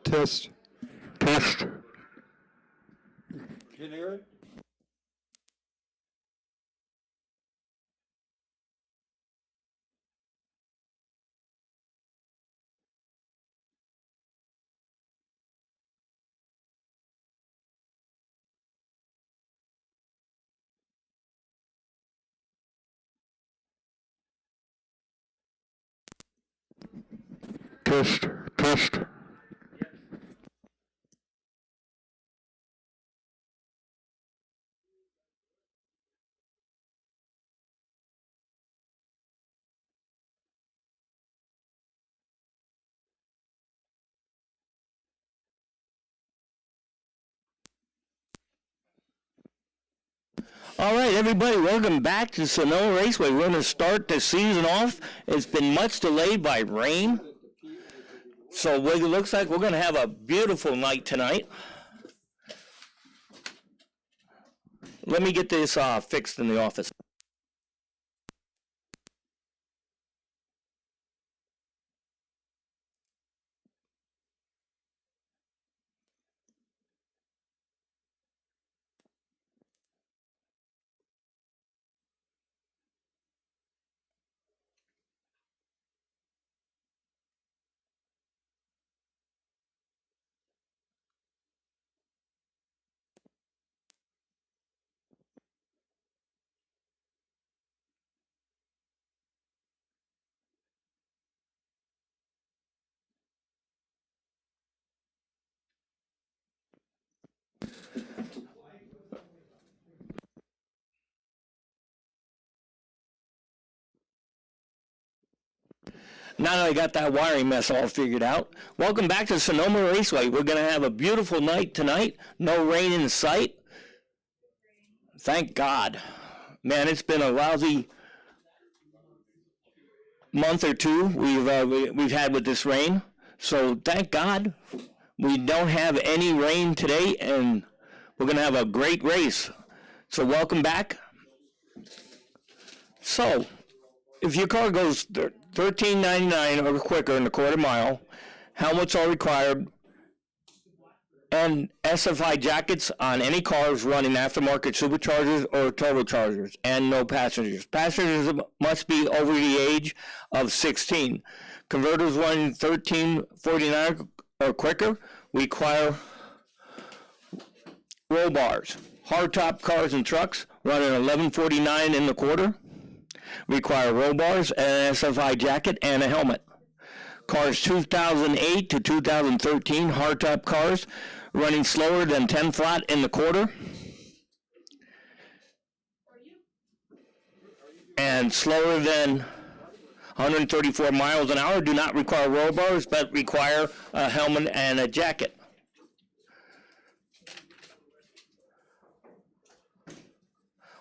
Test. Test. Can you hear it? Test. Test. All right, everybody, welcome back to Sonoma Raceway. We're going to start the season off. It's been much delayed by rain. So what it looks like, we're going to have a beautiful night tonight. Let me get this fixed in the office. Now that I got that wiring mess all figured out, welcome back to Sonoma Raceway. We're going to have a beautiful night tonight. No rain in sight. Thank God. Man, it's been a lousy month or two we've had with this rain. So thank God we don't have any rain today, and we're going to have a great race. So welcome back. So if your car goes $13.99 or quicker in the quarter mile, helmets are required, and SFI jackets on any cars running aftermarket superchargers or turbochargers, and no passengers. Passengers must be over the age of 16. Converters running 1349 or quicker require roll bars. Hardtop cars and trucks running 1149 in the quarter require roll bars, an SFI jacket, and a helmet. Cars 2008 to 2013 hardtop cars running slower than 10 flat in the quarter and slower than 134 miles an hour do not require roll bars but require a helmet and a jacket.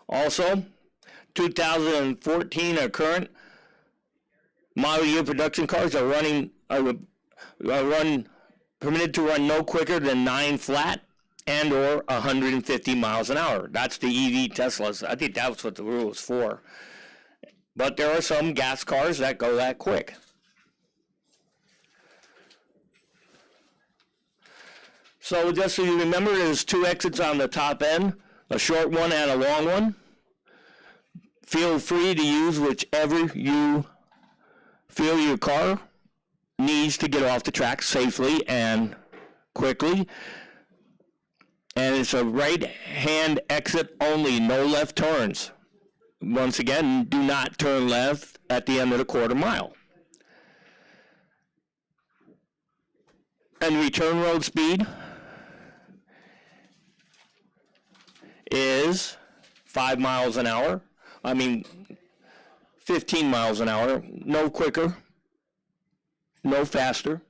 Also, 2014 or current model year production cars are permitted to run no quicker than 9 flat and or 150 miles an hour. That's the EV Teslas. I think that's what the rule is for. But there are some gas cars that go that quick. So just so you remember, there's 2 exits on the top end, a short one and a long one. Feel free to use whichever you feel your car needs to get off the track safely and quickly. And it's a right-hand exit only, no left turns. Once again, do not turn left at the end of the quarter mile. And return road speed is 5 miles an hour. 15 miles an hour, no quicker, no faster.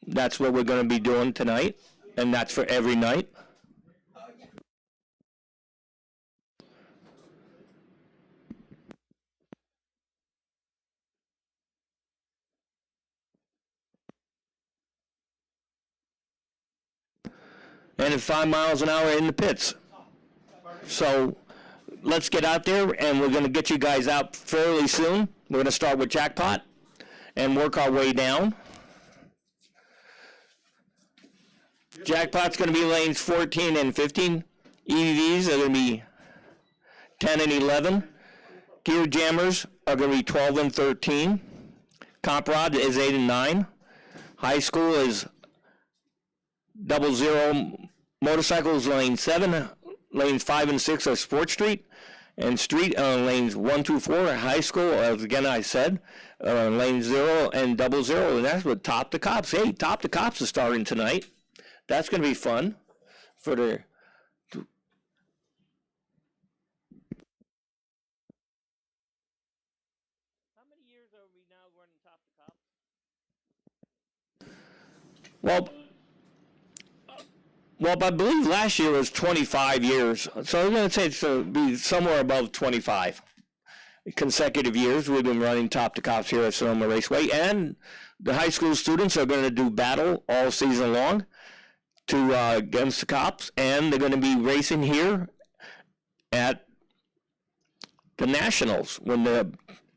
That's what we're going to be doing tonight, and that's for every night. And it's 5 miles an hour in the pits. So let's get out there, and we're going to get you guys out fairly soon. We're going to start with jackpot and work our way down. Jackpot's going to be lanes 14 and 15. EVs are going to be 10 and 11. Gear jammers are going to be 12 and 13. Comp rod is 8 and 9. High school is 00. Motorcycles lane 7. Lanes 5 and 6 are Sport Street. And street lanes 1 through 4 are high school, as again I said. Lane 0 and 00. And that's what Top the Cops. Hey, Top the Cops is starting tonight. That's going to be fun for the... How many years are we now running Top the Cops? Well, I believe last year was 25 years. So I'm going to say it's going to be somewhere above 25 consecutive years. We've been running Top the Cops here at Sonoma Raceway. And the high school students are going to do battle all season long against the cops. And they're going to be racing here at the Nationals when the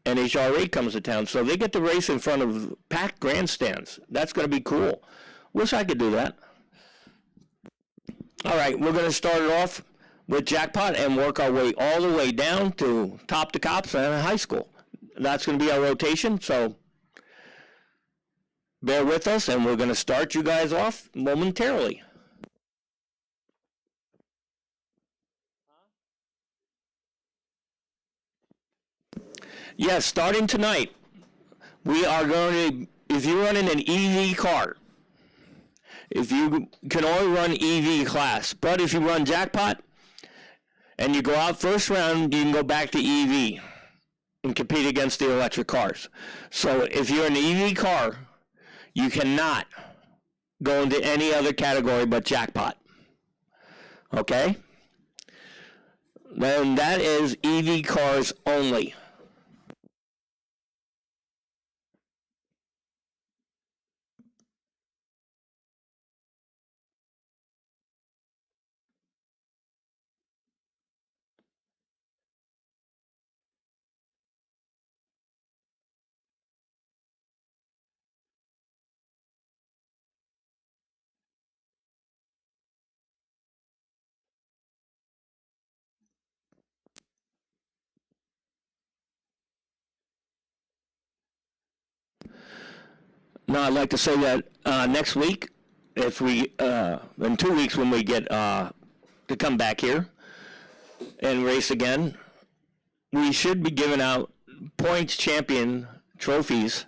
NHRA comes to town. So they get to race in front of packed grandstands. That's going to be cool. Wish I could do that. All right, we're going to start it off with Jackpot and work our way all the way down to Top the Cops and high school. That's going to be our rotation, so bear with us, and we're going to start you guys off momentarily. Yes, starting tonight, we are going to, if you're running an EV car, if you can only run EV class, but if you run Jackpot and you go out first round, you can go back to EV and compete against the electric cars. So if you're an EV car, you cannot go into any other category but Jackpot. Okay? Then that is EV cars only. Now, I'd like to say that next week, if we, in 2 weeks when we get to come back here and race again, we should be giving out points champion trophies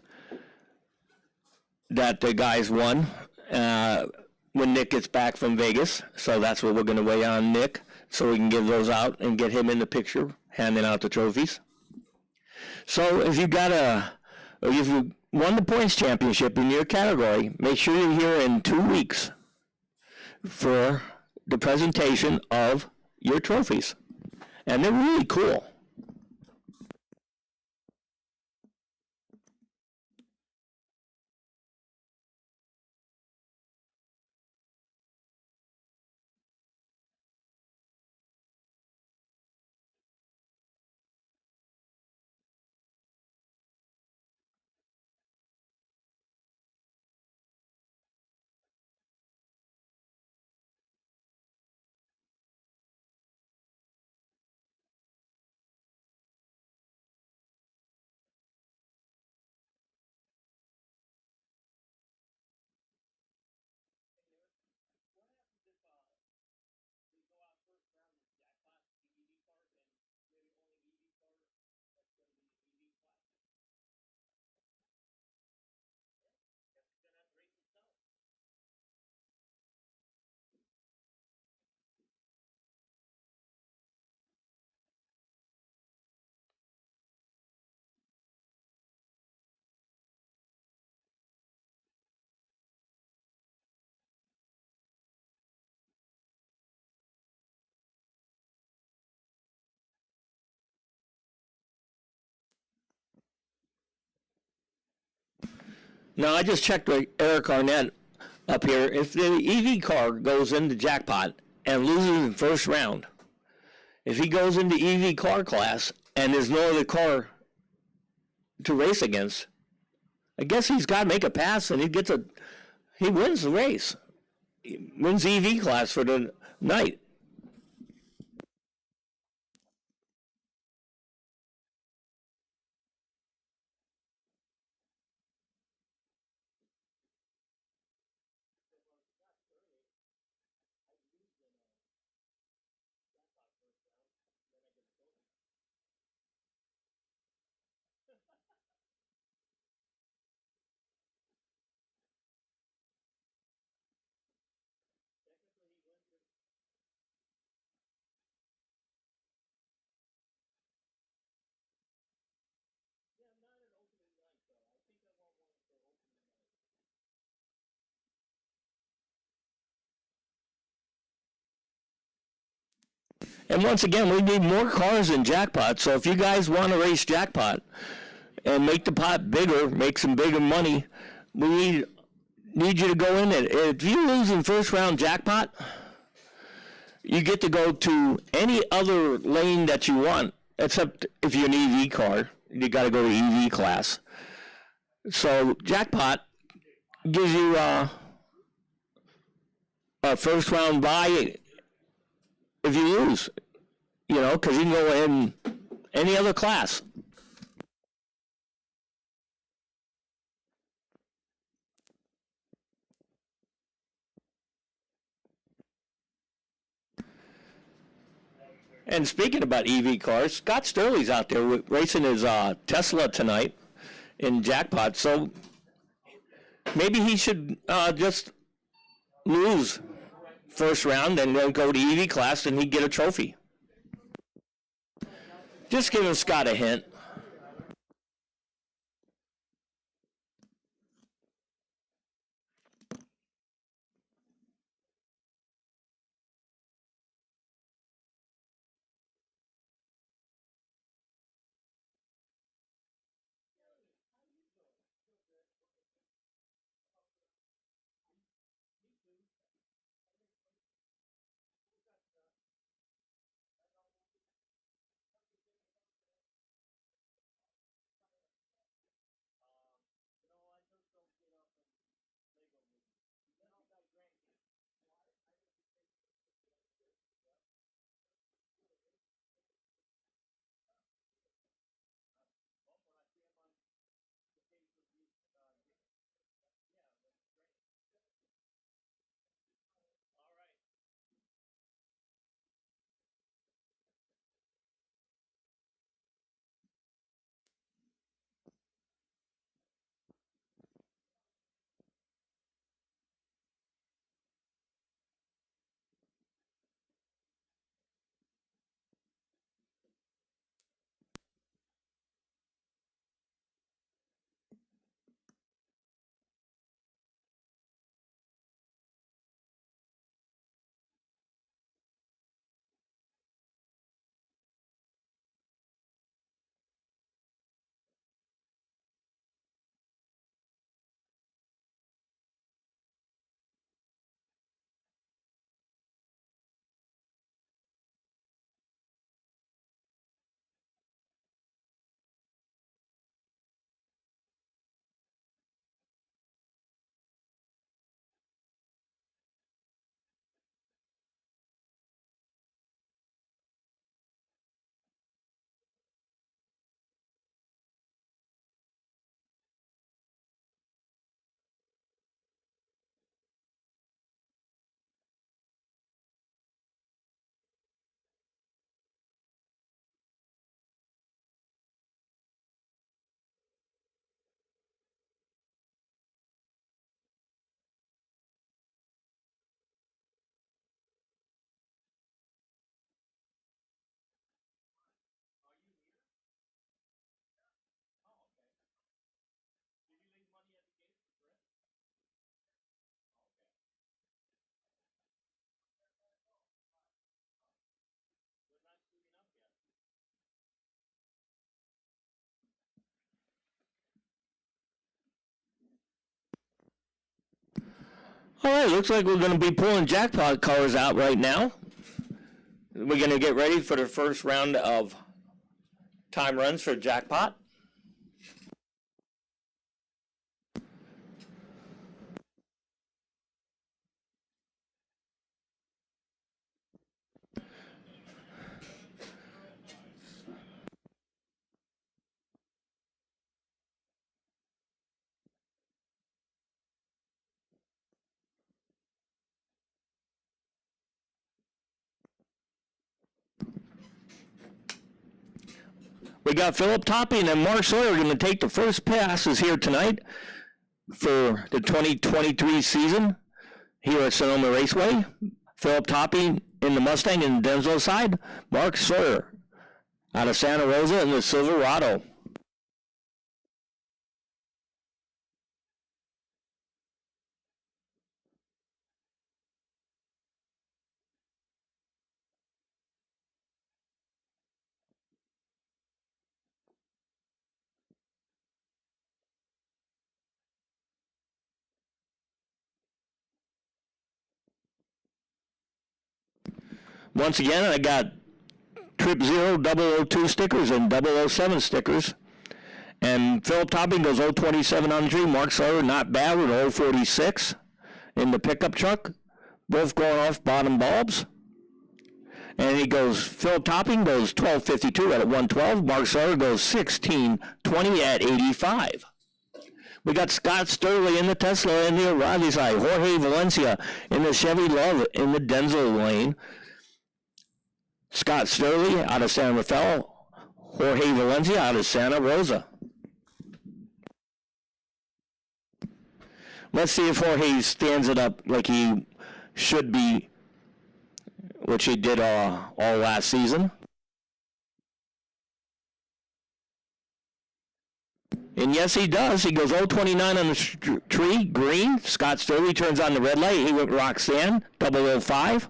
that the guys won when Nick gets back from Vegas. So that's what we're going to weigh on Nick, so we can give those out and get him in the picture, handing out the trophies. So if you won the points championship in your category, make sure you're here in 2 weeks for the presentation of your trophies. And they're really cool. Now, I just checked with Eric Arnett up here. If the EV car goes into Jackpot and loses in the first round, if he goes into EV car class and there's no other car to race against, I guess he's got to make a pass and he wins the race. wins the EV class for the night. And once again, we need more cars in jackpot. So if you guys want to race jackpot and make the pot bigger, make some bigger money, we need you to go in it. If you lose in first round jackpot, you get to go to any other lane that you want, except if you're an EV car, you got to go to EV class. So jackpot gives you a first round buy if you lose, because you can go in any other class. And speaking about EV cars, Scott Sturley's out there racing his Tesla tonight in jackpot. So maybe he should just lose first round and then go to EV class and he'd get a trophy. Just giving Scott a hint. All right, looks like we're going to be pulling jackpot cars out right now. We're going to get ready for the first round of time runs for jackpot. We got Philip Topping and Mark Sawyer going to take the first passes here tonight for the 2023 season here at Sonoma Raceway. Philip Topping in the Mustang and Denzel side. Mark Sawyer out of Santa Rosa in the Silverado. Once again, I got Trip 0, 002 stickers and 007 stickers. And Philip Topping goes 027 on the tree. Mark Sawyer, not bad with 046 in the pickup truck. Both going off bottom bulbs. And he goes, Philip Topping goes 1252 at 112. Mark Sawyer goes 1620 at 85. We got Scott Sturley in the Tesla in the O'Reilly side. Jorge Valencia in the Chevy Love in the Denzel lane. Scott Sturley out of San Rafael. Jorge Valencia out of Santa Rosa. Let's see if Jorge stands it up like he should be, which he did all last season. And yes, he does. He goes 029 on the tree, green. Scott Sturley turns on the red light. He went Roxanne, 005.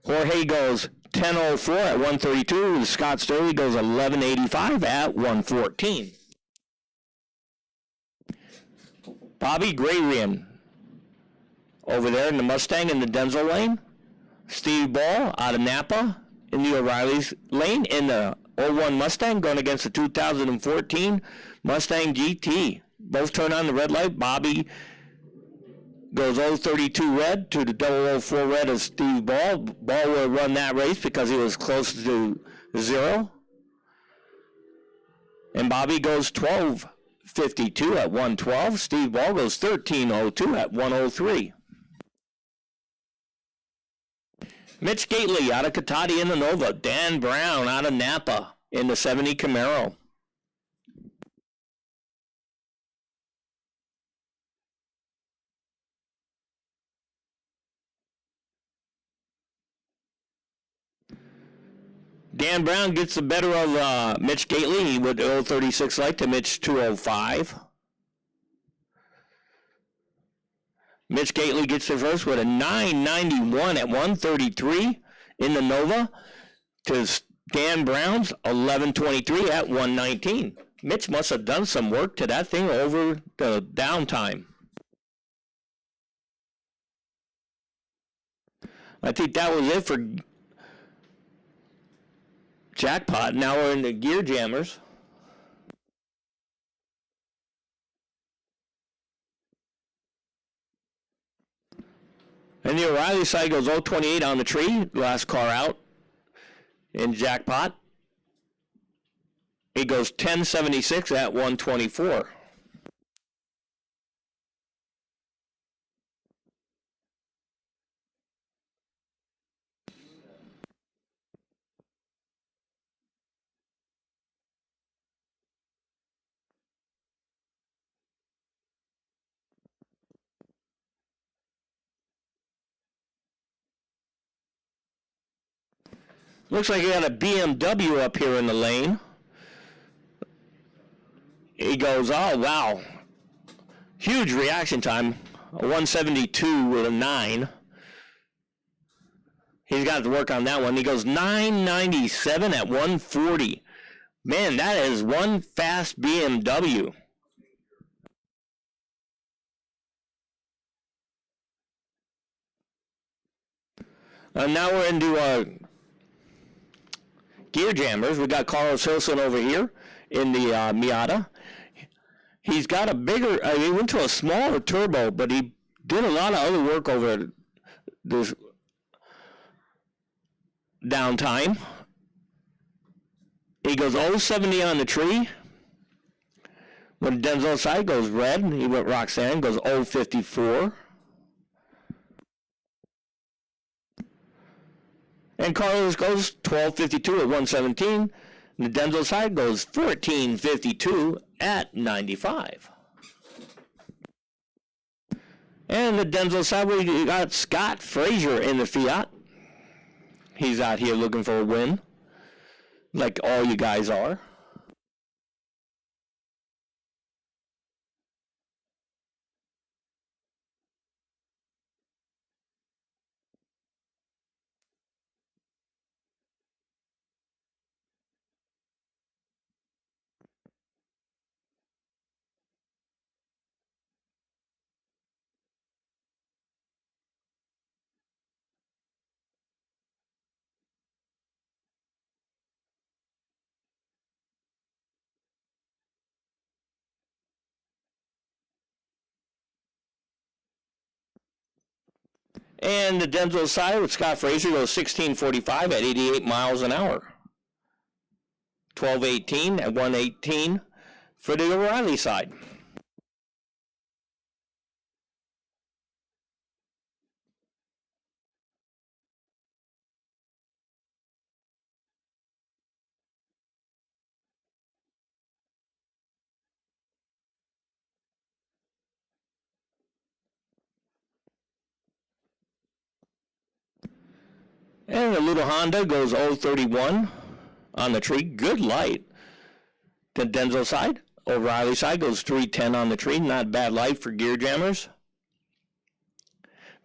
Jorge goes 1004 at 132. Scott Sturley goes 1185 at 114. Bobby Grayrian over there in the Mustang in the Denzel lane. Steve Ball out of Napa in the O'Reilly's lane in the 01 Mustang going against the 2014 Mustang GT. Both turn on the red light. Bobby goes 032 red to the 004 red of Steve Ball. Ball will run that race because he was close to 0. And Bobby goes 1252 at 112. Steve Ball goes 1302 at 103. Mitch Gately out of Cotati in the Nova. Dan Brown out of Napa in the 70 Camaro. Dan Brown gets the better of Mitch Gately. He went 036 light to Mitch 205. Mitch Gately gets the first with a 991 at 133 in the Nova to Dan Brown's 1123 at 119. Mitch must have done some work to that thing over the downtime. I think that was it for Jackpot. Now we're in the gear jammers. And the O'Reilly side goes 028 on the tree. Last car out in Jackpot. It goes 1076 at 124. Looks like he got a BMW up here in the lane. He goes, oh, wow. Huge reaction time. A 172 with a 9. He's got to work on that one. He goes 997 at 140. Man, that is one fast BMW. Now we're into gear jammers. We got Carlos Hilson over here in the Miata. He's got a bigger, he went to a smaller turbo, but he did a lot of other work over this downtime. He goes 070 on the tree. When Denzel's side goes red, he went Roxanne, goes 054. And Carlos goes 1252 at 117. The Denzel side goes 14.52 at 95. And the Denzel side, we got Scott Frazier in the Fiat. He's out here looking for a win, like all you guys are. And the Denzel side with Scott Frazier goes 16.45 at 88 miles an hour. 12.18 at 118 for the O'Reilly side. And the little Honda goes 0.31 on the tree. Good light. The Denzel side, O'Reilly side goes 3.10 on the tree. Not bad light for gear jammers.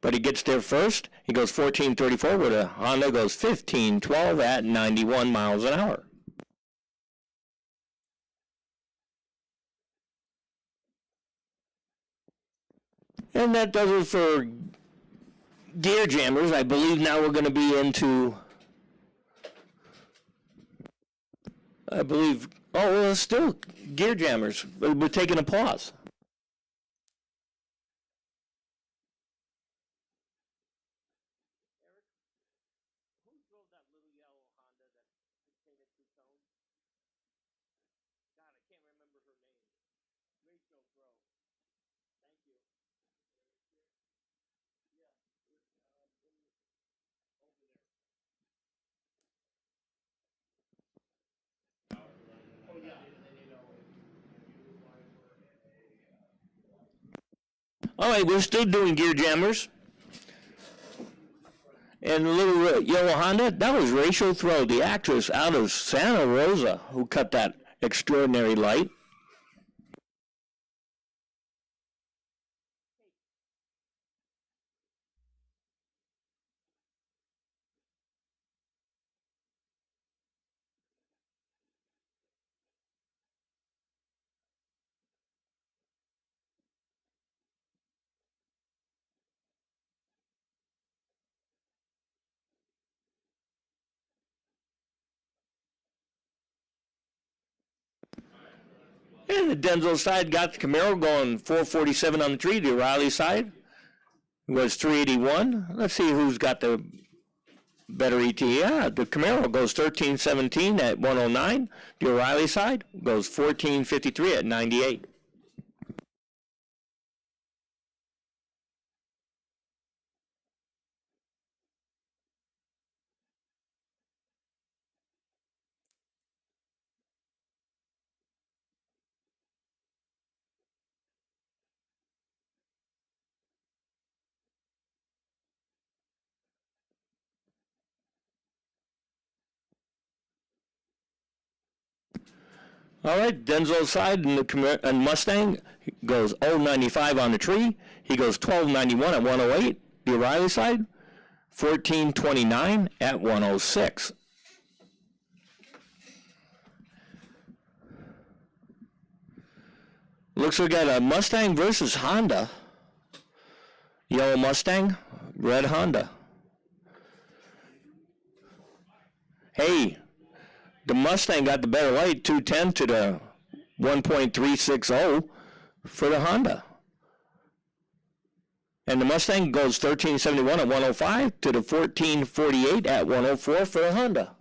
But he gets there first. He goes 14.34, where the Honda goes 15.12 at 91 miles an hour. And that does it for gear jammers. I believe now we're going to be into, still gear jammers. We're taking a pause. All right, we're still doing gear jammers. And the little yellow Honda, that was Rachel Throw, the actress out of Santa Rosa, who cut that extraordinary light. And the Denzel side got the Camaro going 447 on the tree. The O'Reilly side was 381. Let's see who's got the better ET. Yeah, the Camaro goes 1317 at 109. The O'Reilly side goes 1453 at 98. All right, Denzel's side and the Mustang goes 095 on the tree. He goes 1291 at 108. The O'Reilly side 1429 at 106. Looks like we got a Mustang versus Honda. Yellow Mustang, red Honda. Hey, the Mustang got the better light, 210 to the 1.360 for the Honda. And the Mustang goes 1371 at 105 to the 1448 at 104 for the Honda.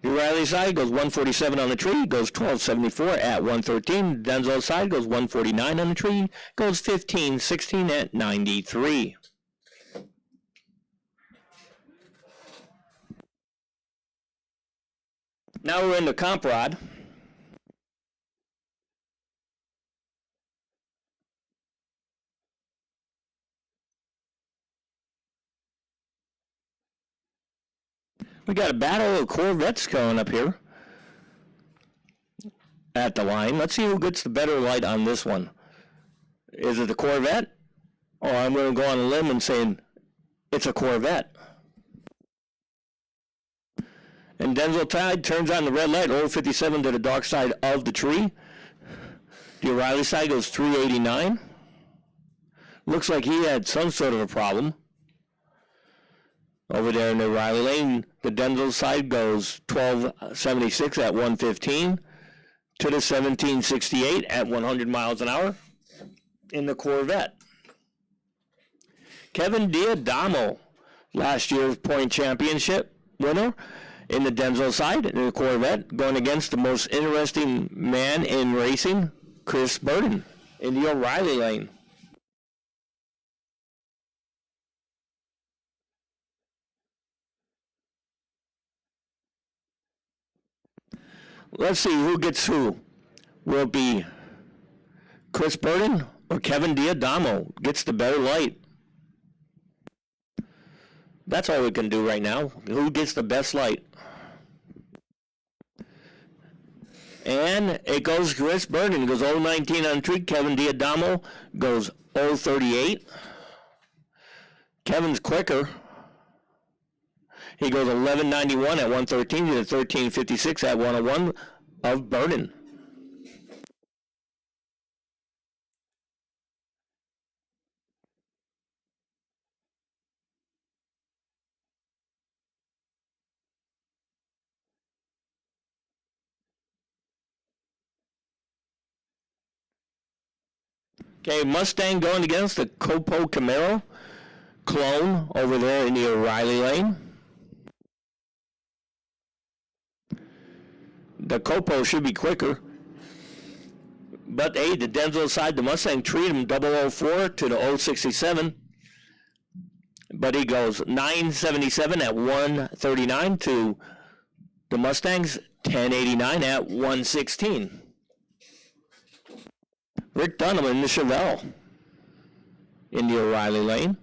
The Riley side goes 147 on the tree, goes 1274 at 113. Denzel side goes 149 on the tree, goes 1516 at 93. Now we're in the comp rod. We got a battle of Corvettes going up here at the line. Let's see who gets the better light on this one. Is it the Corvette? Or I'm going to go on a limb and say it's a Corvette. And Denzel Tide turns on the red light, 057 to the dark side of the tree. The O'Reilly side goes 389. Looks like he had some sort of a problem. Over there in the O'Reilly lane, the Denzel side goes 1276 at 115 to the 1768 at 100 miles an hour in the Corvette. Kevin Diadamo, last year's point championship winner in the Denzel side in the Corvette, going against the most interesting man in racing, Chris Burden, in the O'Reilly lane. Let's see who gets who. Will it be Chris Burden or Kevin Diadamo gets the better light? That's all we can do right now. Who gets the best light? And it goes Chris Burden. He goes 019 on the tree. Kevin Diadamo goes 038. Kevin's quicker. He goes 1191 at 113 to the 1356 at 101 of Burden. Okay, Mustang going against the Copo Camaro clone over there in the O'Reilly lane. The Copo should be quicker. But hey, the Denzel side, the Mustang treated him 004 to the 067. But he goes 977 at 139 to the Mustangs 1089 at 116. Rick Dunham in the Chevelle in the O'Reilly lane.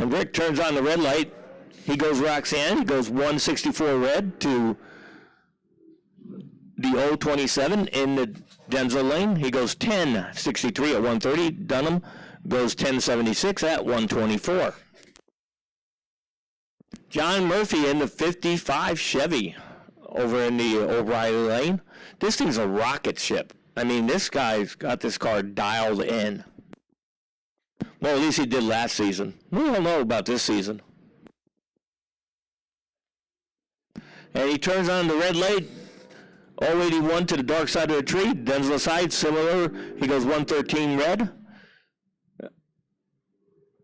And Rick turns on the red light. He goes Roxanne. He goes 164 red to the 027 in the Denzel lane. He goes 1063 at 130. Dunham goes 1076 at 124. John Murphy in the 55 Chevy over in the O'Reilly lane. This thing's a rocket ship. I mean, this guy's got this car dialed in. Well, at least he did last season. We don't know about this season. And he turns on the red light. 081 to the dark side of the tree. Denzel side, similar. He goes 113 red.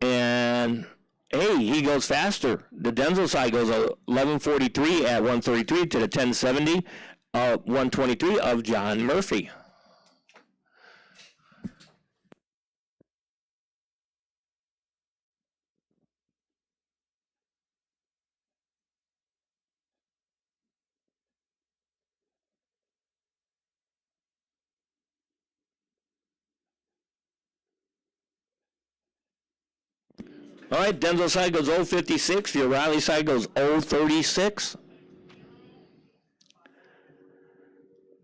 And, hey, he goes faster. The Denzel side goes 1143 at 133 to the 1070, 123 of John Murphy. All right, Denzel side goes 056. The O'Reilly side goes 036.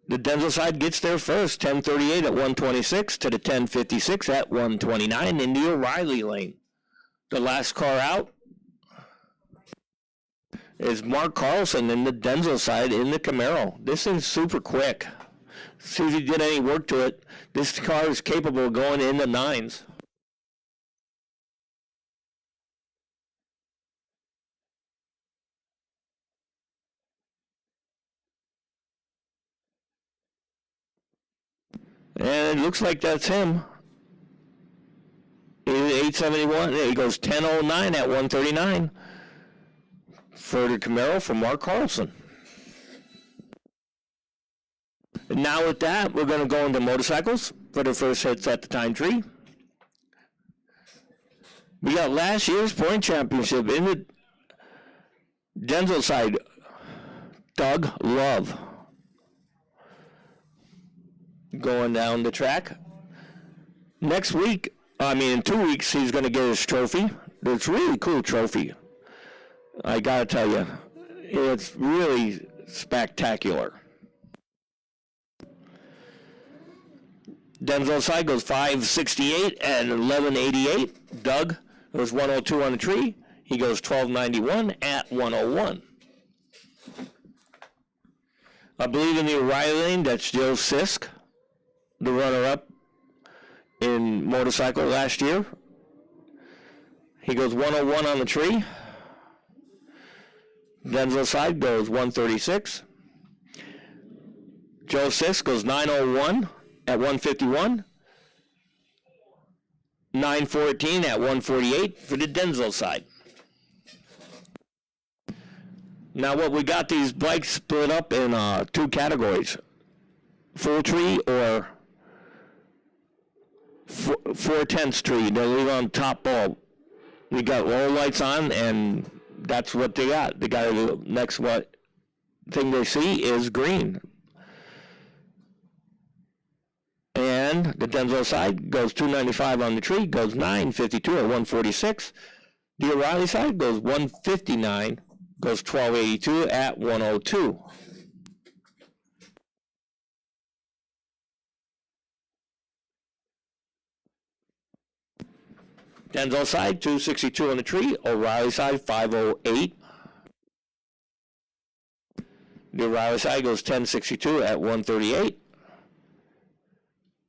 The Denzel side gets there first, 1038 at 126 to the 1056 at 129 in the O'Reilly lane. The last car out is Mark Carlson in the Denzel side in the Camaro. This thing's super quick. See if you did any work to it. This car is capable of going in the nines. And it looks like that's him. 871. He goes 1009 at 139. Further Camaro from Mark Carlson. And now with that, we're going to go into motorcycles for the first hits at the time tree. We got last year's point championship in the Denzel side. Doug Love going down the track. Next week, in 2 weeks, he's going to get his trophy. It's a really cool trophy. I got to tell you, it's really spectacular. Denzel's side goes 568 and 1188. Doug goes 102 on the tree. He goes 1291 at 101. I believe in the O'Reilly lane, that's Joe Sisk, the runner-up in motorcycle last year. He goes 101 on the tree. Denzel's side goes 136. Joe Sisk goes 901 at 151. 914 at 148 for the Denzel side. Now what we got, these bikes split up in two categories. Full tree or 4/10 tree. They leave on top bulb. We got low lights on, and that's what they got. They got the next thing they see is green. And the Denzel side goes 295 on the tree, goes 952 at 146. The O'Reilly side goes 159, goes 1282 at 102. Denzel side 262 on the tree, O'Reilly side 508. The O'Reilly side goes 1062 at 138.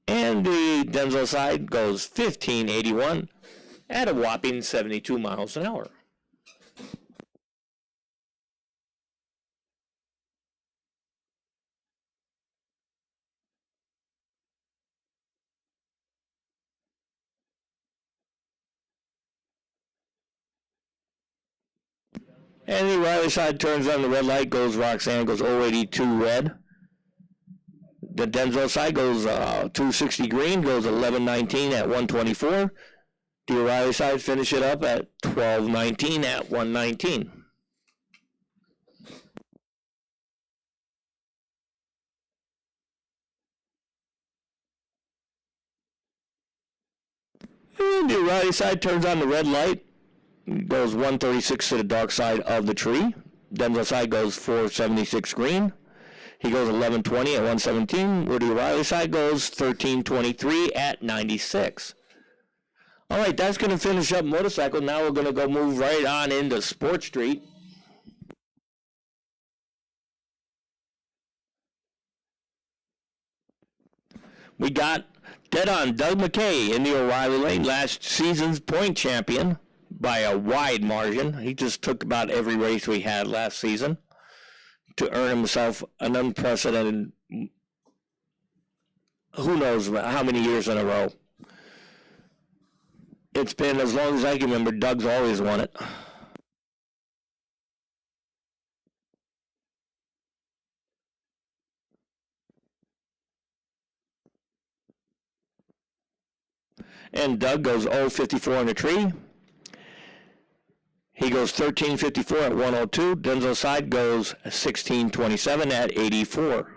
And the Denzel side goes 1581 at a whopping 72 miles an hour. And the O'Reilly side turns on the red light, goes Roxanne, goes 082 red. The Denzel side goes 260 green, goes 1119 at 124. The O'Reilly side finish it up at 1219 at 119. And the O'Reilly side turns on the red light, goes 136 to the dark side of the tree. Denzel side goes 476 green. He goes 1120 at 117, where the O'Reilly side goes 1323 at 96. All right, that's going to finish up motorcycle. Now we're going to move right on into Sport Street. We got dead on Doug McKay in the O'Reilly lane, last season's point champion by a wide margin. He just took about every race we had last season to earn himself an unprecedented, who knows how many years in a row. It's been as long as I can remember, Doug's always won it. And Doug goes 054 on the tree. He goes 1354 at 102. Denzel's side goes 1627 at 84.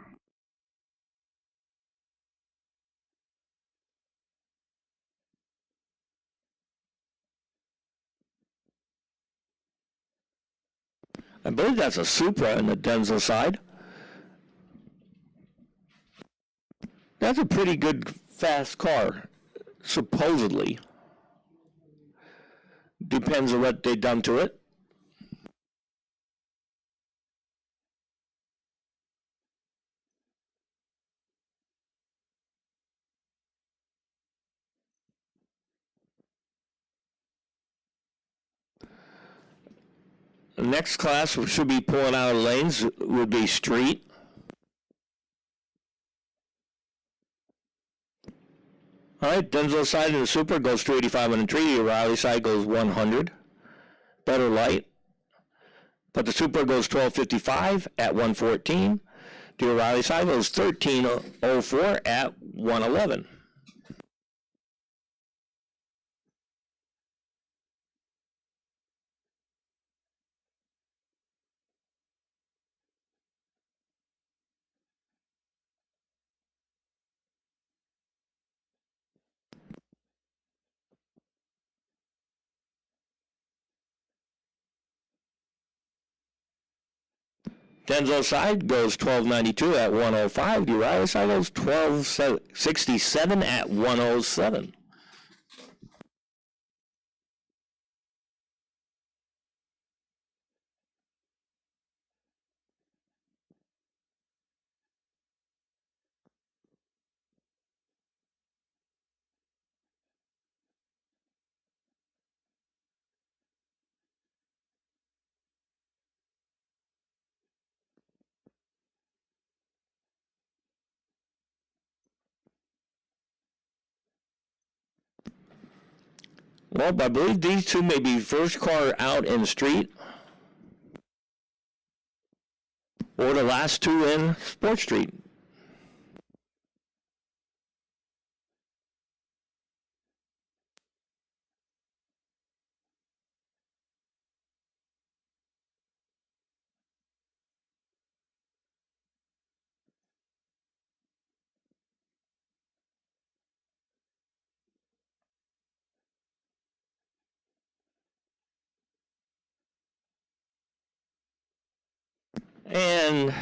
I believe that's a Supra in the Denzel side. That's a pretty good, fast car, supposedly. Depends on what they've done to it. The next class we should be pulling out of lanes would be street. All right, Denzel side in the Super goes 285 on the tree. The O'Reilly side goes 100. Better light. But the Super goes 1255 at 114. The O'Reilly side goes 1304 at 111. Denzel side goes 1292 at 105. The O'Reilly side goes 1267 at 107. Well, I believe these two may be first car out in the street or the last two in Sport Street. And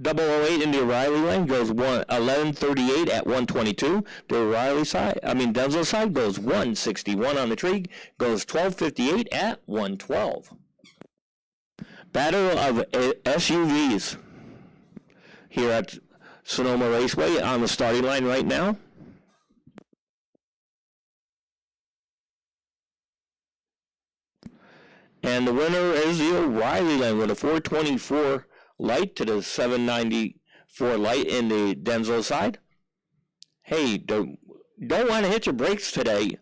008 in the O'Reilly lane goes 1138 at 122. The O'Reilly side, Denzel side goes 161 on the tree, goes 1258 at 112. Battle of SUVs here at Sonoma Raceway on the starting line right now. And the winner is the O'Reilly lane with a 424 light to the 794 light in the Denzel side. Hey, don't want to hit your brakes today.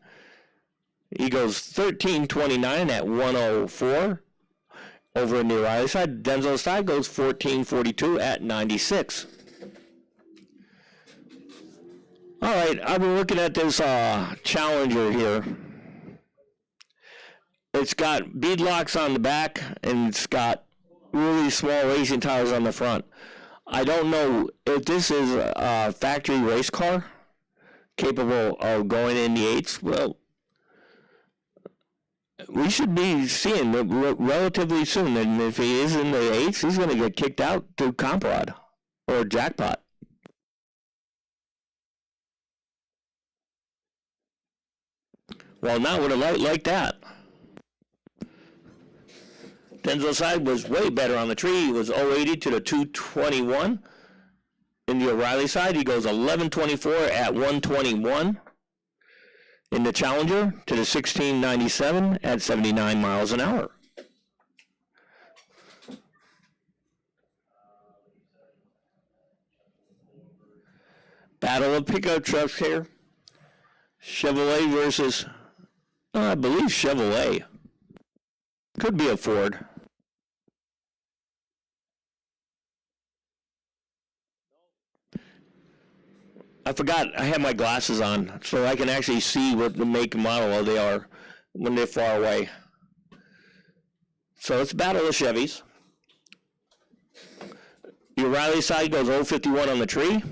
He goes 1329 at 104 over in the O'Reilly side. Denzel side goes 1442 at 96. All right, I've been looking at this Challenger here. It's got bead locks on the back, and it's got really small racing tires on the front. I don't know if this is a factory race car capable of going in the eights. Well, we should be seeing it relatively soon. And if he is in the eights, he's going to get kicked out to Comp Rod or Jackpot. Well, not with a light like that. Denzel side was way better on the tree. He was 080 to the 221. In the O'Reilly side, he goes 1124 at 121. In the Challenger to the 1697 at 79 miles an hour. Battle of pickup trucks here. Chevrolet versus, I believe Chevrolet. Could be a Ford. I forgot I have my glasses on, so I can actually see what the make and model they are when they're far away. So it's a battle of Chevys. The O'Reilly side goes 051 on the tree.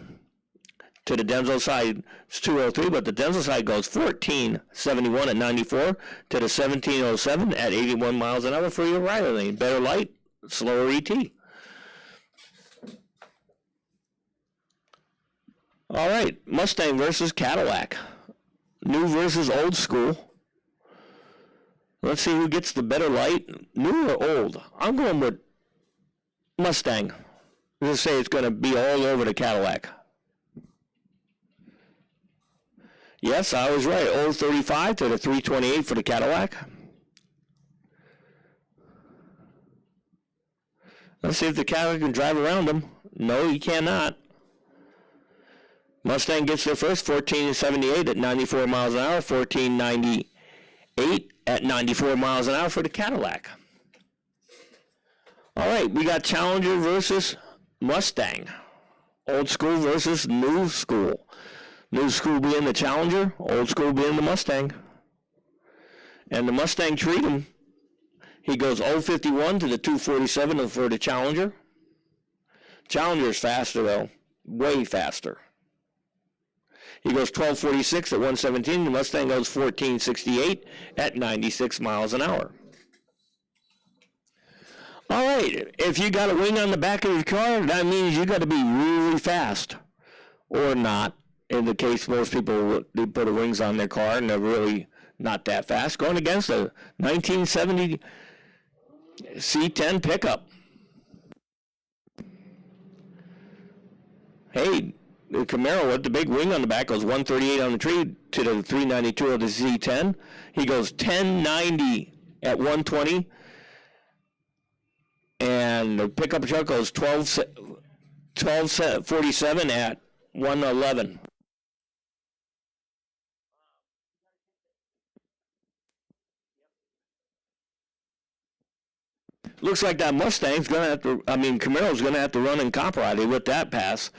To the Denzel side, it's 203, but the Denzel side goes 1471 at 94 to the 1707 at 81 miles an hour for your O'Reilly lane. Better light, slower ET. All right, Mustang versus Cadillac. New versus old school. Let's see who gets the better light, new or old. I'm going with Mustang. I'm going to say it's going to be all over the Cadillac. Yes, I was right. 035 to the 328 for the Cadillac. Let's see if the Cadillac can drive around them. No, he cannot. Mustang gets there first, 1478 at 94 miles an hour, 1498 at 94 miles an hour for the Cadillac. All right, we got Challenger versus Mustang. Old school versus new school. New school being the Challenger, old school being the Mustang. And the Mustang treat him. He goes 051 to the 247 for the Challenger. Challenger's faster, though. Way faster. He goes 1246 at 117. The Mustang goes 1468 at 96 miles an hour. All right, if you got a wing on the back of your car, that means you got to be really fast, or not. In the case, most people, they put the wings on their car and they're really not that fast. Going against a 1970 C10 pickup. Hey, the Camaro with the big wing on the back goes 138 on the tree to the 392 of the C10. He goes 1090 at 120. And the pickup truck goes 1247 at 111. Looks like that Mustang's going to have to, Camaro's going to have to run in Copperati with that pass.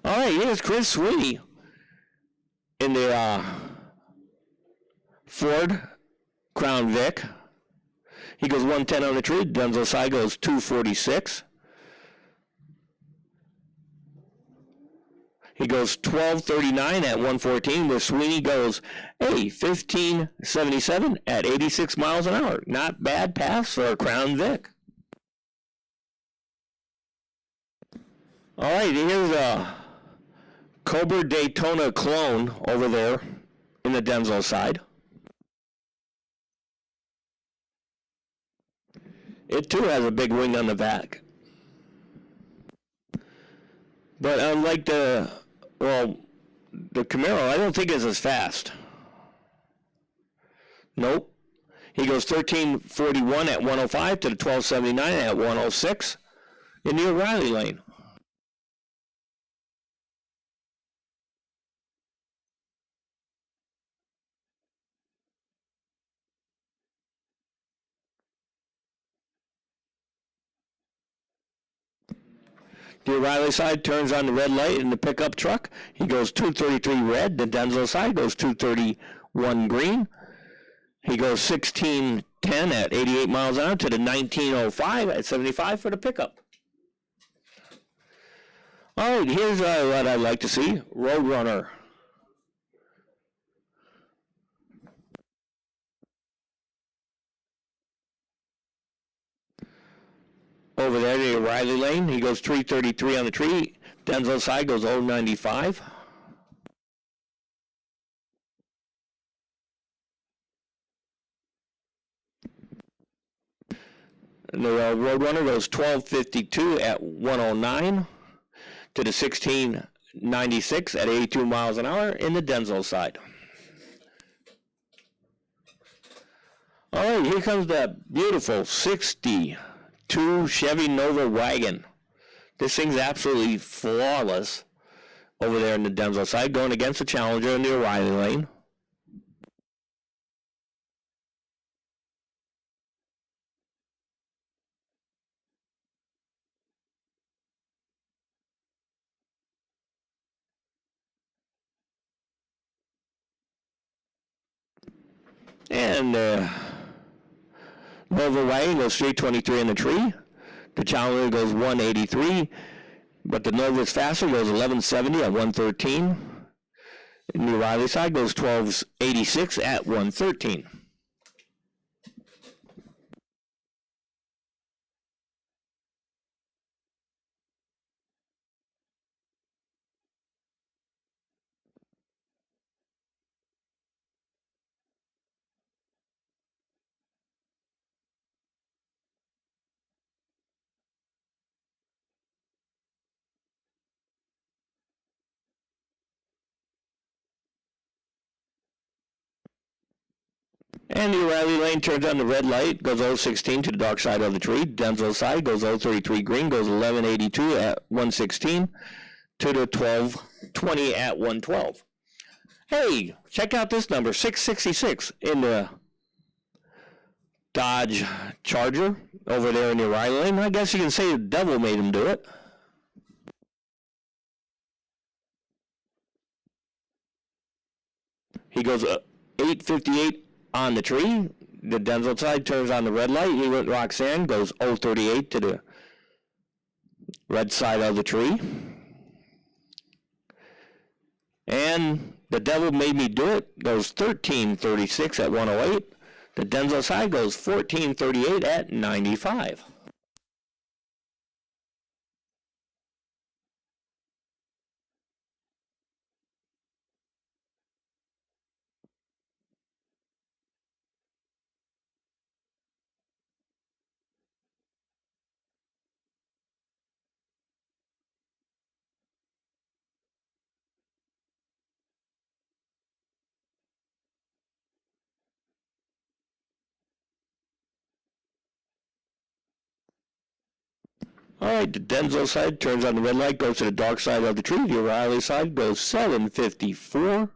All right, here's Chris Sweeney in the Ford Crown Vic. He goes 110 on the tree. Denzel side goes 246. He goes 1239 at 114, where Sweeney goes, 1577 at 86 miles an hour. Not bad pass for a Crown Vic. All right, here's a Cobra Daytona clone over there in the Denzel side. It too has a big wing on the back. But unlike the Camaro, I don't think it's as fast. Nope. He goes 1341 at 105 to the 1279 at 106 in the O'Reilly lane. The O'Reilly side turns on the red light in the pickup truck. He goes 233 red. The Denzel side goes 231 green. He goes 1610 at 88 miles an hour to the 1905 at 75 for the pickup. All right, here's what I'd like to see. Roadrunner. Over there, the O'Reilly lane, he goes 333 on the tree. Denzel side goes 095. And the Roadrunner goes 1252 at 109 to the 1696 at 82 miles an hour in the Denzel side. All right, here comes that beautiful 62 Chevy Nova wagon. This thing's absolutely flawless over there in the Denzel side, going against the Challenger in the O'Reilly lane. And Nova wagon goes 323 in the tree. The Challenger goes 183, but the Nova's faster, goes 1170 at 113. And the O'Reilly side goes 1286 at 113. And the O'Reilly lane turns on the red light, goes 016 to the dark side of the tree. Denzel side goes 033 green, goes 1182 at 116 to the 1220 at 112. Hey, check out this number, 666 in the Dodge Charger over there in the right lane. I guess you can say the devil made him do it. He goes 858 on the tree. The Denzel side turns on the red light. He went Roxanne, goes 038 to the red side of the tree. And the devil made me do it goes 1336 at 108. The Denzel side goes 1438 at 95. All right, the Denzel side turns on the red light, goes to the dark side of the tree. The O'Reilly side goes 754.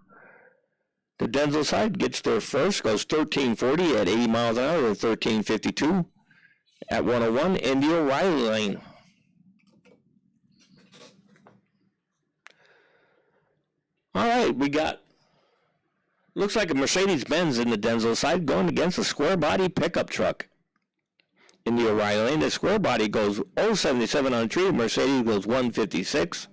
The Denzel side gets there first, goes 1340 at 80 miles an hour, or 1352 at 101 in the O'Reilly lane. All right, we got, looks like a Mercedes-Benz in the Denzel side going against a square body pickup truck. In the O'Reilly lane, the square body goes 077 on the tree, Mercedes goes 156.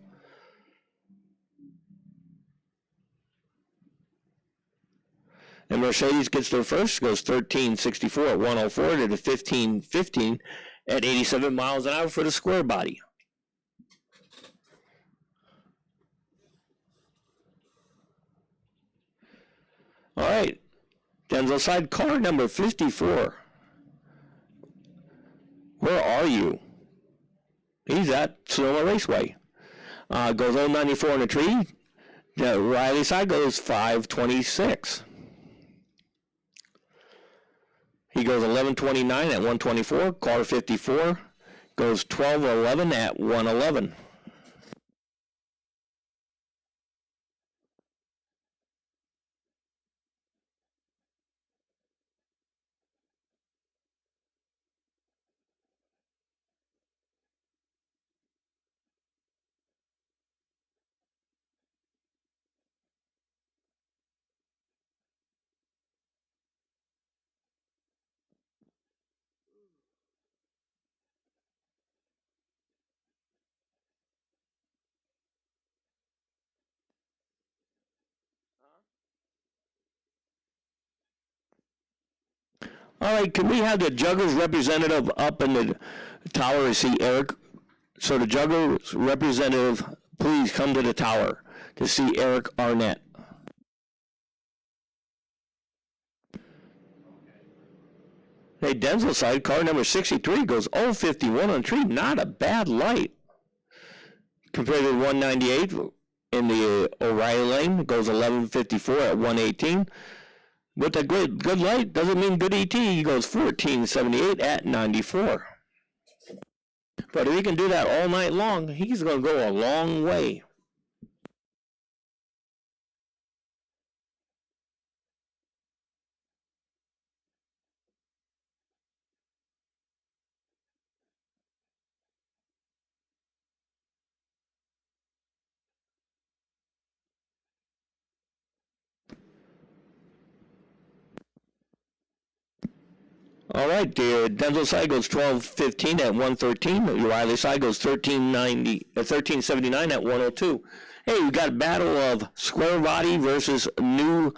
And Mercedes gets there first, goes 1364 at 104 to the 1515 at 87 miles an hour for the square body. All right, Denzel side car number 54. Where are you? He's at Sonoma Raceway. Goes 094 on the tree. The Riley side goes 526. He goes 1129 at 124. Car 54 goes 1211 at 111. All right, can we have the Juggers representative up in the tower to see Eric? So the Juggers representative, please come to the tower to see Eric Arnett. Hey, Denzel side, car number 63 goes 051 on the tree. Not a bad light. Compared to 198 in the O'Reilly lane, it goes 1154 at 118. With a good light doesn't mean good ET. He goes 1478 at 94. But if he can do that all night long, he's going to go a long way. All right, the Denzel side goes 1215 at 113. The Riley side goes 1379 at 102. Hey, we got a battle of square body versus new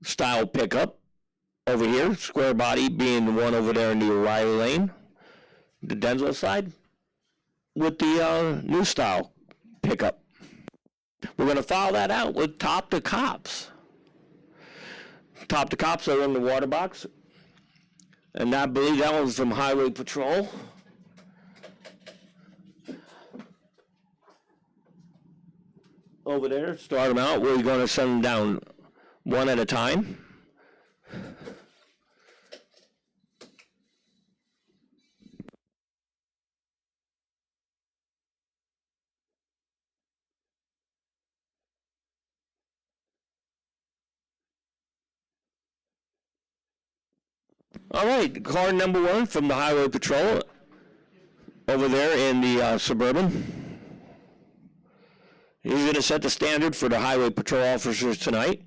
style pickup over here. Square body being the one over there in the O'Reilly lane. The Denzel side with the new style pickup. We're going to follow that out with Top the Cops. Top the Cops are in the water box. And I believe that was from Highway Patrol. Over there, start them out. We're going to send them down one at a time. All right, car number 1 from the Highway Patrol over there in the Suburban. He's going to set the standard for the Highway Patrol officers tonight.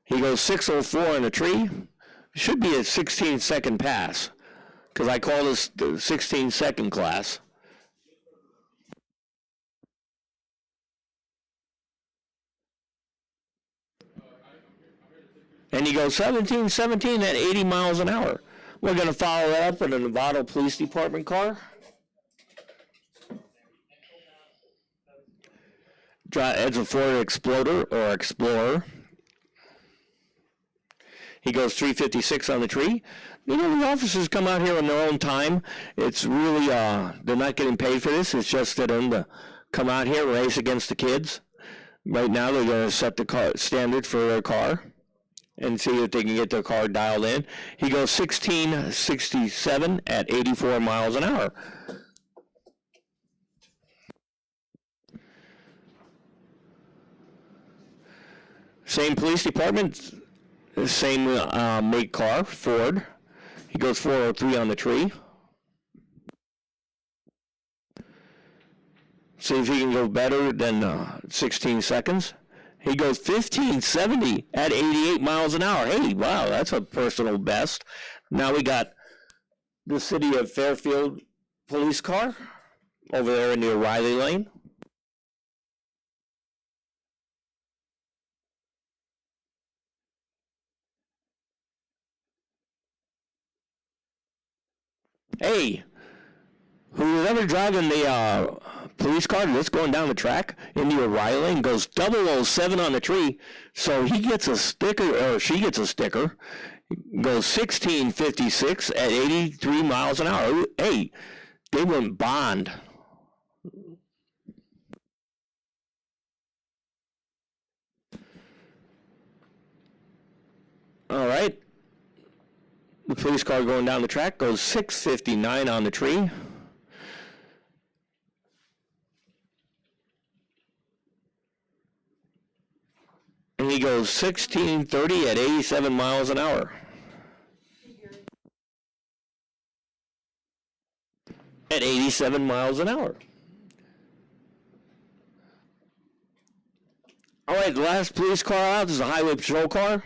He goes 6:04 in the tree. Should be a 16-second pass, because I call this the 16-second class. And he goes 17-17 at 80 miles an hour. We're going to follow that up with a Nevada Police Department car. It's a Ford Explorer or Explorer. He goes 356 on the tree. You know, the officers come out here on their own time. It's really, they're not getting paid for this. It's just for them to come out here and race against the kids. Right now, they're going to set the car standard for their car and see if they can get their car dialed in. He goes 1667 at 84 miles an hour. Same police department, same make car, Ford. He goes 403 on the tree. See if he can go better than 16 seconds. He goes 1570 at 88 miles an hour. Hey, wow, that's a personal best. Now we got the City of Fairfield police car over there in the O'Reilly lane. Hey, who's ever driving the police car that's going down the track in the O'Reilly lane goes 007 on the tree, so he gets a sticker, or she gets a sticker, goes 1656 at 83 miles an hour. Hey, they went bond. All right. The police car going down the track goes 659 on the tree. And he goes 1630 at 87 miles an hour. At 87 miles an hour. All right, the last police car out is a highway patrol car.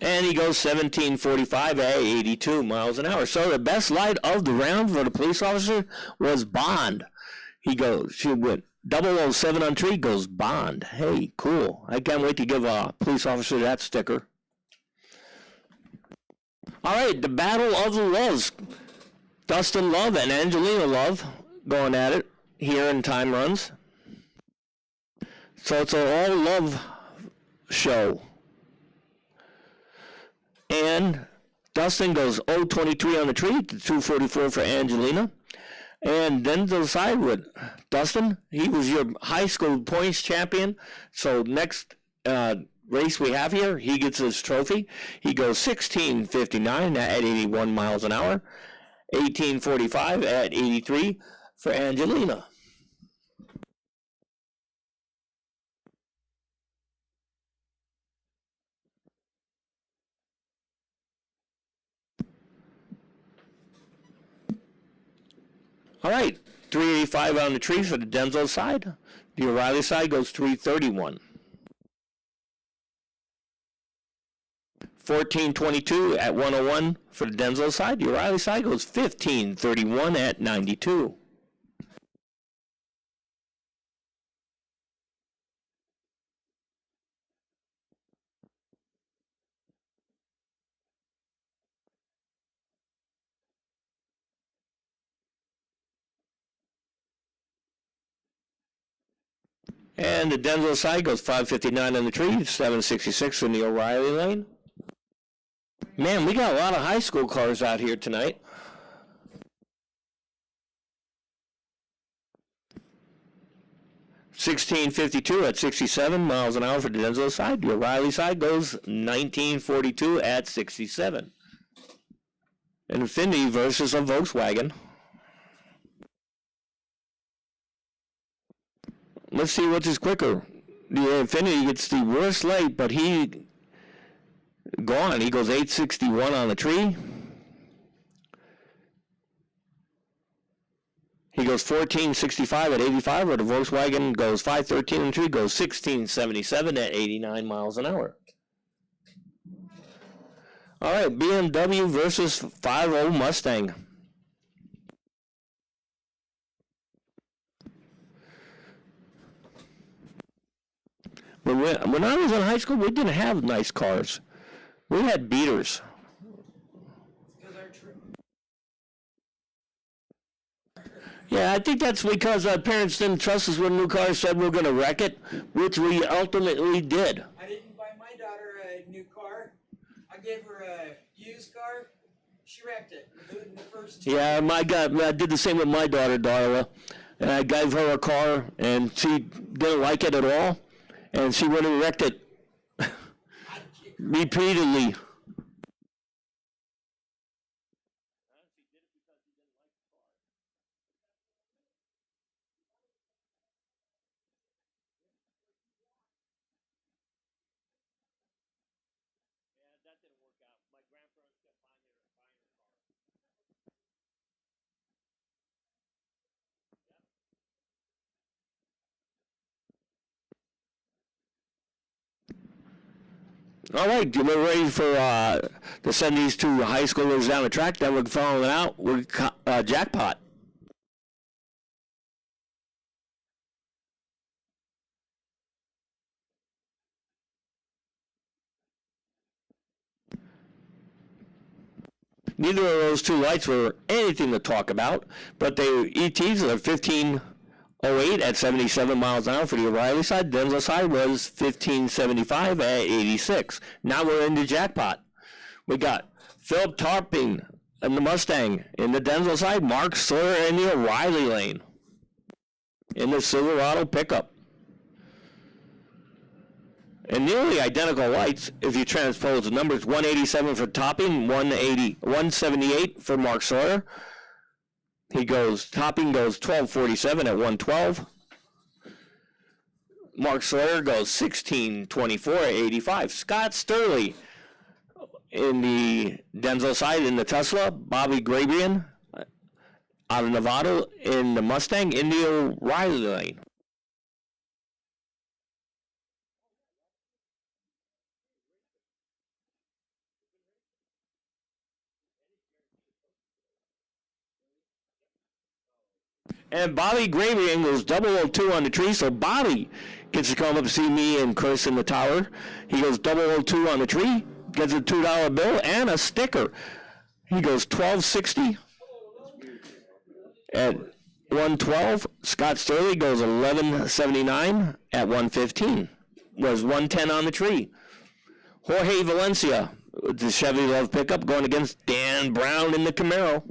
And he goes 1745 at 82 miles an hour. So the best light of the round for the police officer was Bond. She went 007 on tree, goes Bond. Hey, cool. I can't wait to give a police officer that sticker. All right, the battle of the loves. Dustin Love and Angelina Love going at it here in time runs. So it's an all love show. And Dustin goes 023 on the tree to 244 for Angelina. And then to the side with Dustin, he was your high school points champion. So next race we have here, he gets his trophy. He goes 1659 at 81 miles an hour, 1845 at 83 for Angelina. All right, 385 on the tree for the Denzel side. The O'Reilly side goes 331. 1422 at 101 for the Denzel side. The O'Reilly side goes 1531 at 92. And the Denzel side goes 559 on the tree, 766 in the O'Reilly lane. Man, we got a lot of high school cars out here tonight. 1652 at 67 miles an hour for the Denso side. Your Riley side goes 1942 at 67. An Infiniti versus a Volkswagen. Let's see which is quicker. The Infiniti gets the worst light, but he gone. He goes 861 on the tree. He goes 1465 at 85, or the Volkswagen goes 513 on the tree, goes 1677 at 89 miles an hour. All right, BMW versus 5.0 Mustang. But when I was in high school, we didn't have nice cars. We had beaters. Yeah, I think that's because our parents didn't trust us with new cars, said we were going to wreck it, which we ultimately did. I didn't buy my daughter a new car. I gave her a used car. She wrecked it in the first 2 years. Yeah, I did the same with my daughter, Darla. And I gave her a car, and she didn't like it at all, and she went and wrecked it repeatedly. All right, we're ready for to send these two high schoolers down the track. Then we're following out with jackpot. Neither of those two lights were anything to talk about, but they were ETs are 1508 at 77 miles an hour for the O'Reilly side. Denso side was 1575 at 86. Now we're in the jackpot. We got Philip Tarping in the Mustang. In the Denso side, Mark Sawyer in the O'Reilly lane. In the Silverado pickup. And nearly identical lights if you transpose the numbers. 187 for Topping, 178 for Mark Sawyer. Topping goes 1247 at 112. Mark Sawyer goes 1624 at 85. Scott Sturley in the Denso side in the Tesla. Bobby Grabian out of Nevada in the Mustang in the O'Reilly lane. And Bobby Grabian goes 002 on the tree, so Bobby gets to come up to see me and Chris in the tower. He goes 002 on the tree, gets a $2 bill and a sticker. He goes 1260 at 112. Scott Sturley goes 1179 at 115. Was 110 on the tree. Jorge Valencia with the Chevy Love pickup going against Dan Brown in the Camaro.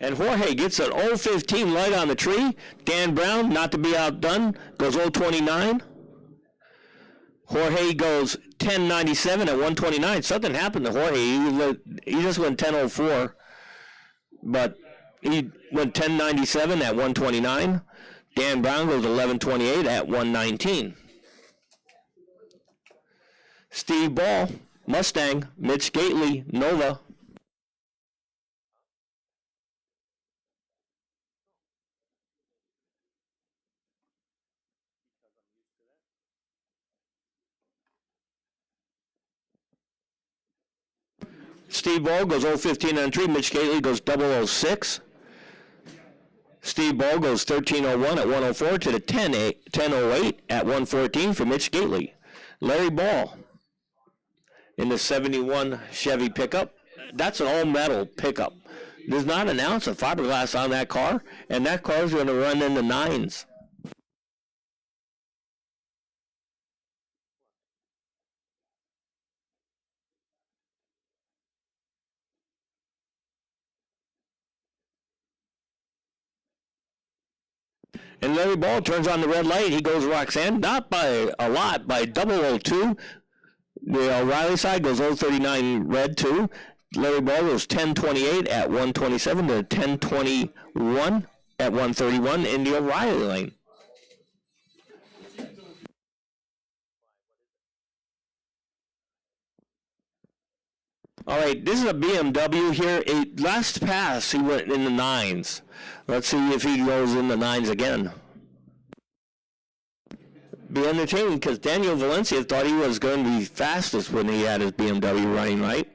And Jorge gets an 015 light on the tree. Dan Brown, not to be outdone, goes 029. Jorge goes 1097 at 129. Something happened to Jorge. He just went 1004, but he went 1097 at 129. Dan Brown goes 1128 at 119. Steve Ball, Mustang. Mitch Gately, Nova. Steve Ball goes 015 on the tree. Mitch Gately goes 006. Steve Ball goes 1301 at 104 to the 1008 at 114 for Mitch Gately. Larry Ball in the 71 Chevy pickup. That's an all-metal pickup. There's not an ounce of fiberglass on that car, and that car's going to run in the nines. And Larry Ball turns on the red light. He goes Roxanne, not by a lot, by 002. The O'Reilly side goes 039 red 2. Larry Ball goes 1028 at 127 to 1021 at 131 in the O'Reilly lane. All right, this is a BMW here. Last pass, he went in the 9s. Let's see if he goes in the 9s again. Be entertaining because Daniel Valencia thought he was going to be fastest when he had his BMW running, right?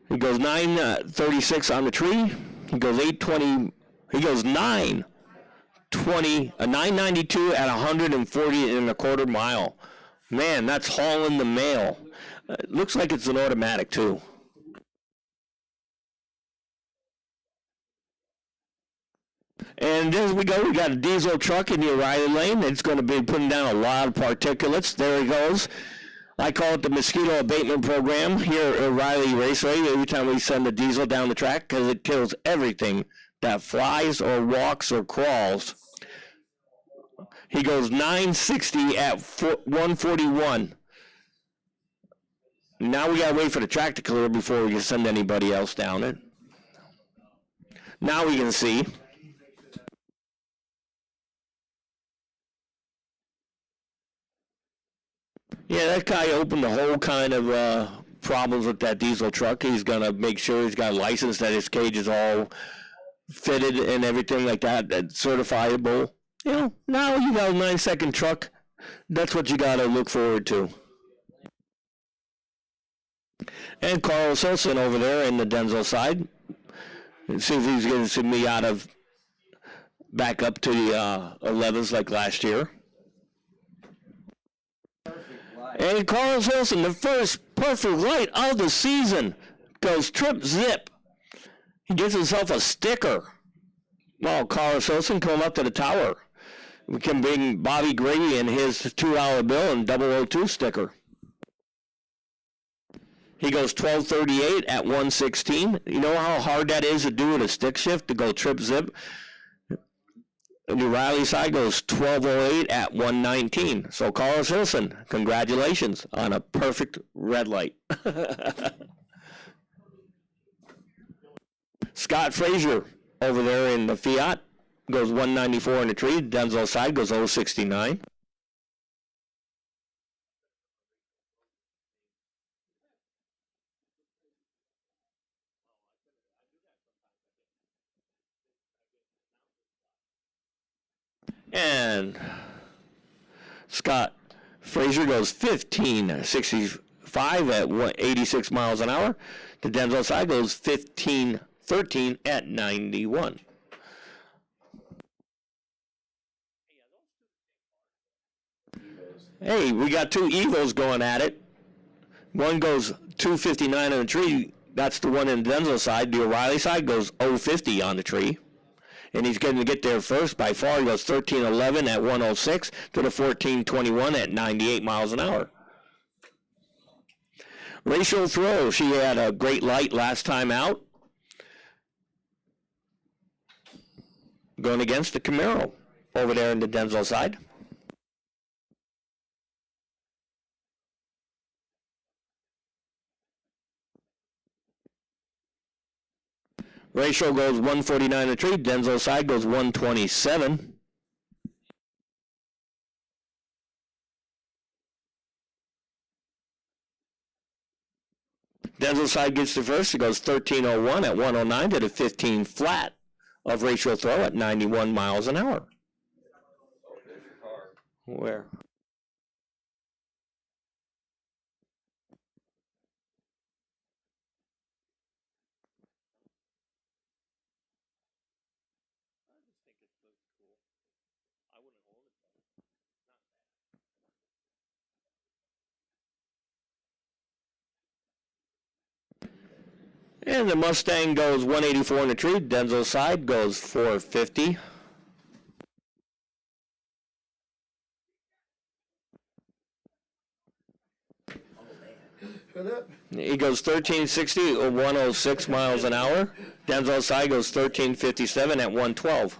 He goes 9:36 on the tree. He goes 8:20. He goes 9:92 at 140 and a quarter mile. Man, that's hauling the mail. Looks like it's an automatic too. And as we go, we got a diesel truck in the O'Reilly lane. It's going to be putting down a lot of particulates. There he goes. I call it the mosquito abatement program here at O'Reilly Raceway. Every time we send a diesel down the track, because it kills everything that flies or walks or crawls. He goes 960 at 141. Now we got to wait for the track to clear before we can send anybody else down it. Now we can see. Yeah, that guy opened the whole kind of problems with that diesel truck. He's going to make sure he's got a license, that his cage is all fitted and everything like that, that's certifiable. You know, now you got a 9-second truck. That's what you got to look forward to. And Carlos Hilson over there in the Denzel side. Let's see if he's going to send me out of back up to the 11s like last year. And Carlos Hilson, the first perfect light of the season, goes trip zip. He gets himself a sticker. Well, Carlos Hilson come up to the tower. We can bring Bobby Grady and his $2 bill and 002 sticker. He goes 12:38 at 116. You know how hard that is to do with a stick shift, to go trip zip? The O'Reilly side goes 12:08 at 119. So Carlos Hilson, congratulations on a perfect red light. Scott Frazier over there in the Fiat goes 194 in the tree. Denzel side goes 069. And Scott Frazier goes 15:65 at 86 miles an hour. The Denzel side goes 15:13 at 91. Hey, we got two Evos going at it. One goes 259 on the tree. That's the one in the Denzel side. The O'Reilly side goes 050 on the tree. And he's going to get there first by far. He goes 13:11 at 106 to the 14:21 at 98 miles an hour. Rachel Throw, she had a great light last time out. Going against the Camaro over there in the Denzel side. Ratio goes 149 a tree. Denzel side goes 127. Denzel side gets the first. It goes 13:01 at 109 to the 15 flat of Ratio Throw at 91 miles an hour. Oh, there's your car. Where? And the Mustang goes 184 in the tree. Denzel side goes 450. for that? He goes 1360 or 106 miles an hour. Denzel Side goes 1357 at 112.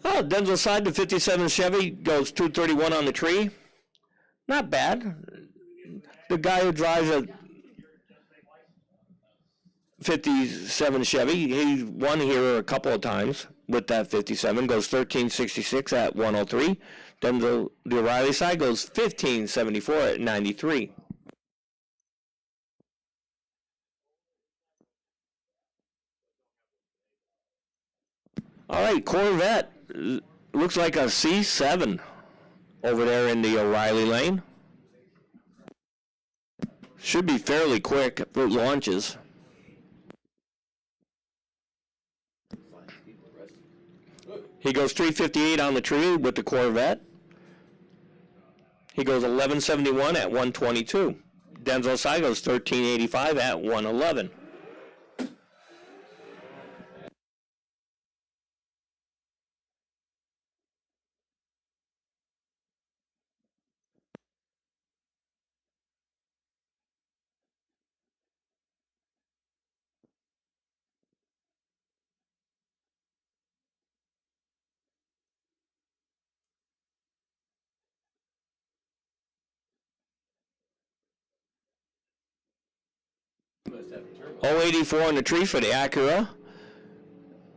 Oh, Denzel Side, the 57 Chevy goes 231 on the tree. Not bad. The guy who drives a 57 Chevy, he won here a couple of times with that 57, goes 1366 at 103. Then the O'Reilly Side goes 1574 at 93. All right, Corvette. Looks like a C7 over there in the O'Reilly lane. Should be fairly quick if it launches. He goes 358 on the tree with the Corvette. He goes 1171 at 122. Denzel Side goes 1385 at 111. Oh, 84 on the tree for the Acura.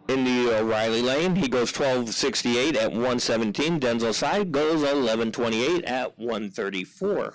In the O'Reilly lane, he goes 1268 at 117. Denzel Side goes 1128 at 134.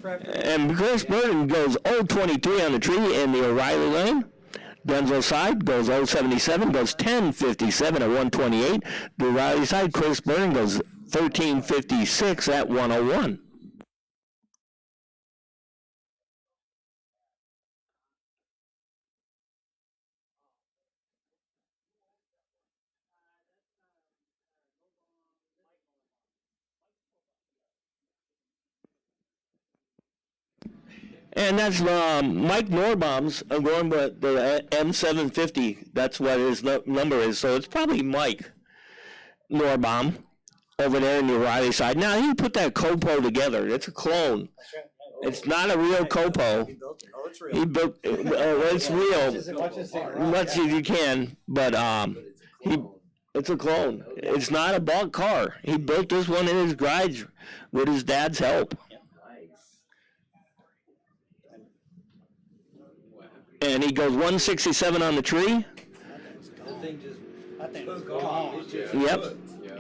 And Chris Burton goes 023 on the tree in the O'Reilly lane. Denzel Side goes 077, goes 1057 at 128. The O'Reilly Side, Chris Burton goes 1356 at 101. And that's Mike Norbaum's. I'm going with the M750. That's what his number is. So it's probably Mike Norbaum over there in the O'Reilly side. Now, he put that Copo together. It's a clone. It's not a real Copo. He built it. Oh, it's real. He built it's real much as you can, but it's a clone. It's not a bought car. He built this one in his garage with his dad's help. And he goes 167 on the tree. That thing is gone. Yep,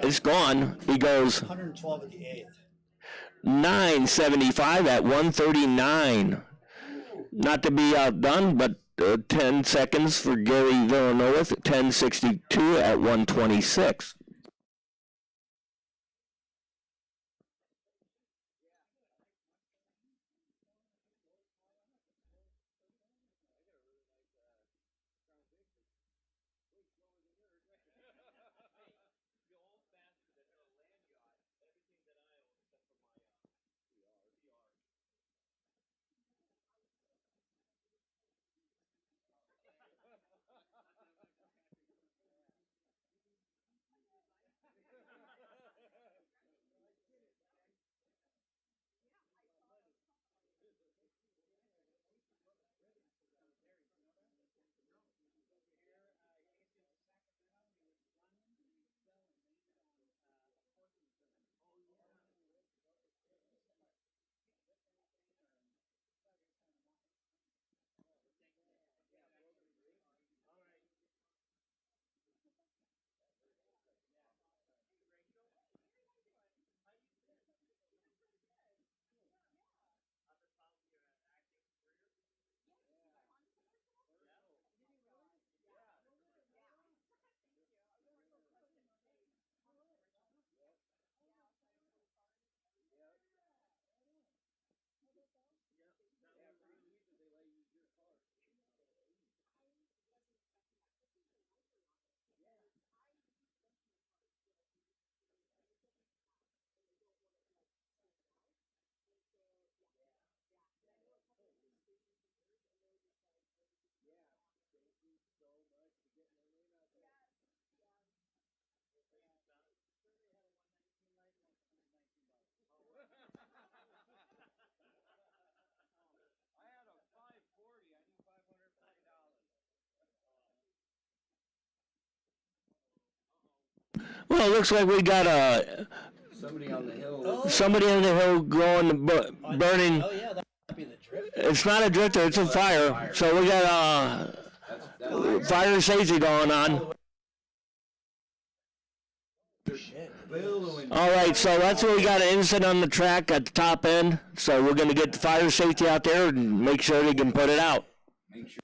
it's gone. He goes 112 at the eighth. 975 at 139. Not to be outdone, but 10 seconds for Gary Villanova, 1062 at 126. Well, it looks like we got Somebody on the hill. somebody on the hill going, burning. Oh, yeah, that'd be the drift. It's not a drifter, it's a fire. So we got That's fire safety going on. All right, so that's what we got an incident on the track at the top end. So we're going to get the fire safety out there and make sure they can put it out. make sure.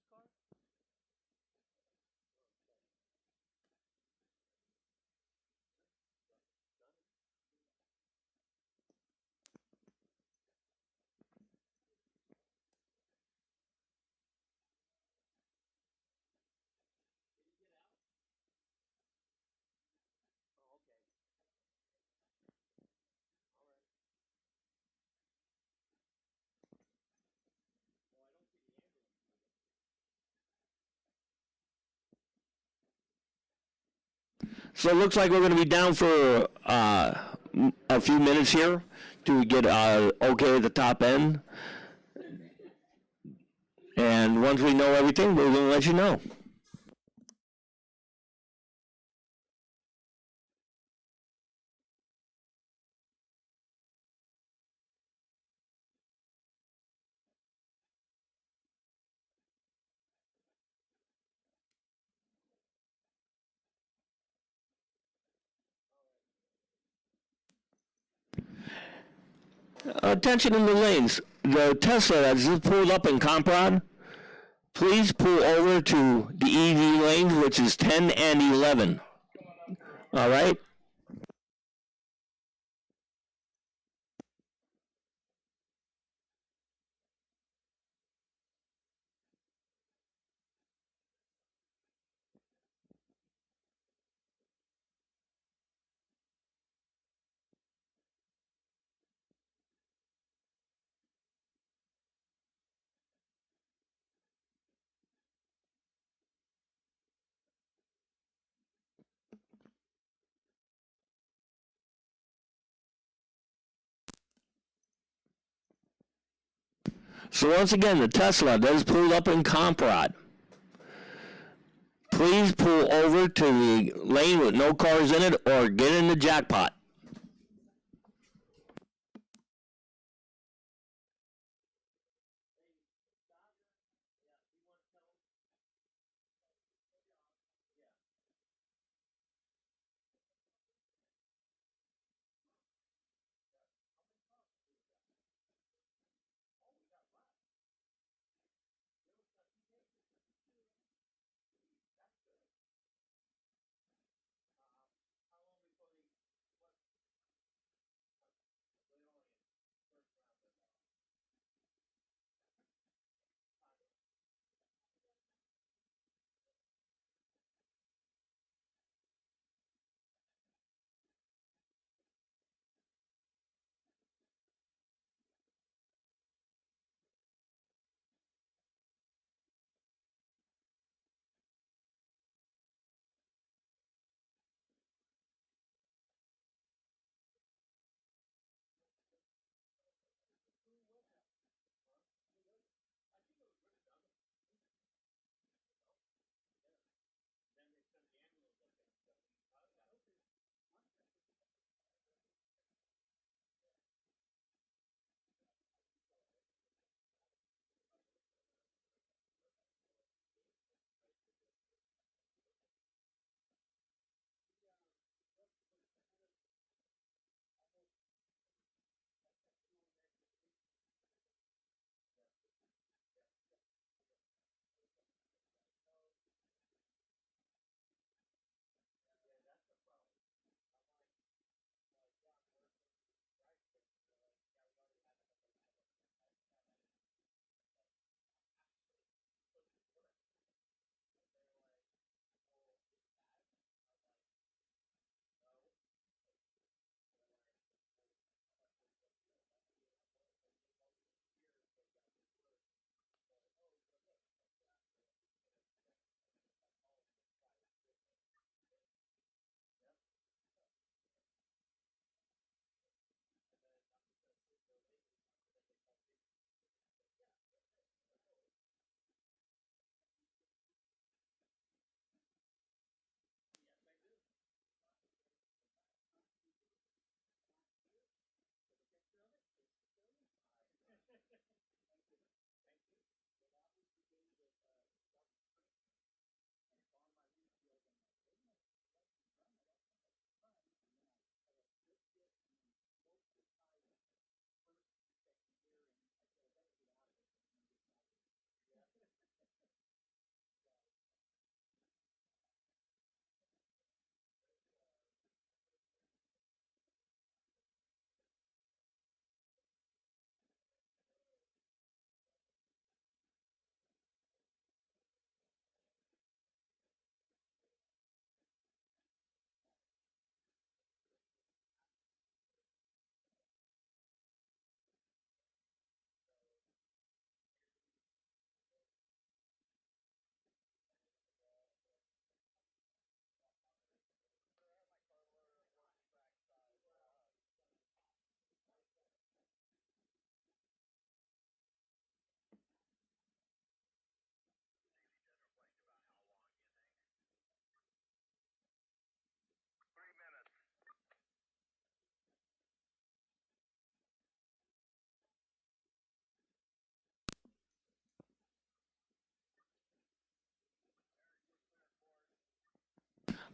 car? So it looks like we're going to be down for a few minutes here to get okay at the top end. And once we know everything, we're going to let you know. Attention in the lanes. The Tesla that's just pulled up in Comprod, please pull over to the EV lanes, which is 10 and 11. All right? So once again, the Tesla that is pulled up in Comprod, please pull over to the lane with no cars in it or get in the jackpot.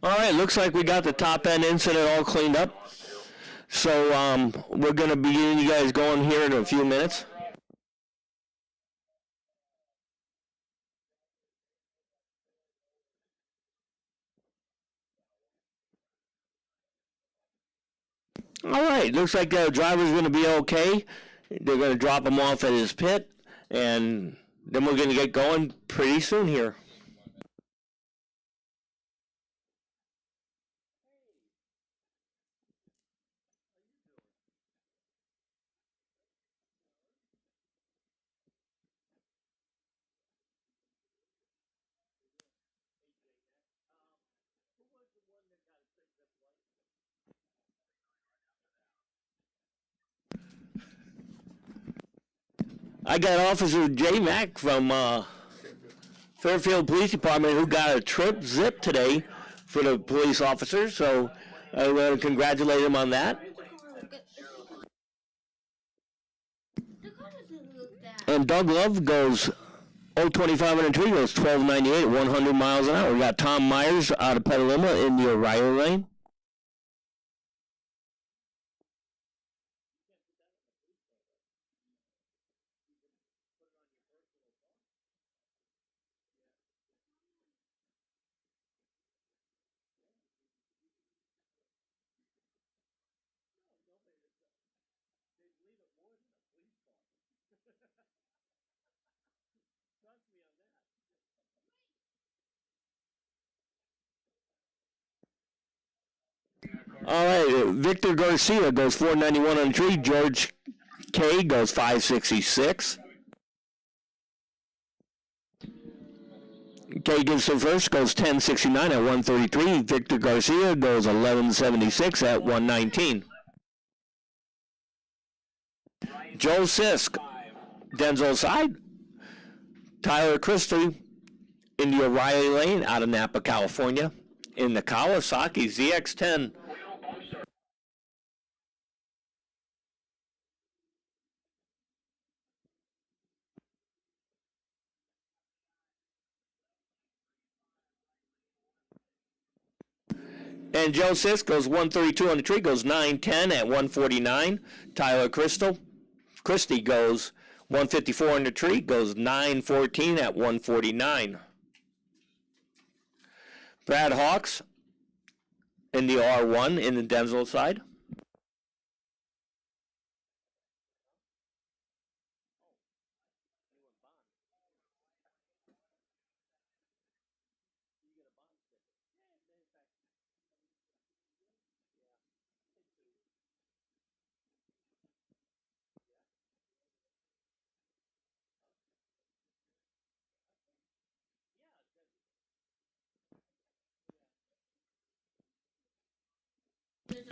All right, looks like we got the top end incident all cleaned up. So we're going to be getting you guys going here in a few minutes. All right, looks like the driver's going to be okay. They're going to drop him off at his pit, and then we're going to get going pretty soon here. I got Officer J. Mack from Fairfield Police Department who got a trip zip today for the police officers, so I want to congratulate him on that. And Doug Love goes 025 on the tree, goes 1298 at 100 miles an hour. We got Tom Myers out of Petaluma in the O'Reilly lane. All right, Victor Garcia goes 491 on the tree. George K goes 566. K gives the first, goes 1069 at 133. Victor Garcia goes 1176 at 119. Joe Sisk, Denzel side. Tyler Christie in the O'Reilly lane out of Napa, California. In the Kawasaki ZX-10. And Joe Sisk goes 132 on the tree, goes 910 at 149. Tyler Christie goes 154 on the tree, goes 914 at 149. Brad Hawks in the R1 in the Denzel side.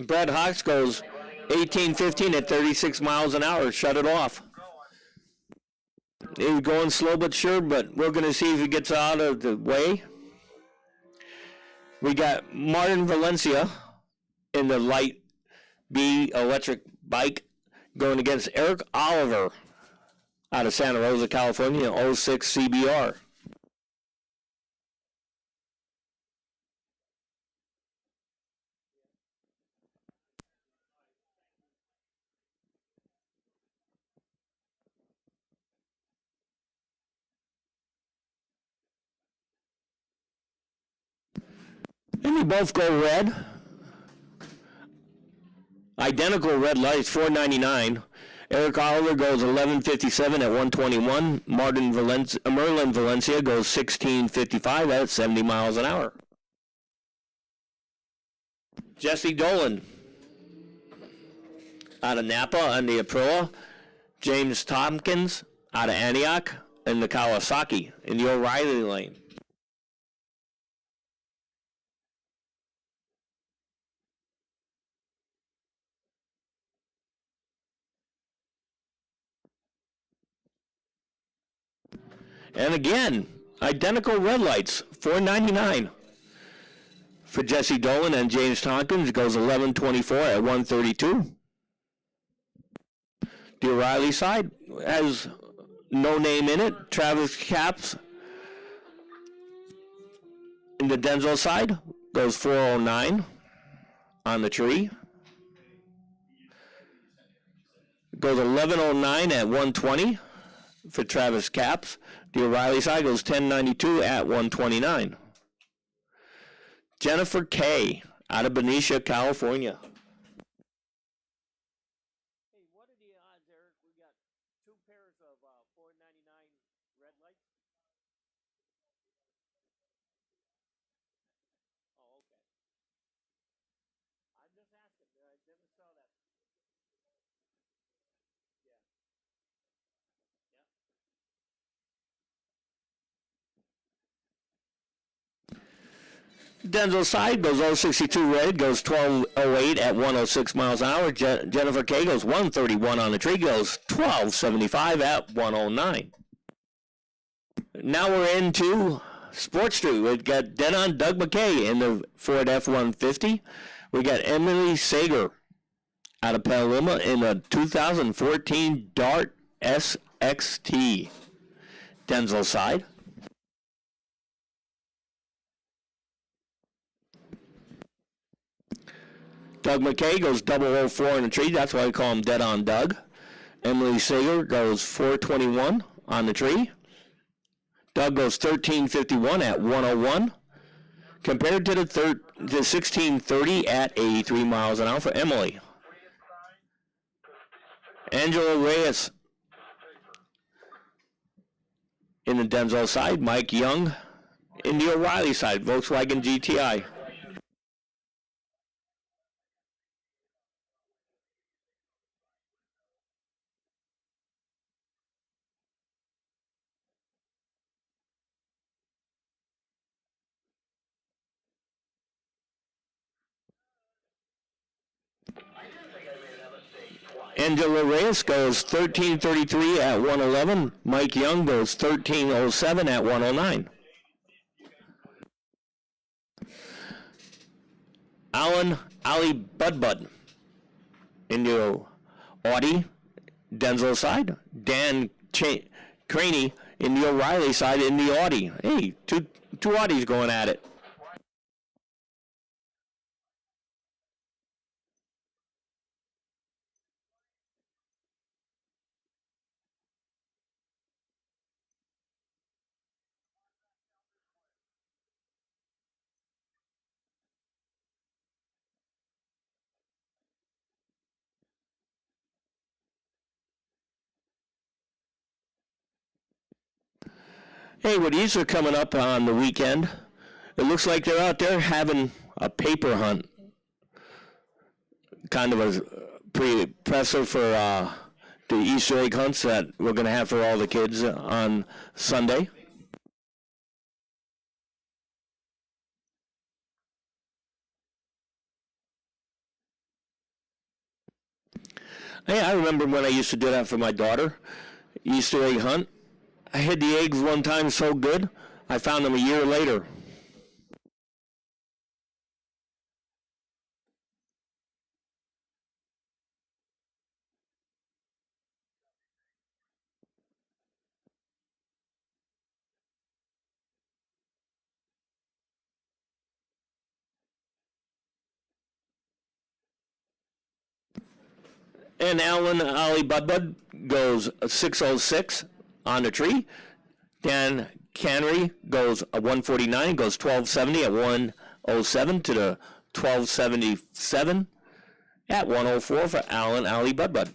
Brad Hawks goes 1815 at 36 miles an hour. Shut it off. He's going slow but sure, but we're going to see if he gets out of the way. We got Martin Valencia in the light B electric bike going against Eric Oliver out of Santa Rosa, California, 06 CBR. And they both go red. Identical red lights, 499. Eric Oliver goes 1157 at 121. Merlin Valencia goes 1655 at 70 miles an hour. Jesse Dolan out of Napa on the Aprilia. James Tompkins out of Antioch in the Kawasaki in the O'Reilly lane. And again, identical red lights, 499 for Jesse Dolan and James Tompkins. Goes 1124 at 132. The O'Reilly side has no name in it. Travis Capps in the Denzel side goes 409 on the tree. Goes 1109 at 120 for Travis Capps. The O'Reilly side goes 1092 at 129. Jennifer K. out of Benicia, California. Hey, what are the odds, Eric? We got two pairs of $4.99 red lights. Oh, okay. I'm just asking. I never saw that. Yeah. Yeah. Denzel side goes 062 red, goes 1208 at 106 miles an hour. Jennifer K goes 131 on the tree, goes 1275 at 109. Now we're into Sports Street. We've got Dead on Doug McKay in the Ford F-150. We got Emily Sager out of Petaluma in the 2014 Dart SXT. Denzel side. Doug McKay goes 004 in the tree. That's why we call him Dead on Doug. Emily Sager goes 421 on the tree. Doug goes 1351 at 101. Compared to the 1630 at 83 miles an hour for Emily. Angela Reyes in the Denzel side. Mike Young in the O'Reilly side. Volkswagen GTI. Angela Reyes goes 1333 at 111. Mike Young goes 1307 at 109. Alan Ali Budbud in the Audi Denzel side. Dan Craney in the O'Reilly side in the Audi. Hey, two Audis going at it. Hey, with Easter coming up on the weekend, it looks like they're out there having a paper hunt. Kind of a pre-presser for the Easter egg hunts that we're going to have for all the kids on Sunday. Hey, I remember when I used to do that for my daughter, Easter egg hunt. I hid the eggs one time so good, I found them a year later. And Alan Ali Budbud goes 606 on the tree. Dan Cannery goes 149, goes 1270 at 107 to the 1277 at 104 for Alan Ali Budbud.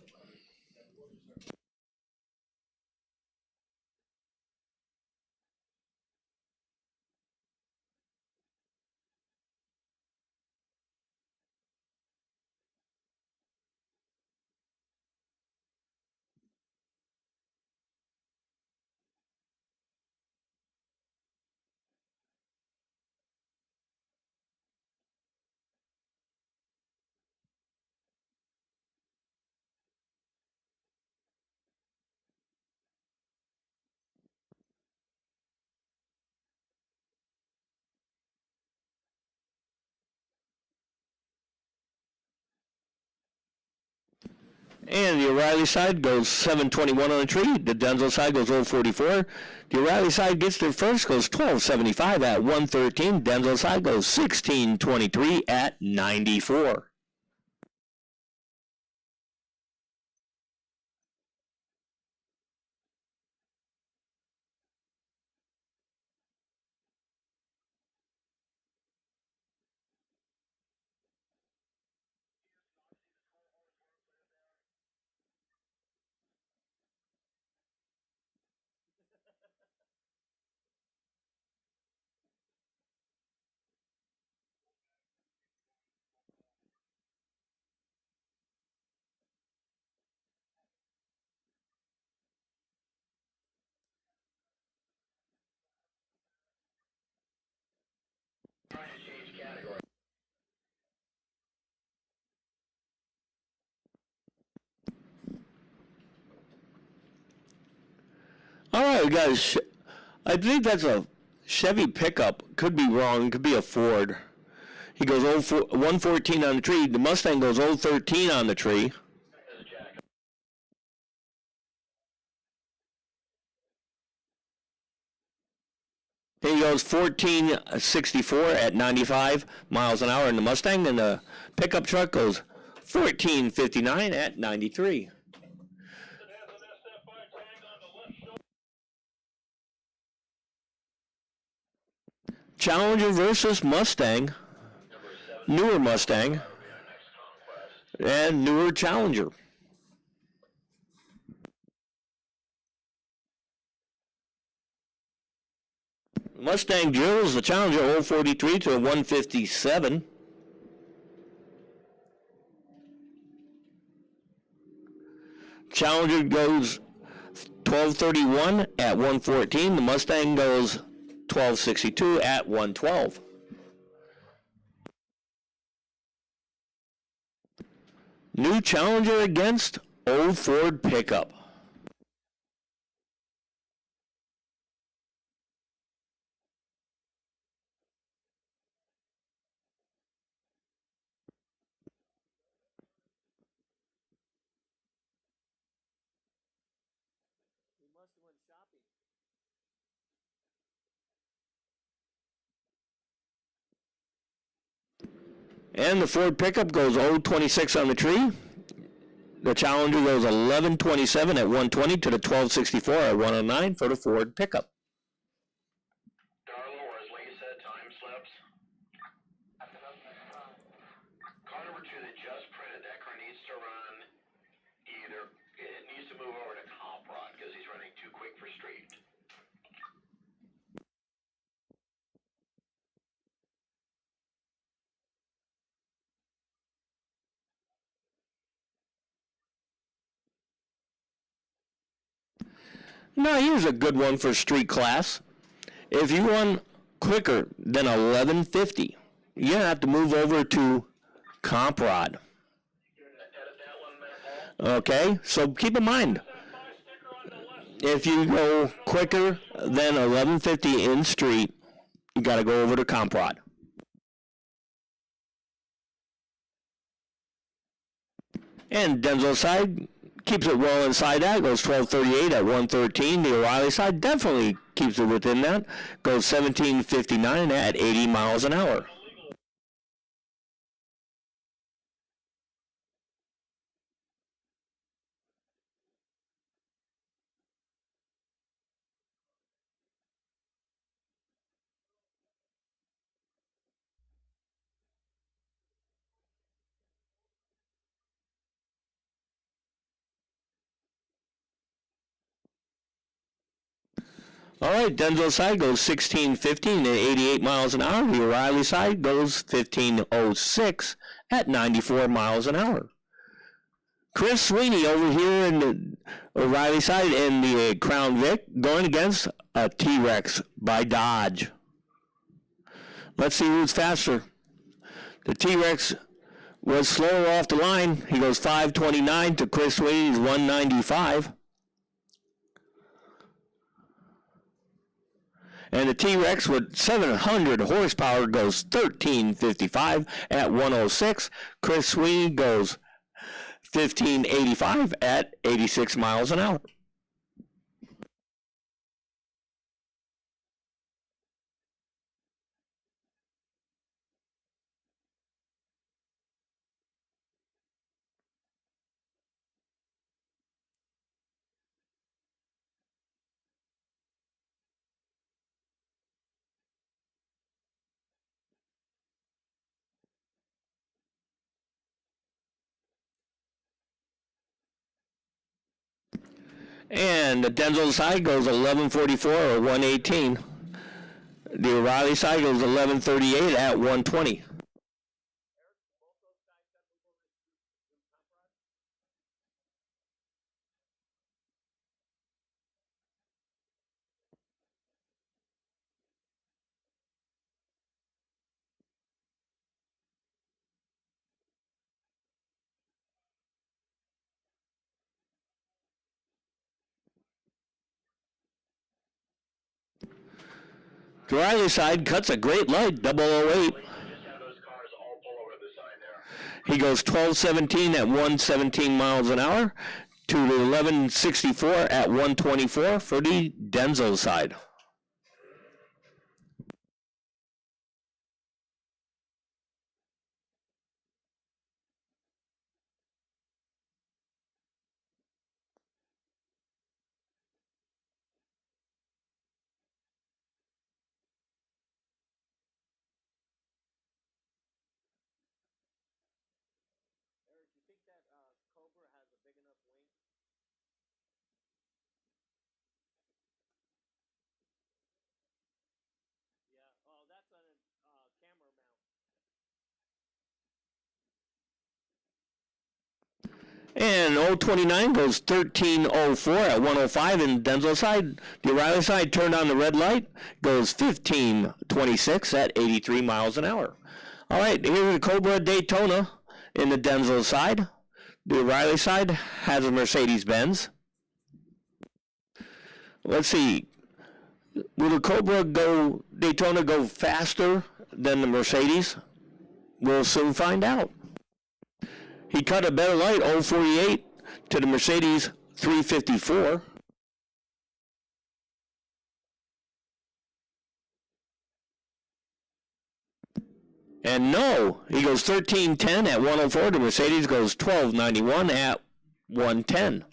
And the O'Reilly side goes 721 on the tree. The Denzel side goes 044. The O'Reilly side gets there first, goes 1275 at 113. Denzel side goes 1623 at 94. All right, guys. I believe that's a Chevy pickup. Could be wrong. Could be a Ford. He goes 114 on the tree. The Mustang goes 013 on the tree. He goes 1464 at 95 miles an hour in the Mustang, and the pickup truck goes 1459 at 93. Challenger versus Mustang, newer Mustang, and newer Challenger. Mustang drills the Challenger 043 to a 157. Challenger goes 1231 at 114. The Mustang goes 1262 at 112. New Challenger against old Ford pickup. We must have went shopping. And the Ford pickup goes 026 on the tree. The Challenger goes 1127 at 120 to the 1264 at 109 for the Ford pickup. Darla, or as Lee said, time slips. Car number 2 that just printed, that car needs to run it needs to move over to comp rod because he's running too quick for street. Now here's a good one for street class. If you run quicker than 1150, you're going to have to move over to comp rod. Okay, so keep in mind, if you go quicker than 1150 in street, you got to go over to comp rod. And Denzel side keeps it well inside that, goes 1238 at 113. The O'Reilly side definitely keeps it within that, goes 1759 at 80 miles an hour. All right, Denzel side goes 1615 at 88 miles an hour. The O'Reilly side goes 1506 at 94 miles an hour. Chris Sweeney over here in the O'Reilly side in the Crown Vic going against a T-Rex by Dodge. Let's see who's faster. The T-Rex was slower off the line. He goes 529 to Chris Sweeney's 195. And the T-Rex with 700 horsepower goes 1355 at 106. Chris Sweeney goes 1585 at 86 miles an hour. And the Denzel side goes 1144 or 118. The O'Reilly side goes 1138 at 120. The O'Reilly side cuts a great light, 008. Just have those cars all pull over to the side there. He goes 1217 at 117 miles an hour to the 1164 at 124 for the Denzel side. Eric, you think that Cobra has a big enough wing? Yeah. Oh, that's on a camera mount. And 029 goes 1304 at 105 in Denzel side. The O'Reilly side turned on the red light, goes 1526 at 83 miles an hour. All right, here's the Cobra Daytona in the Denzel side. The O'Reilly side has a Mercedes-Benz. Let's see. Will the Cobra Daytona go faster than the Mercedes? We'll soon find out. He cut a better light, 048, to the Mercedes 354. And no, he goes 1310 at 104. The Mercedes goes 1291 at 110.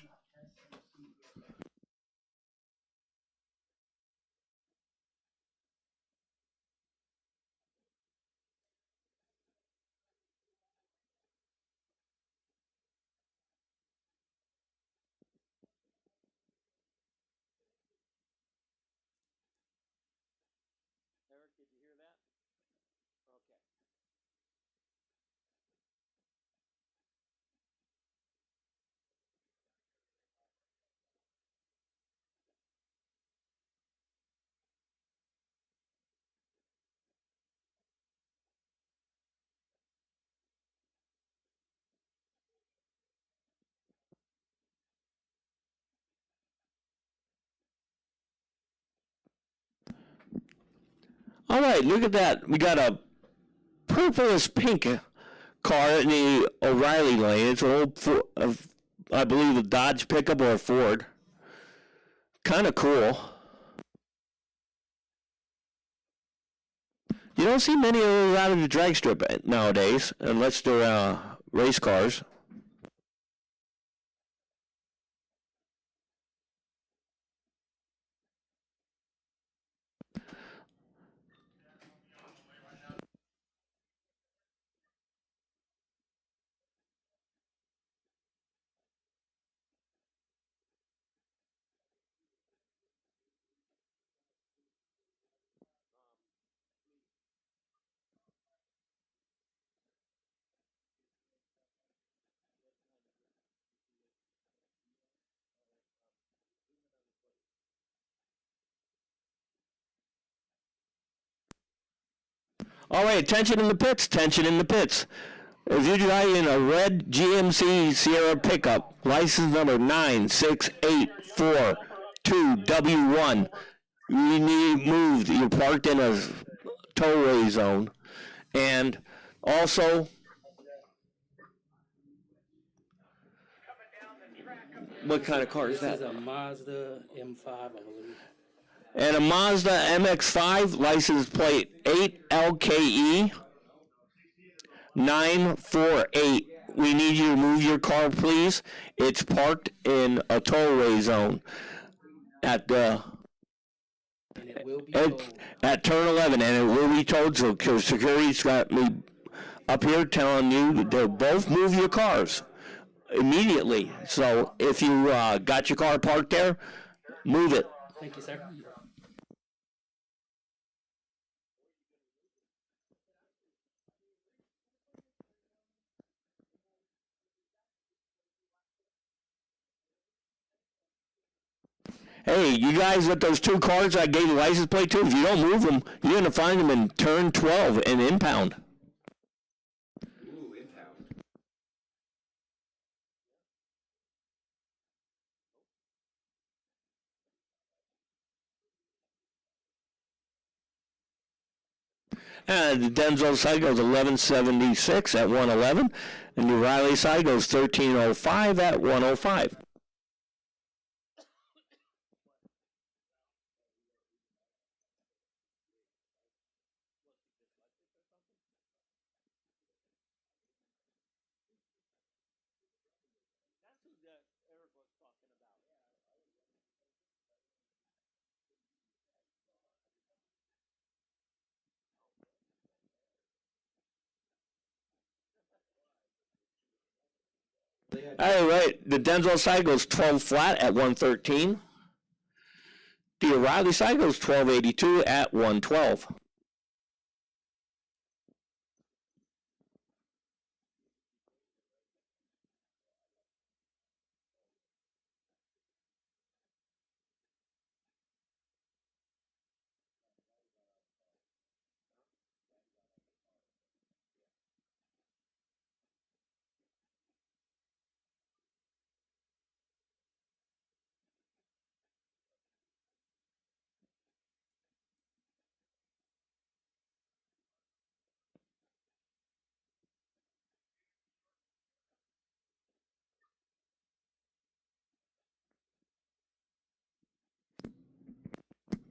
Eric, did you hear that? Okay. All right, look at that. We got a purplish pink car in the O'Reilly lane. It's an old, I believe, a Dodge pickup or a Ford. Kind of cool. You don't see many of those out of the drag strip nowadays, unless they're race cars. All right, attention in the pits, tension in the pits. If you're driving a red GMC Sierra pickup, license number 96842W1, you need moved. You're parked in a tollway zone. And also, What kind of car is This is that? a Mazda M5, I believe. And a Mazda MX-5, license plate 8LKE 948. We need you to move your car, please. It's parked in a tollway zone at the And it will be at, told. at turn 11, and it will be towed. So security's got me up here telling you to both move your cars immediately. So if you got your car parked there, move it. Thank you, sir. Hey, you guys got those two cars I gave the license plate to? If you don't move them, you're going to find them in turn 12 in impound. Ooh, impound. The Denzel side goes 1176 at 111, and the Riley side goes 1305 at 105. That's who Eric was talking about. All right, the Denzel side goes 12 flat at 113. The O'Reilly side goes 1282 at 112.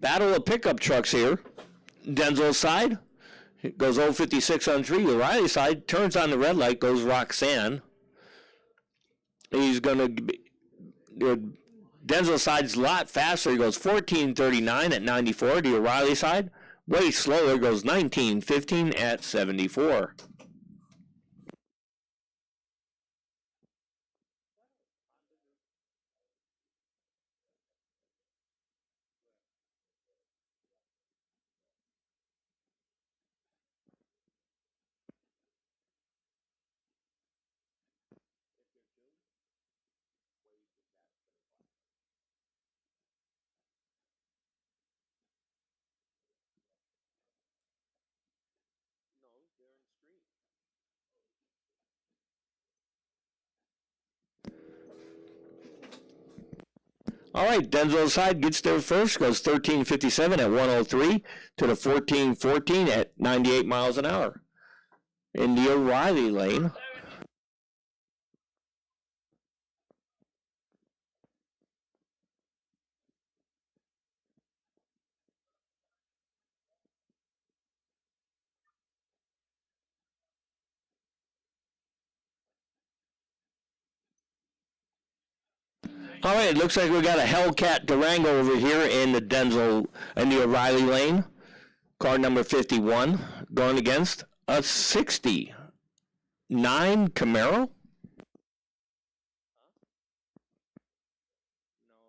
Battle of pickup trucks here. Denzel's side goes 056 on 3. The Riley side turns on the red light, goes Roxanne. He's going to be, Denzel's side's a lot faster. He goes 1439 at 94. The O'Reilly side, way slower, goes 1915 at 74. No, they're in street. All right, Denzel's side gets there first, goes 1357 at 103 to the 1414 at 98 miles an hour. In the O'Reilly lane. All right, it looks like we got a Hellcat Durango over here in the O'Reilly lane. Car number 51 going against a 69 Camaro. No,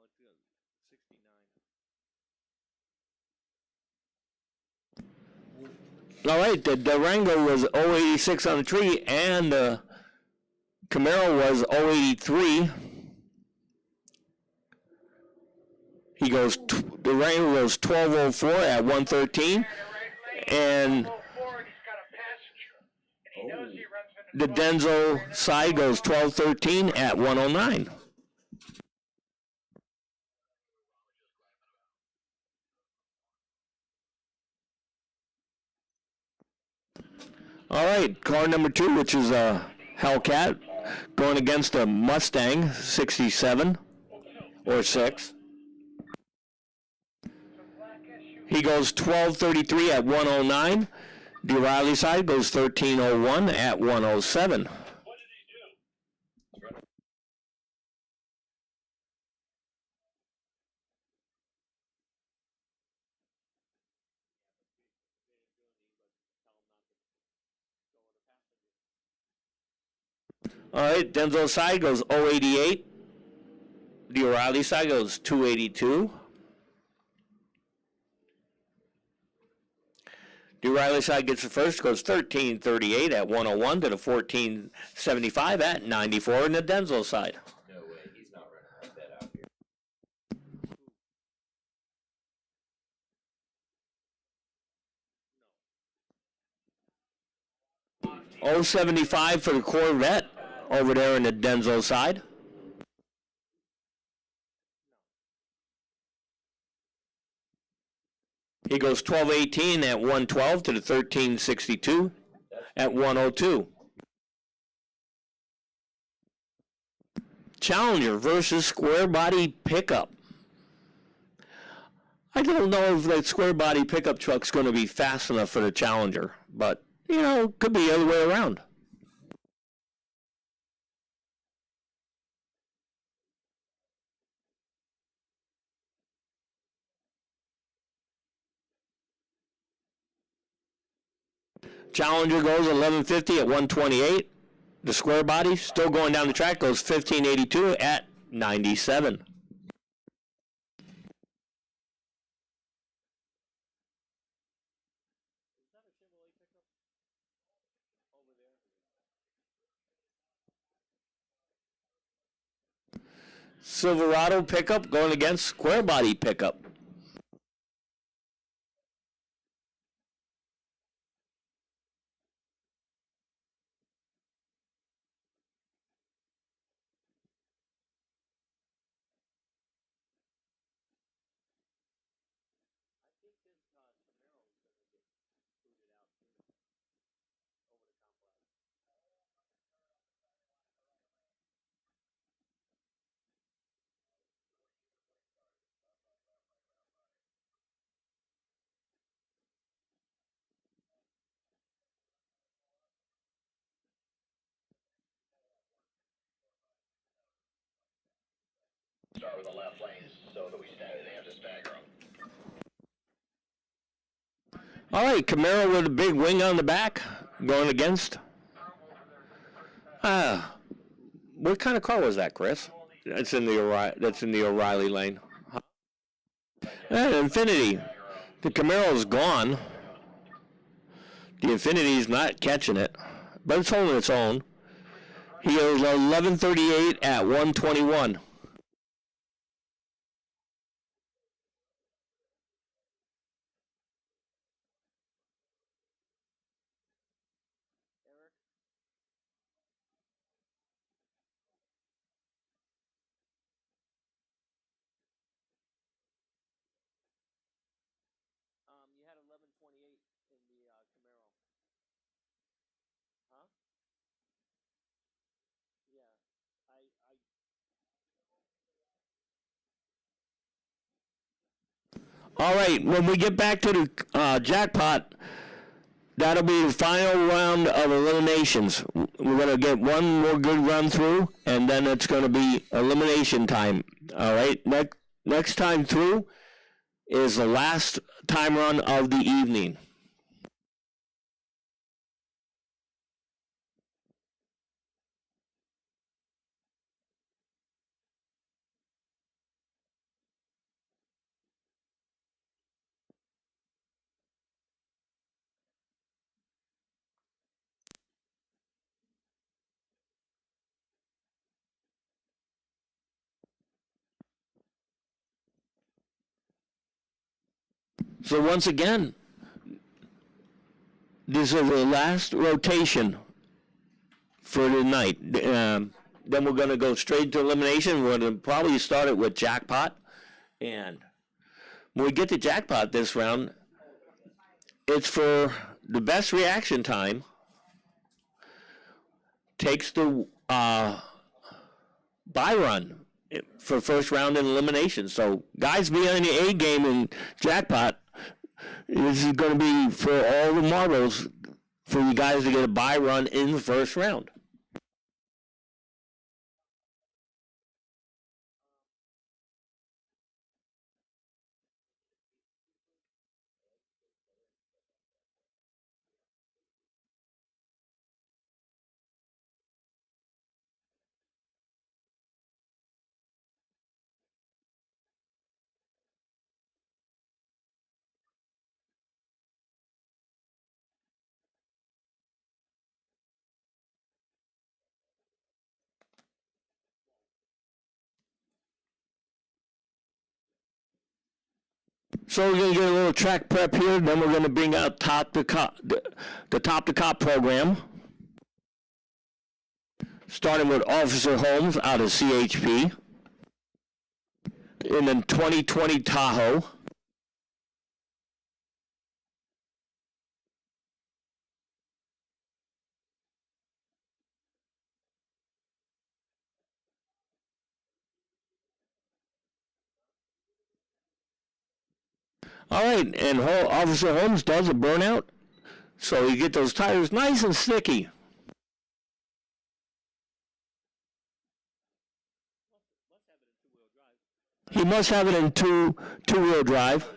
it's 69. All right, the Durango was 086 on the tree, and the Camaro was 083. Durango goes 1204 at 113, and the Denzel side goes 1213 at 109. All right, car number 2, which is a Hellcat, going against a Mustang 67. or 6. He goes 12:33 at 109. The O'Reilly side goes 13:01 at 107. All right, Denzel's side goes 088. The O'Reilly side goes 282. The O'Reilly side gets the first, goes 13:38 at 101 to the 14:75 at 94 in the Denzel side. No way, he's not running like that out here. 075 for the Corvette over there in the Denzel side. He goes 12:18 at 112 to the 13:62 at 102. Challenger versus square body pickup. I don't know if that square body pickup truck's going to be fast enough for the Challenger, but you know, could be the other way around. Challenger goes 11:50 at 128. The square body still going down the track goes 15:82 at 97. Silverado pickup going against square body pickup. Start with the left lanes so that they have to stagger them. All right, Camaro with a big wing on the back going against. What kind of car was that, Chris? That's in the O'Reilly lane. Infinity. The Camaro's gone. The Infinity's not catching it, but it's holding its own. He goes 11:38 at 121. You had 11:28 in the Camaro. Huh? Yeah. All right, when we get back to the jackpot, that'll be the final round of eliminations. We're going to get one more good run through, and then it's going to be elimination time. All right, next time through is the last time run of the evening. So once again, this is the last rotation for the night. Then we're going to go straight to elimination. We're going to probably start it with jackpot. And when we get to jackpot this round, it's for the best reaction time. Takes the buy run for first round in elimination. So guys, be on the A game in jackpot. This is going to be for all the marbles for you guys to get a bye run in the first round. So we're going to get a little track prep here, then we're going to bring out the Top to Cop program. Starting with Officer Holmes out of CHP in the 2020 Tahoe. All right, and Officer Holmes does a burnout, so you get those tires nice and sticky. He must have it in two-wheel drive.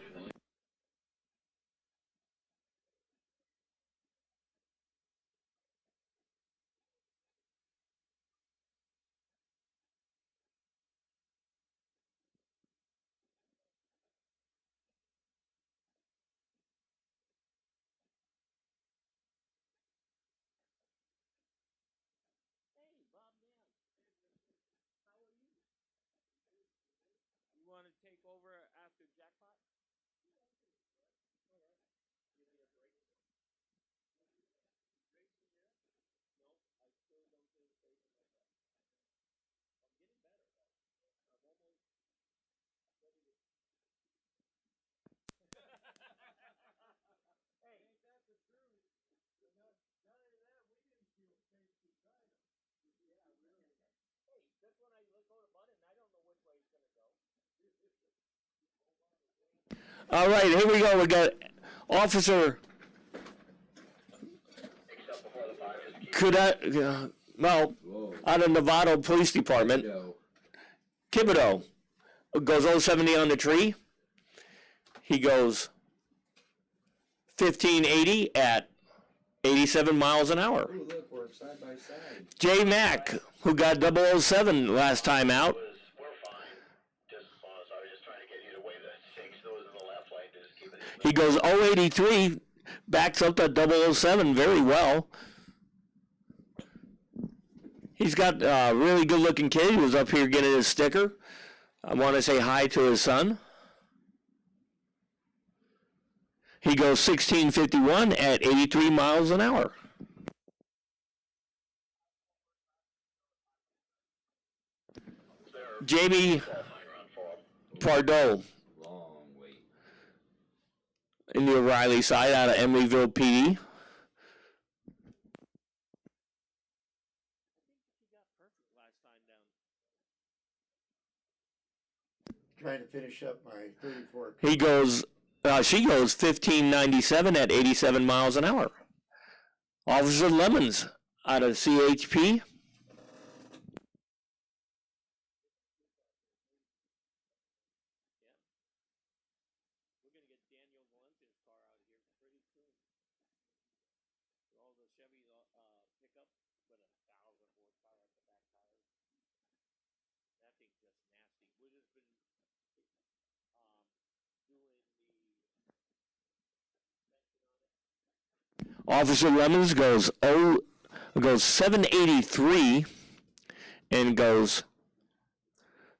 You want to take over after jackpot? All right, here we go. We got Officer out of Nevada Police Department. Thibodeau goes 070 on the tree. He goes 1580 at 87 miles an hour. Ooh, look, we're side by side. J Mac, who got 007 last time out. We're fine. Just as long as I was just trying to get you to wave the 6 those in the left lane, just keep it. He goes 083, backs up that 007 very well. He's got a really good-looking kid. He was up here getting his sticker. I want to say hi to his son. He goes 1651 at 83 miles an hour. Jamie Pardo Long wait. in the O'Reilly side out of Emeryville PD. Trying to finish up my 34. She goes 1597 at 87 miles an hour. Officer Lemons out of CHP. We're going to get Daniel Valence's car out here pretty soon. All the Chevy pickup with 1,000 horsepower at the back tires. That thing's just nasty. We've just been doing the Officer Lemons goes 783 and goes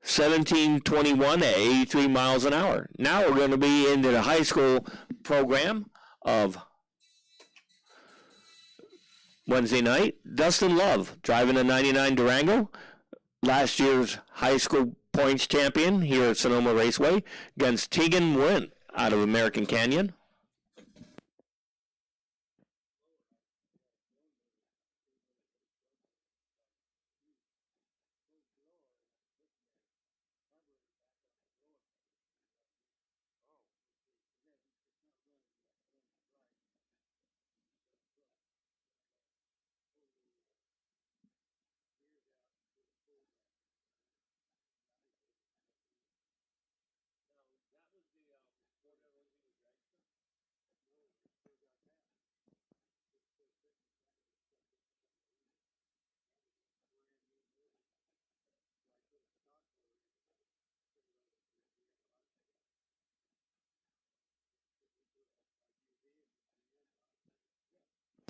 1721 at 83 miles an hour. Now we're going to be into the high school program of Wednesday night. Dustin Love driving a 99 Durango, last year's high school points champion here at Sonoma Raceway, against Tegan Wynn out of American Canyon.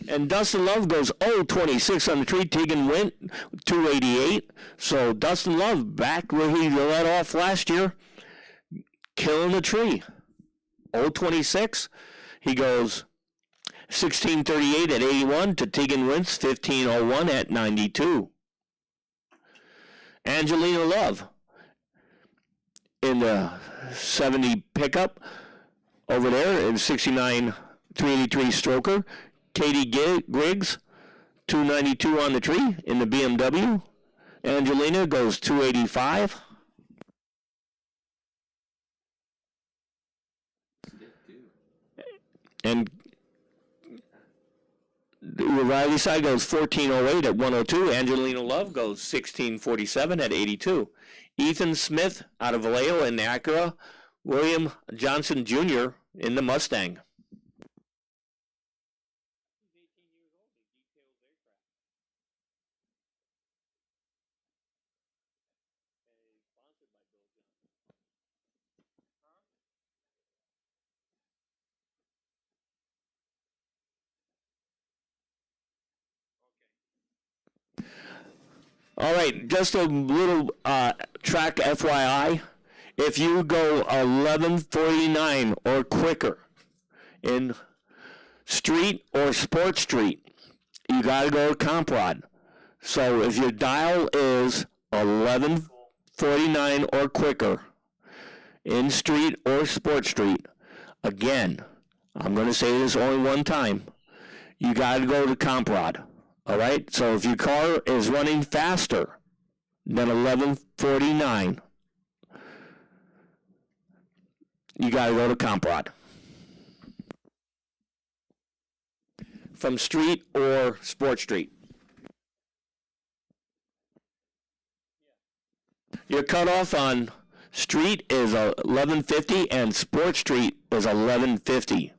And Dustin Love goes 0-26 on the tree. Tegan went 288. So Dustin Love back where he let off last year, killing the tree. 0-26. He goes 16:38 at 81 to Tegan Wentz 15:01 at 92. Angelina Love in the 70 pickup over there in 69 383 stroker. Katie Griggs 292 on the tree in the BMW. Angelina goes 285. And the Riley side goes 14:08 at 102. Angelina Love goes 16:47 at 82. Ethan Smith out of Vallejo in the Acura. William Johnson Jr. in the Mustang. He's 18 years old. He details aircraft. And he's sponsored by Bill Johnson. Huh? Okay. All right, just a little track FYI. If you go 11:49 or quicker in street or sports street, you got to go to comp rod. So if your dial is 11:49 or quicker in street or sports street, again, I'm going to say this only one time, you got to go to comp rod. All right, so if your car is running faster than 11:49, you got to go to comp rod. From street or Sport Street. Your cutoff on street is 1150 and Sport Street is 1150.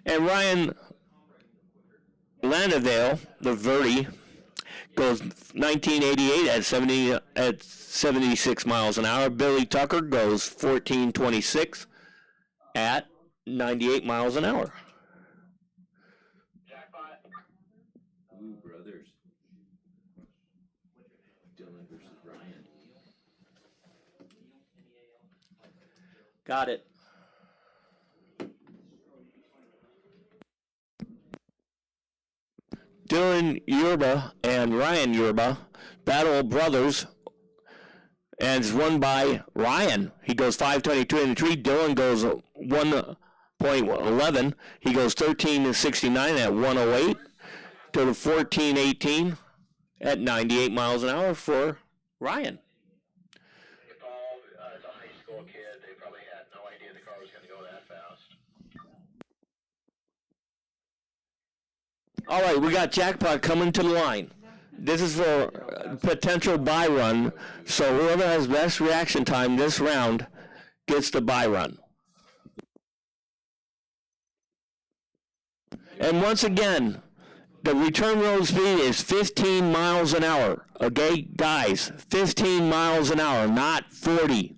And Ryan Landavale, the Verdi, goes 1988 at 76 miles an hour. Billy Tucker goes 1426 at 98 miles an hour. Jackpot. Ooh, brothers. Dylan versus Ryan. Got it. Dylan Yerba and Ryan Yerba, battle brothers, and it's won by Ryan. He goes 522 in the tree. Dylan goes 1.11. He goes 1369 at 108 to the 1418 at 98 miles an hour for Ryan. If Paul, as a high school kid, they probably had no idea the car was going to go that fast. All right, we got jackpot coming to the line. This is for potential buy run, so whoever has best reaction time this round gets the buy run. And once again, the return road speed is 15 miles an hour. Okay, guys, 15 miles an hour, not 40.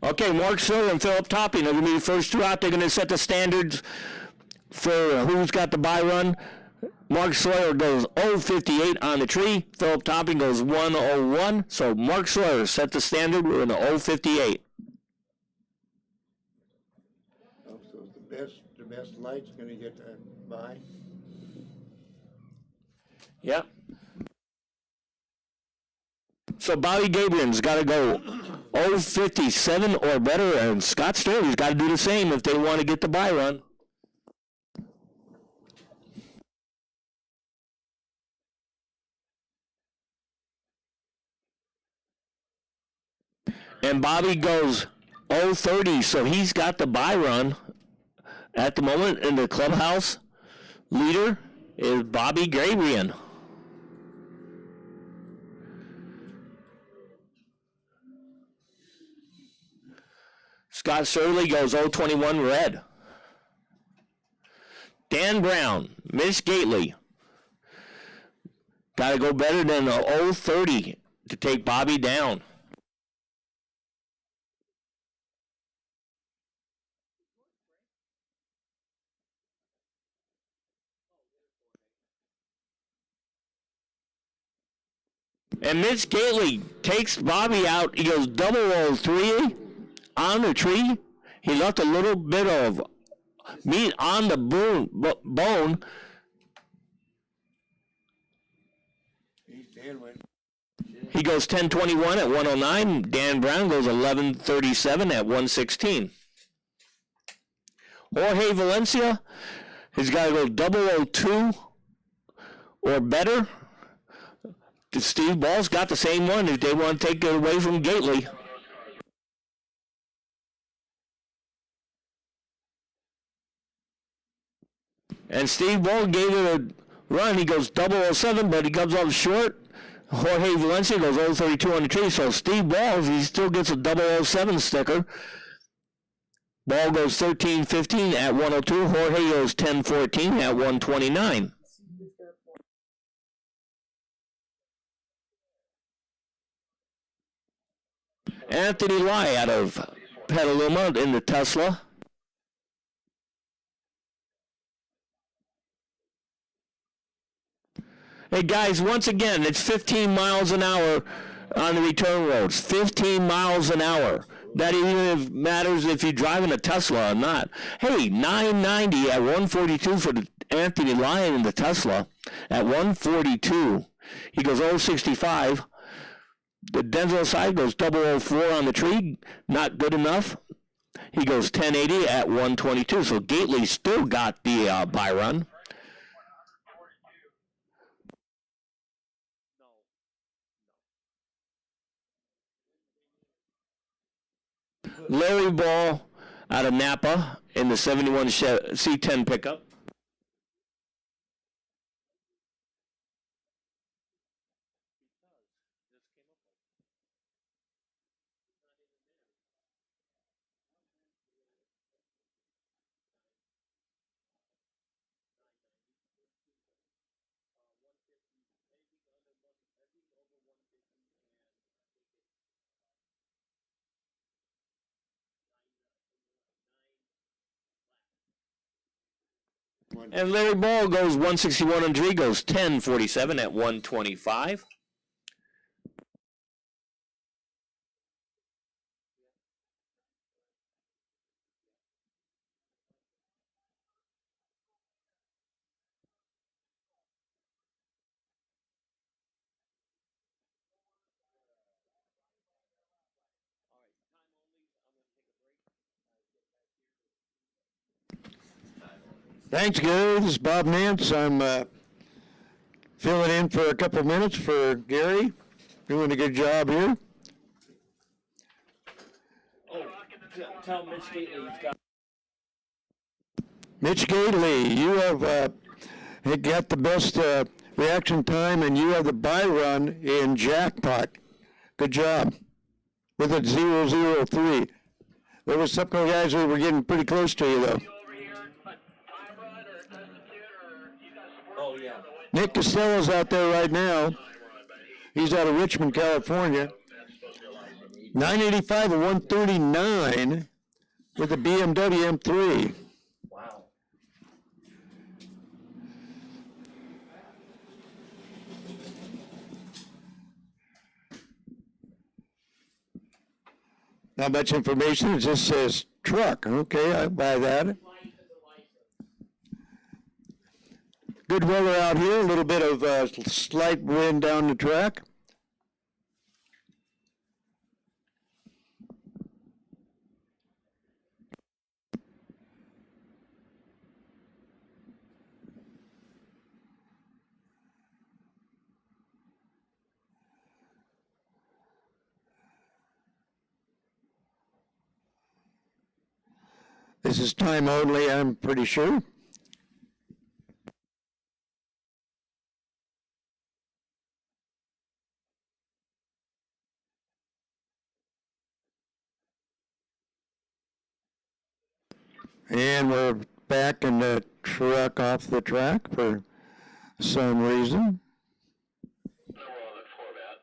Okay, Mark Sawyer and Philip Topping are going to be the first two out. They're going to set the standards for who's got the buy run. Mark Sawyer goes 0.58 on the tree. Philip Topping goes 1.01. So Mark Sawyer set the standard with an 0.58. Oh, so the best light's gonna get to buy. Yep. So Bobby Gabriel's got to go 0.57 or better, and Scott Sturley's got to do the same if they want to get the buy run. And Bobby goes 0.30, so he's got the buy run At the moment in the clubhouse, leader is Bobby Gabriel. Scott Surley goes 021 red. Dan Brown, Miss Gately. Got to go better than a 030 to take Bobby down. And Mitch Gately takes Bobby out. He goes 003 on the tree. He left a little bit of meat on the bone. He's dead with. He goes 10:21 at 109. Dan Brown goes 11:37 at 116. Jorge Valencia has got to go 002 or better. Steve Ball's got the same one if they want to take it away from Gately. And Steve Ball gave it a run. He goes 007, but he comes up short. Jorge Valencia goes 032 on the tree. So Steve Ball, he still gets a 007 sticker. Ball goes 13:15 at 102. Jorge goes 10:14 at 129. Anthony Lai out of Petaluma in the Tesla. Hey guys, once again, it's 15 miles an hour on the return roads. 15 miles an hour. That even matters if you're driving a Tesla or not. Hey, 990 at 142 for the Anthony Lyon in the Tesla. At 142, he goes 065. The Denzel side goes 004 on the tree. Not good enough. He goes 1080 at 122. So Gately still got the buy run. Larry Ball out of Napa in the 71 C10 pickup. And Larry Ball goes 161 on tree, goes 1047 at 125. Thanks, Gary. This is Bob Nance. I'm filling in for a couple minutes for Gary. Doing a good job here. Tell Mitch Gately he's got. Mitch Gately, you have got the best reaction time, and you have the buy run in jackpot. Good job with a 003. There was some guys who were getting pretty close to you, though. Oh, yeah. Nick Costello's out there right now. He's out of Richmond, California. 985 and 139 with the BMW M3. Wow. Not much information. It just says truck. Okay, I buy that. Good weather out here. A little bit of slight wind down the track. This is time only, I'm pretty sure. And we're back in the truck off the track for some reason. No, we're on the Corvette.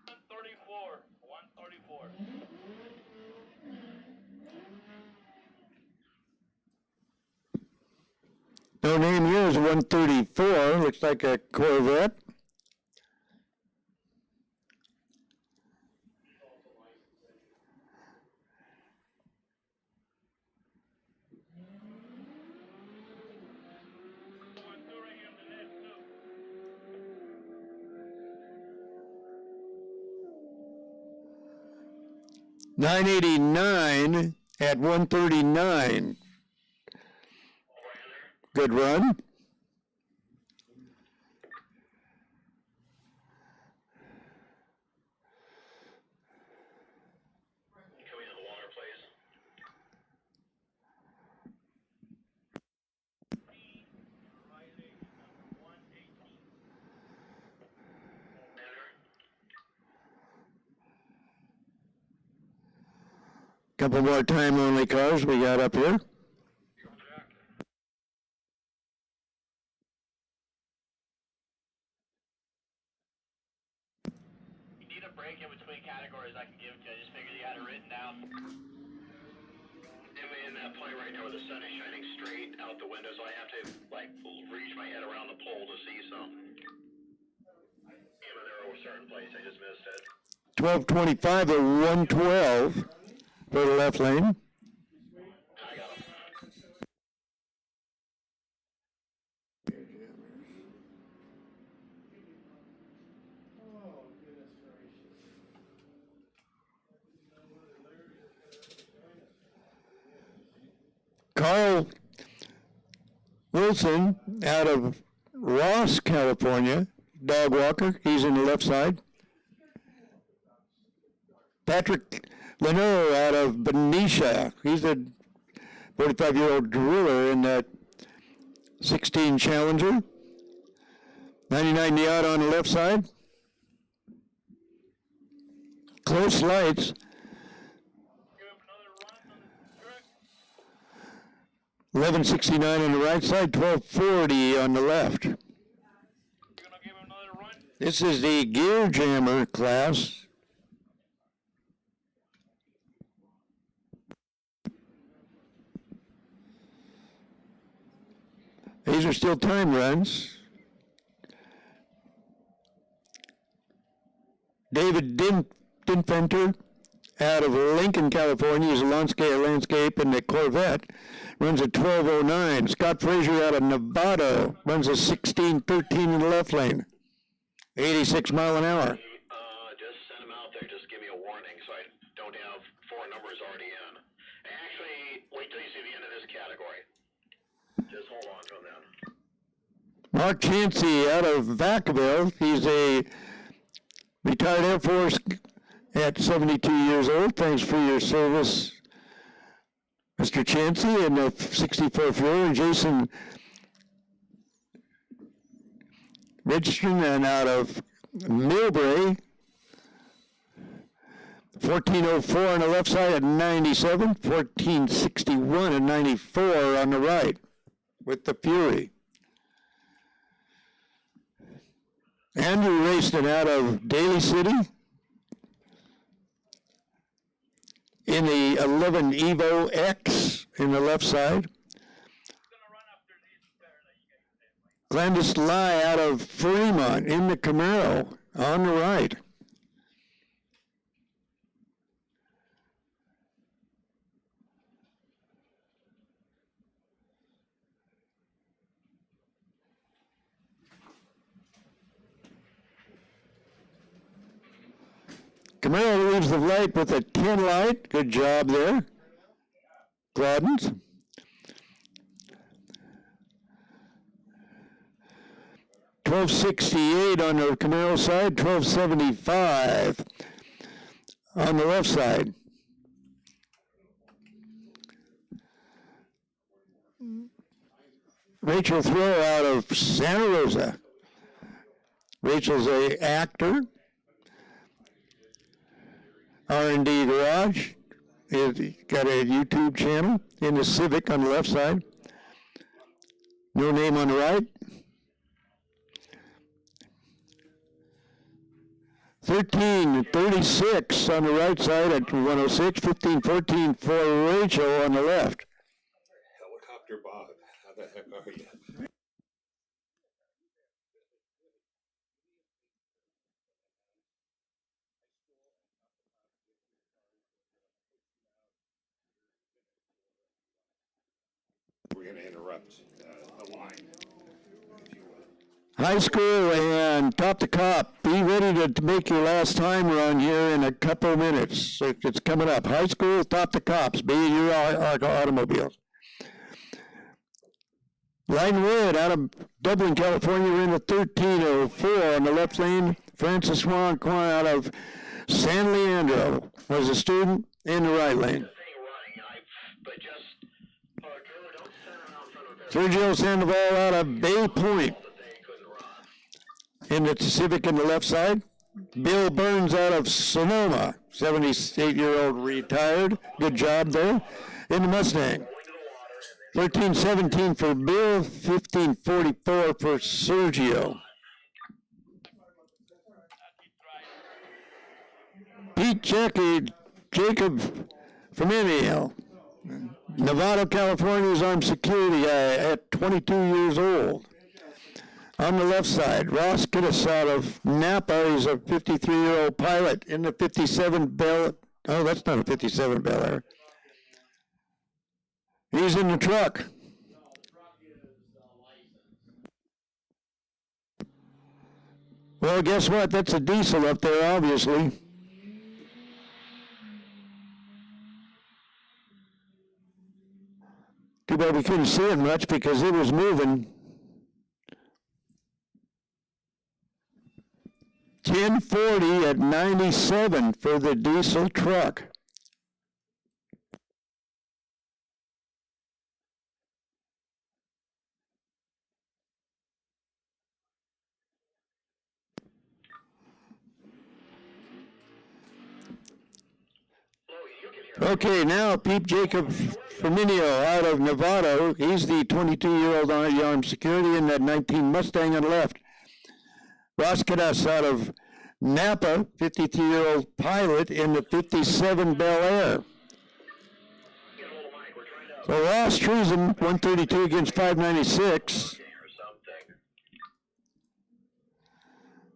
134. 134. No name here is 134, looks like a Corvette. $9.89 at 139. Good run. Can we have the water, please? Couple more time-only cars we got up here. You need a break in between categories I can give to you. I just figured you had it written down. I'm in that point right now where the sun is shining straight out the window, so I have to, like, reach my head around the pole to see something. Even there was a certain place, I just missed it. 1225 or 112 for the left lane. I got him. Carl Wilson out of Ross, California, dog walker. He's in the left side. Patrick Leno out of Benicia. He's a 45-year-old driller in that 16 Challenger. 99 yacht on the left side. Close lights. 1169 on the right side, 1240 on the left. You're gonna give him another run? This is the gear jammer class. These are still time runs. David Dinfenter out of Lincoln, California, is a landscape in the Corvette, runs a 1209. Scott Frazier out of Nevada runs a 1613 in the left lane, 86 mile an hour. Just send them out there. Just give me a warning so I don't have 4 numbers already in. Actually, wait till you see the end of this category. Just hold on to them then. Mark Chansey out of Vacaville. He's a retired Air Force at 72 years old. Thanks for your service, Mr. Chansey, in the 64 Fury. Jason Richardson and out of Millbrae. 1404 on the left side at 97, 1461 and 94 on the right with the Fury. Andrew Rayston out of Daly City in the 11 Evo X in the left side. Glandis Lai out of Fremont in the Camaro on the right. Camaro leaves the light with a 10 light. Good job there, Gladden's. $12.68 on the Camaro side, $12.75 on the left side. Rachel Throw out of Santa Rosa. Rachel's a actor. R&D Garage. He's got a YouTube channel in the Civic on the left side. No name on the right. 1336 on the right side at 106. 1514 for Rachel on the left. Helicopter Bob, how the heck are you? We're going to interrupt the line, if you will. High school and top to cop. Be ready to make your last time run here in a couple of minutes. It's coming up. High school, top to cops. Be your automobiles. Line Wood out of Dublin, California. We're in the 1304 on the left lane. Francis Juan Kwan out of San Leandro was a student in the right lane. Sergio Sandoval out of Bay Point in the Civic in the left side. Bill Burns out of Sonoma, 78-year-old retired. Good job there in the Mustang. 1317 for Bill, 1544 for Sergio. Pete Jacob from Indiana. Nevada, California's armed security guy at 22 years old. On the left side, Ross Kittis out of Napa. He's a 53-year-old pilot in the 57 Bel. Oh, that's not a 57 Bel Air. He's in the truck. Well, guess what? That's a diesel up there, obviously. Too bad we couldn't see it much because it was moving. 1040 at 97 for the diesel truck. Okay, now Pete Jacob Firmino out of Nevada. He's the 22-year-old armed security in that 19 Mustang on the left. Ross Cadas out of Napa, 53-year-old pilot in the 57 Bel Air. So Ross Truesdale, 132 against 596.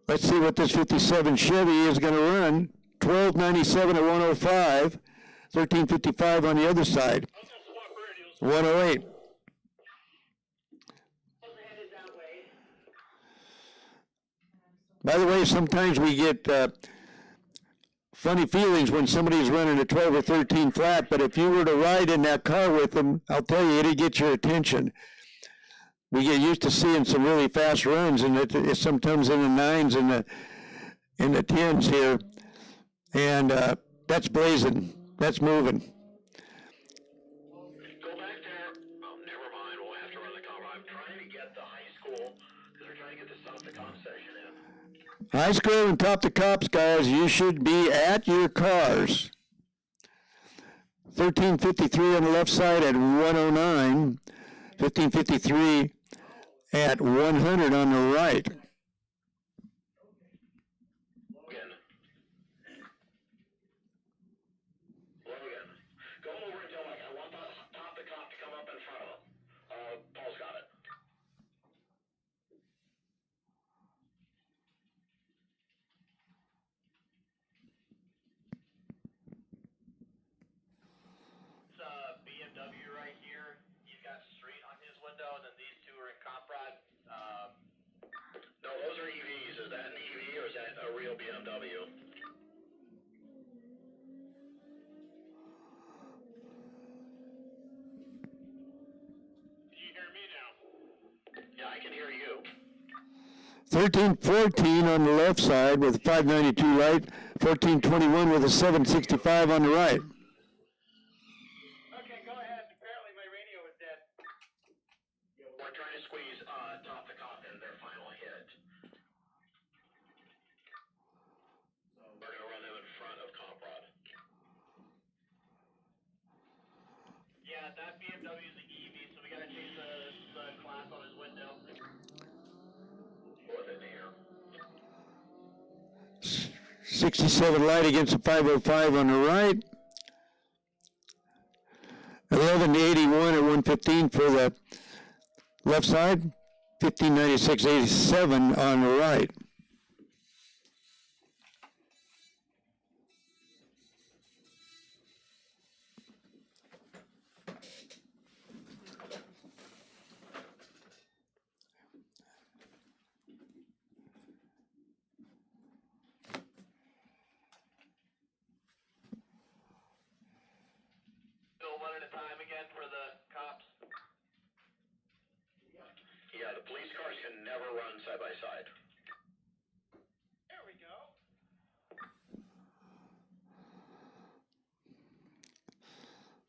Let's see what this 57 Chevy is going to run. 1297 at 105. 1355 on the other side. 108. By the way, sometimes we get funny feelings when somebody's running a 12 or 13 flat, but if you were to ride in that car with them, I'll tell you, it'll get your attention. We get used to seeing some really fast runs, and it's sometimes in the 9s and in the 10s here, and that's blazing. That's moving. Go back there. Oh, never mind. We'll have to run the car. I'm trying to get the high school because we're trying to get the South Dakota session in. High school and top to cops, guys. You should be at your cars. 1353 on the left side at 109. 1553 at 100 on the right. BMW right here. He's got street on his window, and then these two are in cop rod. No, those are EVs. Is that an EV or is that a real BMW? Can you hear me now? Yeah, I can hear you. 1314 on the left side with a 592 light. 1421 with a 765 on the right. Okay, go ahead. Apparently my radio is dead. We're trying to BMW's the EV, so we gotta change the class on his window. What in here? 67 light against the 505 on the right. 1181 at 115 for the left side. 1596.87 on the right. Still one at a time again for the cops. Yeah, the police cars can never run side by side. There we go.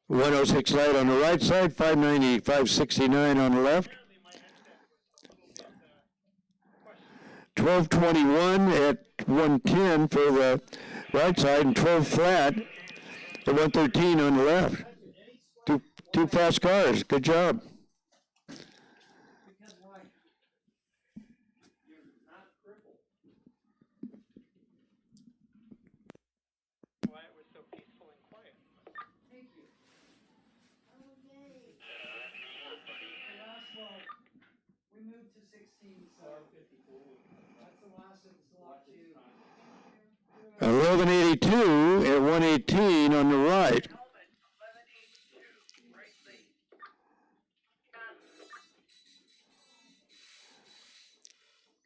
106 light on the right side, 590, 569 on the left. 1221 at 110 for the right side and 12 flat at 113 on the left. Two fast cars. Good job. Because why? You're not crippled. Why it was so peaceful and quiet. Thank you. Okay. The last one, we moved to 16, so that's the last of the lot 2. 1182 at 118 on the right.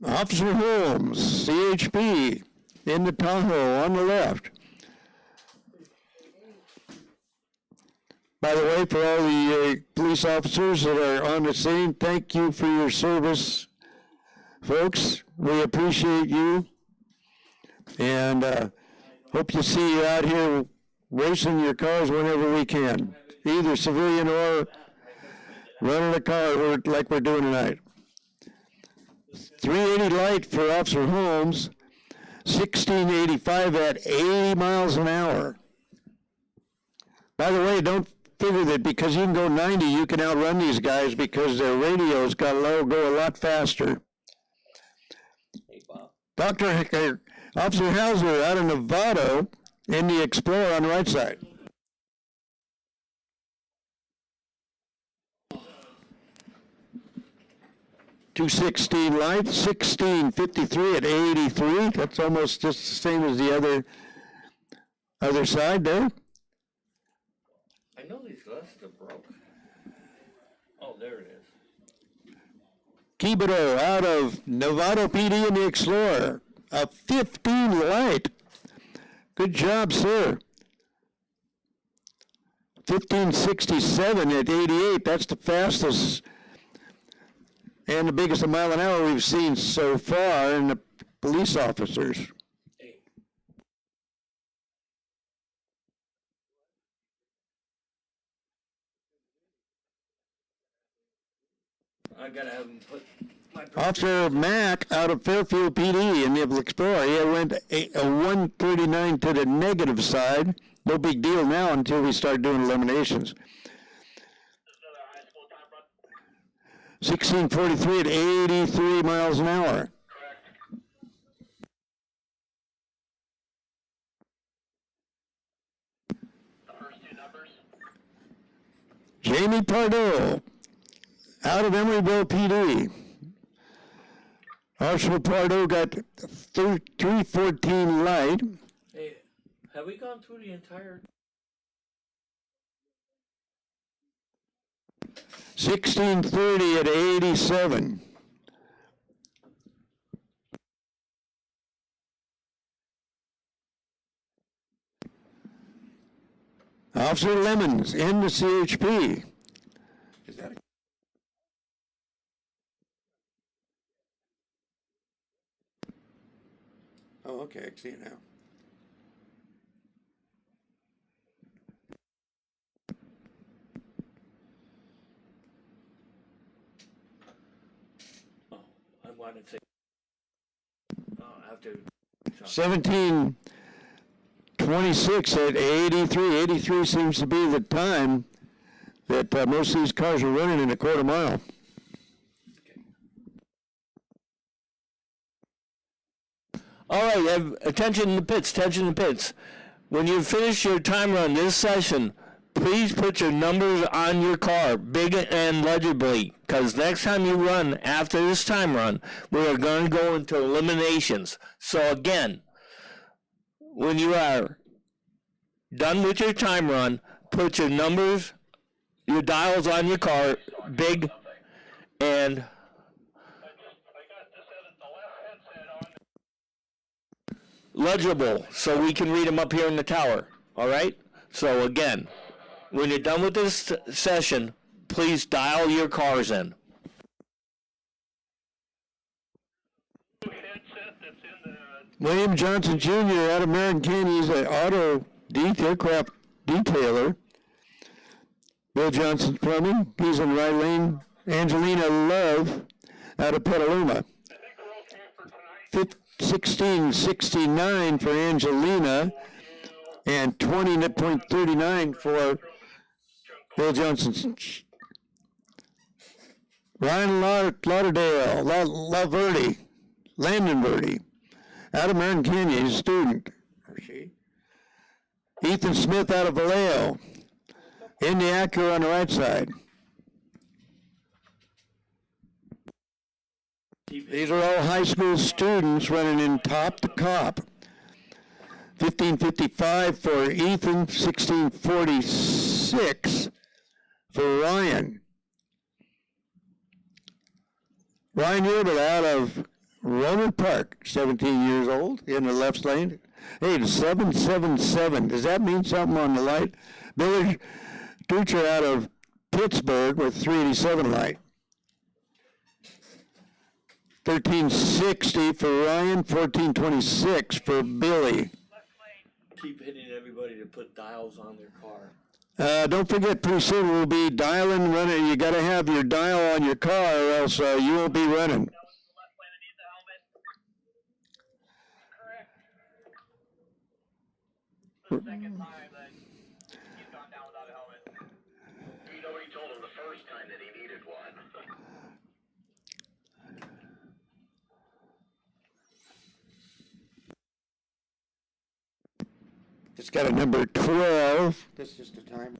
Officer Holmes, CHP, in the Tahoe on the left. By the way, for all the police officers that are on the scene, thank you for your service, folks. We appreciate you. And hope to see you out here racing your cars whenever we can, either civilian or running a car like we're doing tonight. 380 light for Officer Holmes, 1685 at 80 miles an hour. By the way, don't figure that because you can go 90, you can outrun these guys because their radios go a lot faster. Hey, Bob. Officer Hauser out of Novato in the Explorer on the right side. .216 light, 1653 at 83. That's almost just the same as the other side there. I know these glasses are broke. Oh, there it is. Kibito out of Novato PD in the Explorer, a 15 light. Good job, sir. 1567 at 88. That's the fastest and the biggest a mile an hour we've seen so far in the police officers. I gotta have him put my... Officer Mack out of Fairfield PD in the Explorer. He went a 139 to the negative side. No big deal now until we start doing eliminations. 1643 at 83 miles an hour. Correct. The first two numbers. Jamie Pardo out of Emeryville PD. Officer Pardo got 314 light. Hey, have we gone through the entire... 1630 at 87. Officer Lemons in the CHP. Is that Oh, okay, I can see it now. Oh, I wanted to say... Oh, I have to... 1726 at 83. 83 seems to be the time that most of these cars are running in a quarter mile. All right, attention in the pits, attention in the pits. When you finish your time run this session, please put your numbers on your car, big and legibly, because next time you run after this time run, we are going to go into eliminations. So again, when you are done with your time run, put your numbers, your dials on your car, big and legible, so we can read them up here in the tower. All right? So again, when you're done with this session, please dial your cars in. William Johnson Jr. out of Marion County is an auto aircraft detailer. Bill Johnson's plumbing. He's in right lane. Angelina Love out of Petaluma. 1669 for Angelina and 20.39 for Bill Johnson. Ryan Lauderdale, Laverty, Landenverty, out of Marion Canyon, he's a student. Or she. Ethan Smith out of Vallejo. Indy Acura on the right side. These are all high school students running in top to cop. 1555 for Ethan, 1646 for Ryan. Ryan Yerbel out of Roman Park, 17 years old, in the left lane. Hey, 777. Does that mean something on the light? Billy Ducher out of Pittsburgh with 387 light. 1360 for Ryan, 1426 for Billy. Keep hitting everybody to put dials on their car. Don't forget, pretty soon we'll be dialing, running. You got to have your dial on your car, or else you won't be running. The second time that he's gone down without a helmet. Nobody told him the first time that he needed one. It's got a number 12. This is the time.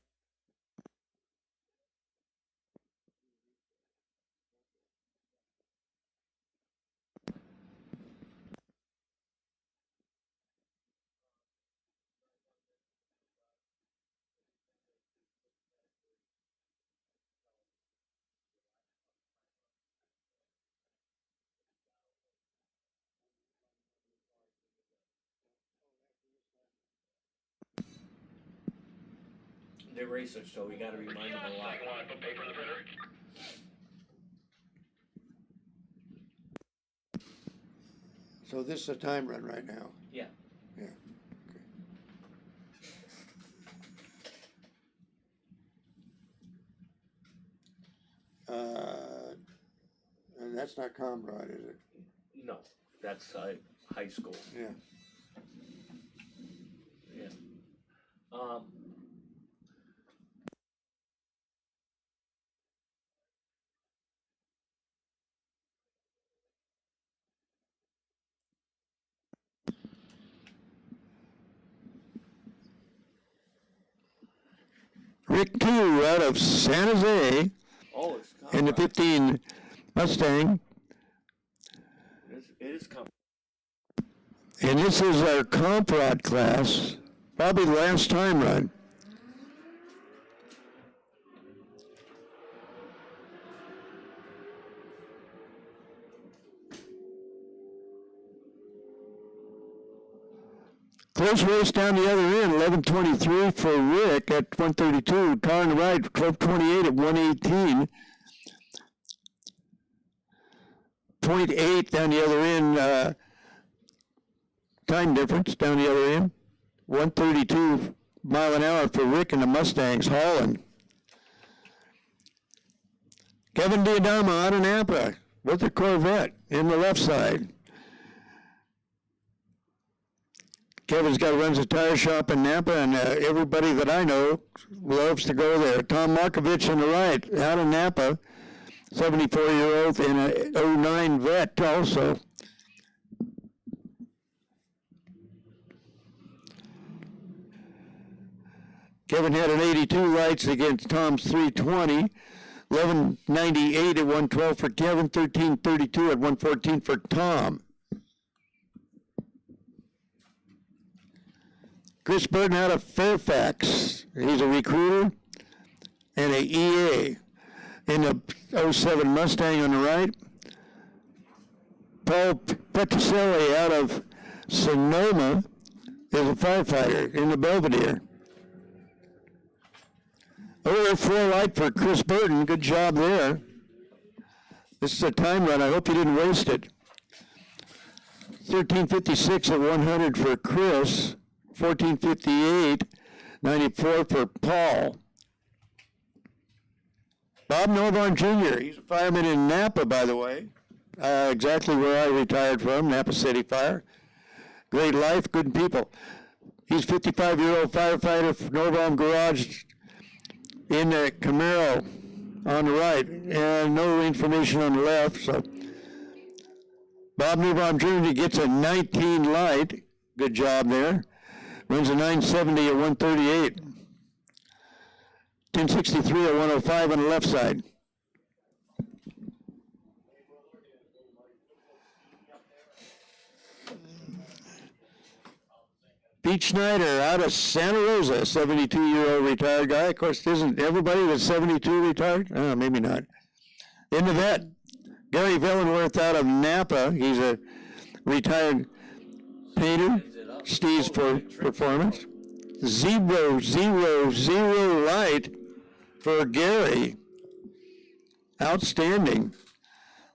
They're racers, so we got to remind them a lot. Put paper in the printer. So this is a time run right now. Yeah. Yeah. Okay. And that's not Comrade, is it? No, that's high school. Yeah. Yeah. Rick 2 out of San Jose Oh, it's in the 15 Mustang. It is And this is our comp rod class, probably the last time run. Close race down the other end, 11:23 for Rick at 132. Car on the right, 12:28 at 118. 0.8 down the other end, time difference down the other end. 132 mile an hour for Rick and the Mustangs hauling. Kevin Diadama out of Napa with the Corvette in the left side. Kevin's runs a tire shop in Napa, and everybody that I know loves to go there. Tom Markovich on the right, out of Napa, 74-year-old and a 09 vet also. Kevin had an 82 lights against Tom's 320. 1198 at 112 for Kevin, 1332 at 114 for Tom. Chris Burton out of Fairfax. He's a recruiter and a EA. In the 07 Mustang on the right. Paul Petroselli out of Sonoma is a firefighter in the Belvedere. Over 4 light for Chris Burton. Good job there. This is a time run. I hope you didn't waste it. 13:56 at 100 for Chris. 14:58, 94 for Paul. Bob Novon Jr., he's a fireman in Napa, by the way. Exactly where I retired from, Napa City Fire. Great life, good people. He's 55-year-old firefighter for Novon Garage in the Camaro on the right, and no information on the left. So Bob Novon Jr. gets a 19 light. Good job there. Runs a 970 at 138. 1063 at 105 on the left side. Pete Schneider out of Santa Rosa, 72-year-old retired guy. Of course, isn't everybody that's 72 retired? Oh, maybe not. Into that, Gary Vellenworth out of Napa. He's a retired painter. Steve's performance. 0, 0, 0 light for Gary. Outstanding.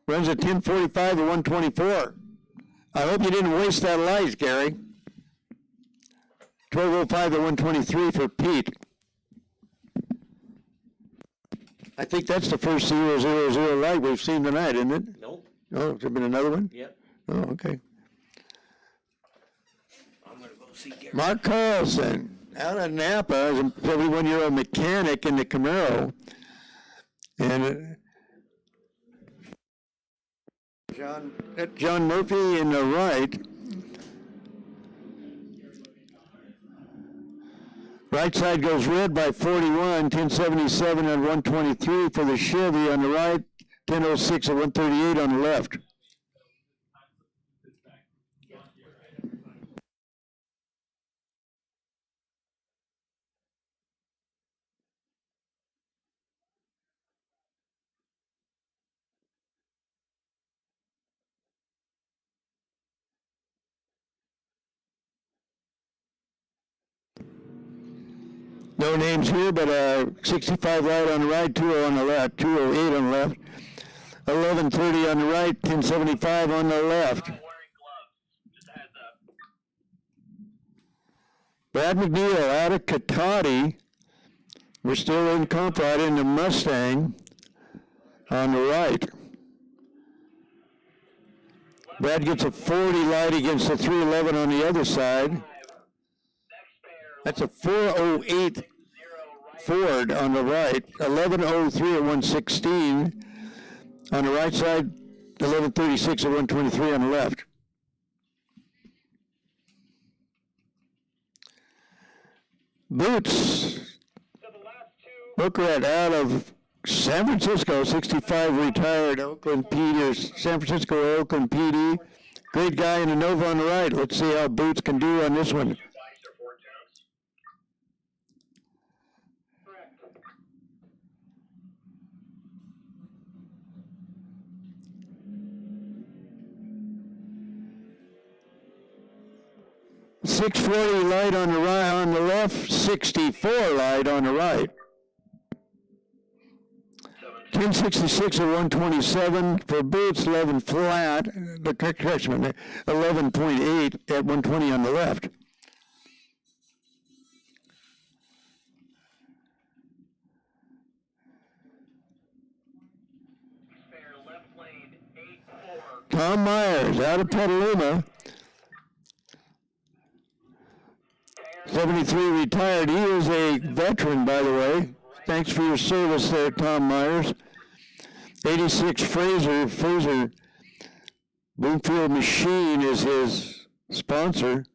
Runs at 1045 to 124. I hope you didn't waste that light, Gary. 1205 to 123 for Pete. I think that's the first 0, 0, 0 light we've seen tonight, isn't it? Nope. Oh, has there been another one? Yep. Oh, okay. I'm gonna go see Gary. Mark Carlson, out of Napa, is a 71-year-old mechanic in the Camaro. And John Murphy in the right. Right side goes red by 41, 1077 and 123 for the Chevy on the right, 1006 and 138 on the left. No names here, but 65 right on the right, 20 on the left, 208 on the left, 1130 on the right, 1075 on the left. Brad McNeil out of Katati. We're still in comp right in the Mustang on the right. Brad gets a 40 light against the 311 on the other side. That's a 408 Ford on the right, 1103 at 116 on the right side, 1136 at 123 on the left. Boots, Bookerette out of San Francisco, 65 retired Oakland PD, San Francisco Oakland PD. Great guy in the Nova on the right. Let's see how Boots can do on this one. 640 light on the right, on the left, 64 light on the right. 1066 at 127 for Boots, 11 flat, the correction, 11.8 at 120 on the left. Tom Myers out of Petaluma. 73 retired. He is a veteran, by the way. Thanks for your service there, Tom Myers. 86 Fraser Bloomfield Machine is his sponsor.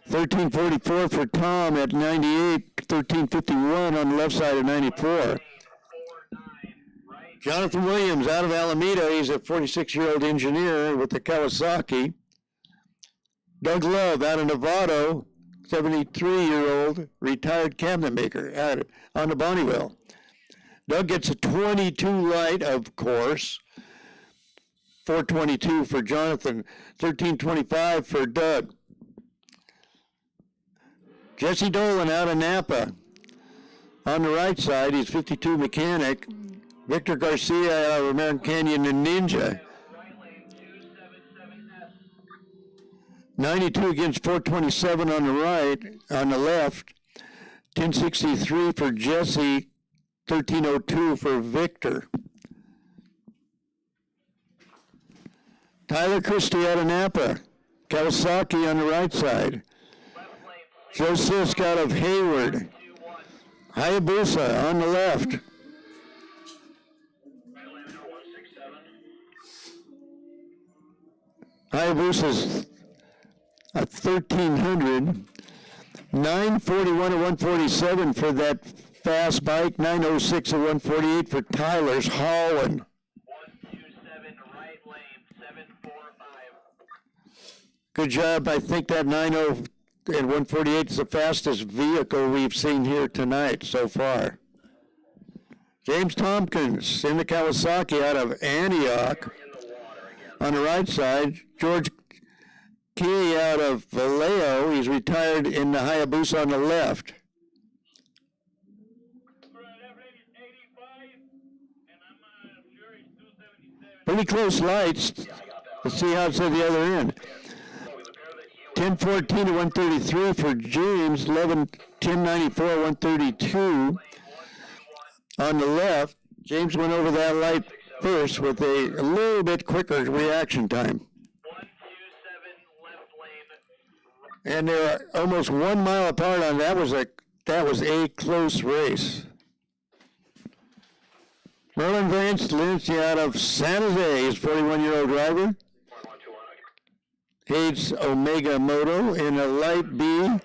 $13.44 for Tom at 98. $13.51 on the left side of 94. Jonathan Williams out of Alameda. He's a 46-year-old engineer with the Kawasaki. Doug Love out of Novato, 73-year-old retired cabinet maker out on the Bonneville. Doug gets a 22 light, of course. 422 for Jonathan, 1325 for Doug. Jesse Dolan out of Napa. On the right side, he's 52 mechanic. Victor Garcia out of American Canyon and Ninja. 92 against 427 on the right, on the left. 1063 for Jesse, 1302 for Victor. Tyler Christie out of Napa. Kawasaki on the right side. Joe Sisk out of Hayward. Hayabusa on the left. Hayabusa's a 1300. 941 to 147 for that fast bike. 906 to 148 for Tyler's Holland. 127 right lane, 745. Good job. I think that 90 and 148 is the fastest vehicle we've seen here tonight so far. James Tompkins in the Kawasaki out of Antioch. On the right side, George Key out of Vallejo. He's retired in the Hayabusa on the left. Pretty close lights. Let's see how it's at the other end. 1014 to 133 for James. 1094 132 on the left. James went over that light first with a little bit quicker reaction time. And they're almost 1 mile apart on that. That was a close race. Merlin Lynch out of San Jose, he's a 41-year-old driver. Hayes Omega Moto in a light B.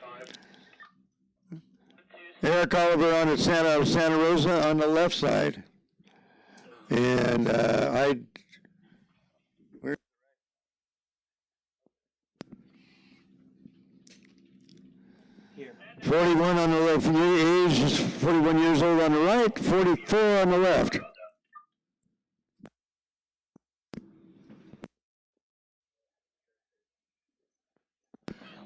Eric Oliver on the Santa Rosa on the left side. And 41 on the left, age is 41 years old on the right, 44 on the left.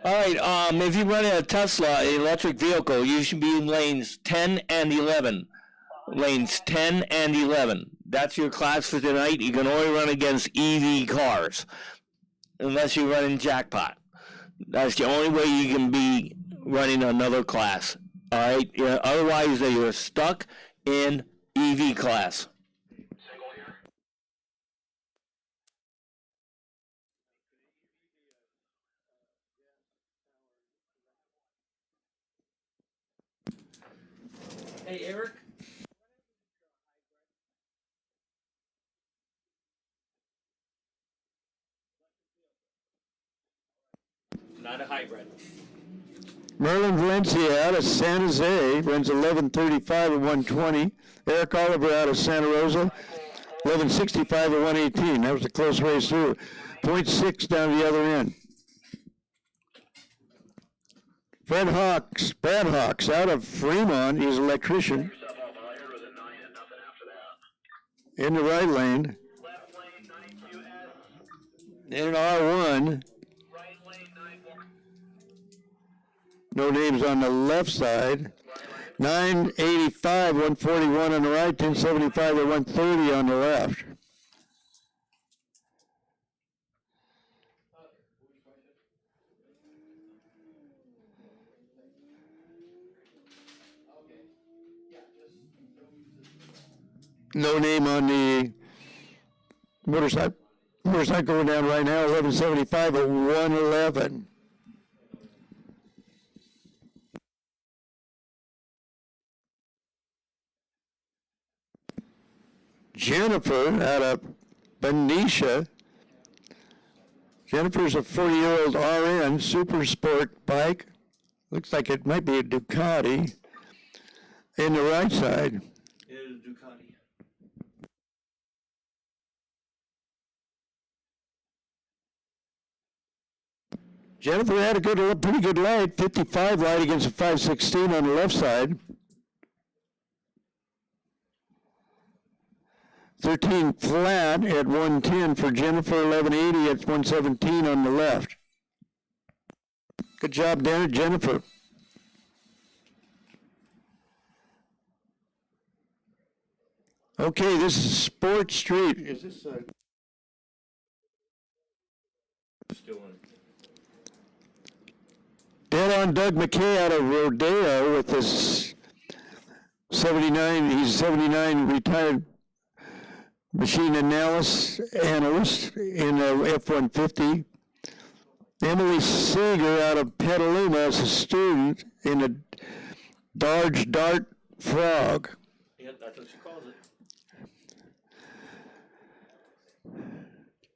All right, if you run a Tesla, an electric vehicle, you should be in lanes 10 and 11. Lanes 10 and 11. That's your class for tonight. You can only run against EV cars, unless you run in jackpot. That's the only way you can be running another class. All right, otherwise you're stuck in EV class. Hey, Eric. Not a hybrid. Merlin Valencia out of San Jose runs 11:35 at 120. Eric Oliver out of Santa Rosa, 11:65 at 118. That was a close race through. 0.6 down the other end. Brad Hawks out of Fremont. He's an electrician. In the right lane. In R1. No names on the left side. 985, 141 on the right, 1075 to 130 on the left. No name on the Motorcycle going down right now, 1175 at 111. Jennifer out of Benicia. Jennifer's a 40-year-old RN, super sport bike. Looks like it might be a Ducati. In the right side. It is Ducati. Jennifer had a pretty good light, 55 light against a 516 on the left side. 13 flat at 110 for Jennifer, 1180 at 117 on the left. Good job there, Jennifer. Okay, this is Sport Street. Is this Still in. dead on Doug McKay out of Rodeo with this 79, he's 79 retired machine analyst in a F-150. Emily Seeger out of Petaluma as a student in a Dodge Dart Frog. Yep, that's what she calls it.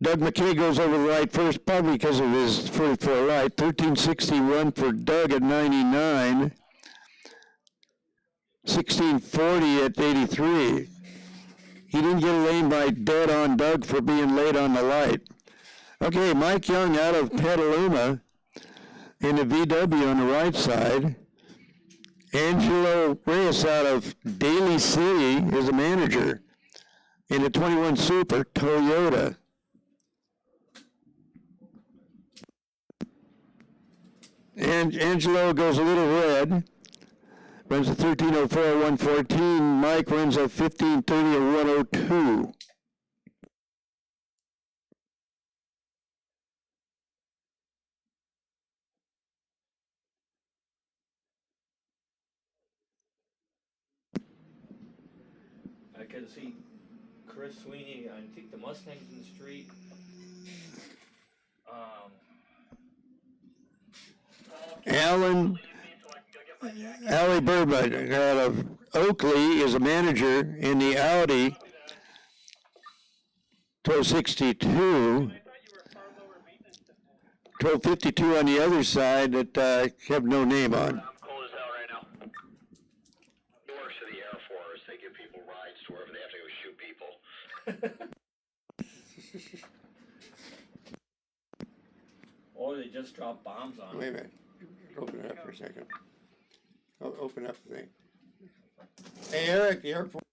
Doug McKay goes over the light first, probably because of his 44 light. 1361 for Doug at 99. 1640 at 83. He didn't get a lane by dead on Doug for being late on the light. Okay, Mike Young out of Petaluma in the VW on the right side. Angelo Reyes out of Daly City is a manager in the 21 Super Toyota. And Angelo goes a little red. Runs a 1304 at 114. Mike runs a 1530 at 102. I can see Chris Sweeney, I think the Mustang's in the street. Allie Burbank out of Oakley is a manager in the Audi 1262. 1252 on the other side that I have no name on. I'm cold as hell right now. He works for the Air Force. They give people rides to wherever they have to go shoot people. Or they just drop bombs on Wait a it. minute. Open it up for a second. Open up the thing. Hey, Eric, the Air Force.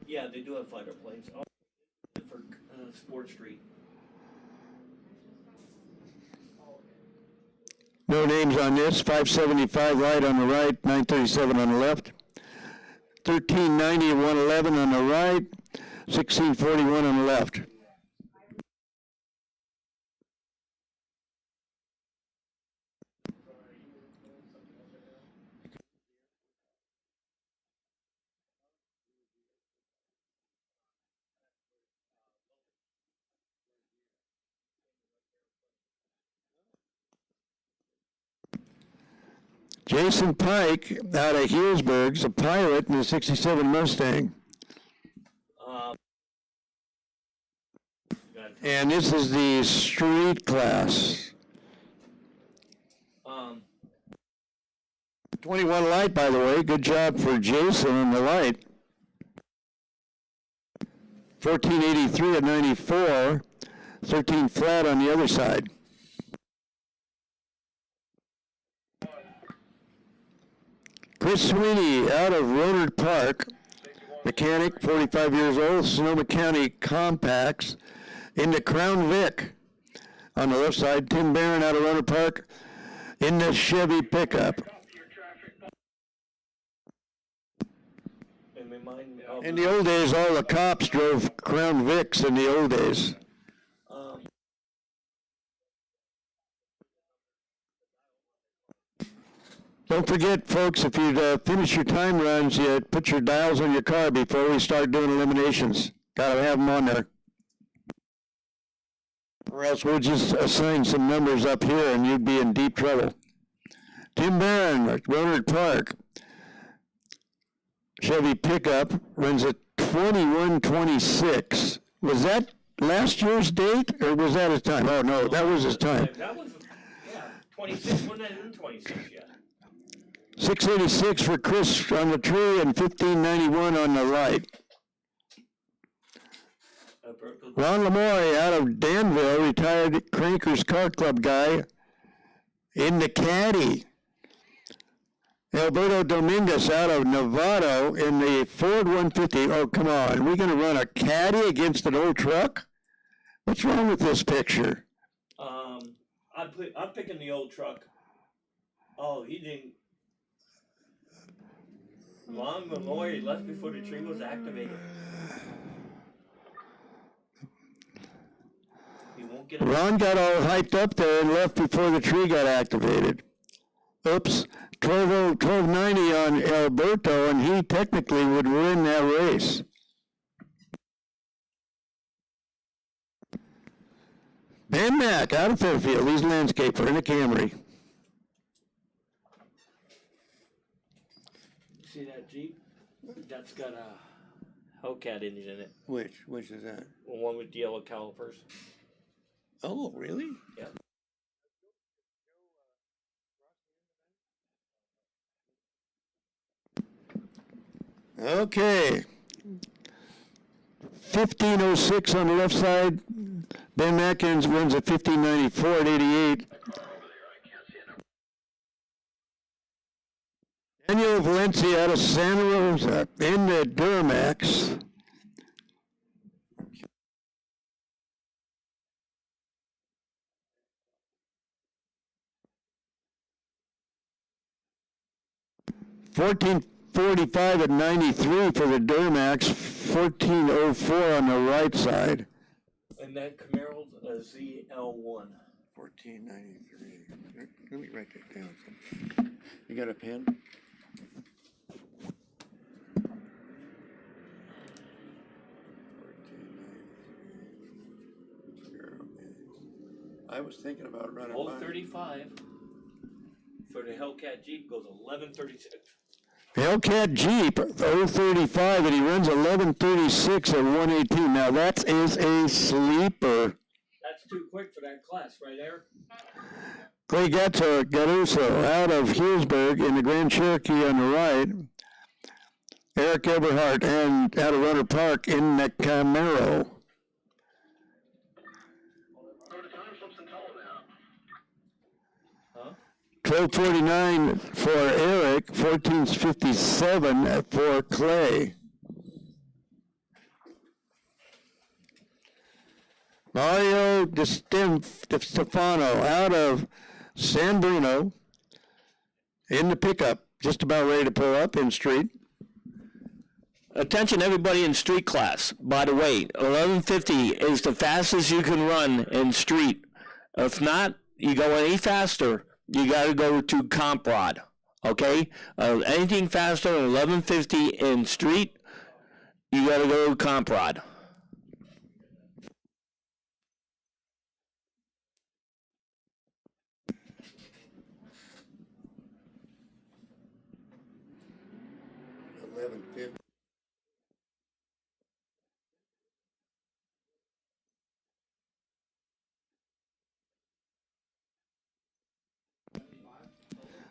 Yeah, they do have fighter planes. Oh, for Sport Street. No names on this. 575 light on the right, 937 on the left. 1390 at 111 on the right, 1641 on the left. Jason Pike out of Healdsburg's a pilot in the 67 Mustang. And this is the street class. 21 light, by the way. Good job for Jason on the light. 1483 at 94. 13 flat on the other side. Chris Sweeney out of Rohnert Park, mechanic, 45 years old, Sonoma County Compacts, in the Crown Vic. On the left side, Tim Barron out of Rohnert Park, in the Chevy pickup. And and remind me of. In the old days, all the cops drove Crown Vics in the old days. Don't forget, folks, if you finish your time runs, you put your dials on your car before we start doing eliminations. Gotta have them on there. Or else we'll just assign some numbers up here and you'd be in deep trouble. Tim Barron at Rohnert Park. Chevy pickup runs at 21:26. Was that last year's date or was that his time? Oh no, that was his time. That was, yeah, 26, wasn't that in 26 yet? 686 for Chris on the tree and 1591 on the right. Ron Lamoy out of Danville, retired Crankers Car Club guy, in the caddy. Alberto Dominguez out of Novato in the Ford 150. Oh, come on. Are we going to run a caddy against an old truck? What's wrong with this picture? I'm picking the old truck. Oh, he didn't. Ron Lamoy left before the tree was activated. Ron got all hyped up there and left before the tree got activated. Oops, 1290 on Alberto, and he technically would win that race. Ben Mack out of Fairfield, he's landscaper in a Camry. See that Jeep? That's got a Hellcat engine in it. Which is that? The one with the yellow calipers. Oh, really? Yeah. Okay. 1506 on the left side. Ben Mackins runs at 1594 at 88. Daniel Valencia out of Santa Rosa in the Duramax. $14.45 at 93 for the Duramax, $14.04 on the right side. And that Camaro's a ZL1. $14.93. Let me write that down. You got a pen? I was thinking about running. 035 for the Hellcat Jeep goes 1136. Hellcat Jeep 035, and he runs 1136 at 118. Now that is a sleeper. That's too quick for that class right there. Clay Gattuso out of Hillsburg in the Grand Cherokee on the right. Eric Eberhardt and out of Rohnert Park in the Camaro. 1249 for Eric, 1457 for Clay. Mario Di Stefano out of San Bruno in the pickup, just about ready to pull up in street. Attention everybody in street class. By the way, 1150 is the fastest you can run in street. If not, you go any faster, you got to go to comp rod, okay? Anything faster than 1150 in street, you got to go to comp rod.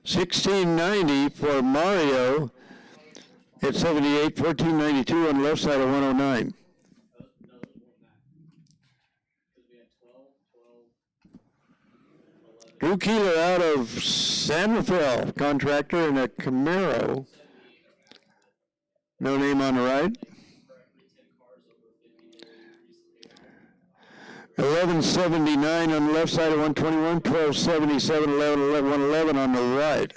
$16.90 for Mario at 78, $14.92 on the left side of 109. Drew Keeler out of San Rafael, contractor in a Camaro. No name on the right. 1179 on the left side of 121, 1277, 111 on the right.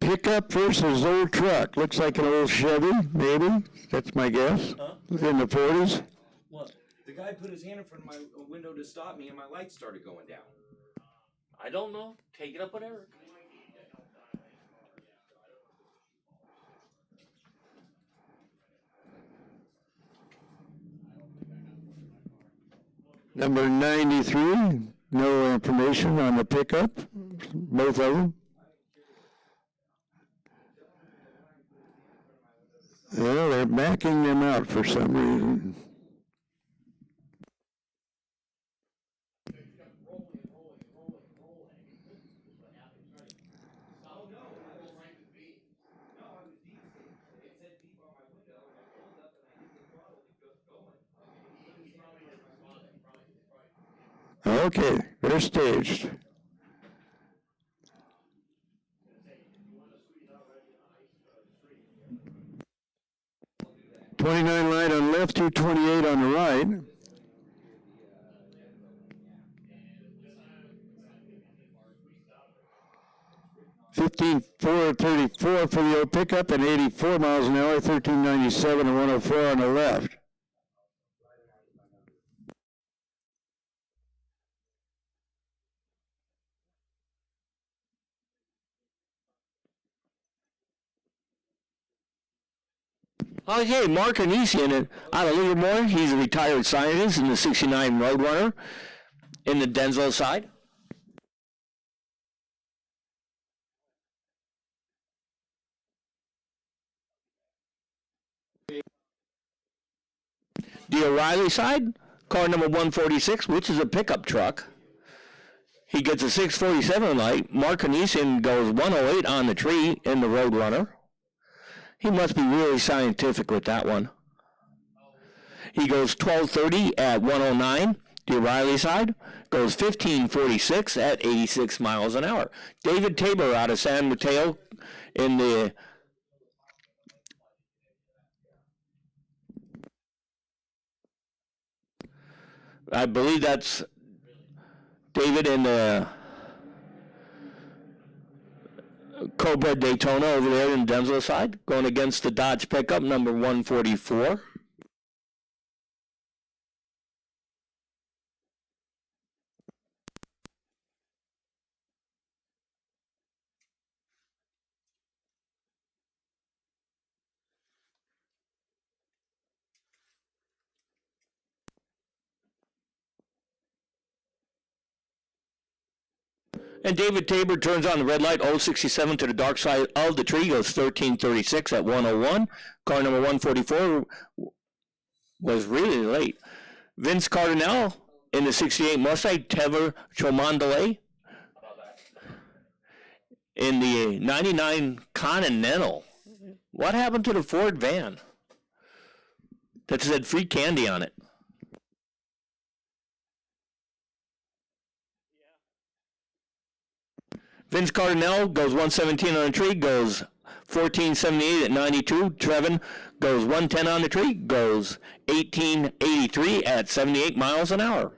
pickup versus old truck. Looks like an old Chevy, maybe. That's my guess. Huh? In the 40s. What? The guy put his hand in front of my window to stop me, and my lights started going down. I don't know. Take it up with Eric. Number 93, no information on the pickup, both of them. Well, they're backing them out for some reason. Okay, they're staged. '29 light on left, 228 on the right. $15,434 for the old pickup and 84 miles an hour, 1397 and 104 on the left. Okay, Mark Anisian out of Livermore. He's a retired scientist in the 69 Roadrunner in the Denzel side. The O'Reilly side, car number 146, which is a pickup truck. He gets a 647 light. Mark Anisian goes 108 on the tree in the Roadrunner. He must be really scientific with that one. He goes 1230 at 109. The O'Reilly side goes 1546 at 86 miles an hour. David Tabor out of San Mateo in the I believe that's David in the Cobra Daytona over there in Denzel side, going against the Dodge pickup number 144. And David Tabor turns on the red light, 067 to the dark side of the tree, goes 1336 at 101. Car number 144 was really late. Vince Cardinale in the 68 Mustang, Tever Chomandale in the 99 Continental. What happened to the Ford van that said free candy on it? Vince Cardinale goes 117 on the tree, goes 1478 at 92. Trevin goes 110 on the tree, goes 1883 at 78 miles an hour.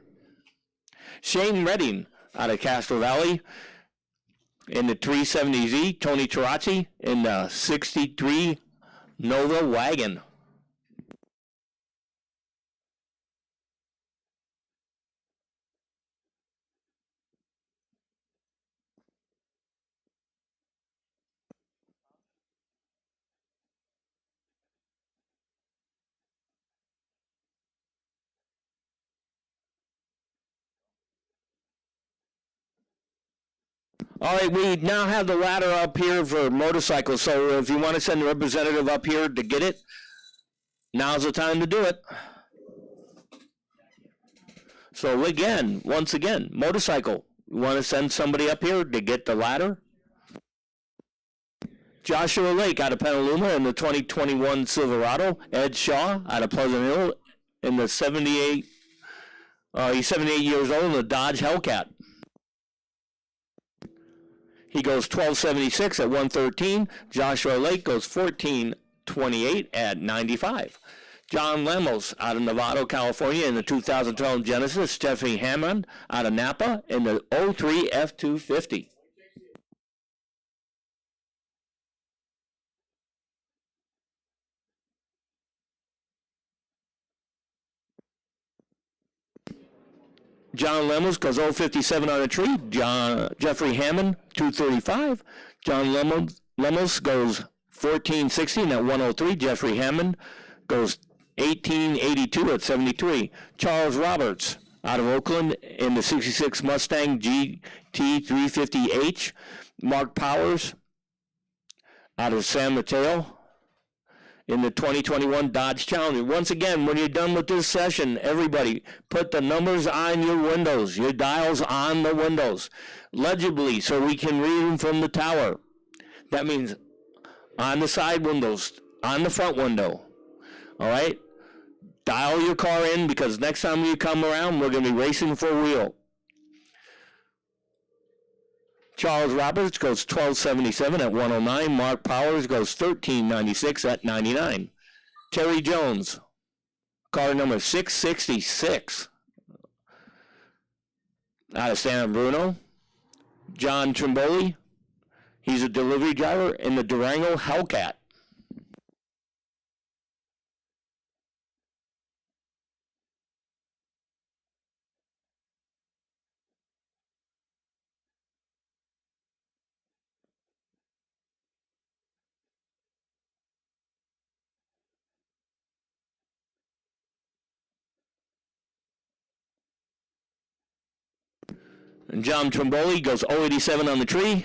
Shane Redding out of Castro Valley in the 370Z. Tony Tarazzi in the 63 Nova wagon. All right, we now have the ladder up here for motorcycles, so if you want to send a representative up here to get it, now's the time to do it. So again, once again, motorcycle, you want to send somebody up here to get the ladder? Joshua Lake out of Petaluma in the 2021 Silverado. Ed Shaw out of Pleasant Hill in the 78, he's 78 years old in the Dodge Hellcat. He goes 1276 at 113. Joshua Lake goes 1428 at 95. John Lemos out of Novato, California in the 2012 Genesis. Stephanie Hammond out of Napa in the 03 F250. John Lemmels goes 057 on the tree. Jeffrey Hammond, 235. John Lemmels goes 1416 at 103. Jeffrey Hammond goes 1882 at 73. Charles Roberts out of Oakland in the 66 Mustang GT350H. Mark Powers out of San Mateo in the 2021 Dodge Challenger. Once again, when you're done with this session, everybody put the numbers on your windows, your dials on the windows, legibly so we can read them from the tower. That means on the side windows, on the front window. All right? Dial your car in because next time you come around, we're going to be racing for a wheel. Charles Roberts goes 1277 at 109. Mark Powers goes 1396 at 99. Terry Jones, car number 666 out of San Bruno. John Trimboli, he's a delivery driver in the Durango Hellcat. And John Trimboli goes 087 on the tree.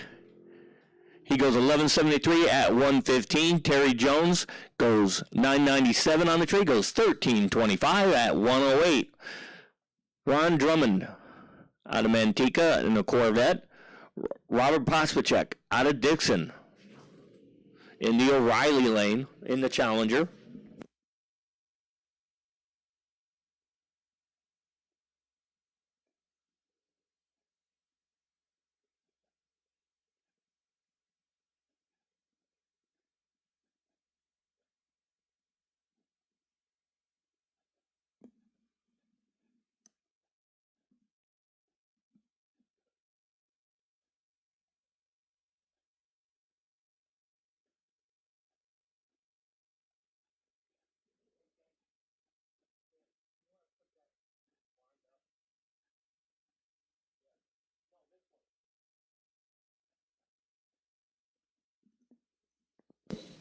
He goes 1173 at 115. Terry Jones goes 997 on the tree, goes 1325 at 108. Ron Drummond out of Manteca in the Corvette. Robert Pospacek out of Dixon in the O'Reilly lane in the Challenger.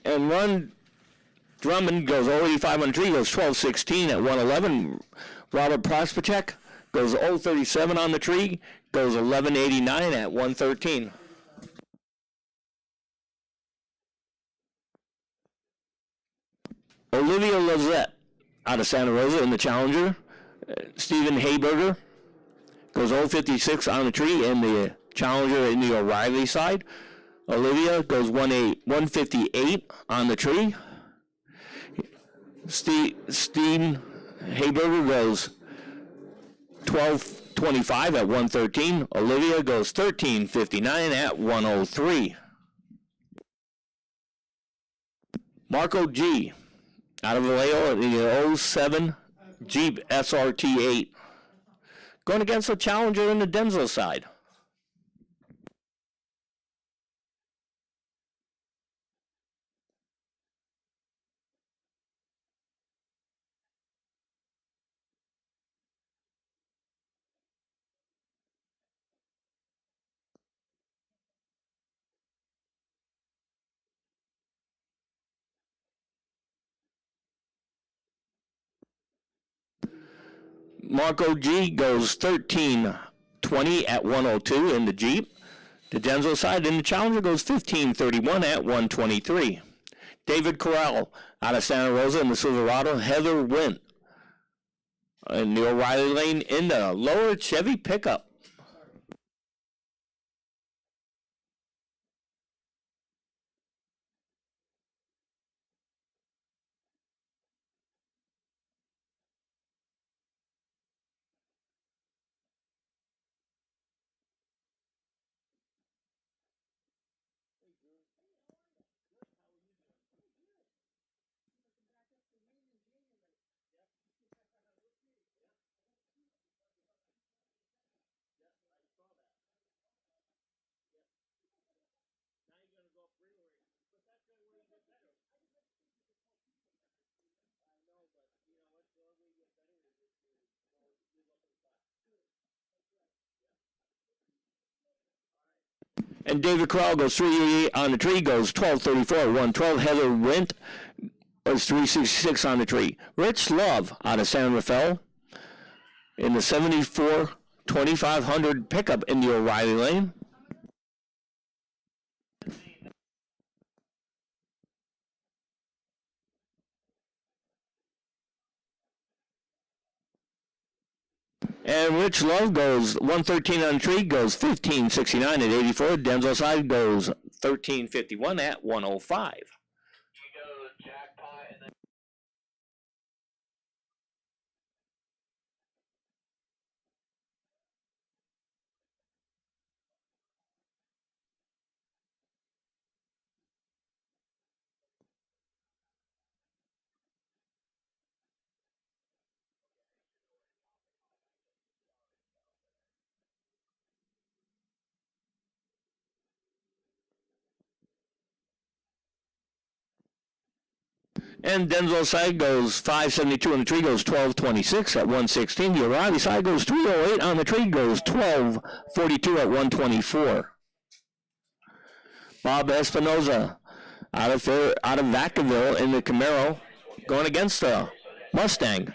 And Ron Drummond goes 085 on the tree, goes 1216 at 111. Robert Prospacek goes 037 on the tree, goes 1189 at 113. Olivia Lozette out of Santa Rosa in the Challenger. Stephen Hayberger goes 056 on the tree in the Challenger in the O'Reilly side. Olivia goes 158 on the tree. Steve Hayberger goes 1225 at 113. Olivia goes 1359 at 103. Marco G out of Vallejo in the 07 Jeep SRT8. Going against the Challenger in the Denso side. Marco G goes 1320 at 102 in the Jeep. The Denso side in the Challenger goes 1531 at 123. David Corral out of Santa Rosa in the Silverado. Heather Wint in the O'Reilly lane in the lower Chevy pickup. And David Corral goes 388 on the tree, goes 1234 at 112. Heather Wint goes 366 on the tree. Rich Love out of San Rafael in the 74 2500 pickup in the O'Reilly lane. And Rich Love goes 113 on the tree, goes 1569 at 84. Denzel Side goes 1351 at 105. And Denzel Side goes 572 on the tree, goes 1226 at 116. The O'Reilly Side goes 308 on the tree, goes 1242 at 124. Bob Espinoza out of Vacaville in the Camaro going against the Mustang.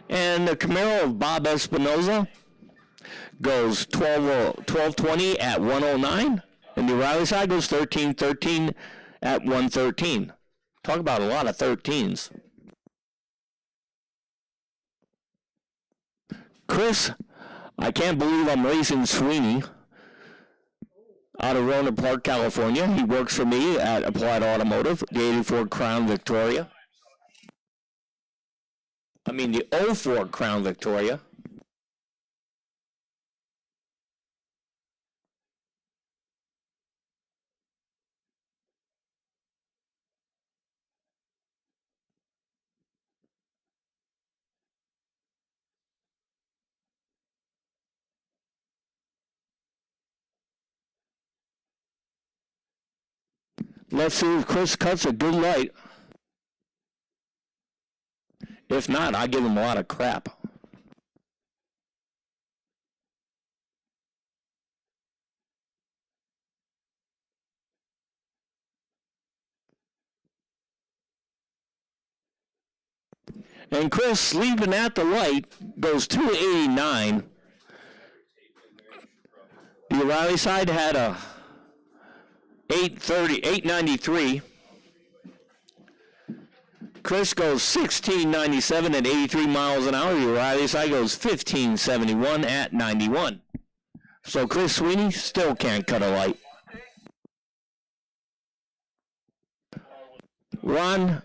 And the Camaro of Bob Espinoza goes 1220 at 109. And the O'Reilly Side goes 1313 at 113. Talk about a lot of 13s. Chris, I can't believe I'm racing Sweeney out of Rohnert Park, California. He works for me at Applied Automotive, the 84 Crown Victoria. I mean the 04 Crown Victoria. Let's see if Chris cuts a good light. If not, I give him a lot of crap. And Chris, sleeping at the light, goes 289. The O'Reilly Side had a 893. Chris goes 1697 at 83 miles an hour. The O'Reilly Side goes 1571 at 91. So Chris Sweeney still can't cut a light. Ron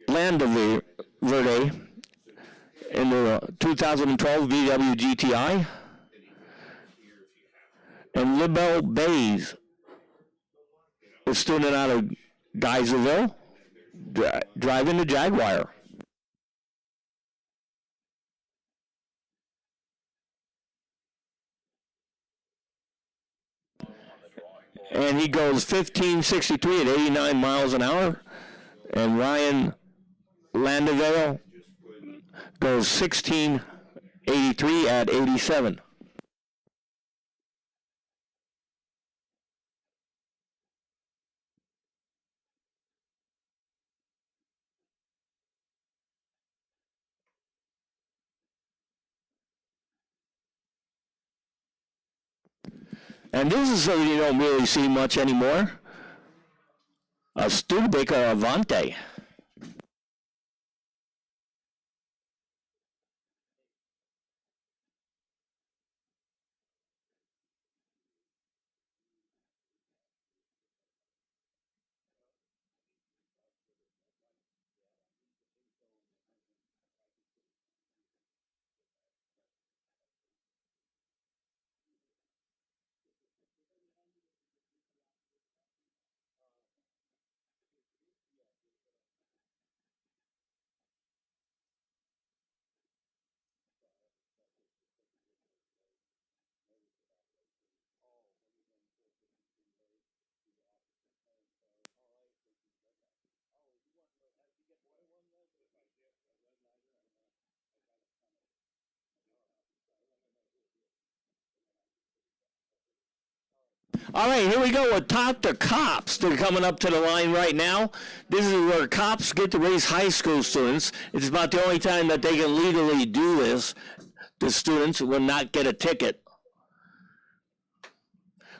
Landaverde in the 2012 VW GTI. And Libel Bays, a student out of Geyserville, driving the Jaguar. And he goes 1563 at 89 miles an hour. And Ryan Landavale goes 1683 at 87. And this is something you don't really see much anymore. A Studebaker Avante. All right, here we go with Top the Cops. They're coming up to the line right now. This is where cops get to race high school students. It's about the only time that they can legally do this. The students will not get a ticket.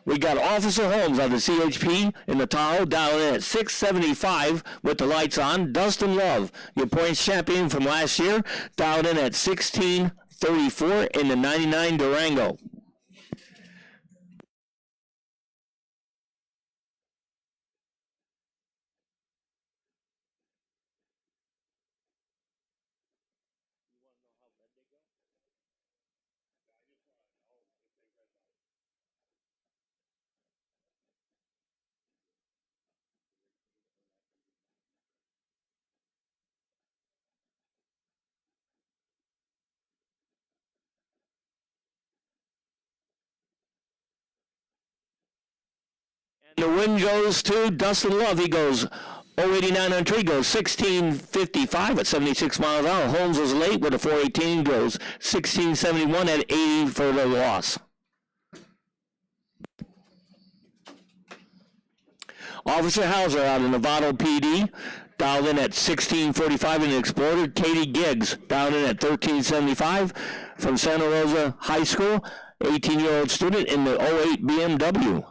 We got Officer Holmes on the CHP in the Tahoe down in at 675 with the lights on. Dustin Love, your points champion from last year, down in at 1634 in the 99 Durango. The win goes to Dustin Love. He goes 089 on tree, goes 1655 at 76 miles an hour. Holmes was late with a 418, goes 1671 at 80 for the loss. Officer Hauser out of Novato PD, dialed in at 1645 in the Explorer. Katie Giggs down in at 1375 from Santa Rosa High School, 18-year-old student in the 08 BMW.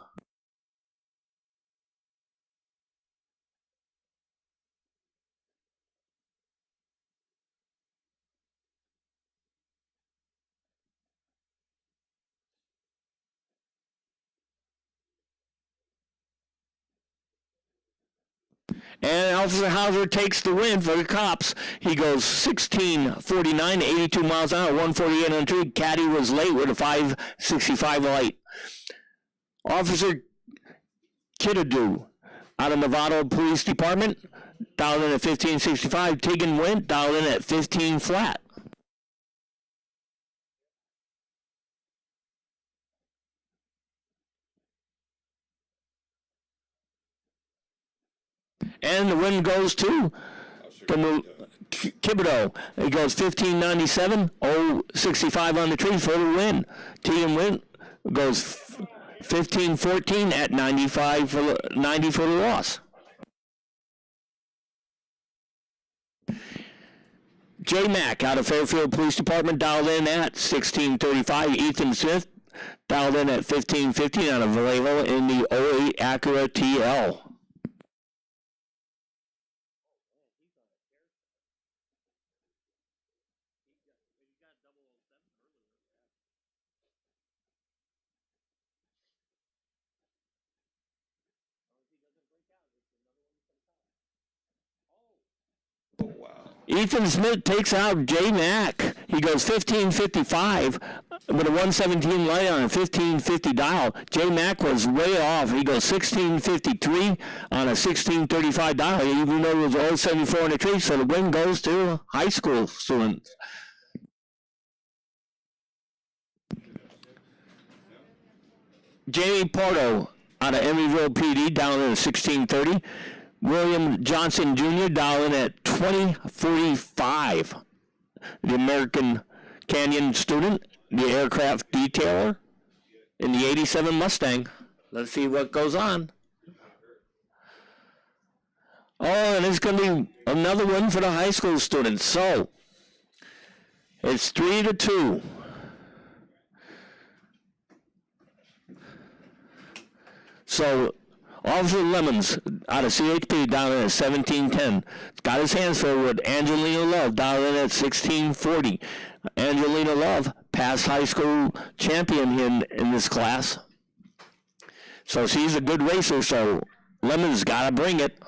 And Officer Hauser takes the win for the cops. He goes 1649, 82 miles an hour, 148 on tree. Caddy was late with a 565 light. Officer Kittadoo out of Novato Police Department, dialed in at 1565. Tegan Went, dialed in at 15 flat. And the win goes to Kibido. It goes 1597, 065 on the tree for the win. Tegan Went goes 1514 at 95 for 90 for the loss. J Mac out of Fairfield Police Department, dialed in at 1635. Ethan Smith dialed in at 1550 on a Vallejo in the 08 Acura TL. Ethan Smith takes out J Mac. He goes 1555 with a 117 light on a 1550 dial. J Mac was way off. He goes 1653 on a 1635 dial, even though it was 074 on the tree. So the win goes to high school students. Jamie Porto out of Emeryville PD down in 1630. William Johnson Jr. dialing at 2045. The American Canyon student, the aircraft detailer in the 87 Mustang. Let's see what goes on. Oh, and it's going to be another one for the high school students. So, it's 3-2. So, Officer Lemons out of CHP down in at 1710. Got his hands full with Angelina Love down in at 1640. Angelina Love, past high school champion in this class. So she's a good racer, so Lemons got to bring it.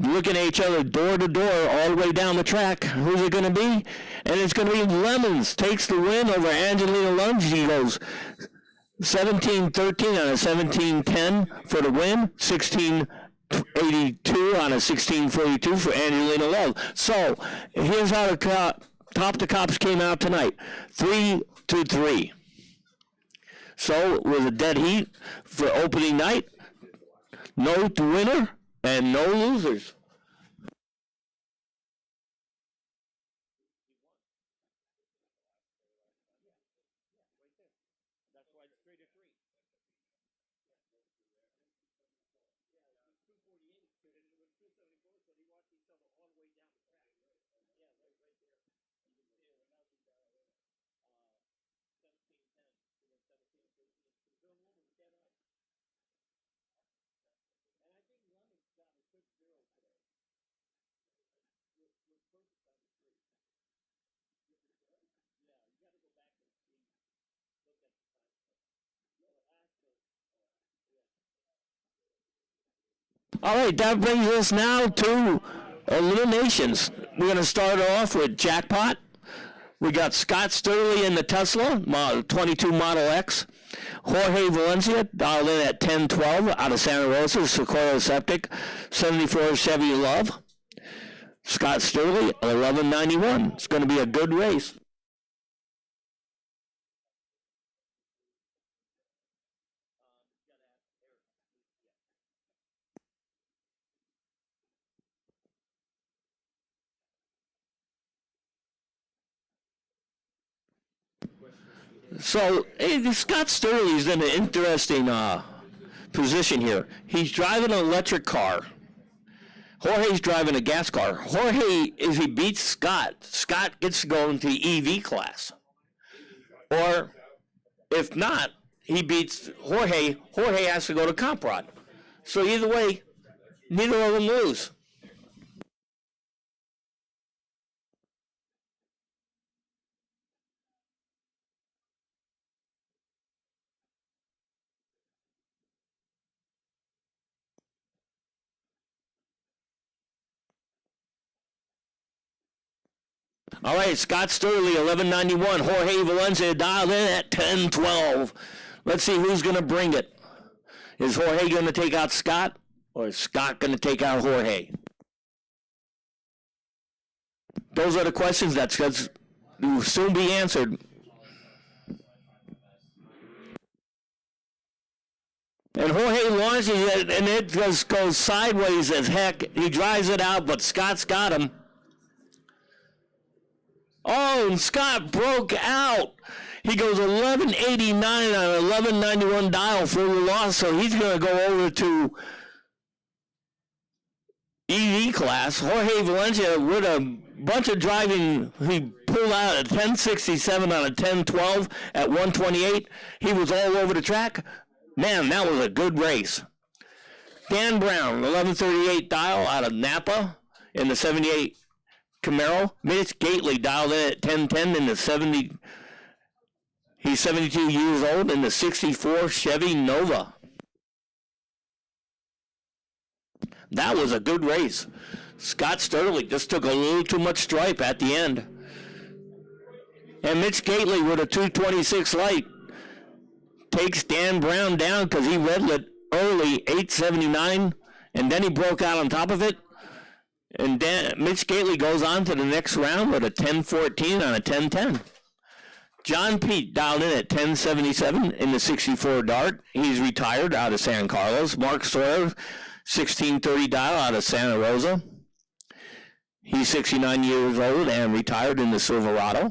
Looking at each other door to door all the way down the track. Who's it going to be? And it's going to be Lemons. Takes the win over Angelina Love. She goes 1713 on a 1710 for the win. 1682 on a 1642 for Angelina Love. So here's how the Top the Cops came out tonight. 3-3. So it was a dead heat for opening night. No winner. and no losers. That's why it's 3-3. 248, so it was 274, so he watched each other all the way down the track. Yeah, right there. You can see it now. She's 17-10, and then 17-13. She's doing one with dead on. And I think London's got a good 0 today. With perfect on the street. Yeah, you got to go back and see. Look at the time. All right, that brings us now to eliminations. We're going to start off with jackpot. We got Scott Sturley in the Tesla, 22 Model X. Jorge Valencia, dialed in at 1012 out of Santa Rosa, Sequoia Septic, 74 Chevy Love. Scott Sturley, 1191. It's going to be a good race. So, Scott Sturley's in an interesting position here. He's driving an electric car. Jorge's driving a gas car. Jorge, if he beats Scott, Scott gets to go into the EV class. Or, if not, he beats Jorge, Jorge has to go to Comp Rod. So either way, neither of them lose. All right, Scott Sturley, 1191. Jorge Valencia dialed in at 1012. Let's see who's going to bring it. Is Jorge going to take out Scott, or is Scott going to take out Jorge? Those are the questions that will soon be answered. And Jorge launches it, and it just goes sideways as heck. He drives it out, but Scott's got him. Oh, and Scott broke out. He goes 1189 on 1191 dial for the loss, so he's going to go over to EV class. Jorge Valencia with a bunch of driving. He pulled out a 1067 on a 1012 at 128. He was all over the track. Man, that was a good race. Dan Brown, 1138 dial out of Napa in the 78 Camaro. Mitch Gately dialed in at 1010 in the 70. He's 72 years old in the 64 Chevy Nova. That was a good race. Scott Sturley just took a little too much stripe at the end. And Mitch Gately with a 226 light takes Dan Brown down because he red lit early, 879, and then he broke out on top of it. And Mitch Gately goes on to the next round with a 1014 on a 1010. John Pete dialed in at 1077 in the 64 Dart. He's retired out of San Carlos. Mark Sawyer, 1630 dial out of Santa Rosa. He's 69 years old and retired in the Silverado.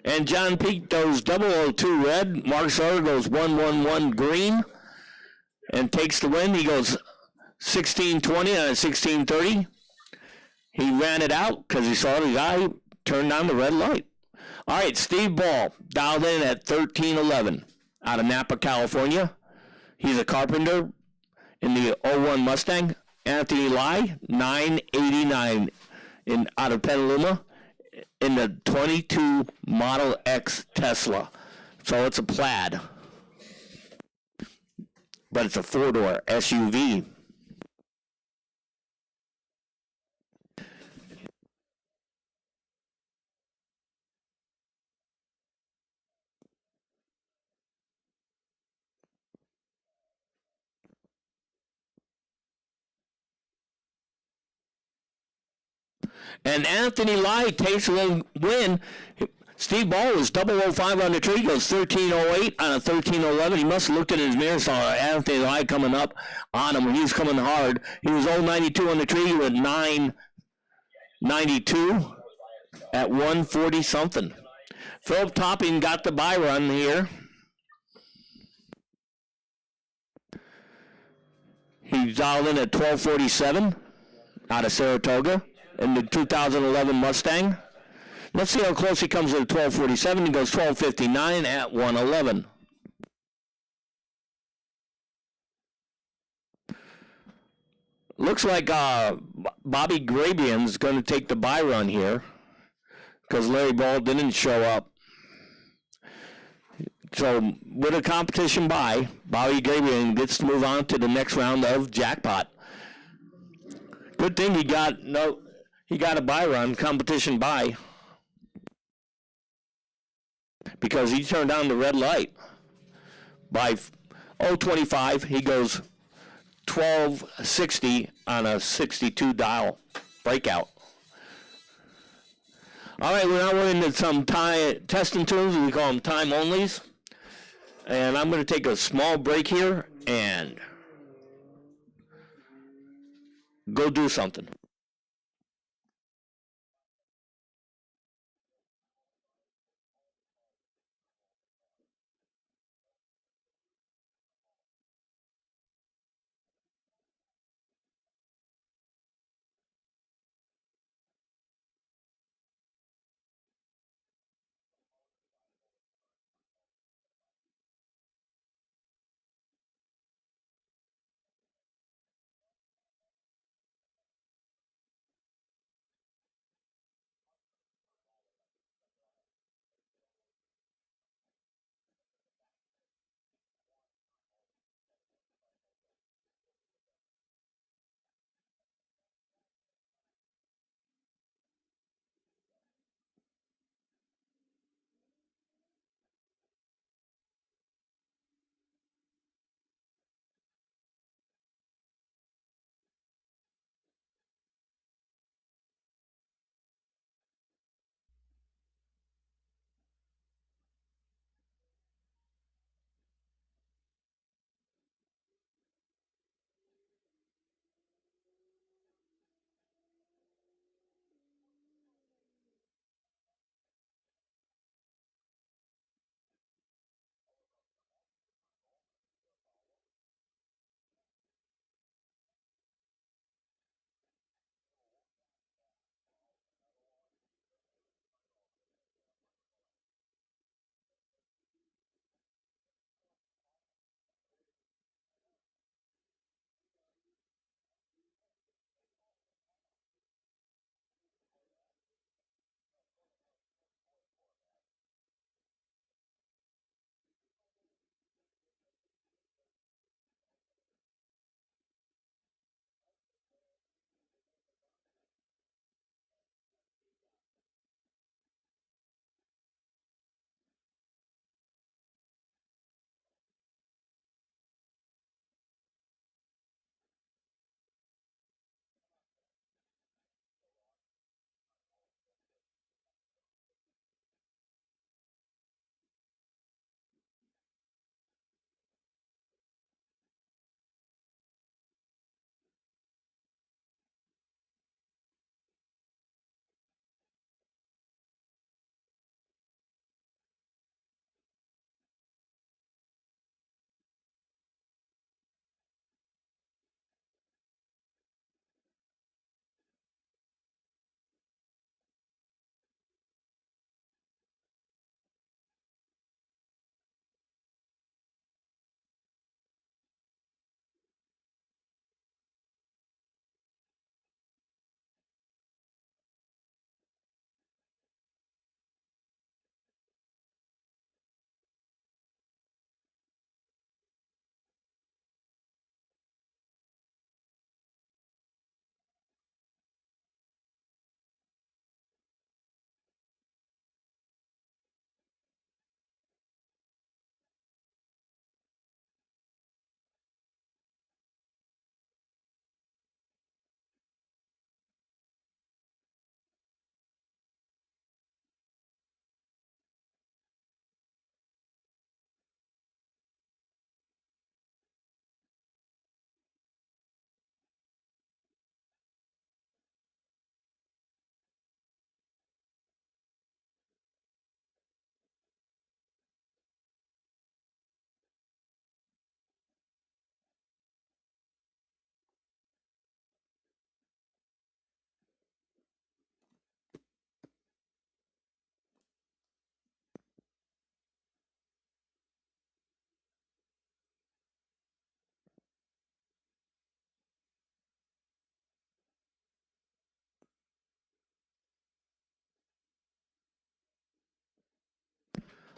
And John Peak goes 002 red. Mark Sawyer goes 111 green and takes the win. He goes 1620 on a 1630. He ran it out because he saw the guy turn on the red light. All right, Steve Ball dialed in at 1311 out of Napa, California. He's a carpenter in the 01 Mustang. Anthony Lai, 989 out of Petaluma in the 22 Model X Tesla. So it's a plaid. But it's a four-door SUV. And Anthony Lai takes the win. Steve Ball was 005 on the tree, goes 1308 on a 1311. He must have looked at his mirror, saw Anthony Lai coming up on him. He was coming hard. He was 092 on the tree with 992 at 140 something. Philip Topping got the bye run here. He's dialed in at 1247 out of Saratoga in the 2011 Mustang. Let's see how close he comes to the 1247. He goes 1259 at 111. Looks like Bobby Grabian's going to take the bye run here because Larry Ball didn't show up. So with a competition bye, Bobby Grabian gets to move on to the next round of jackpot. Good thing he got a bye run, competition bye, because he turned on the red light. By 025, he goes 1260 on a 62 dial breakout. All right, we're now into some testing tunes. We call them time onlys. And I'm going to take a small break here and go do something.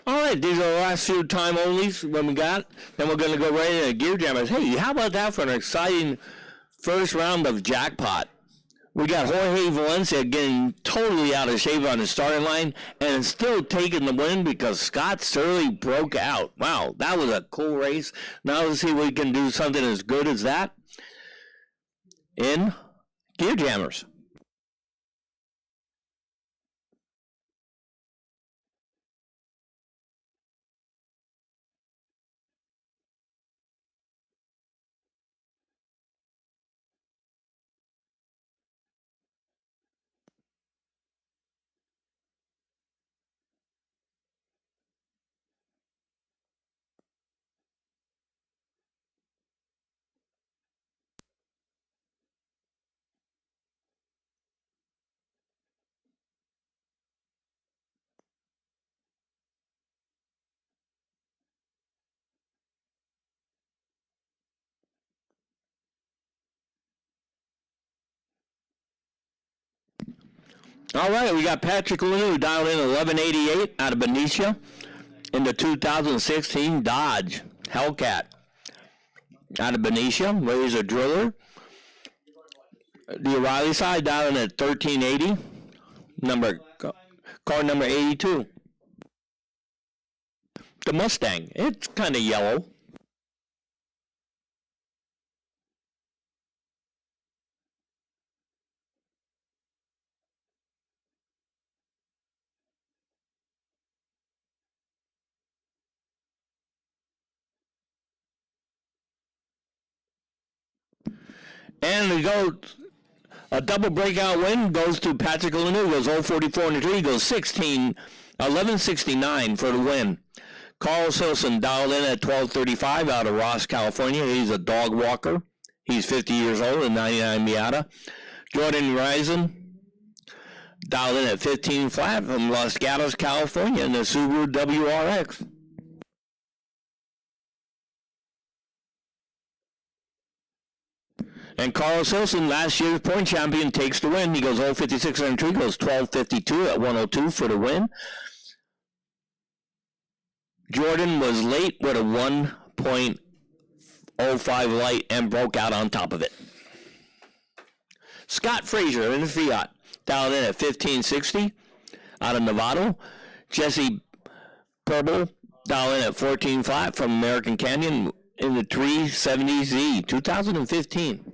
All right, these are the last few time onlys when we got. Then we're going to go right into Gear Jammers. Hey, how about that for an exciting first round of jackpot? We got Jorge Valencia getting totally out of shape on the starting line and still taking the win because Scott Surley broke out. Wow, that was a cool race. Now let's see if we can do something as good as that in Gear Jammers. All right, we got Patrick Lunu dialed in 1188 out of Benicia in the 2016 Dodge Hellcat. Out of Benicia, Razor Driller. The O'Reilly side dialed in at 1380, car number 82. The Mustang, it's kind of yellow. And we go, a double breakout win goes to Patrick Lanu, goes 044 in the tree, goes 1169 for the win. Carl Silson dialed in at 1235 out of Ross, California. He's a dog walker. He's 50 years old in 99 Miata. Jordan Risen dialed in at 15 flat from Los Gatos, California in the Subaru WRX. And Carl Silson, last year's point champion, takes the win. He goes 056 on the tree, goes 1252 at 102 for the win. Jordan was late with a 1.05 light and broke out on top of it. Scott Frazier in the Fiat, dialed in at 1560 out of Novato. Jesse Purble, dialed in at 14 flat from American Canyon in the 370Z 2015.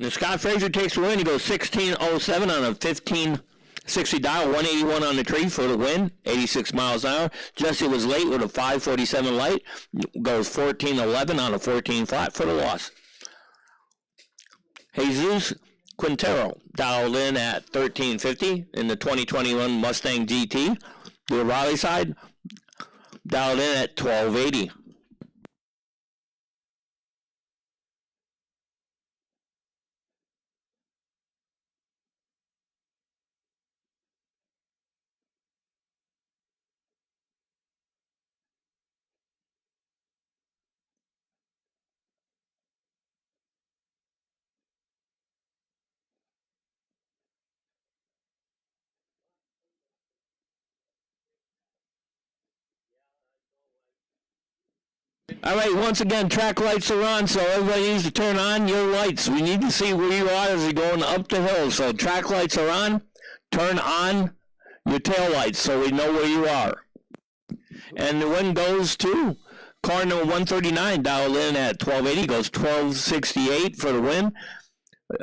And Scott Frazier takes the win. He goes 1607 on a 1560 dial, 181 on the tree for the win, 86 miles an hour. Jesse was late with a 547 light, goes 1411 on a 14 flat for the loss. Jesus Quintero dialed in at 1350 in the 2021 Mustang GT. The O'Reilly side dialed in at 1280. All right, once again, track lights are on, so everybody needs to turn on your lights. We need to see where you are as you're going up the hill. So track lights are on. Turn on your tail lights so we know where you are. And the win goes to car number 139, dialed in at 1280, goes 1268 for the win.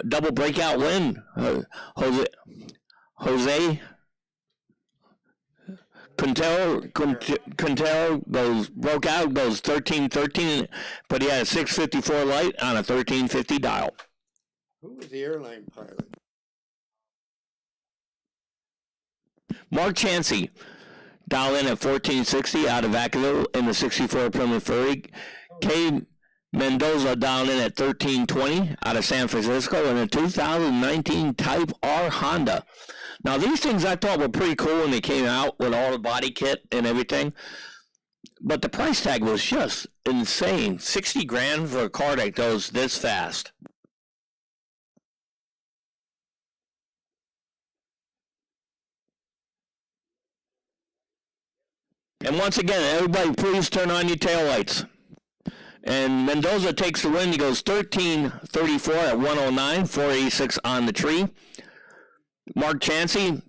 Double breakout win. Jose Quintero broke out, goes 1313, but he had a 654 light on a 1350 dial. Who was the airline pilot? Mark Chansey, dial in at 1460 out of Vacaville in the 64 Plymouth Fury. Cade Mendoza down in at 1320 out of San Francisco in a 2019 Type R Honda. Now these things I thought were pretty cool when they came out with all the body kit and everything, but the price tag was just insane. 60 grand for a car that goes this fast. And once again, everybody please turn on your taillights. And Mendoza takes the win. He goes 13:34 at 109, 486 on the tree. Mark Chansey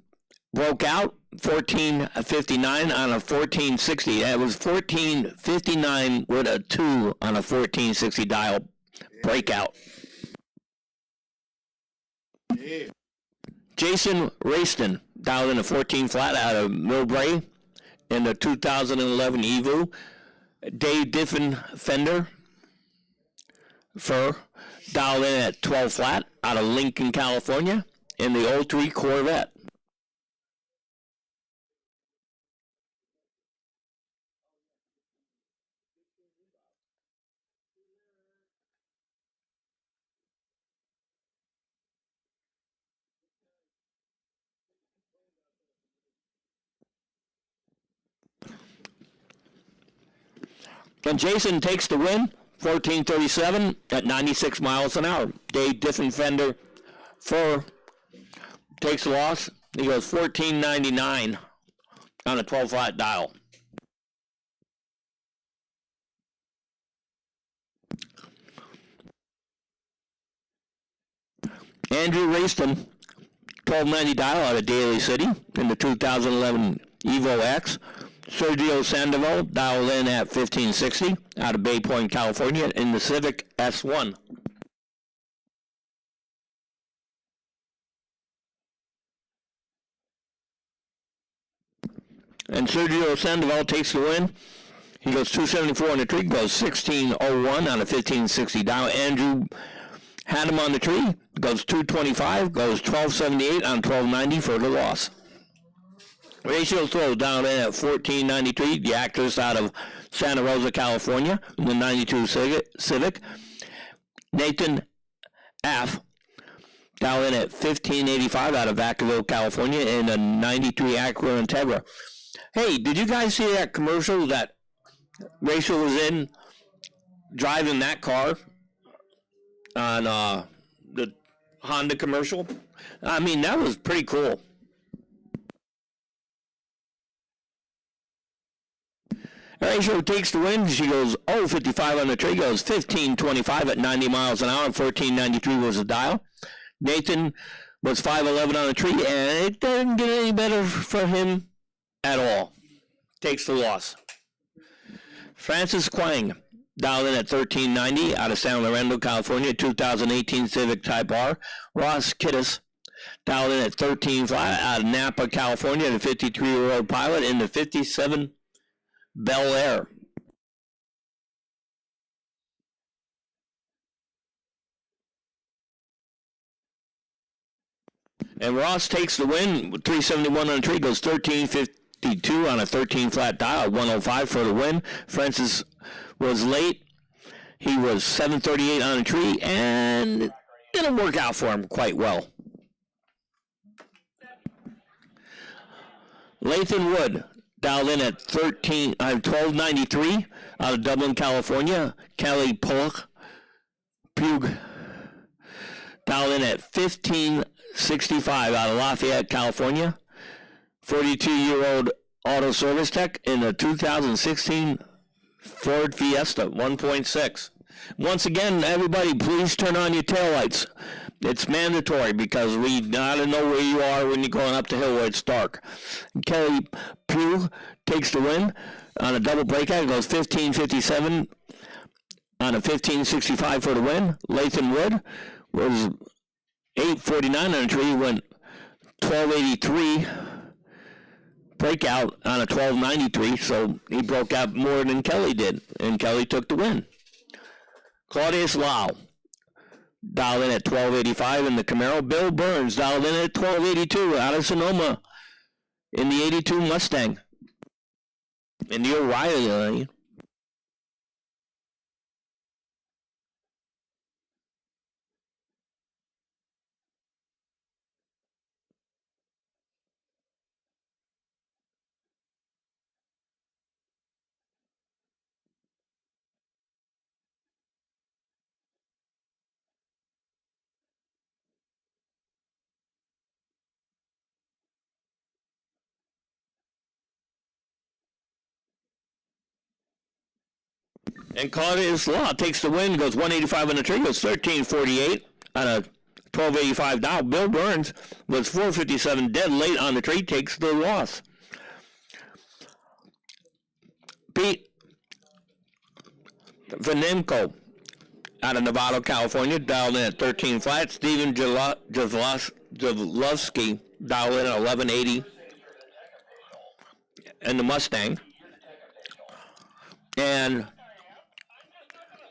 broke out 14:59 on a 1460. That was 14:59 with a 2 on a 1460 dial breakout. Yeah. Jason Rayston dialed in a 14 flat out of Millbrae in the 2011 Evo. Dave Diffenfender dialed in at 12 flat out of Lincoln, California in the 03 Corvette. And Jason takes the win, 14:37 at 96 miles an hour. Dave Diffenfender takes the loss. He goes 14:99 on a 12 flat dial. Andrew Rayston, 1290 dial out of Daly City in the 2011 Evo X. Sergio Sandoval dialed in at 1560 out of Bay Point, California in the Civic S1. And Sergio Sandoval takes the win. He goes 274 on the tree, goes 1601 on a 1560 dial. Andrew had him on the tree, goes 225, goes 1278 on 1290 for the loss. Ratio throw down in at 1493, the actress out of Santa Rosa, California, in the 92 Civic. Nathan F. down in at 1585 out of Vacaville, California, in a 93 Acura Integra. Hey, did you guys see that commercial that Rachel was in driving that car on the Honda commercial? I mean, that was pretty cool. Rachel takes the win. She goes 0.55 on the tree, goes 15.25 at 90 miles an hour. 14.93 was the dial. Nathan was 5.11 on the tree, and it doesn't get any better for him at all. Takes the loss. Francis Quang dialed in at 13.90 out of San Lorenzo, California, 2018 Civic Type R. Ross Kittis dialed in at 13 flat out of Napa, California, the 53-year-old pilot in the 57 Bel Air. And Ross takes the win with 371 on the tree, goes 13.52 on a 13 flat dial, 105 for the win. Francis was late. He was 7.38 on the tree, and it didn't work out for him quite well. Lathan Wood dialed in at 12.93 out of Dublin, California. Kelly Pug dialed in at 15.65 out of Lafayette, California. 42-year-old auto service tech in a 2016 Ford Fiesta 1.6. Once again, everybody, please turn on your taillights. It's mandatory because we gotta know where you are when you're going up the hill where it's dark. Kelly Pugh takes the win on a double breakout. Goes 15.57 on a 15.65 for the win. Lathan Wood was 8.49 on the tree. Went 12.83 breakout on a 12.93. So he broke out more than Kelly did, and Kelly took the win. Claudius Lau dialed in at 12.85 in the Camaro. Bill Burns dialed in at 12.82 out of Sonoma in the 82 Mustang. In the O'Reilly lane. And caught his law. Takes the win, goes 185 on the tree, goes 1348 on a 1285 dial. Bill Burns was 457 dead late on the tree, takes the loss. Pete Vanenko out of Nevada, California, dialed in at 13 flat. Steven Javlovsky dialed in at 1180 in the Mustang. And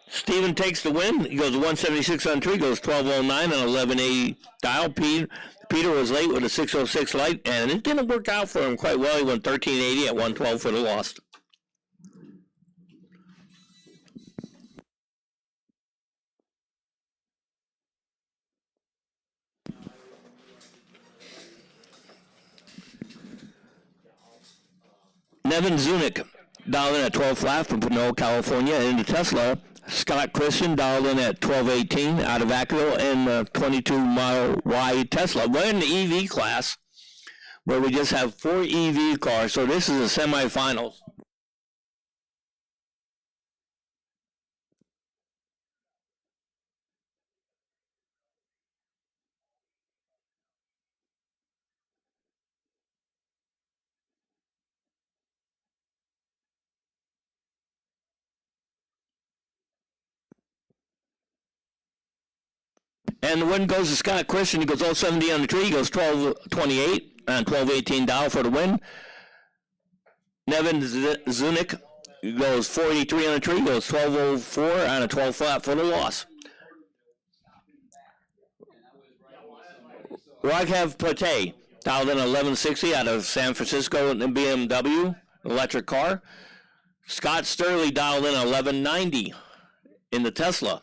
Steven takes the win. He goes 176 on tree, goes 1209 and 1180 dial. Peter was late with a 606 light, and it didn't work out for him quite well. He went 1380 at 112 for the loss. Nevin Zunick dialed in at 12 flat from Pinole, California, into Tesla. Scott Christian dialed in at 1218 out of Acville in the 22-mile wide Tesla. We're in the EV class where we just have 4 EV cars, so this is the semifinals. And the win goes to Scott Christian. He goes 070 on the tree. He goes 1228 and 1218 dial for the win. Nevin Zunick goes 483 on the tree. Goes 1204 on a 12 flat for the loss. Raghav Pate dialed in 1160 out of San Francisco in the BMW electric car. Scott Sturley dialed in 1190 in the Tesla.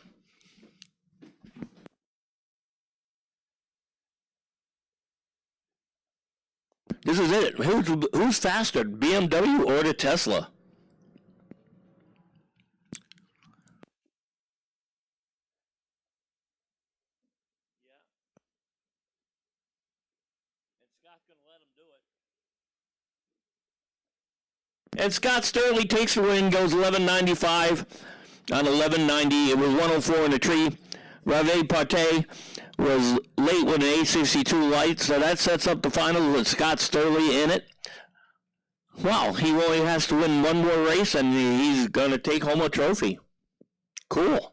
This is it. Who's faster, BMW or the Tesla? Yeah. And Scott's going to let him do it. And Scott Sturley takes the win, goes 1195 on 1190. It was 104 in the tree. Rave Pate was late with an 862 light, so that sets up the final with Scott Sturley in it. Wow, he only has to win one more race, and he's going to take home a trophy. Cool.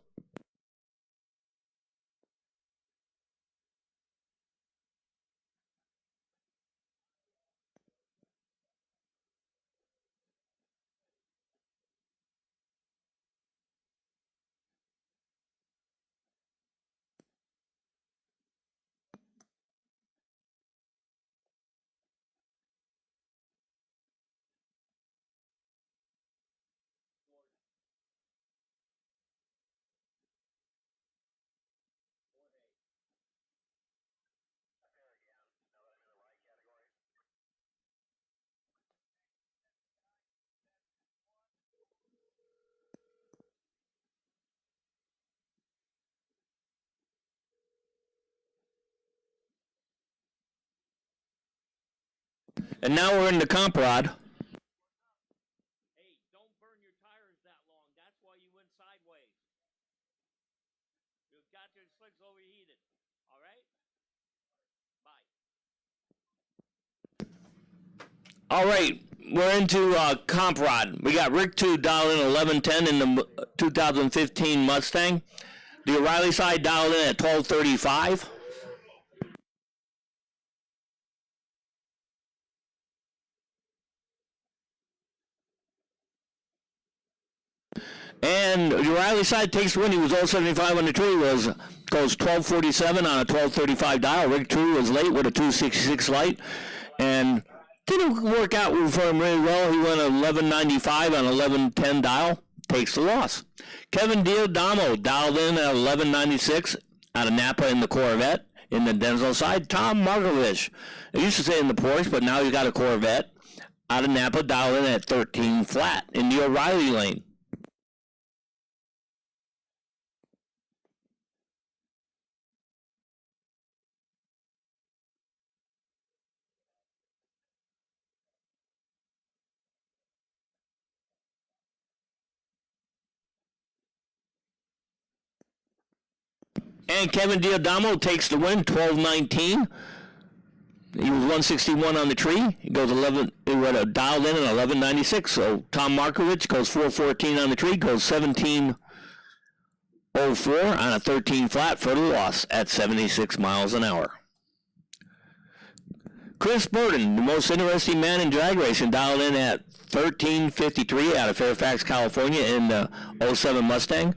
And now we're in the comp rod. Hey, don't burn your tires that long. That's why you went sideways. You got your slicks overheated. All right? Bye. All right, we're into comp rod. We got Rick 2 dialed in 1110 in the 2015 Mustang. The O'Reilly side dialed in at 1235. And the O'Reilly side takes the win. He was 075 on the tree. Goes 1247 on a 1235 dial. Rick 2 was late with a 266 light. And didn't work out for him really well. He went 1195 on 1110 dial. Takes the loss. Kevin Diodamo dialed in at 1196 out of Napa in the Corvette. In the Denzel side, Tom Markovich. I used to say in the Porsche, but now he's got a Corvette. Out of Napa, dialed in at 13 flat in the O'Reilly lane. And Kevin Diodamo takes the win, 12-19. He was 161 on the tree. He goes 11. He would have dialed in at 11.96. So Tom Markovich goes 414 on the tree. Goes 17.04 on a 13 flat for the loss at 76 miles an hour. Chris Burton, the most interesting man in drag racing, dialed in at 13.53 out of Fairfax, California in the 07 Mustang.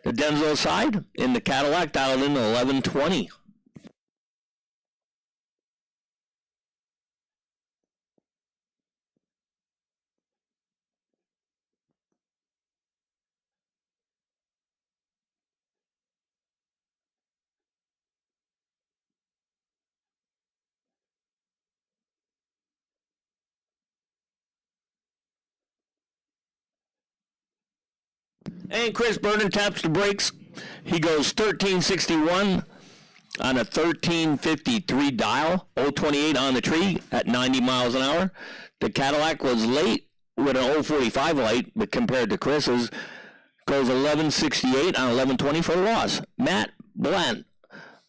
The Denzel side in the Cadillac dialed in at 11.20. And Chris Burton taps the brakes. He goes 13.61 on a 13.53 dial, 0.28 on the tree at 90 miles an hour. The Cadillac was late with an 0.45 light, but compared to Chris's, goes 11.68 on 11.20 for the loss. Matt Blunt,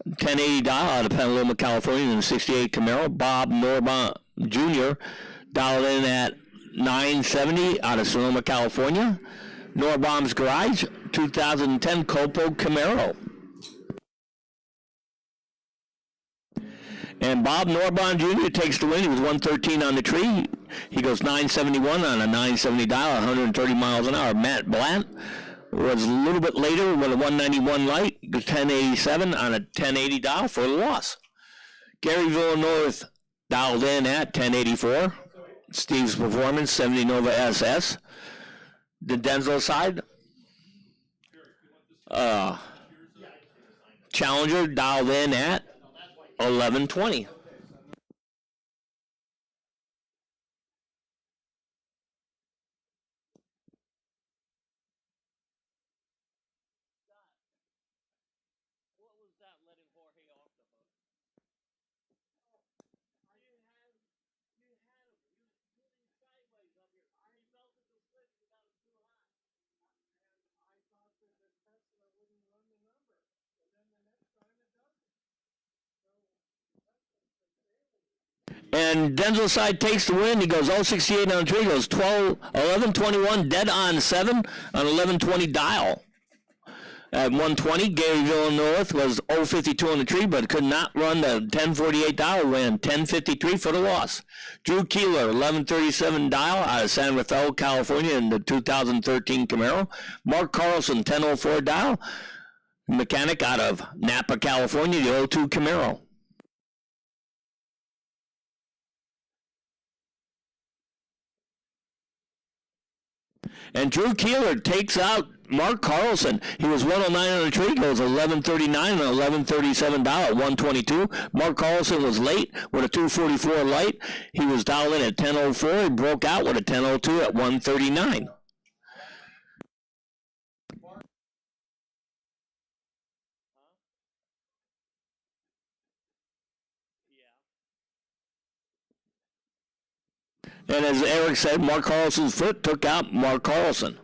1080 dial out of Petaluma, California in the 68 Camaro. Bob Norbaum Jr. dialed in at 970 out of Sonoma, California. Norbaum's Garage, 2010 Copo Camaro. And Bob Norbaum Jr. takes the win. He was 113 on the tree. He goes 971 on a 970 dial, 130 miles an hour. Matt Blunt was a little bit later with a 191 light, 1087 on a 1080 dial for the loss. Gary Villeneuve dialed in at 1084. Steve's Performance, 70 Nova SS. The Denzel side, Challenger dialed in at 11.20. What was that letting Jorge off the hook? You had him. You put him sideways up here. He felt it the slip. You got him too high. And I thought that the Tesla wouldn't run the number, and then the next time it doesn't. So that's what's been failing. And Denzel side takes the win. He goes 0.68 on the tree. Goes 11.21 dead on 7 on 11.20 dial. At 120, Gary Villeneuve was 0.52 on the tree, but could not run the 10.48 dial. Ran 10.53 for the loss. Drew Keeler, 11.37 dial out of San Rafael, California in the 2013 Camaro. Mark Carlson, 10.04 dial. Mechanic out of Napa, California, the 02 Camaro. And Drew Keeler takes out Mark Carlson. He was 109 on the tree, goes 11.39 and 11.37 dial at 122. Mark Carlson was late with a 2.44 light. He was dialed in at 10.04. He broke out with a 10.02 at 1.39. And as Eric said, Mark Carlson's foot took out Mark Carlson.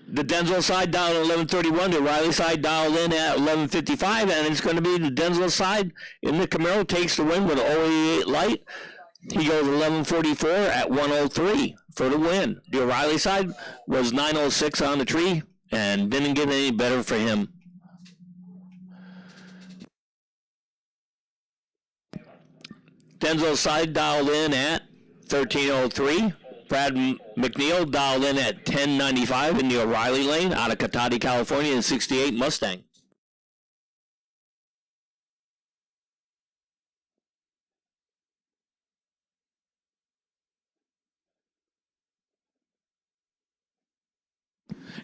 The Denzel side dialed at 11.31. The Riley side dialed in at 11.55. And it's going to be the Denzel side in the Camaro takes the win with an 088 light. He goes 11.44 at 103 for the win. The O'Reilly side was 9.06 on the tree and didn't get any better for him. Denzel's side dialed in at 13.03. Brad McNeil dialed in at 10.95 in the O'Reilly lane out of Cotati, California in 68 Mustang.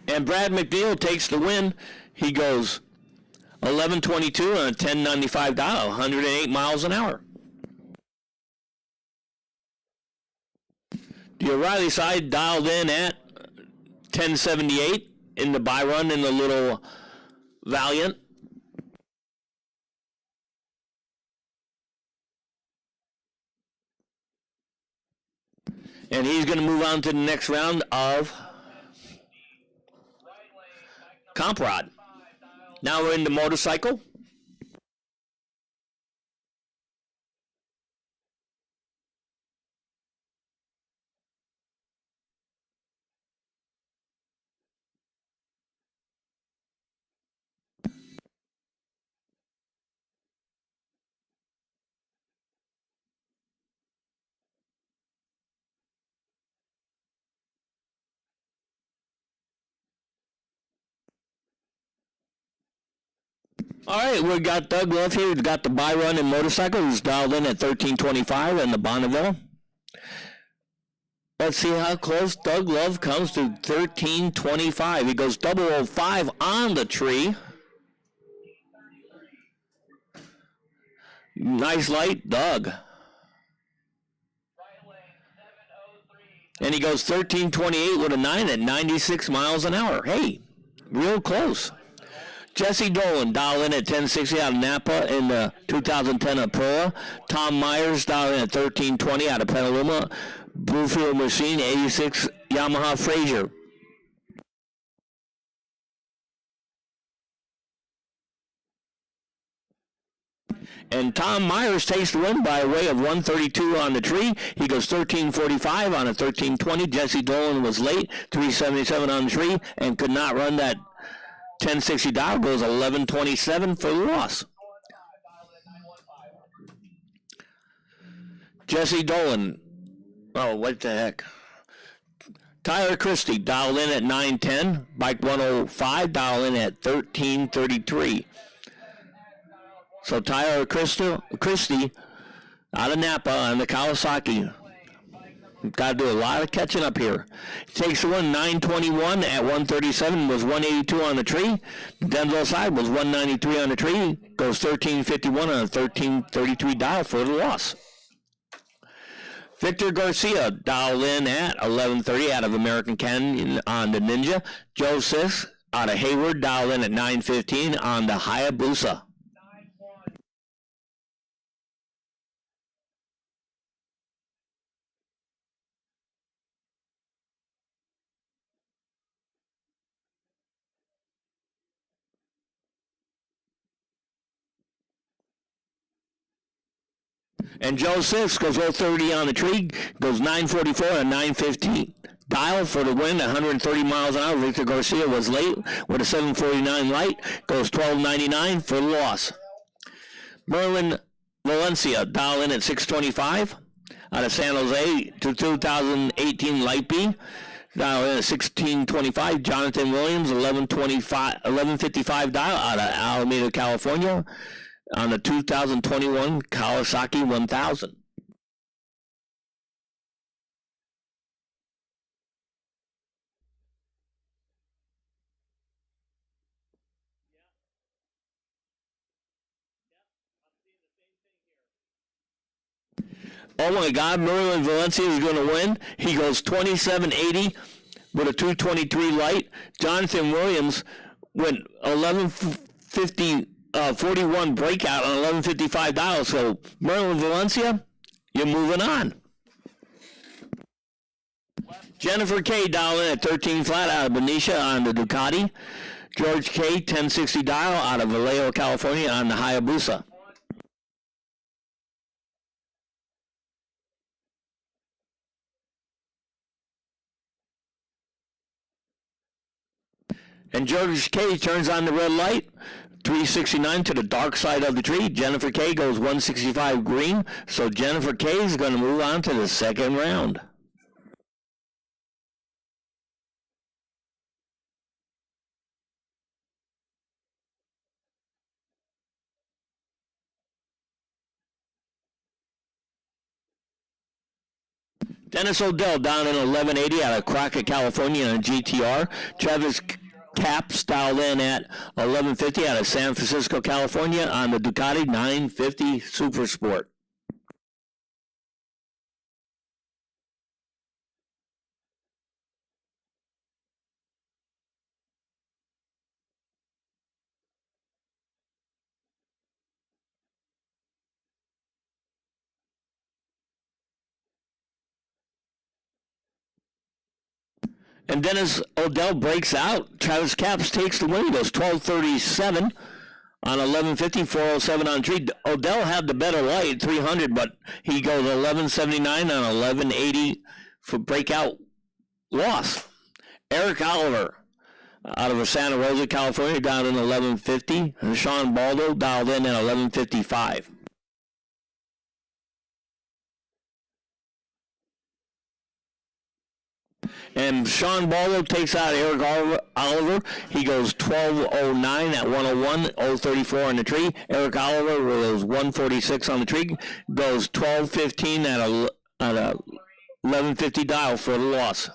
And Brad McNeil takes the win. He goes 11.22 on a 10.95 dial, 108 miles an hour. The O'Reilly side dialed in at 10.78 in the by run in the little Valiant. And he's going to move on to the next round of comp rod. Now we're in the motorcycle. All right, we got Doug Love here. He's got the buy run in motorcycle. He's dialed in at 1325 in the Bonneville. Let's see how close Doug Love comes to 1325. He goes 005 on the tree. Nice light, Doug. And he goes 1328 with a 9 at 96 miles an hour. Hey, real close. Jesse Dolan, dial in at 1060 out of Napa in the 2010 Aprilia. Tom Myers, dial in at 1320 out of Petaluma. Bluefield Machine, 86 Yamaha Frazier. And Tom Myers takes the win by way of 132 on the tree. He goes 1345 on a 1320. Jesse Dolan was late, 377 on the tree, and could not run that 1060 dial. Goes 1127 for the loss. Jesse Dolan. Oh, what the heck. Tyler Christie, dialed in at 910. Bike 105, dialed in at 1333. So Tyler Christie out of Napa on the Kawasaki. Got to do a lot of catching up here. Takes the one 921 at 137, was 182 on the tree. The Denzel side was 193 on the tree. Goes 1351 on a 1333 dial for the loss. Victor Garcia dialed in at 1130 out of American Canyon on the Ninja. Joe Sis out of Hayward dialed in at 915 on the Hayabusa. And Joe Sis goes 030 on the tree, goes 944 and 915. Dial for the win, 130 miles an hour. Victor Garcia was late with a 749 light, goes 1299 for the loss. Merlin Valencia, dial in at 625 out of San Jose to 2018 Light B. Dial in at 1625. Jonathan Williams, 1155 dial out of Alameda, California on the 2021 Kawasaki 1000. Oh my God, Merlin Valencia is going to win. He goes 2780 with a 223 light. Jonathan Williams went 41 breakout on 1155 dial. So Merlin Valencia, you're moving on. Jennifer K dial in at 13 flat out of Benicia on the Ducati. George K 1060 dial out of Vallejo, California on the Hayabusa. And George K turns on the red light, 369 to the dark side of the tree. Jennifer K goes 165 green, so Jennifer K is going to move on to the second round. Dennis Odell down in 1180 out of Crockett, California on a GTR. Travis Caps dialed in at 1150 out of San Francisco, California on the Ducati 950 Super Sport. And Dennis Odell breaks out. Travis Capps takes the win. He goes 12:37 on 11:50, 4:07 on tree. Odell had the better light, 300, but he goes 11:79 on 11:80 for breakout loss. Eric Oliver out of Santa Rosa, California, down in 11:50. And Sean Baldo dialed in at 11:55. And Sean Baldo takes out Eric Oliver. He goes 12:09 at 101, 0:34 on the tree. Eric Oliver goes 1:46 on the tree. Goes 12:15 at 11:50 dial for the loss.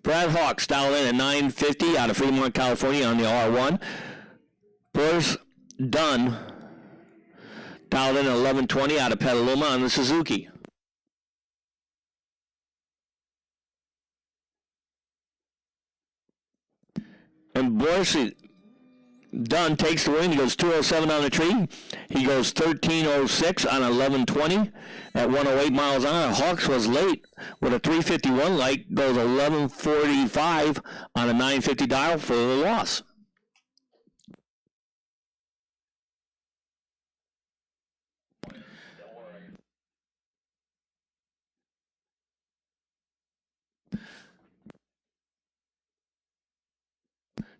Brad Hawks dialed in at 9:50 out of Fremont, California on the R1. Boris Dunn dialed in at 11:20 out of Petaluma on the Suzuki. And Boris Dunn takes the win. He goes 207 on the tree. He goes 1306 on 1120 at 108 miles an hour. Hawks was late with a 351 light. Goes 1145 on a 950 dial for the loss.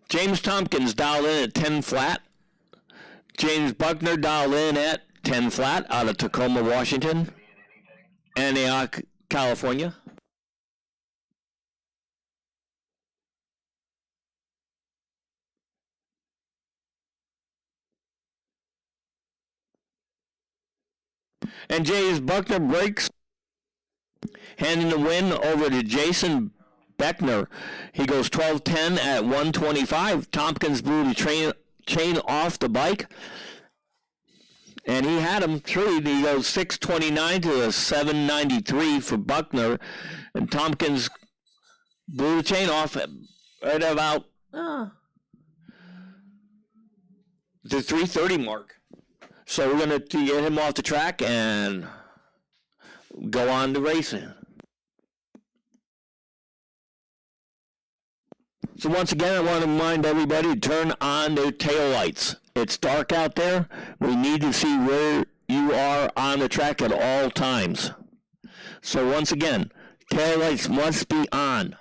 James Tompkins dialed in at 10 flat. James Buckner dialed in at 10 flat out of Tacoma, Washington. Antioch, California. And James Buckner breaks, handing the win over to Jason Beckner. He goes 12:10 at 125. Tompkins blew the chain off the bike, and he had him treed. He goes 6:29 to a 7:93 for Buckner, and Tompkins blew the chain off right about the 3:30 mark. So we're going to get him off the track and go on to racing. So once again, I want to remind everybody to turn on their taillights. It's dark out there. We need to see where you are on the track at all times. So once again, taillights must be on.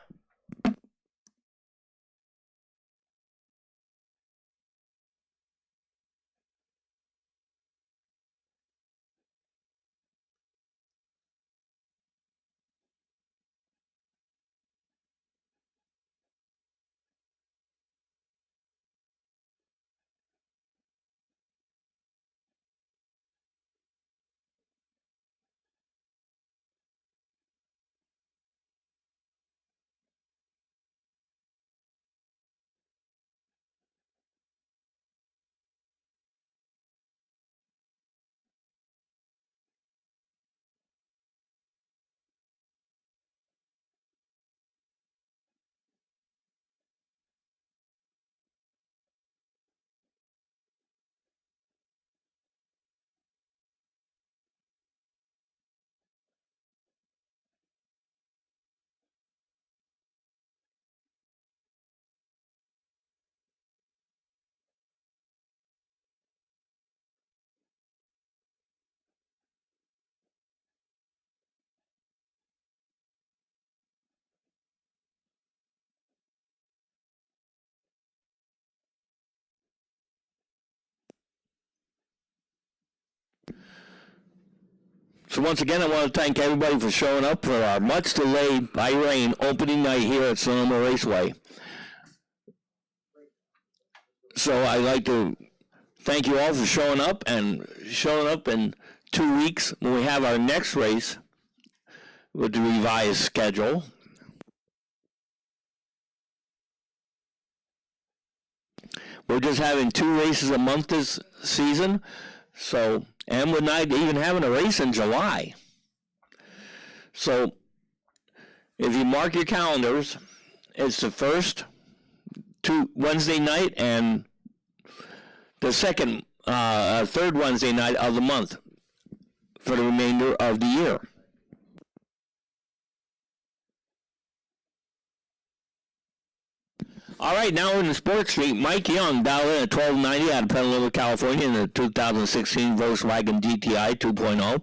So once again, I want to thank everybody for showing up for our much delayed by rain opening night here at Sonoma Raceway. So I'd like to thank you all for showing up and showing up in 2 weeks when we have our next race with the revised schedule. We're just having 2 races a month this season. So, and we're not even having a race in July. So, if you mark your calendars, it's the first Wednesday night and the third Wednesday night of the month for the remainder of the year. All right, now in the sports street, Mike Young dialed in at 1290 out of Petaluma, California in the 2016 Volkswagen GTI 2.0.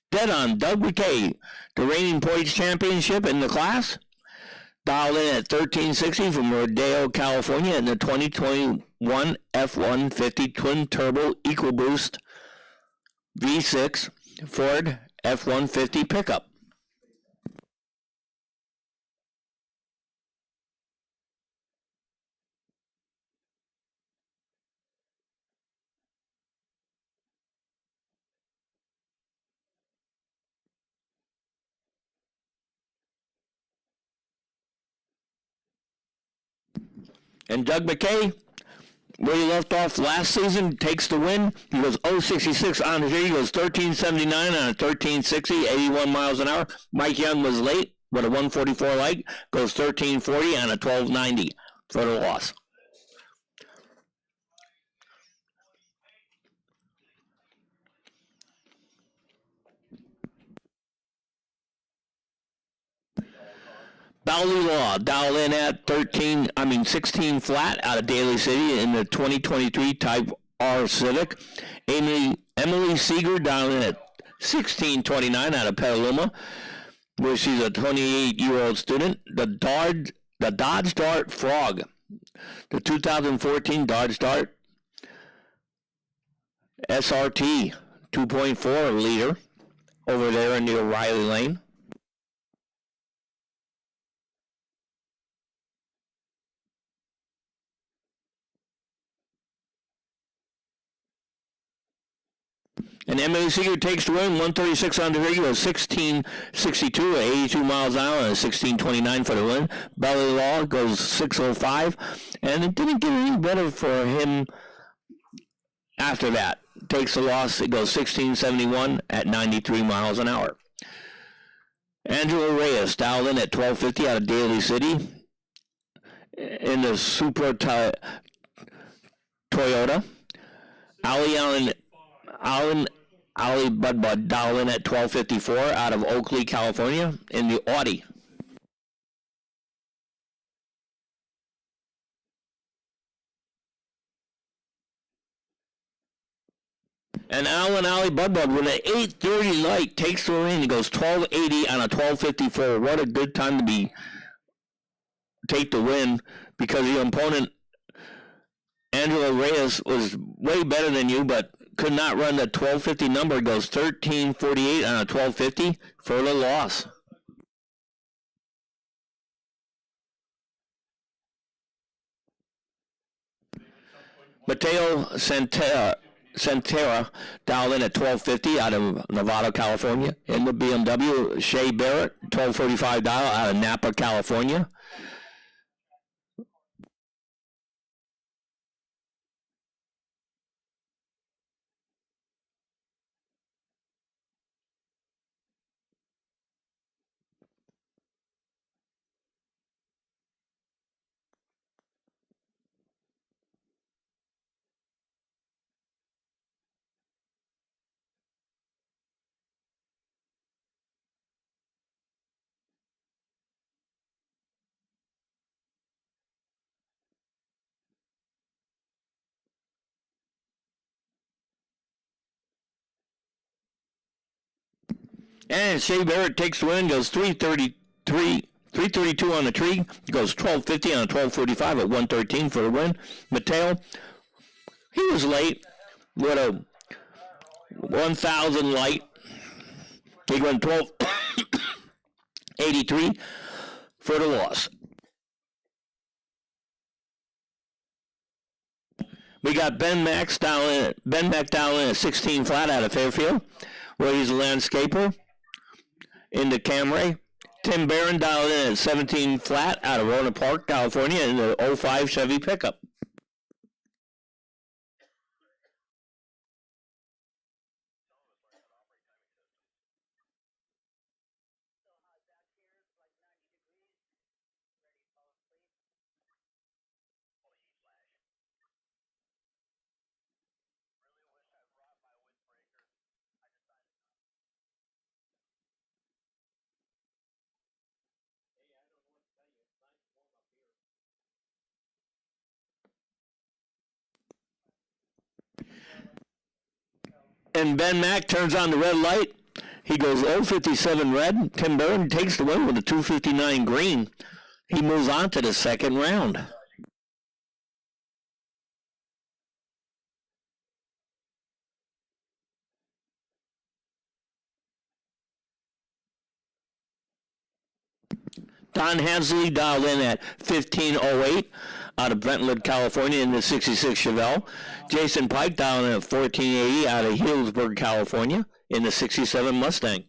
Dead on Doug McKay, the reigning points championship in the class. Dialed in at 1360 from Rodeo, California in the 2021 F-150 twin-turbo EcoBoost V6 Ford F-150 pickup. And Doug McKay, where he left off last season, takes the win. He goes 066 on the tree. He goes 1379 on a 1360, 81 miles an hour. Mike Young was late with a 144 light. Goes 1340 on a 1290 for the loss. Bowley Law, dialed in at 16 flat out of Daly City in the 2023 Type R Civic. Emily Seeger dialed in at 1629 out of Petaluma, where she's a 28-year-old student. The Dodge Dart Frog, the 2014 Dodge Dart SRT 2.4 liter over there in the O'Reilly Lane. And Emily Seeger takes the win, 136 on the regular, 1662 at 82 miles an hour, and 1629 for the win. Belly Law goes 605, and it didn't get any better for him after that. Takes the loss, it goes 1671 at 93 miles an hour. Angela Reyes dialed in at 1250 out of Daly City in the Supra Toyota. Ali Bud dialed in at 1254 out of Oakley, California in the Audi. And Ali Bud with an 830 light takes the win. He goes 1280 on a 1254. What a good time to take the win, because your opponent Angela Reyes was way better than you, but could not run the 1250 number. Goes 1348 on a 1250 for the loss. Mateo Santera dialed in at 1250 out of Nevada, California. In the BMW, Shea Barrett, 1245 dial out of Napa, California. And Shea Barrett takes the win, goes 332 on the tree, goes 1250 on a 1245 at 113 for the win. Mateo, he was late with a 1,000 light. He went 1283 for the loss. We got Ben Mack down in at 16 flat out of Fairfield, where he's a landscaper in the Camry. Tim Barron dialed in at 17 flat out of Rona Park, California in the 05 Chevy pickup. And Ben Mack turns on the red light. He goes 057 red. Tim Burton takes the win with a 259 green. He moves on to the second round. Don Hensley dialed in at 1508 out of Brentwood, California in the 66 Chevelle. Jason Pike dialed in at 1480 out of Healdsburg, California in the 67 Mustang.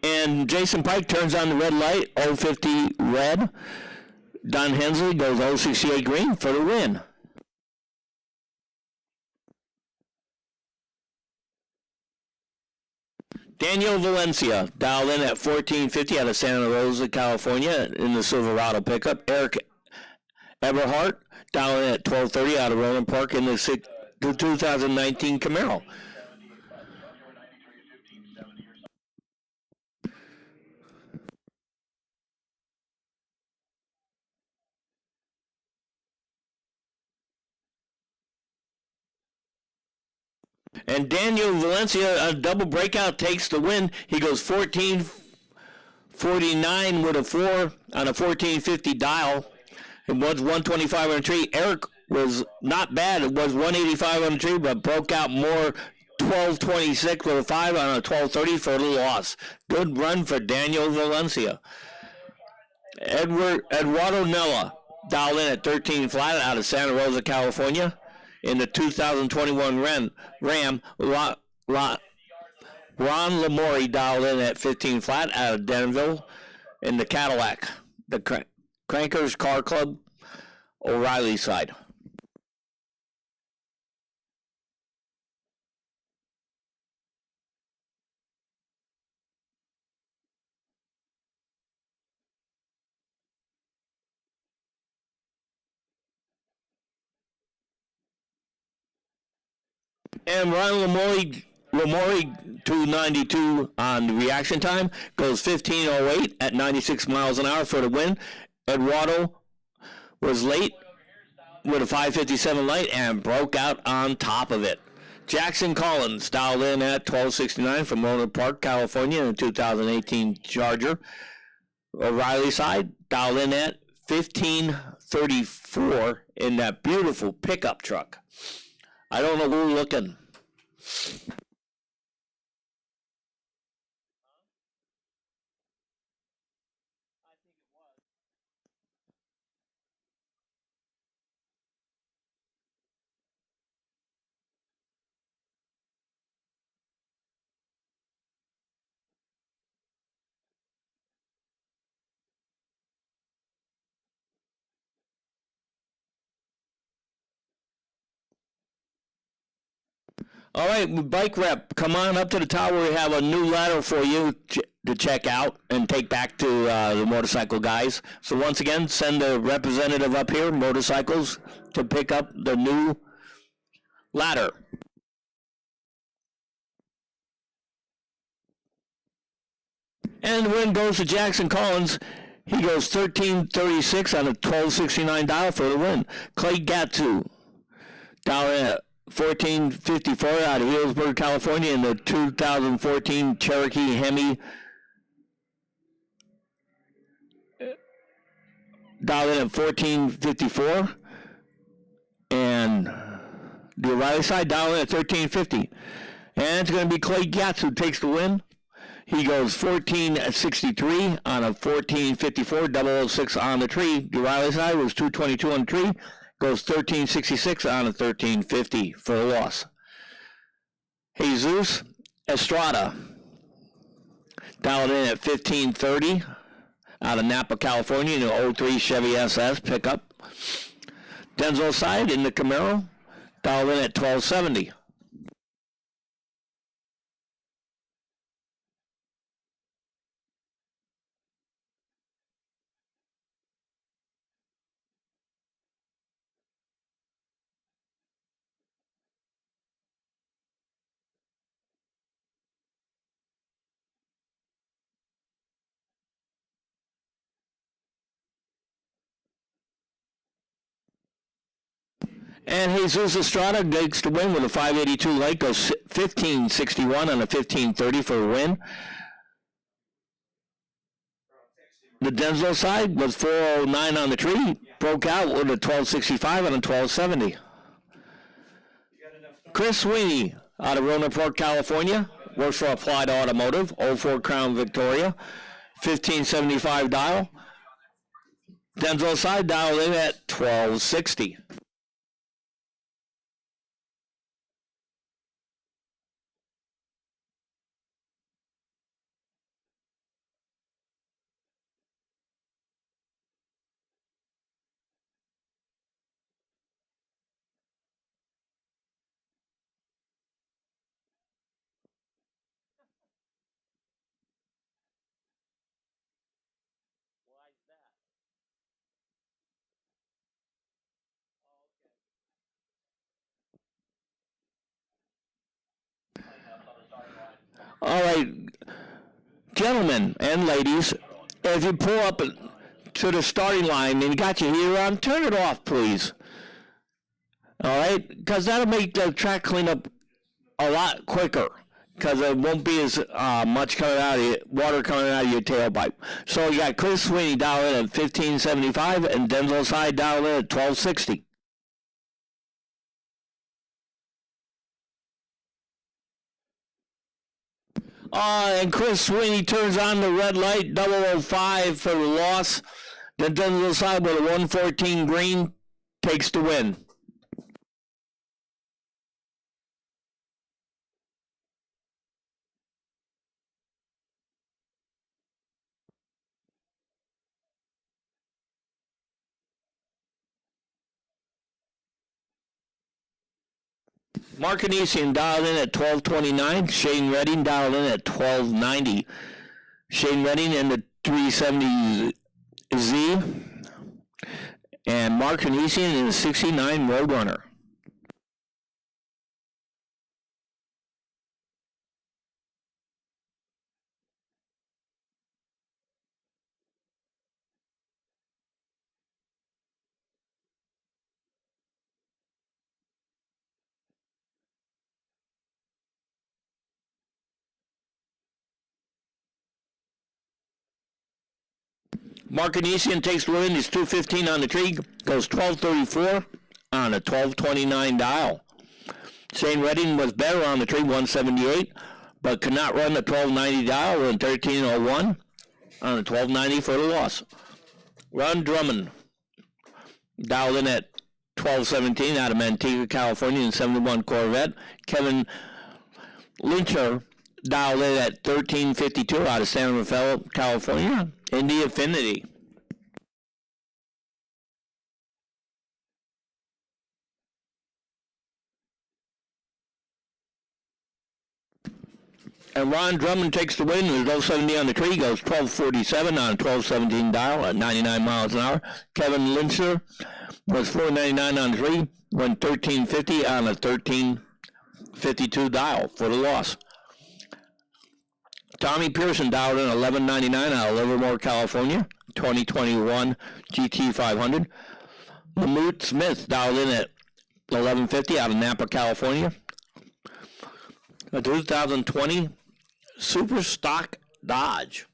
And Jason Pike turns on the red light, 050 red. Don Hensley goes 068 green for the win. Daniel Valencia dialed in at 1450 out of Santa Rosa, California in the Silverado pickup. Eric Eberhardt dialed in at 1230 out of Roland Park in the 2019 Camaro. And Daniel Valencia, a double breakout, takes the win. He goes 1449 with a 4 on a 1450 dial. It was 125 on the tree. Eric was not bad. It was 185 on the tree, but broke out more 1226 with a 5 on a 1230 for the loss. Good run for Daniel Valencia. Eduardo Nella dialed in at 13 flat out of Santa Rosa, California in the 2021 Ram. Ron Lamori dialed in at 15 flat out of Denville in the Cadillac. The Crankers Car Club, O'Reilly side. And Ron Lamori 292 on the reaction time, goes 1508 at 96 miles an hour for the win. Eduardo was late with a 557 light and broke out on top of it. Jackson Collins dialed in at 1269 from Roland Park, California in the 2018 Charger. O'Reilly side dialed in at 1534 in that beautiful pickup truck. I don't know who looking. All right, bike rep, come on up to the tower. We have a new ladder for you to check out and take back to the motorcycle guys. So once again, send a representative up here, motorcycles, to pick up the new ladder. And the win goes to Jackson Collins. He goes 1336 on a 1269 dial for the win. Clay Gattu down at 1454 out of Healdsburg, California in the 2014 Cherokee Hemi. Dialed in at 1454. And the O'Reilly side dialed in at 1350. And it's going to be Clay Gatz who takes the win. He goes 1463 on a 1454, 006 on the tree. The O'Reilly side was 222 on the tree. Goes 1366 on a 1350 for a loss. Jesus Estrada dialed in at 1530 out of Napa, California in the 03 Chevy SS pickup. Denzel side in the Camaro dialed in at 1270. And Jesus Estrada takes the win with a 582 light, goes 1561 on a 1530 for a win. The Denzel side was 409 on the tree, broke out with a 1265 on a 1270. Chris Sweeney out of Roanoke Park, California, works for Applied Automotive, 04 Crown Victoria, 1575 dial. Denzel side dialed in at 1260. Why is that? Oh, okay. All right, gentlemen and ladies, if you pull up to the starting line and you got your heater on, turn it off, please. All right, because that'll make the track cleanup a lot quicker, because it won't be as much coming out of your water coming out of your tailpipe. So you got Chris Sweeney dialed in at 1575 and Denzel Side dialed in at 1260. And Chris Sweeney turns on the red light, 005 for the loss. Then Denzel Side with a 114 green takes the win. Mark Anisian dialed in at 1229. Shane Redding dialed in at 1290. Shane Redding in the 370Z. And Mark Anisian in the 69 Roadrunner. Mark Anisian takes the win. He's 215 on the tree. Goes 1234 on a 1229 dial. Shane Redding was better on the tree, 178, but could not run the 1290 dial in 1301 on a 1290 for the loss. Ron Drummond dialed in at 1217 out of Manteca, California in 71 Corvette. Kevin Lyncher dialed in at 1352 out of San Rafael, California in the Affinity. And Ron Drummond takes the win with 070 on the tree, goes 1247 on a 1217 dial at 99 miles an hour. Kevin Lyncher was 499 on the tree, went 1350 on a 1352 dial for the loss. Tommy Pearson dialed in 1199 out of Livermore, California, 2021 GT 500. Lamute Smith dialed in at 1150 out of Napa, California. A 2020 Super Stock Dodge.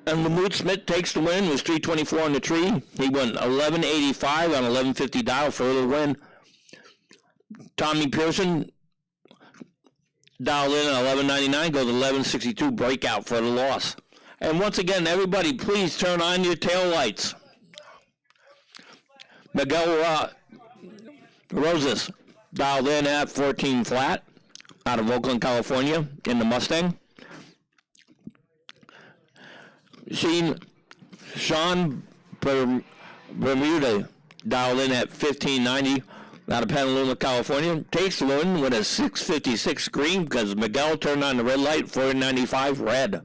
And Lamute Smith takes the win, was 324 on the tree. He went 1185 on 1150 dial for the win. Tommy Pearson dialed in at 1199, goes 1162 breakout for the loss. And once again, everybody, please turn on your tail lights. Miguel Rosas dialed in at 14 flat out of Oakland, California in the Mustang. Sean Bermuda dialed in at 1590 out of Petaluma, California. Takes the win with a 656 green because Miguel turned on the red light, 495 red.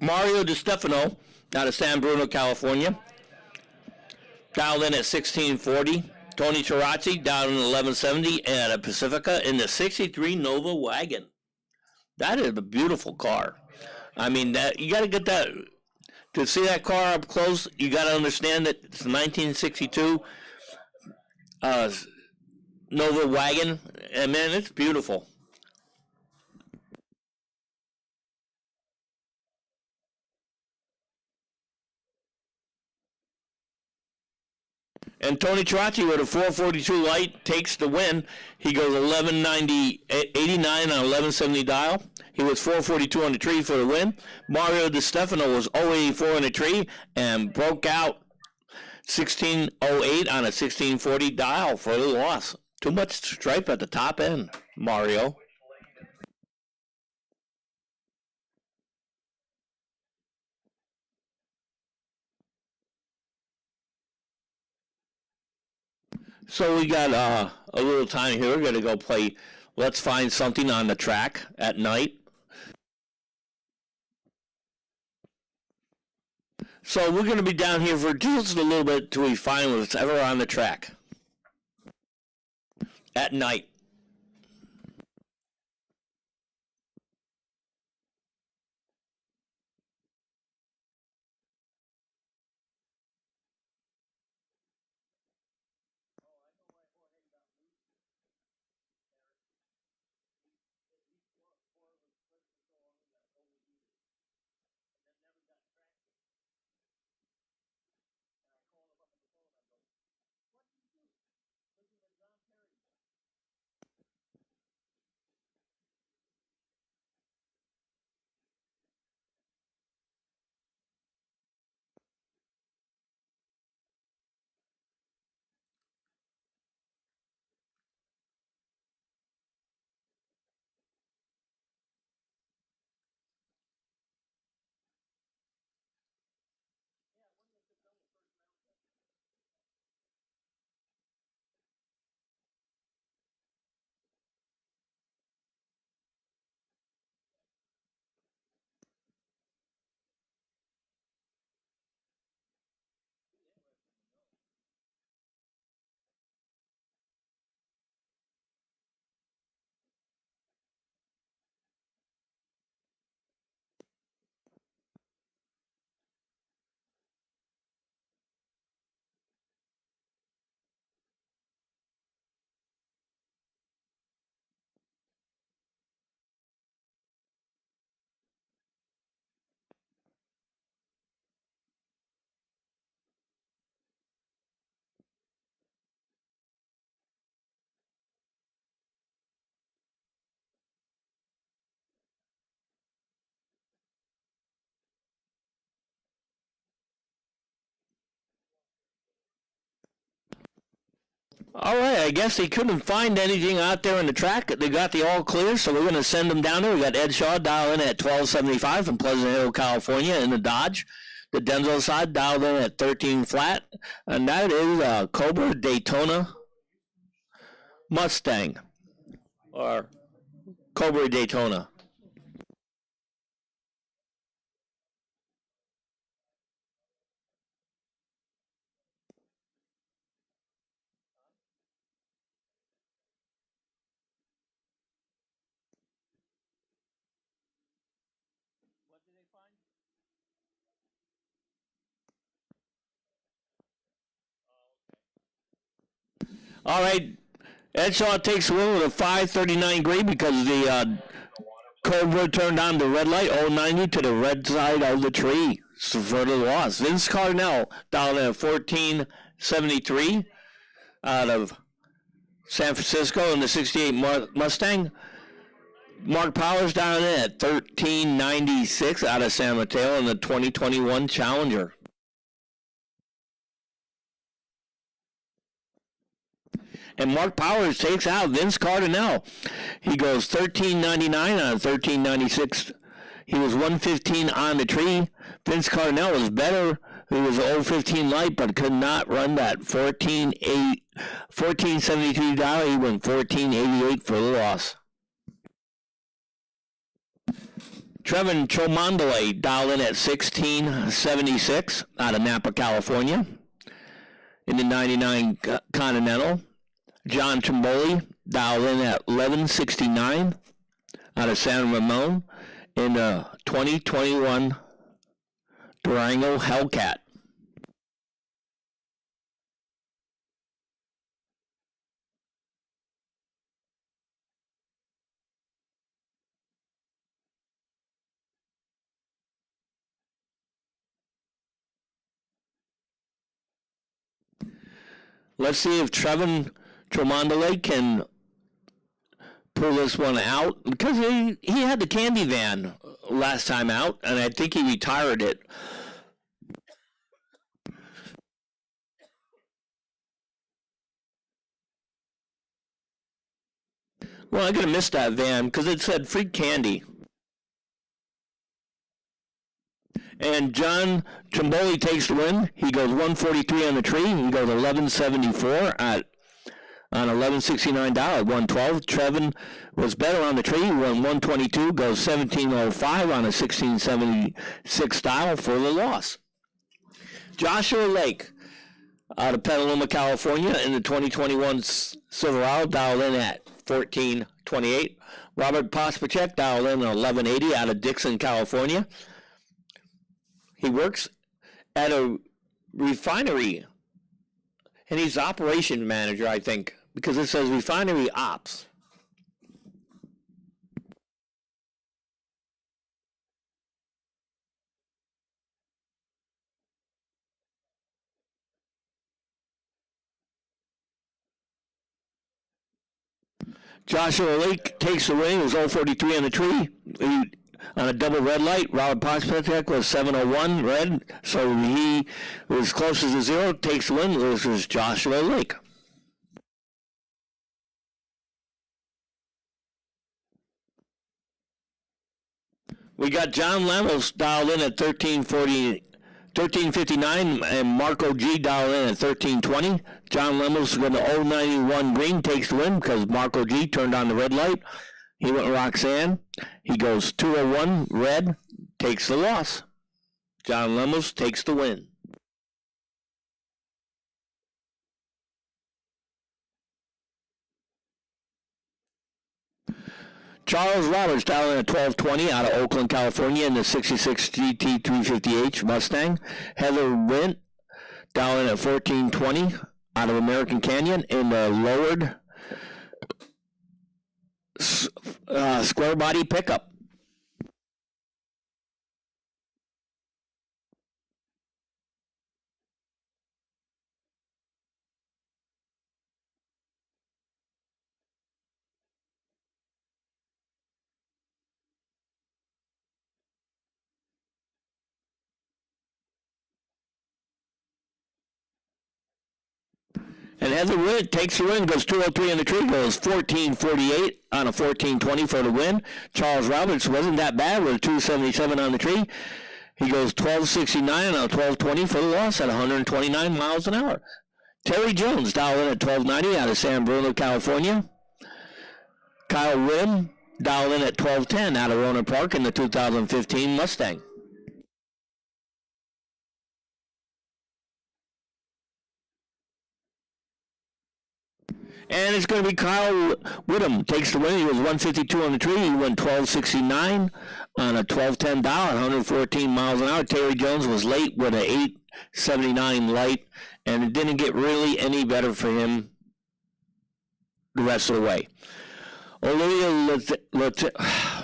Mario DiStefano out of San Bruno, California, dialed in at 1640. Tony Tarazzi down in 1170 at a Pacifica in the 63 Nova wagon. That is a beautiful car. I mean, that you got to get that to see that car up close. You got to understand that it's a 1962 Nova wagon, and man, it's beautiful. And Tony Tarazzi with a 442 light takes the win. He goes 1190, 89 on 1170 dial. He was 442 on the tree for the win. Mario DiStefano was 084 on the tree and broke out 1608 on a 1640 dial for the loss. Too much stripe at the top end, Mario. So we got a little time here. We're going to go play Let's Find Something on the Track at night. So we're going to be down here for just a little bit till we find what's ever on the track at night. All right, I guess they couldn't find anything out there in the track. They got the all clear, so we're going to send them down there. We got Ed Shaw dialed in at 1275 from Pleasant Hill, California in the Dodge. The Denzel side dialed in at 13 flat, and that is Cobra Daytona Mustang, or Cobra Daytona. All right, Ed Shaw takes the win with a 539 grade because the Cobra turned on the red light, 090 to the red side of the tree. So for the loss. Vince Cardinal down at 1473 out of San Francisco in the 68 Mustang. Mark Powers down at 1396 out of San Mateo in the 2021 Challenger. And Mark Powers takes out Vince Cardinal. He goes 1399 on 1396. He was 115 on the tree. Vince Cardinal was better. He was 015 light, but could not run that 1473 dial. He went 1488 for the loss. Trevin Chomandole dialed in at 1676 out of Napa, California in the 99 Continental. John Trimboli dialed in at 1169 out of San Ramon in the 2021 Durango Hellcat. Let's see if Trevin Tremondale can pull this one out, because he had the candy van last time out, and I think he retired it. Well, I'm going to miss that van because it said free candy. And John Trimboli takes the win. He goes 143 on the tree. He goes 1174 on $1169, 112. Trevin was better on the tree. He won 122, goes 1705 on a 1676 style for the loss. Joshua Lake out of Petaluma, California in the 2021 Silverado dialed in at 1428. Robert Pospacek dialed in at 1180 out of Dixon, California. He works at a refinery, and he's operation manager, I think, because it says refinery ops. Joshua Lake takes the win. He was 043 on the tree. On a double red light, Robert Pospacek was 701 red, so he was closest to zero, takes the win. This is Joshua Lake. We got John Lemos dialed in at 1359, and Marco G dialed in at 1320. John Lemos going to 091 green, takes the win because Marco G turned on the red light. He went Roxanne. He goes 201 red, takes the loss. John Lemos takes the win. Charles Roberts dialed in at 1220 out of Oakland, California in the 66 GT 350H Mustang. Heather Wint dialed in at 1420 out of American Canyon in the lowered square body pickup. And Heather Wood takes the win, goes 203 in the tree, goes 1448 on a 1420 for the win. Charles Roberts wasn't that bad with a 277 on the tree. He goes 1269 on a 1220 for the loss at 129 miles an hour. Terry Jones dialed in at 1290 out of San Bruno, California. Kyle Wim dialed in at 1210 out of Roanoke Park in the 2015 Mustang. And it's going to be Kyle Whittam takes the win. He was 152 on the tree. He went 1269 on a 1210 dial, 114 miles an hour. Terry Jones was late with an 879 light, and it didn't get really any better for him the rest of the way. Olivia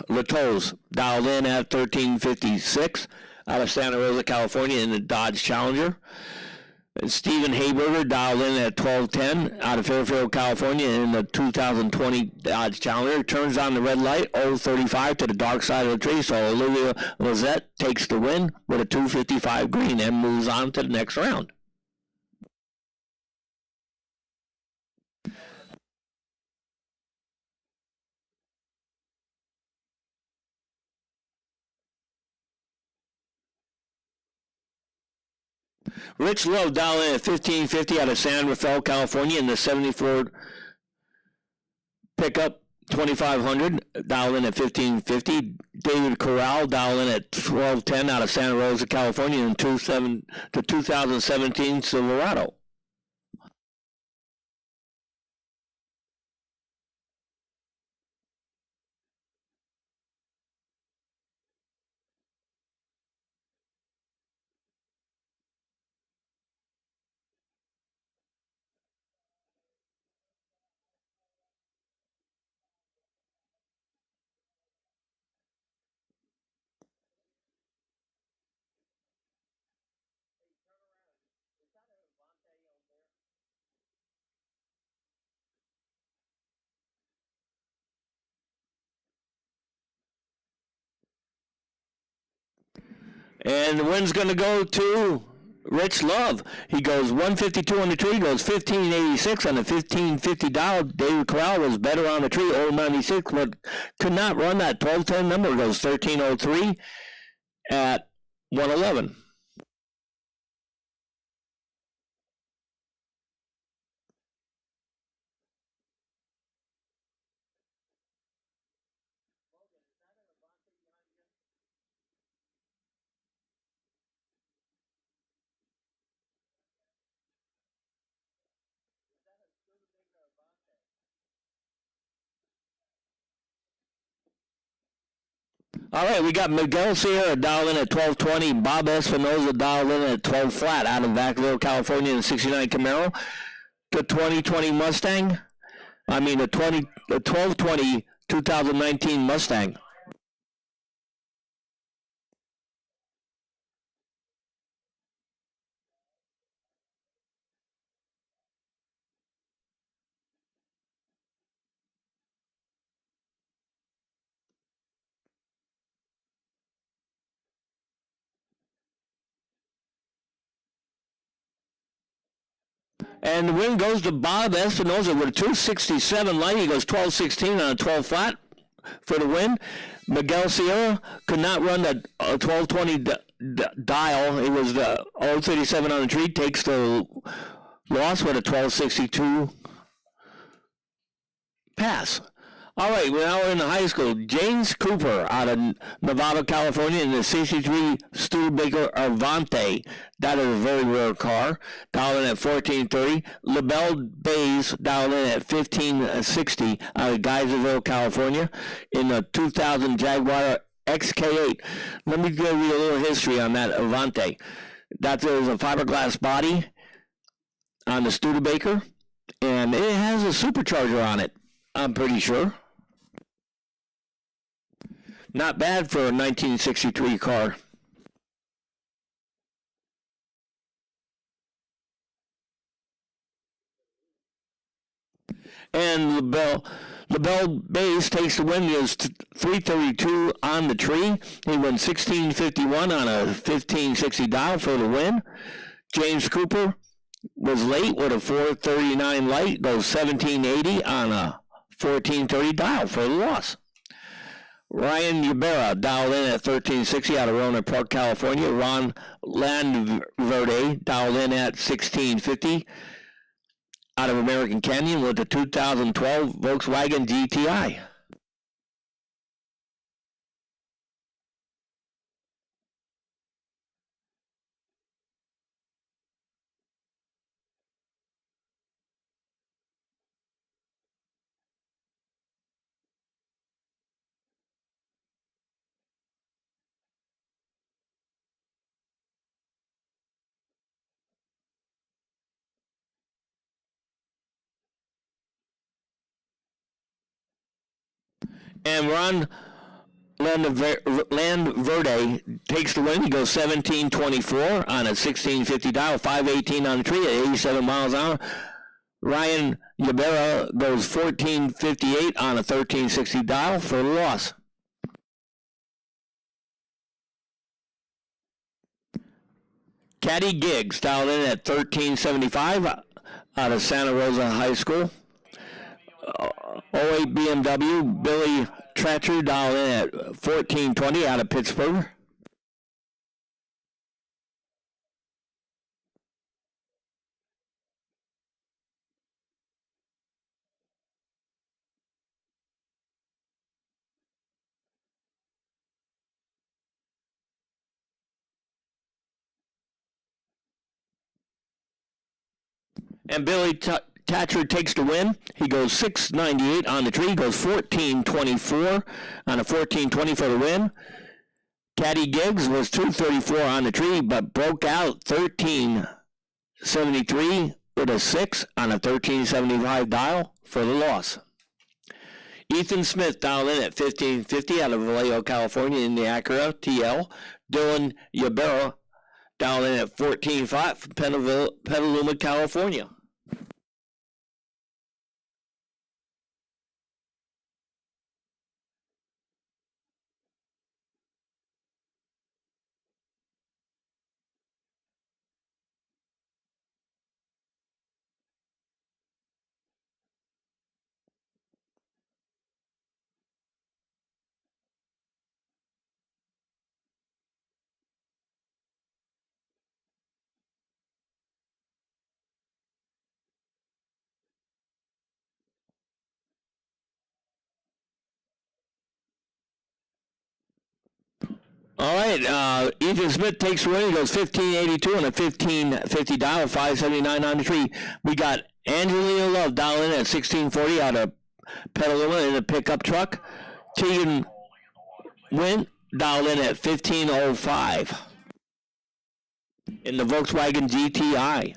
Latoz dialed in at 1356 out of Santa Rosa, California in the Dodge Challenger. And Stephen Hayberger dialed in at 1210 out of Fairfield, California in the 2020 Dodge Challenger. Turns on the red light, 035 to the dark side of the tree. So Olivia Lizette takes the win with a 255 green and moves on to the next round. Rich Love dialed in at 1550 out of San Rafael, California in the 74 pickup 2500, dial in at 1550. David Corral, dial in at 1210 out of Santa Rosa, California, in the 2017 Silverado. And the win's going to go to Rich Love. He goes 152 on the tree, goes 1586 on the 1550 dial. David Corral was better on the tree, 096, but could not run that 1210 number. Goes 1303 at 111. All right, we got Miguel Sierra dialed in at 1220. Bob Espinoza dialed in at 12 flat out of Vacaville, California in the 69 Camaro. The 2020 Mustang. I mean the 1220 2019 Mustang. And the win goes to Bob Espinoza with a 267 light. He goes 1216 on a 12 flat for the win. Miguel Sierra could not run the 1220 dial. It was the 037 on the tree. Takes the loss with a 1262 pass. All right, we're now in the high school. James Cooper out of Nevada, California, in the 63 Studebaker Avante. That is a very rare car. Dialed in at 1430. LaBelle Bays dialed in at 1560 out of Geyserville, California, in the 2000 Jaguar XK8. Let me give you a little history on that Avante. That is a fiberglass body on the Studebaker, and it has a supercharger on it, I'm pretty sure. Not bad for a 1963 car. And LaBelle Bays takes the win. He was 332 on the tree. He won 1651 on a 1560 dial for the win. James Cooper was late with a 439 light. Goes 1780 on a 1430 dial for the loss. Ryan Ybarra dialed in at 1360 out of Rohnert Park, California. Ron Landverde dialed in at 1650 out of American Canyon with the 2012 Volkswagen GTI. And Ron Landverde takes the win. He goes 1724 on a 1650 dial, 518 on the tree at 87 miles an hour. Ryan Ybarra goes 1458 on a 1360 dial for the loss. Caddy Giggs dialed in at 1375 out of Santa Rosa High School. 08 BMW, Billy Tratcher dialed in at 1420 out of Pittsburgh. And Billy Thatcher takes the win. He goes 698 on the tree. He goes 1424 on a 1420 for the win. Caddy Giggs was 234 on the tree, but broke out 1373 with a 6 on a 1375 dial for the loss. Ethan Smith dialed in at 1550 out of Vallejo, California in the Acura TL. Dylan Yabera dialed in at 14.5 from Petaluma, California. All right, Ethan Smith takes the win. He goes 1582 on a 1550 dial, 579 on the tree. We got Angelina Love dialing in at 1640 out of Petaluma in a pickup truck. Tegan Wynn dialed in at 1505 in the Volkswagen GTI.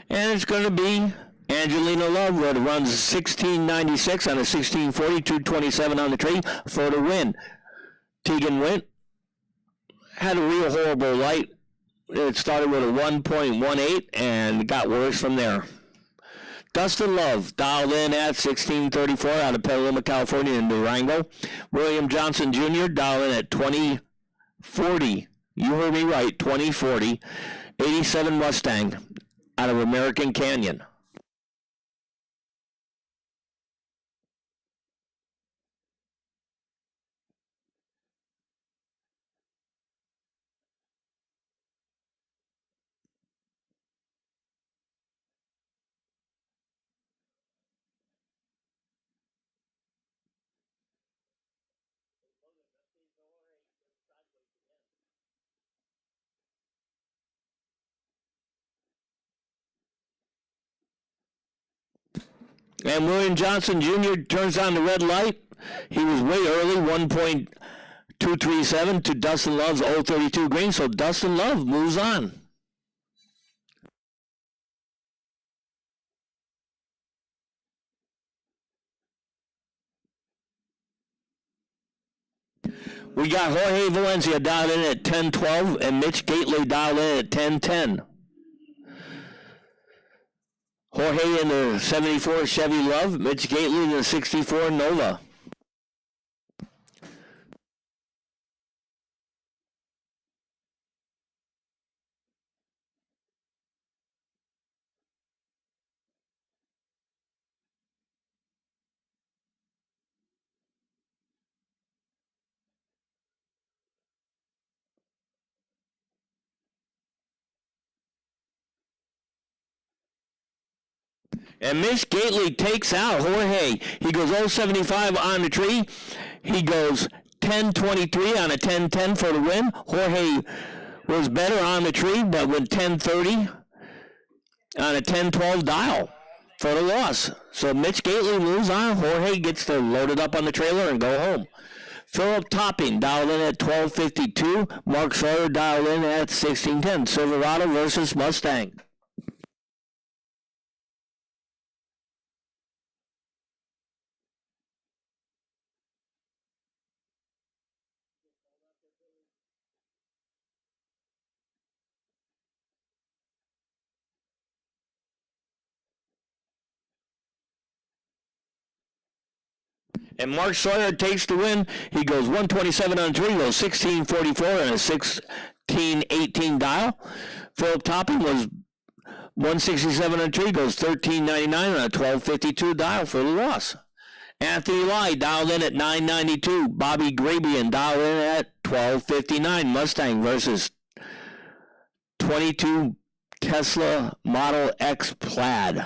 And it's going to be Angelina Love, that runs 1696 on a 1640, 227 on the tree for the win. Tegan Wint had a real horrible light. It started with a 1.18 and got worse from there. Dustin Love dialed in at 1634 out of Petaluma, California in Durango. William Johnson Jr. dialed in at 2040. You heard me right, 2040. 87 Mustang out of American Canyon. And William Johnson Jr. turns on the red light. He was way early, 1.237 to Dustin Love's 032 green, so Dustin Love moves on. We got Jorge Valencia dialed in at 10-12 and Mitch Gately dialed in at 10-10. Jorge in the 74 Chevy Love, Mitch Gately in the 64 Nova. And Mitch Gately takes out Jorge. He goes 0.75 on the tree. He goes 10.23 on a 10.10 for the win. Jorge was better on the tree, but went 10.30 on a 10.12 dial for the loss. So Mitch Gately moves on. Jorge gets to load it up on the trailer and go home. Philip Topping dialed in at 12.52. Mark Sawyer dialed in at 16.10. Silverado versus Mustang. And Mark Sawyer takes the win. He goes 127 on the tree, goes 1644 and a 1618 dial. Philip Topping was 167 on the tree, goes 1399 on a 1252 dial for the loss. Anthony Lai dialed in at 992. Bobby Grabian dialed in at 1259. Mustang versus 22 Tesla Model X Plaid.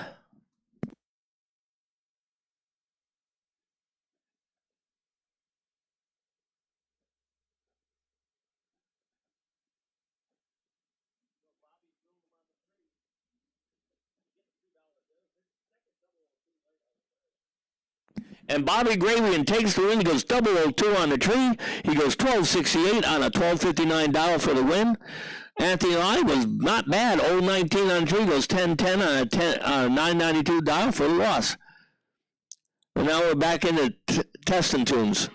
And Bobby Gravian takes the win. He goes 002 on the tree. He goes 1268 on a $12.59 for the win. Anthony Lai was not bad. 019 on the tree. Goes 1010 on a $9.92 for the loss. And now we're back into testing tunes.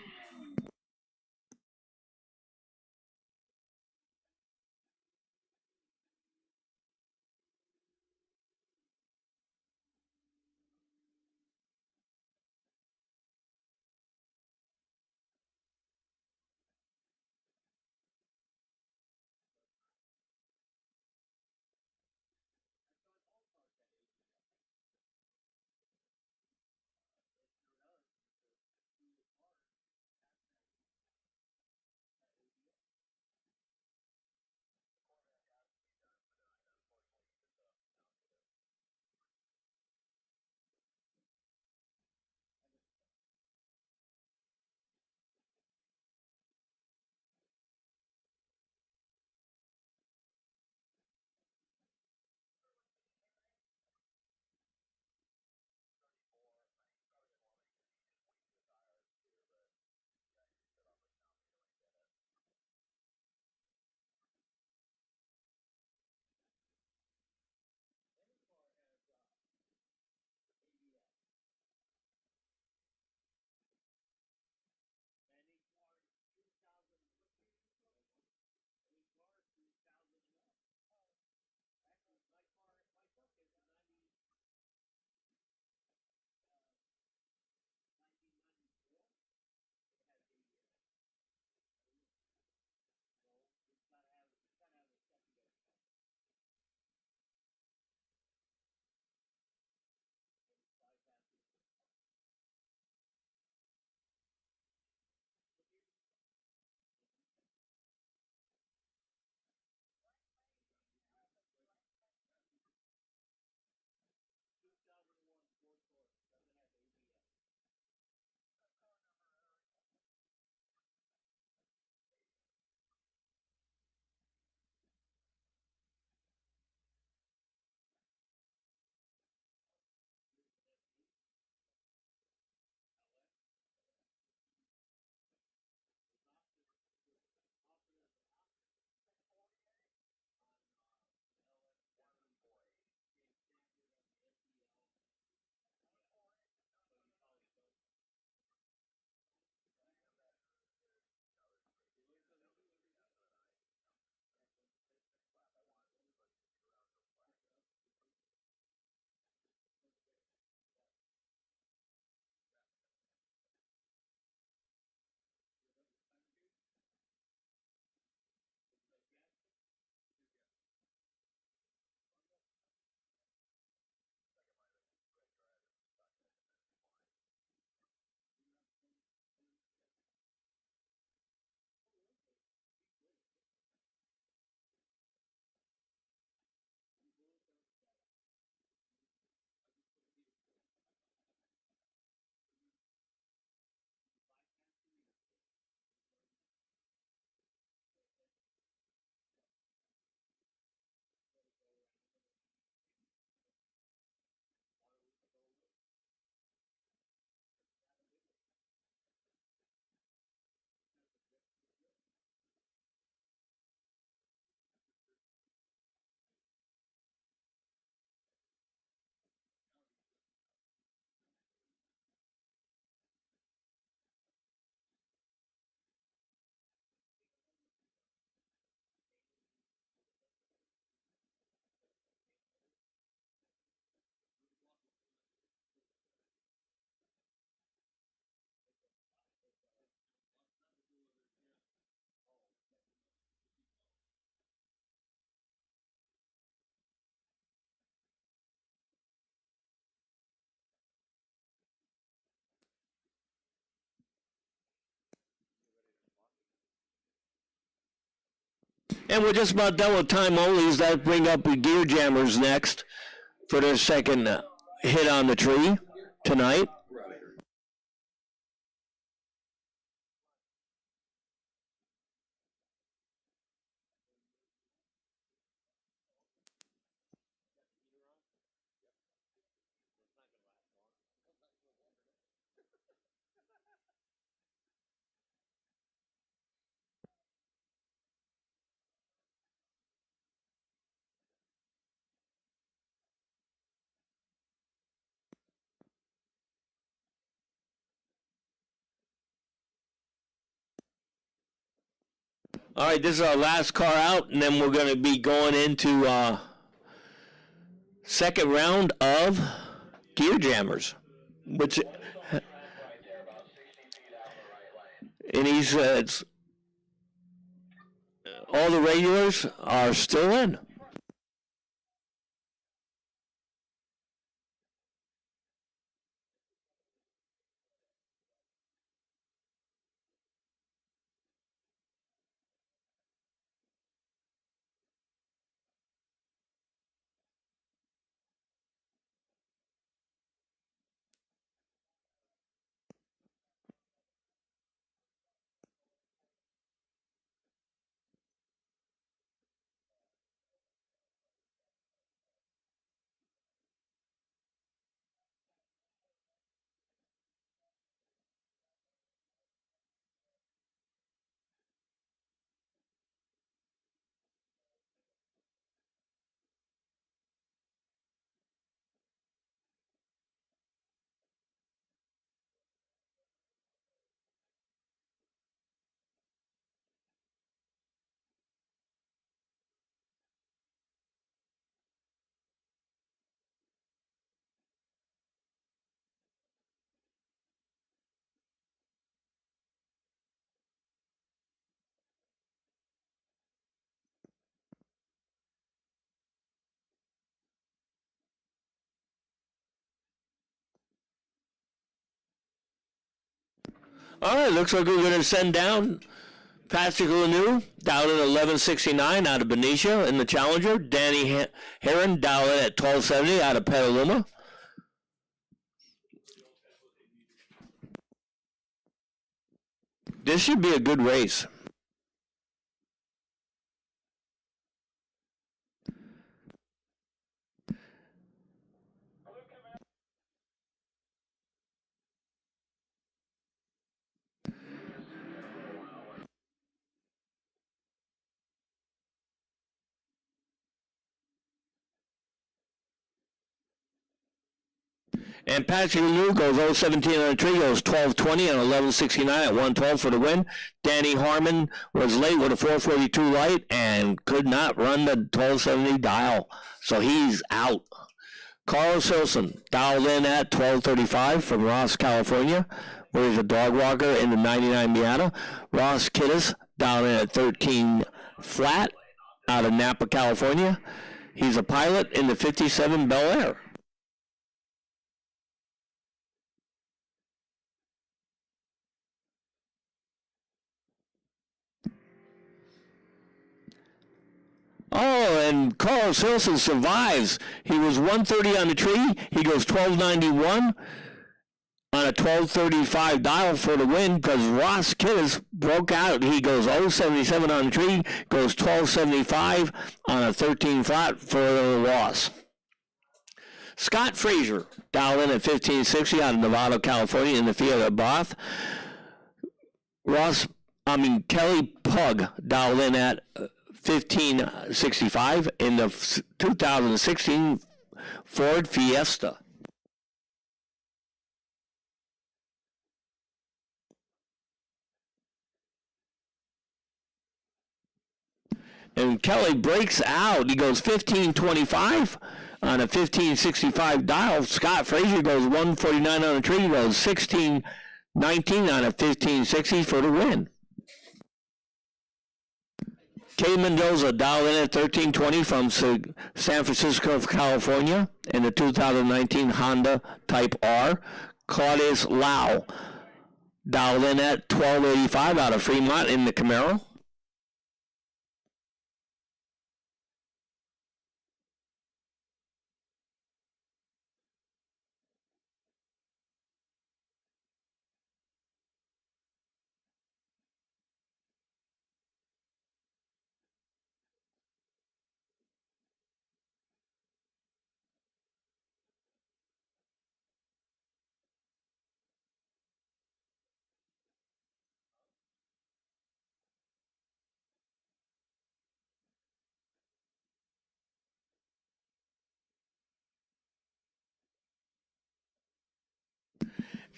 And we're just about done with time onlys. That bring up the Gear Jammers next for their second hit on the tree tonight. All right, this is our last car out, and then we're going to be going into second round of gear jammers, which, and he's all the regulars are still in. All right, looks like we're going to send down Patrick Lanu down at 1169 out of Benicia in the Challenger. Danny Heron down at 1270 out of Petaluma. This should be a good race. And Patrick Lemieux goes 017 on the tree, goes 1220 on 1169 at 112 for the win. Danny Harmon was late with a 442 light and could not run the 1270 dial, so he's out. Carl Silson dialed in at 1235 from Ross, California, where he's a dog walker in the 99 Miata. Ross Kittis dialed in at 13 flat out of Napa, California. He's a pilot in the 57 Bel Air. Oh, and Carl Silson survives. He was 130 on the tree. He goes 1291 on a 1235 dial for the win because Ross Kittis broke out. He goes 077 on the tree, goes 1275 on a 13 flat for the loss. Scott Frazier dialed in at 1560 out of Nevada, California in the field at Bath. Kelly Pug dialed in at 1565 in the 2016 Ford Fiesta. And Kelly breaks out. He goes 1525 on a 1565 dial. Scott Frazier goes 149 on the tree. He goes 1619 on a 1560 for the win. Kay Mendoza dialed in at 1320 from San Francisco, California in the 2019 Honda Type R. Claudius Lau dialed in at 1285 out of Fremont in the Camaro.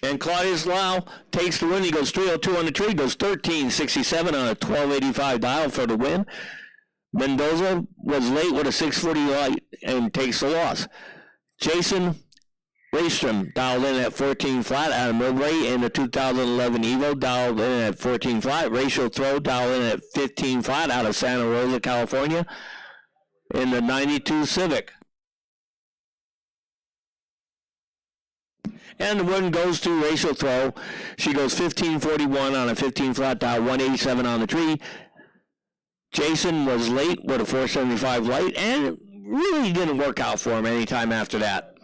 And Claudius Lau takes the win. He goes 302 on the tree, goes 1367 on a 1285 dial for the win. Mendoza was late with a 640 light and takes the loss. Jason Raystrom dialed in at 14 flat out of Millbrae in the 2011 Evo, dialed in at 14 flat. Ratio Throw dialed in at 15 flat out of Santa Rosa, California in the 92 Civic. And the win goes to Ratio Throw. She goes 1541 on a 15 flat dial, 187 on the tree. Jason was late with a 475 light, and it really didn't work out for him anytime after that.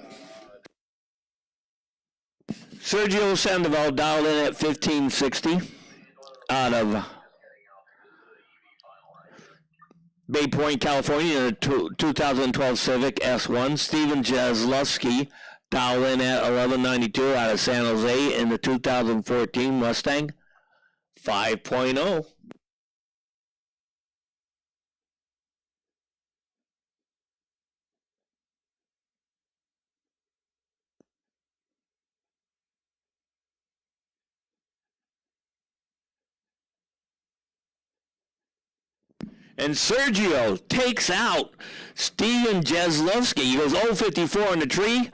Sergio Sandoval dialed in at 1560 out of Bay Point, California, in a 2012 Civic S1. Steven Jaslowski dialed in at 1192 out of San Jose in the 2014 Mustang 5.0. And Sergio takes out Steven Jaslowski. He goes 054 on the tree.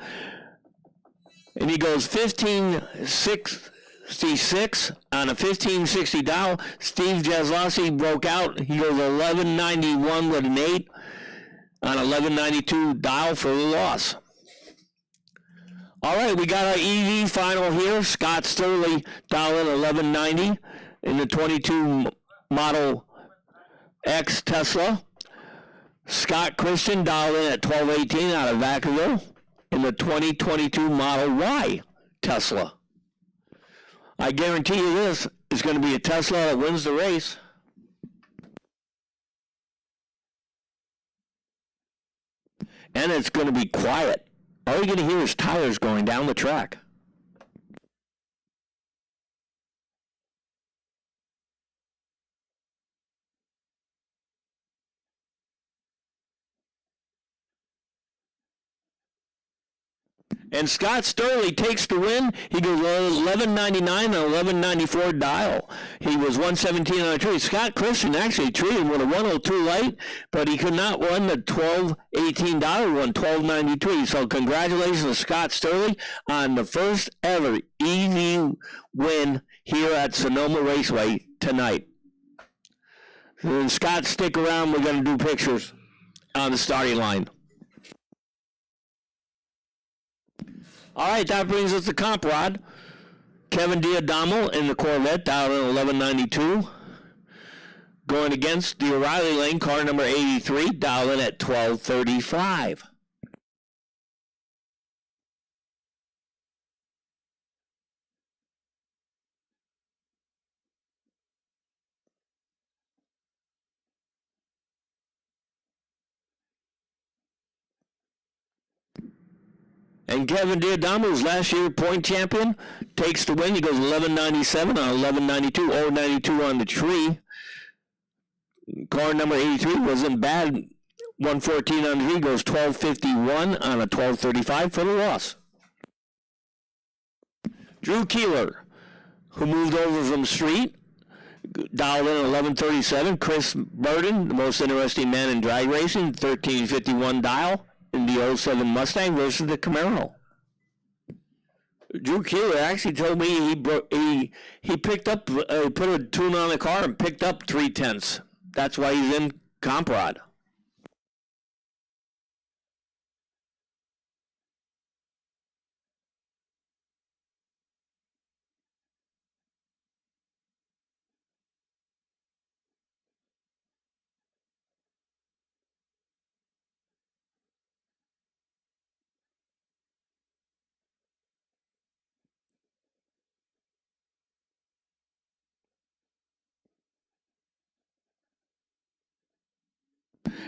And he goes 1566 on a 1560 dial. Steve Jaslowski broke out. He goes 1191 with an 8 on 1192 dial for the loss. All right, we got our EV final here. Scott Sturley dialed in 1190 in the 22 Model X Tesla. Scott Christian dialed in at 1218 out of Vacaville in the 2022 Model Y Tesla. I guarantee you this is going to be a Tesla that wins the race. And it's going to be quiet. All you're going to hear is tires going down the track. And Scott Sturley takes the win. He goes 1199 and 1194 dial. He was 117 on the tree. Scott Christian actually treated with a 102 light, but he could not run the 1218 dial, run 1293. So congratulations to Scott Sturley on the first ever EV win here at Sonoma Raceway tonight. And Scott, stick around. We're going to do pictures on the starting line. All right, that brings us to Comp Rod. Kevin Diadamo in the Corvette, down in 1192. Going against the O'Reilly Lane, car number 83, dialed in at 1235. And Kevin Diadamo's last year point champion takes the win. He goes 1197 on 1192, 092 on the tree. Car number 83 wasn't bad. 114 on the tree, goes 1251 on a 1235 for the loss. Drew Keeler, who moved over from street, dialed in 1137. Chris Burden, the most interesting man in drag racing, 1351 dial in the 07 Mustang versus the Camaro. Drew Keeler actually told me he picked up, put a tune on the car and picked up 3/10. That's why he's in Comp Rod.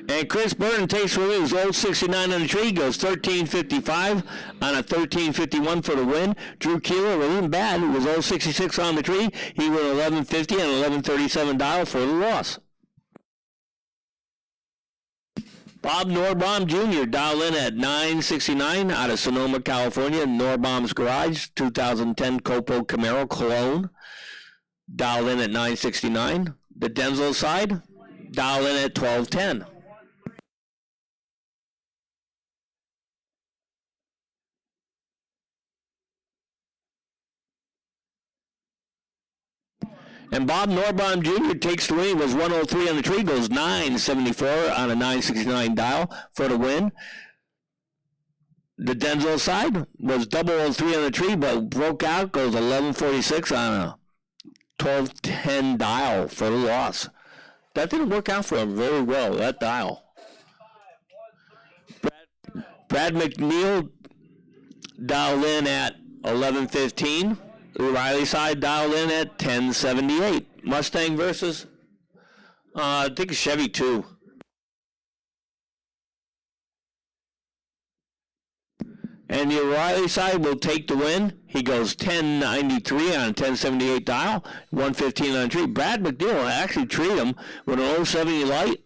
And Chris Burton takes with his old 69 on the tree, goes 1355 on a 1351 for the win. Drew Keeler wasn't bad. It was old 66 on the tree. He went 1150 and 1137 dial for the loss. Bob Norbaum Jr. dialed in at 969 out of Sonoma, California. Norbaum's Garage, 2010 Copo Camaro Cologne. Dialed in at 969. The Denzel side, dialed in at 1210. And Bob Norbaum Jr. takes the win. He was 103 on the tree, goes 974 on a 969 dial for the win. The Denzel side was 003 on the tree, but broke out, goes 1146 on a 1210 dial for the loss. That didn't work out for him very well, that dial. Brad McNeil dialed in at 1115. The Riley side dialed in at 1078. Mustang versus, I think it's Chevy 2. And the O'Reilly side will take the win. He goes 1093 on a 1078 dial, 115 on the tree. Brad McNeil actually treated him with an 070 light,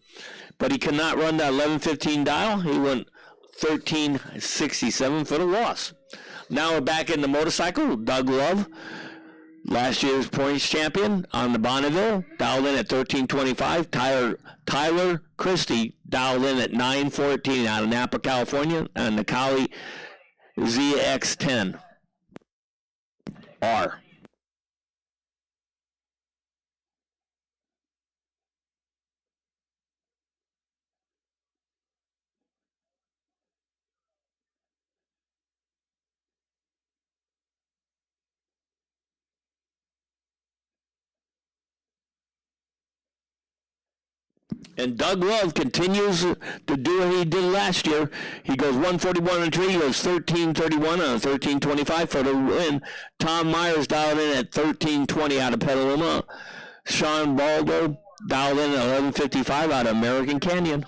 but he could not run that 1115 dial. He went 1367 for the loss. Now we're back in the motorcycle. Doug Love, last year's points champion on the Bonneville, dialed in at 1325. Tyler Christie dialed in at 914 out of Napa, California, on the Kali ZX10R. And Doug Love continues to do what he did last year. He goes 141 on the tree. He goes 1331 on a 1325 for the win. Tom Myers dialed in at 1320 out of Petaluma. Sean Baldo dialed in at 1155 out of American Canyon.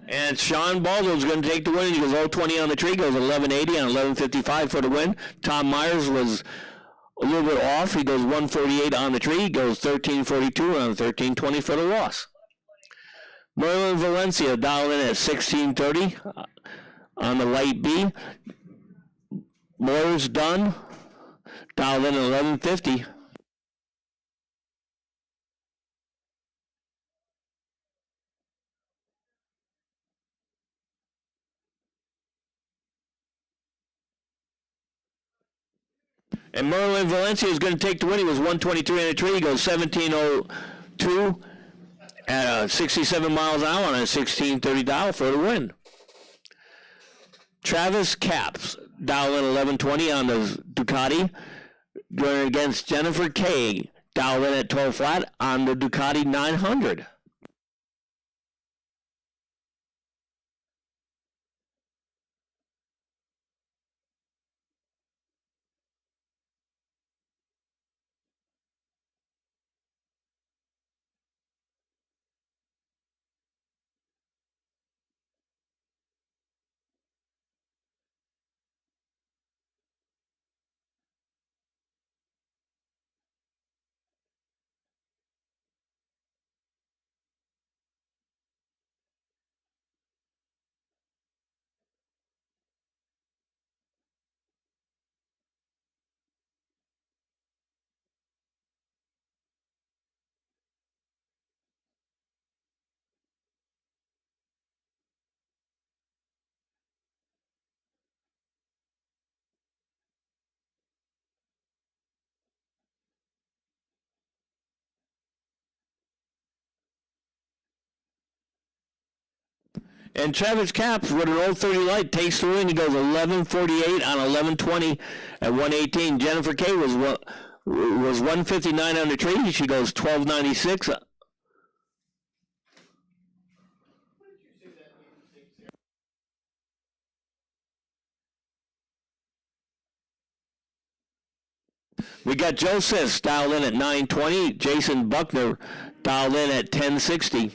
And Sean Baldwin's going to take the win. He goes 020 on the tree, goes 1180 on 1155 for the win. Tom Myers was a little bit off. He goes 148 on the tree, goes 1342 on 1320 for the loss. Merlin Valencia dialed in at 1630 on the light B. Moyers Dunn dialed in at 1150. And Merlin Valencia is going to take the win. He was 123 on the tree. He goes 1702 at 67 miles an hour on a 1630 dial for the win. Travis Capps dialed in 1120 on the Ducati, going against Jennifer Kay, dialed in at 12 flat on the Ducati 900. And Travis Capps with an old 30 light takes the win. He goes 1148 on 1120 at 118. Jennifer Kay was 159 on the tree. She goes 1296. We got Joe Sis dialed in at 920. Jason Buckner dialed in at 1060.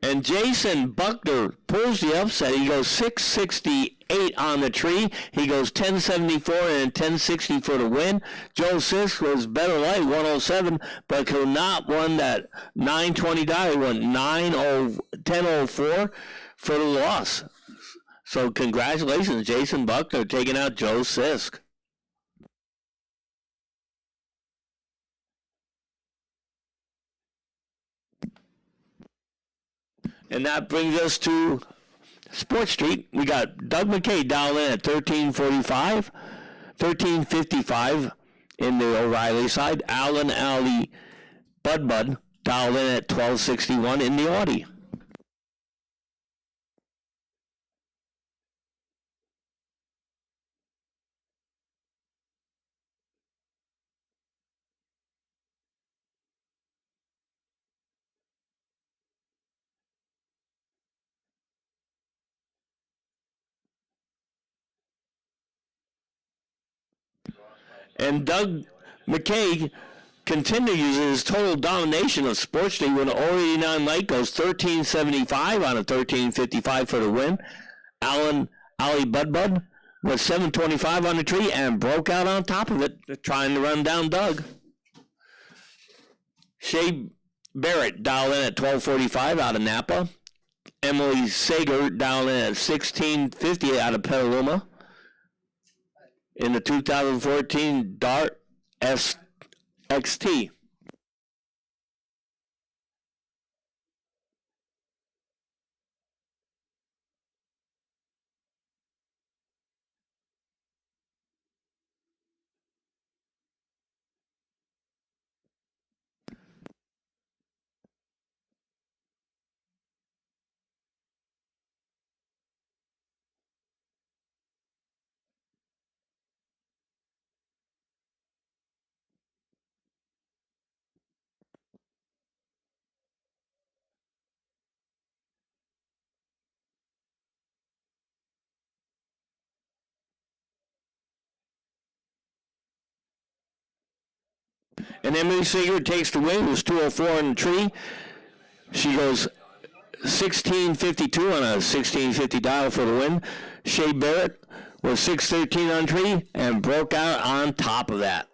And Jason Buckner pulls the upset. He goes 668 on the tree. He goes 1074 and 1060 for the win. Joe Sisk was better light, 107, but could not run that 920 die. He went 1004 for the loss. So congratulations, Jason Buckner, taking out Joe Sisk. And that brings us to Sports Street. We got Doug McKay down in at 1355 in the O'Reilly side. Alan Alley Bud dialed in at 1261 in the Audi. And Doug McKay continues his total domination of Sports Day when 089 light goes 1375 on a 1355 for the win. Alan Ali Bud was 725 on the tree and broke out on top of it, trying to run down Doug. Shay Barrett dialed in at 1245 out of Napa. Emily Sager dialed in at 1650 out of Petaluma. In the 2014 Dart SXT. And Emily Seeger takes the win. It was 204 on the tree. She goes 1652 on a 1650 dial for the win. Shay Barrett was 613 on tree and broke out on top of that.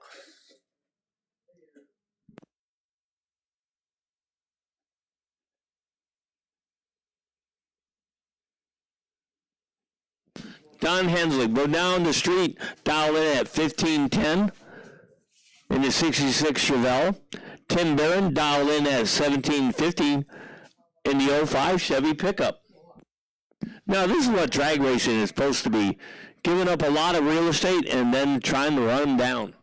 Don Hensley, go down the street, dialed in at 1510 in the 66 Chevelle. Tim Barron dialed in at 1750 in the 05 Chevy pickup. Now, this is what drag racing is supposed to be. Giving up a lot of real estate and then trying to run them down.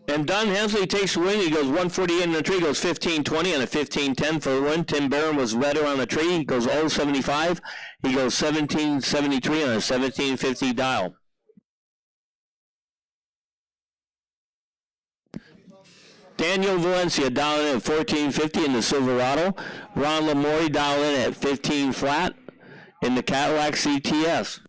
And Don Hensley takes the win. He goes 148 on the tree, goes 1520 on a 1510 for the win. Tim Barron was redder on the tree. He goes 075. He goes 1773 on a 1750 dial. Daniel Valencia dialed in at 1450 in the Silverado. Ron Lamori dialed in at 15 flat in the Cadillac CTS.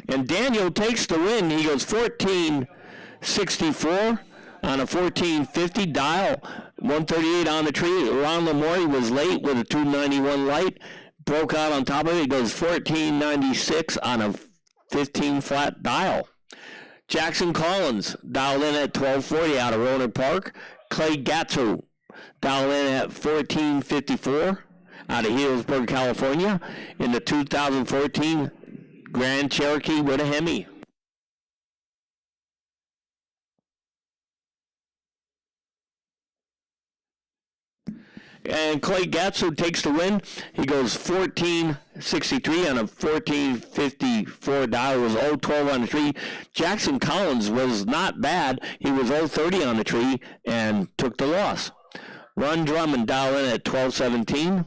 And Daniel takes the win. He goes 1464 on a 1450 dial, 138 on the tree. Ron Lamori was late with a 291 light, broke out on top of it. He goes 1496 on a 15 flat dial. Jackson Collins dialed in at 1240 out of Rohnert Park. Clay Gatto dialed in at 1454 out of Healdsburg, California in the 2014 Grand Cherokee with a Hemi. And Clay Gatsu takes the win. He goes 1463 on a 1454 dial. It was 012 on the tree. Jackson Collins was not bad. He was 030 on the tree and took the loss. Ron Drummond dialed in at 1217.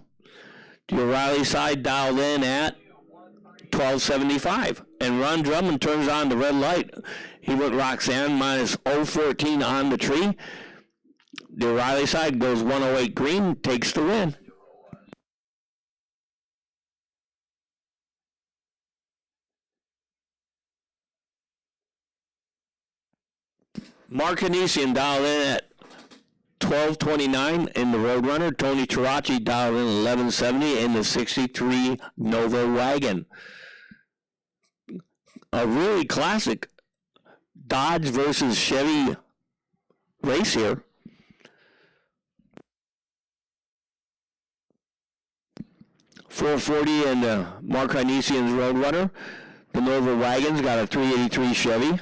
The O'Reilly side dialed in at 1275. And Ron Drummond turns on the red light. He went Roxanne minus 014 on the tree. The O'Reilly side goes 108 green, takes the win. Mark Anisian dialed in at 1229 in the Roadrunner. Tony Tarachi dialed in 1170 in the 63 Nova wagon. A really classic Dodge versus Chevy race here. .440 in Mark Anisian's Roadrunner. The Nova wagon's got a 383 Chevy.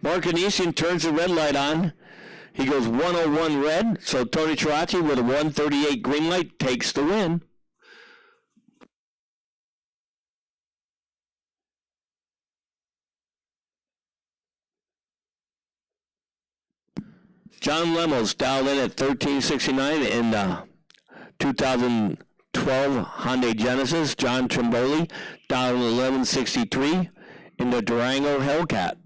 Mark Anisian turns the red light on. He goes 101 red, so Tony Tarachi with a 138 green light takes the win. John Lemos dialed in at 1369 in the 2012 Hyundai Genesis. John Trimboli dialed in 1163 in the Durango Hellcat.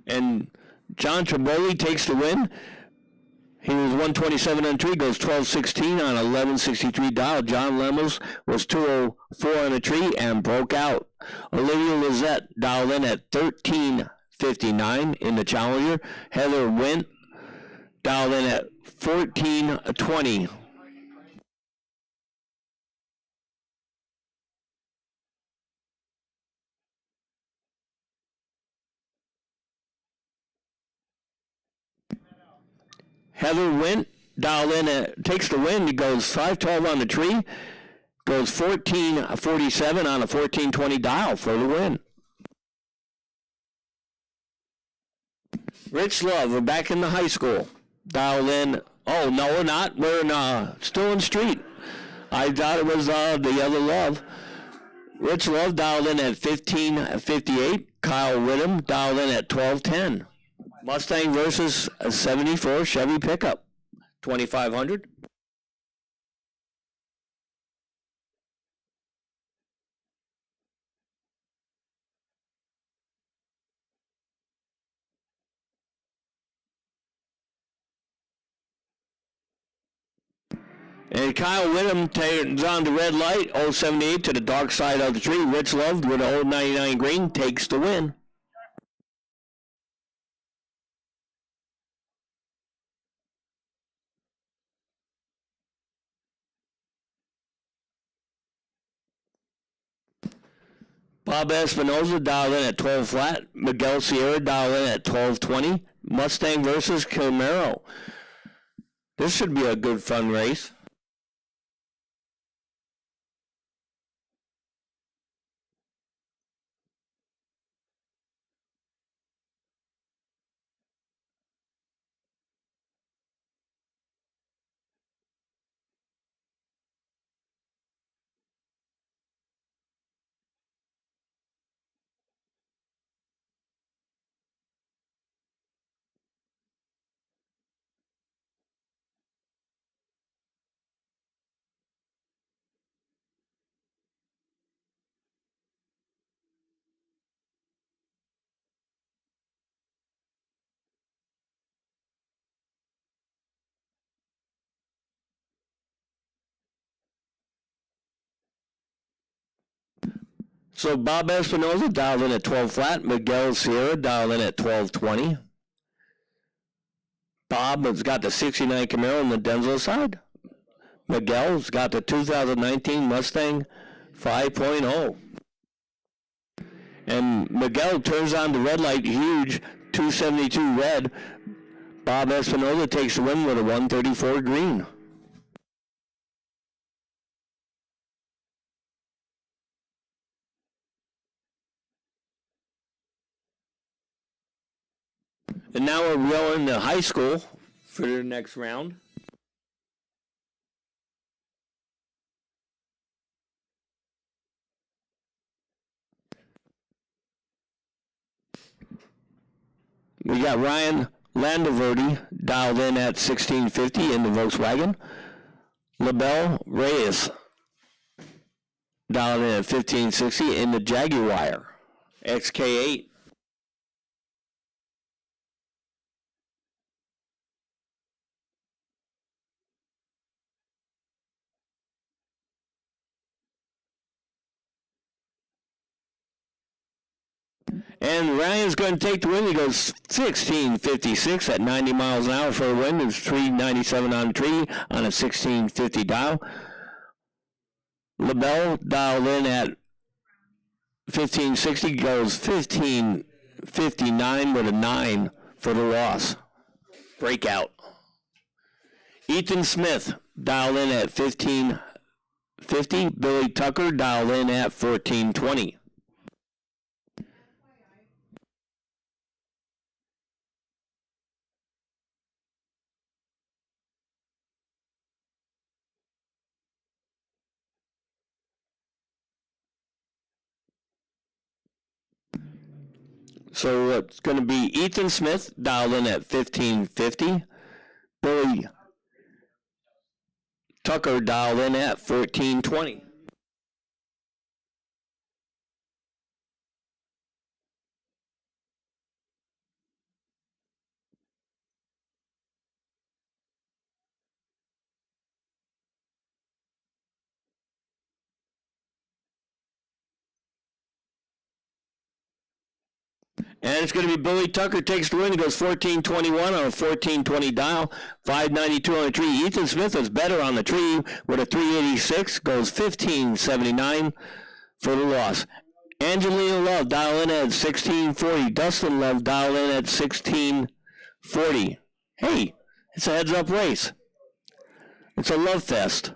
And John Trimboli takes the win. He was 127 on 3, goes 1216 on 1163 dial. John Lemos was 204 on the tree and broke out. Olivia Lizette dialed in at 1359 in the Challenger. Heather Wint dialed in at 1420. Heather Wint dialed in, takes the win. He goes 512 on the tree, goes 1447 on a 1420 dial for the win. Rich Love, we're back in the high school. Dialed in, oh, no, we're not. We're in Stone Street. I thought it was the other Love. Rich Love dialed in at 1558. Kyle Whittam dialed in at 1210. Mustang versus a 74 Chevy pickup, 2500. And Kyle Whittam turns on the red light, 078 to the dark side of the tree. Rich Love with a 099 green takes the win. Bob Espinoza dialed in at 12 flat. Miguel Sierra dialed in at 1220. Mustang versus Camaro. This should be a good fun race. So Bob Espinoza dialed in at 12 flat. Miguel Sierra dialed in at 1220. Bob has got the 69 Camaro on the Denso side. Miguel's got the 2019 Mustang 5.0. And Miguel turns on the red light, huge, 272 red. Bob Espinoza takes the win with a 134 green. And now we're rolling to high school for the next round. We got Ryan Landoverdi dialed in at 1650 in the Volkswagen. LaBelle Reyes dialed in at 1560 in the Jaguar XK8. And Ryan's going to take the win. He goes 1656 at 90 miles an hour for a win. It's 397 on the tree on a 1650 dial. LaBelle dialed in at 1560, goes 1559 with a 9 for the loss. Breakout. Ethan Smith dialed in at 1550. Billy Tucker dialed in at 1420. So it's going to be Ethan Smith dialed in at 1550. Billy Tucker dialed in at 1420. And it's going to be Billy Tucker takes the win. He goes 1421 on a 1420 dial, 592 on the tree. Ethan Smith is better on the tree with a 386, goes 1579 for the loss. Angelina Love dial in at 1640. Dustin Love dial in at 1640. Hey, it's a heads-up race. It's a love fest.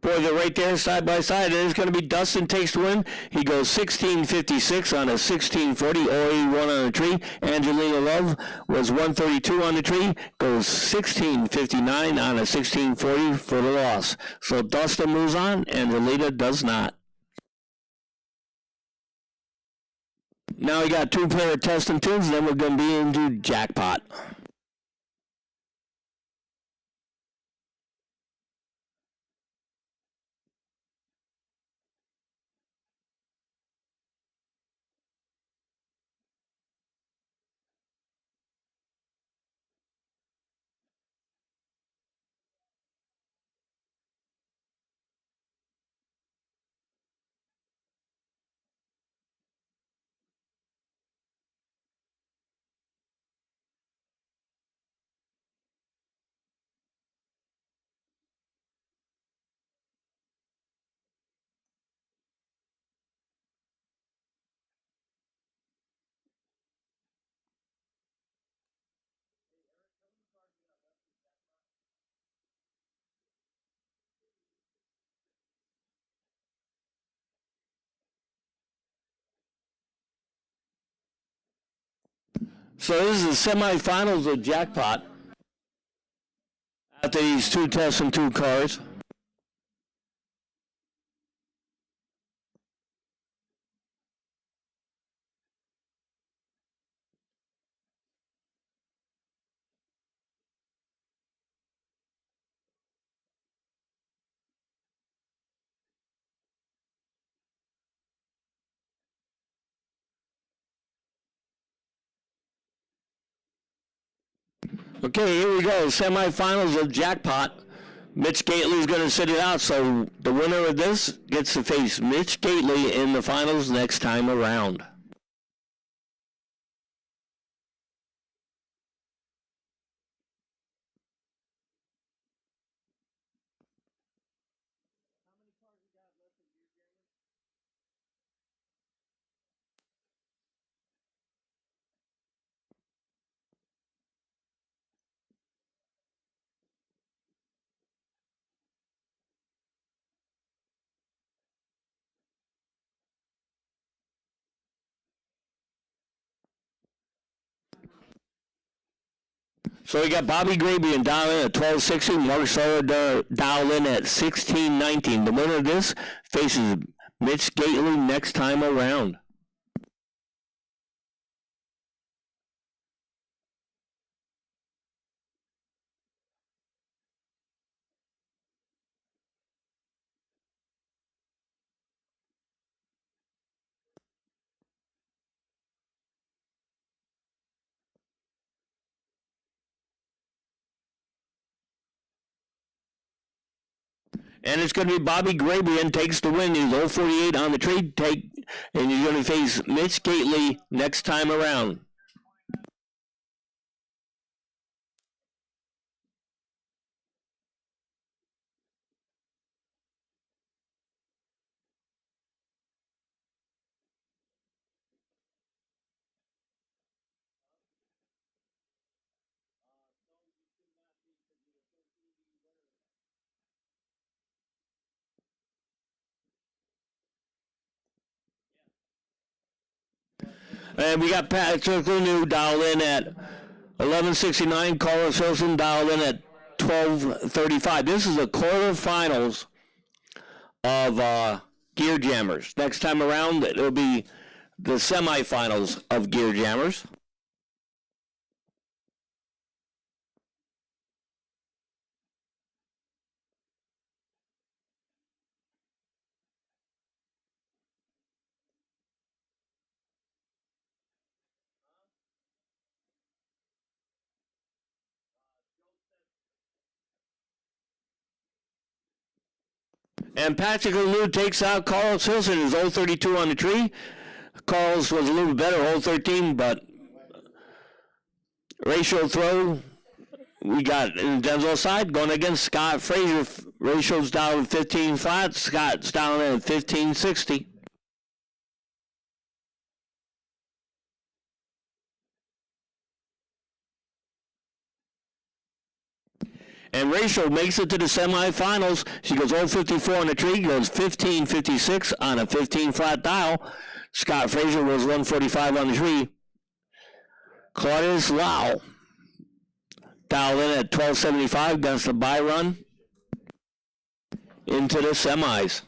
Boy, they're right there side by side, and it's going to be Dustin takes the win. He goes 1656 on a 1640, 081 on the tree. Angelina Love was 132 on the tree, goes 1659 on a 1640 for the loss. So Dustin moves on, and Angelina does not. Now we got two pair of testing tunes, and then we're going to be into jackpot. So this is the semifinals of jackpot. After these two tests and two cars. Okay, here we go. Semifinals of Jackpot. Mitch Gately's going to sit it out, so the winner of this gets to face Mitch Gately in the finals next time around. So we got Bobby Grabian dial in at 1260, Mark Sawyer dial in at 1619. The winner of this faces Mitch Gately next time around. And it's going to be Bobby Grabian takes the win. He's 048 on the trade take, and he's going to face Mitch Gately next time around. And we got Patrick Lanu dialed in at 1169. Carlos Wilson dialed in at 1235. This is the quarterfinals of Gear Jammers. Next time around, it'll be the semifinals of Gear Jammers. And Patrick Lanu takes out Carlos Wilson, who's 032 on the tree. Carlos was a little better, 013, but ratio throw, we got in the Denzel side going against Scott Frazier. Ratio's down 15 flat. Scott's down at 1560. And Rachel makes it to the semifinals. She goes 054 on the tree, goes 1556 on a 15 flat dial. Scott Frazier was 145 on the tree. Claudius Lau dialed in at 1275 against the buy run into the semis.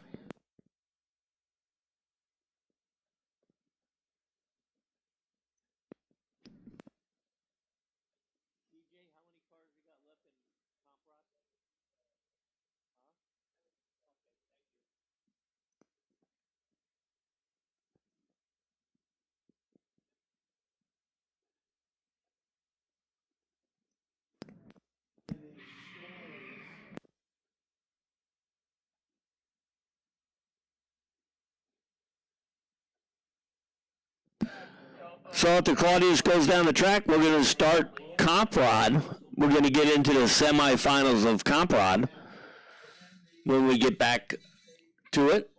So after Claudius goes down the track, we're going to start Comp Rod. We're going to get into the semifinals of Comp Rod when we get back to it.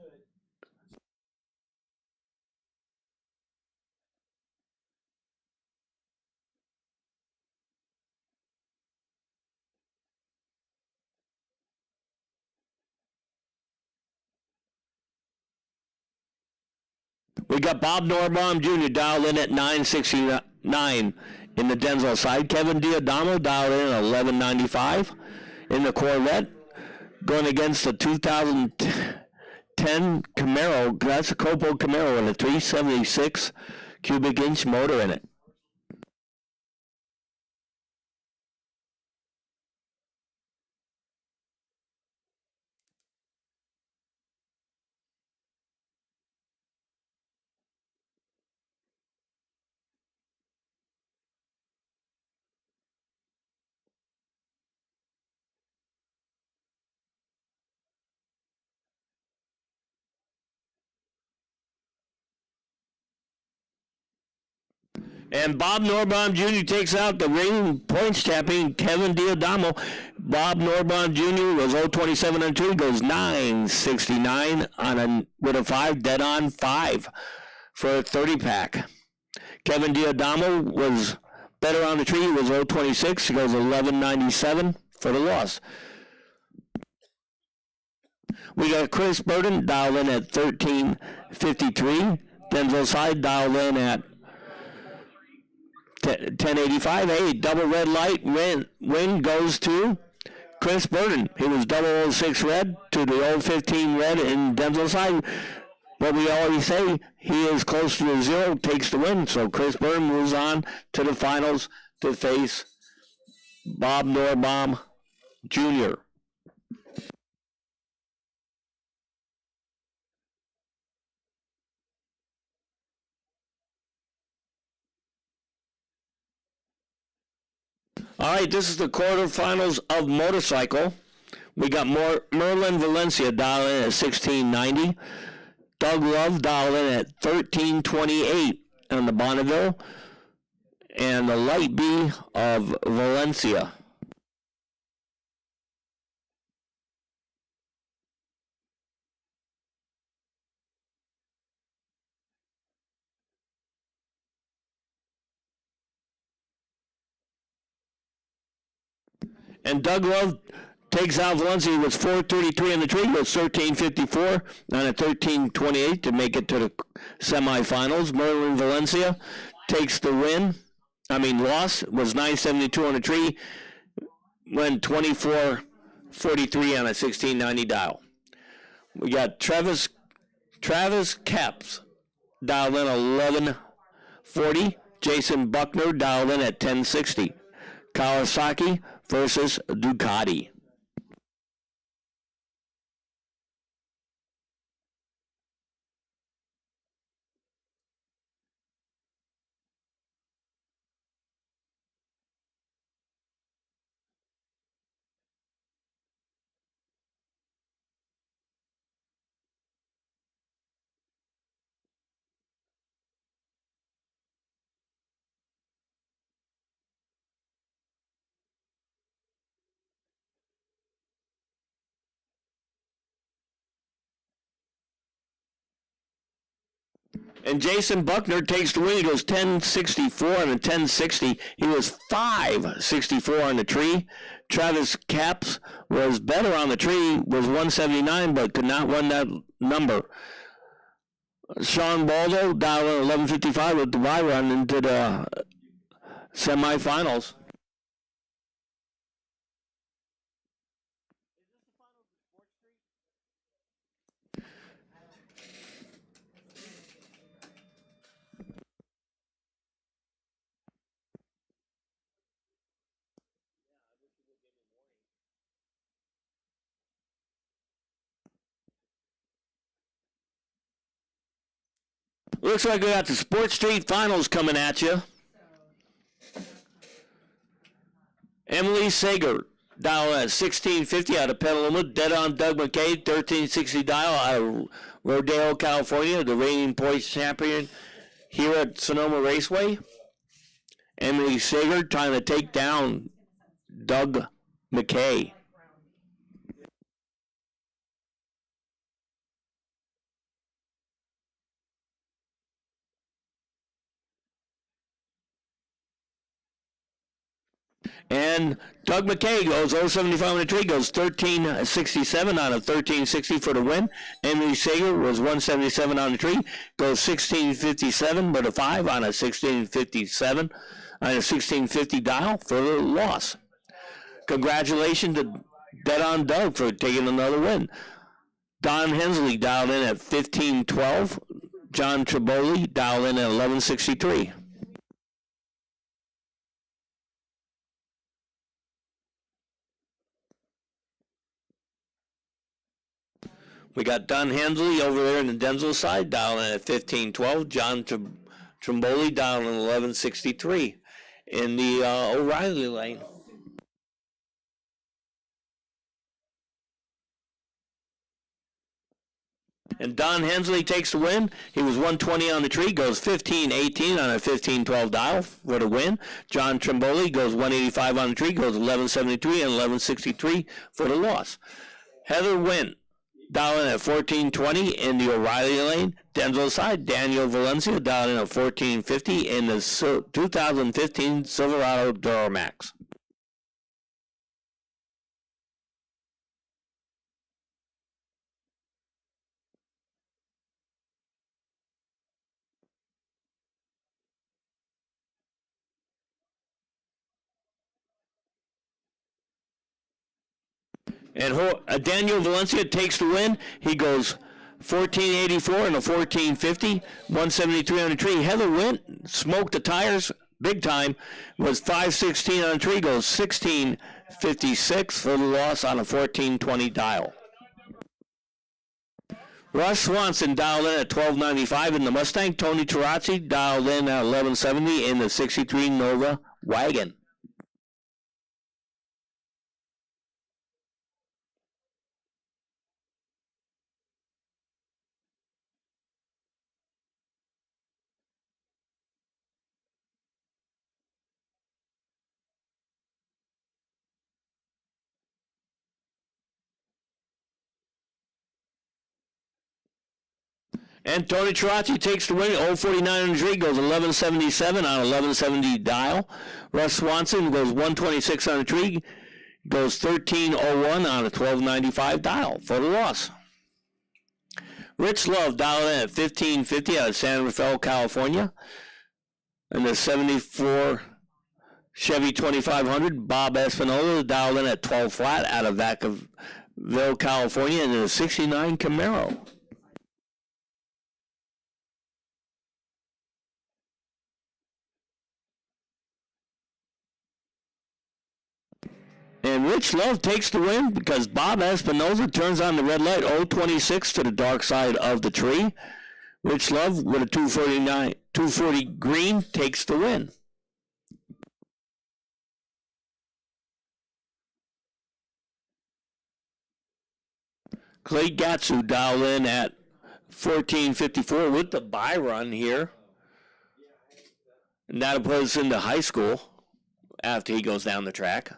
We got Bob Norbaum Jr. dialed in at 969 in the Denzel side. Kevin Diadamo dialed in at 1195 in the Corvette. Going against the 2010 Camaro. That's a Copo Camaro with a 376 cubic inch motor in it. And Bob Norbaum Jr. takes out the reigning points champion, Kevin Diadamo. Bob Norbaum Jr. was 027 on 2, goes 969 with a 5, dead on 5 for a 30 pack. Kevin Diadamo was better on the tree. He was 026. He goes 1197 for the loss. We got Chris Burton dialed in at 1353. Denzel Side dialed in at 1085. Hey, double red light win goes to Chris Burton. He was 006 red to the 015 red in Denzel Side. What we always say, he is close to the 0, takes the win. So Chris Burton moves on to the finals to face Bob Norbaum Jr. All right, this is the quarterfinals of motorcycle. We got Merlin Valencia dialed in at 1690. Doug Love dialed in at 1328 on the Bonneville. And the light B of Valencia. And Doug Love takes out Valencia. He was 433 on the tree, goes 1354 on a 1328 to make it to the semifinals. Merlin Valencia takes the loss, was 972 on the tree, went 2443 on a 1690 dial. We got Travis Caps dialed in 1140. Jason Buckner dialed in at 1060. Kawasaki versus Ducati. And Jason Buckner takes the win. He goes 1064 on a 1060. He was 564 on the tree. Travis Caps was better on the tree, was 179, but could not run that number. Sean Baldo dialed in 1155 with the bye run into the semifinals. Looks like we got the Sports Street Finals coming at you. Emily Sager, dial at 1650 out of Petaluma. Dead on Doug McKay, 1360 dial out of Rodeo, California, the reigning points champion here at Sonoma Raceway. Emily Sager trying to take down Doug McKay. And Doug McKay goes 075 on the tree, goes 1367 on a 1360 for the win. Emily Sager was 177 on the tree, goes 1657 with a 5 on a 1657 on a 1650 dial for the loss. Congratulations to Dead on Doug for taking another win. Don Hensley dialed in at 1512. John Triboli dialed in at 1163. We got Don Hensley over there in the Denzel side, dialing at 1512. John Trimboli dialing 1163 in the O'Reilly lane. And Don Hensley takes the win. He was 120 on the tree, goes 15-18 on a 15-12 dial for the win. John Trimboli goes 185 on the tree, goes 1173 and 1163 for the loss. Heather Wynn dialed in at 1420 in the O'Reilly lane. Denzel side, Daniel Valencia dialed in at 1450 in the 2015 Silverado Duramax. And Daniel Valencia takes the win. He goes 1484 and a 1450, 173 on the tree. Heather Wint smoked the tires big time, was 516 on the tree, goes 1656 for the loss on a 1420 dial. Russ Swanson dialed in at 1295 in the Mustang. Tony Tarazzi dialed in at 1170 in the 63 Nova wagon. And Tony Tarazzi takes the win. 049 on the tree, goes 1177 on 1170 dial. Russ Swanson goes 126 on the tree, goes 1301 on a 1295 dial for the loss. Rich Love dialed in at 1550 out of San Rafael, California. And the 74 Chevy 2500, Bob Espinoza dialed in at 12 flat out of Vacaville, California, and the 69 Camaro. And Rich Love takes the win because Bob Espinoza turns on the red light, 026 to the dark side of the tree. Rich Love with a 240 green takes the win. Clay Gatsu dialed in at 1454 with the bye run here. And that'll put us into high school after he goes down the track.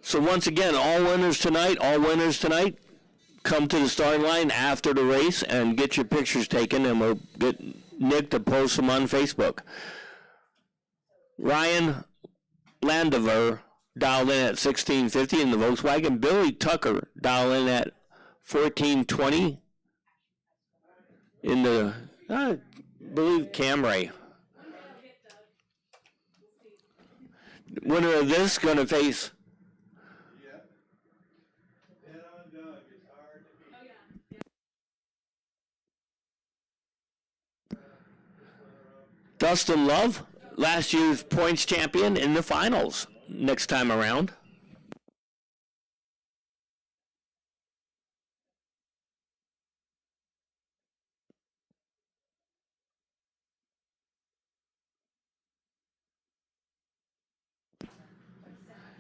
So once again, all winners tonight, come to the starting line after the race and get your pictures taken, and we'll get Nick to post them on Facebook. Ryan Landover dialed in at 1650 in the Volkswagen. Billy Tucker dialed in at 1420 in the, I believe, Camry. Winner of this going to face Dustin Love, last year's points champion in the finals next time around.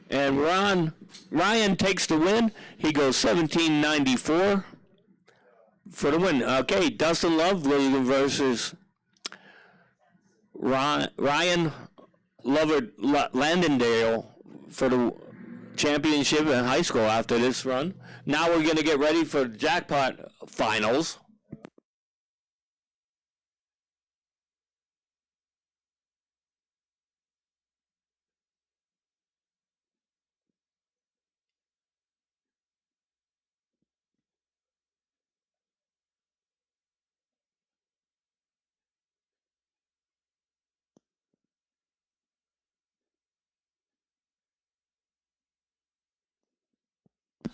And Ryan takes the win. He goes 1794 for the win. Okay, Dustin Love versus Ryan Landendale for the championship in high school after this run. Now we're going to get ready for the jackpot finals.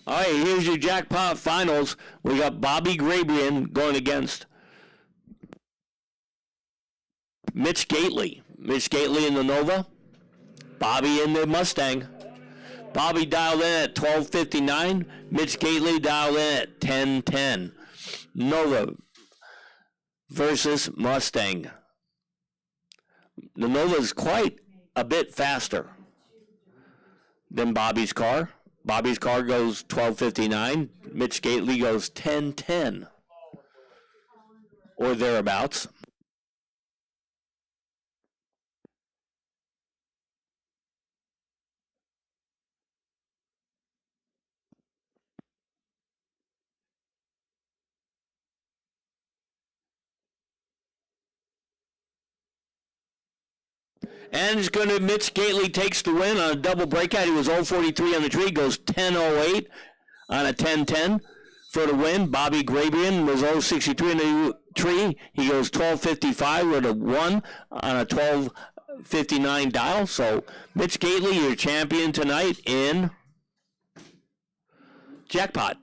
All right, here's your jackpot finals. We got Bobby Grabrian going against Mitch Gately. Mitch Gately in the Nova, Bobby in the Mustang. Bobby dialed in at 12:59. Mitch Gately dialed in at 10:10. Nova versus Mustang. The Nova is quite a bit faster than Bobby's car. Bobby's car goes 12:59. Mitch Gately goes 10:10 or thereabouts. And it's going to, Mitch Gately takes the win on a double breakout. He was 0.43 on the tree, goes 10.08 on a 10.10 for the win. Bobby Grabian was 0.63 in the tree. He goes 12.55 with a 1 on a 12.59 dial. So Mitch Gately, your champion tonight in Jackpot.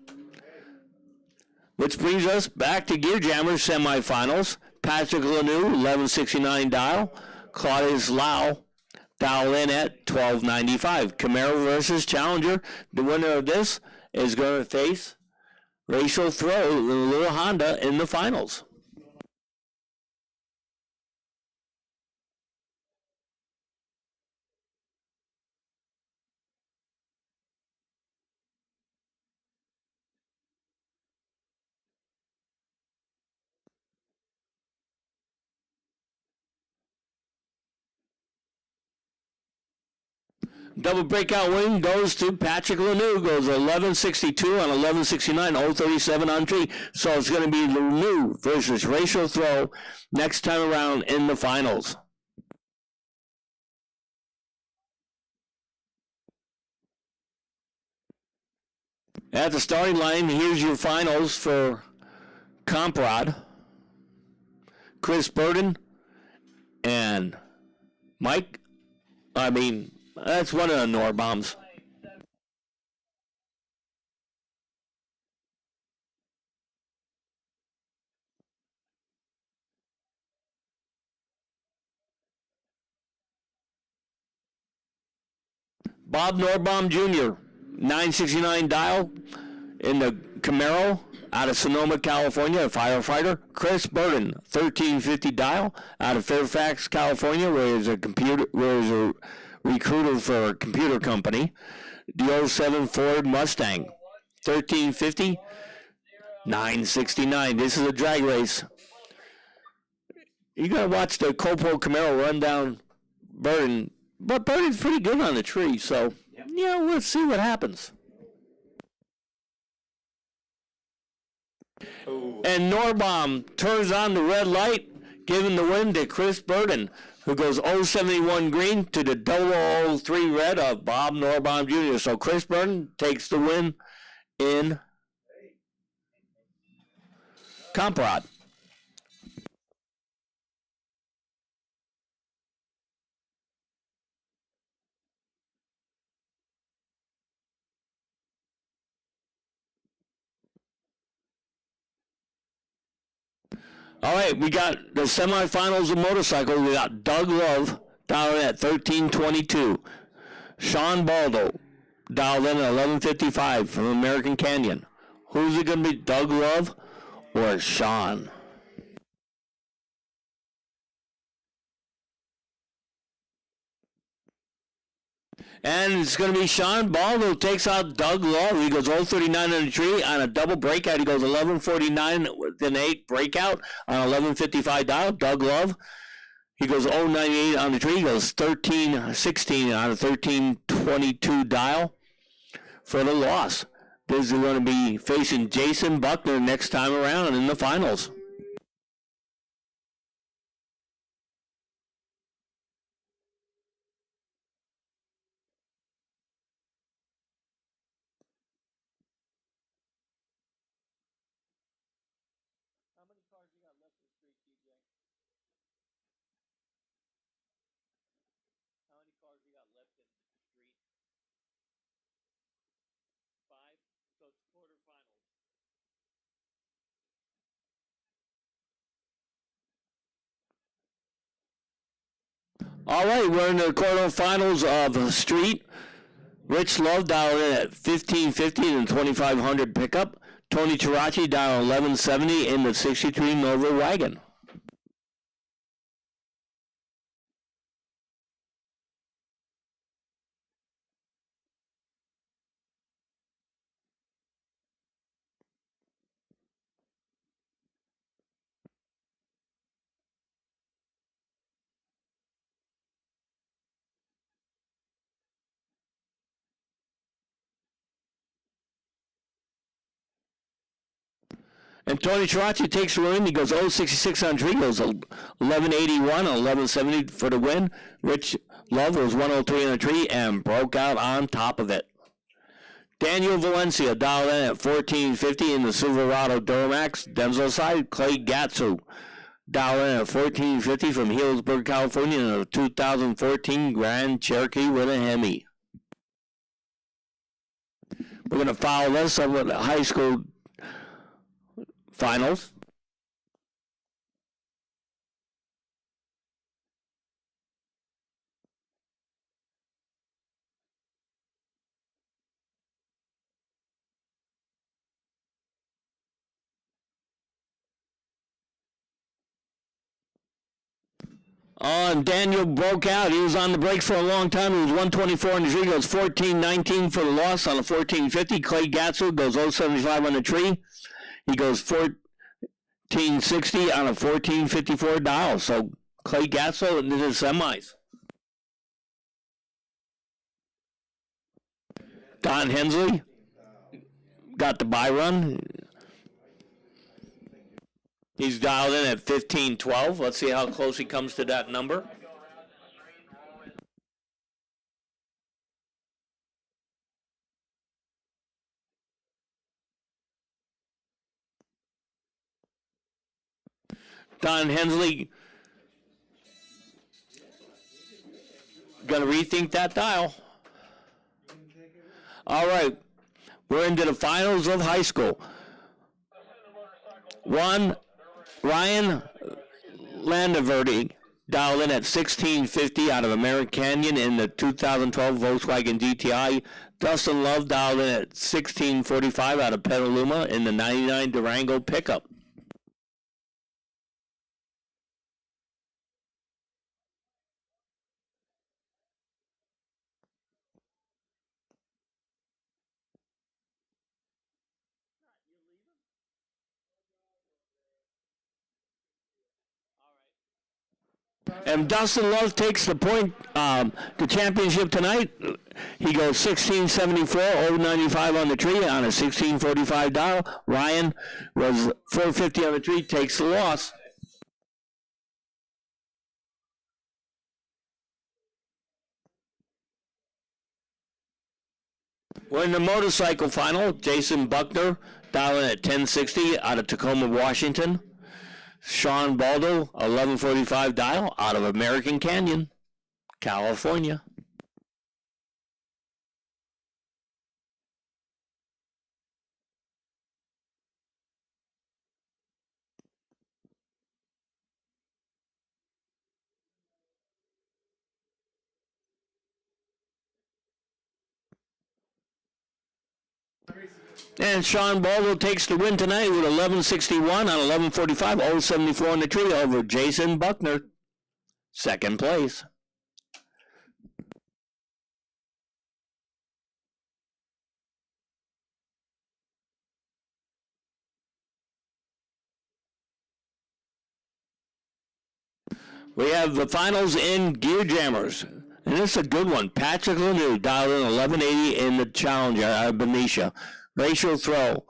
Which brings us back to Gear Jammers semifinals. Patrick Lanoux, 11.69 dial. Claudius Lau, dial in at 12.95. Camaro versus Challenger. The winner of this is going to face Rachel Throw, the little Honda, in the finals. Double breakout win goes to Patrick Lanoux. Goes 11.62 on 11.69, 0.37 on tree. So it's going to be Lanoux versus Rachel Throw next time around in the finals. At the starting line, here's your finals for Comprod. Chris Burden and that's one of the Norbombs. Bob Norbaum Jr., 969 dial in the Camaro out of Sonoma, California, a firefighter. Chris Burden, 1350 dial out of Fairfax, California, where he's a recruiter for a computer company. The 07 Ford Mustang, 1350, 969. This is a drag race. You gotta watch the Copo Camaro run down Burden, but Burden's pretty good on the tree, so yeah, we'll see what happens. And Norbaum turns on the red light, giving the win to Chris Burden, who goes 071 green to the 003 red of Bob Norbaum Jr. So Chris Burden takes the win in Comprod. All right, we got the semifinals of motorcycles. We got Doug Love dialed in at 1322. Sean Baldo dialed in at 1155 from American Canyon. Who's it going to be, Doug Love or Sean? And it's going to be Sean Baldo takes out Doug Love. He goes 039 on the tree on a double breakout. He goes 1149 with an 8 breakout on 1155 dial. Doug Love. He goes 098 on the tree. He goes 1316 on a 1322 dial for the loss. This is going to be facing Jason Buckner next time around in the finals. How many cars you got left in the street, TJ? How many cars you got left in the street? 5? So it's quarterfinals. All right, we're in the quarterfinals of the street Rich Love dialed in at 1550 in the 2500 pickup. Tony Tarachi dialed 1170 in the 63 Nova wagon. And Tony Tarachi takes the win. He goes 066 on tree, goes 1181 on 1170 for the win. Rich Love was 103 on the tree and broke out on top of it. Daniel Valencia dialed in at 1450 in the Silverado Duramax. Denzel side, Clay Gatsu dialed in at 1450 from Healdsburg, California in a 2014 Grand Cherokee with a Hemi. We're going to follow this up with the high school finals. And Daniel broke out. He was on the brakes for a long time. He was 124 on the tree. Goes 14-19 for the loss on a 1450. Clay Gatsu goes 075 on the tree. He goes 1460 on a 1454 dial. So Clay Gatsu into the semis. Don Hensley got the bye run. He's dialed in at 1512. Let's see how close he comes to that number. Don Hensley going to rethink that dial. All right. We're into the finals of high school. Ryan Landaverdi dialed in at 1650 out of American Canyon in the 2012 Volkswagen GTI. Dustin Love dialed in at 1645 out of Petaluma in the 99 Durango pickup. And Dustin Love takes the point, the championship tonight. He goes 1674, 095 on the tree on a 1645 dial. Ryan was 450 on the tree, takes the loss. We're in the motorcycle final. Jason Buckner dialing at 1060 out of Tacoma, Washington. Sean Baldo, 1145 dial out of American Canyon, California. And Sean Baldo takes the win tonight with 1161 on 1145, 074 on the tree over Jason Buckner, second place. We have the finals in Gear Jammers. And this is a good one. Patrick Lanu dialed in 1180 in the Challenger out of Benicia. Racial throw,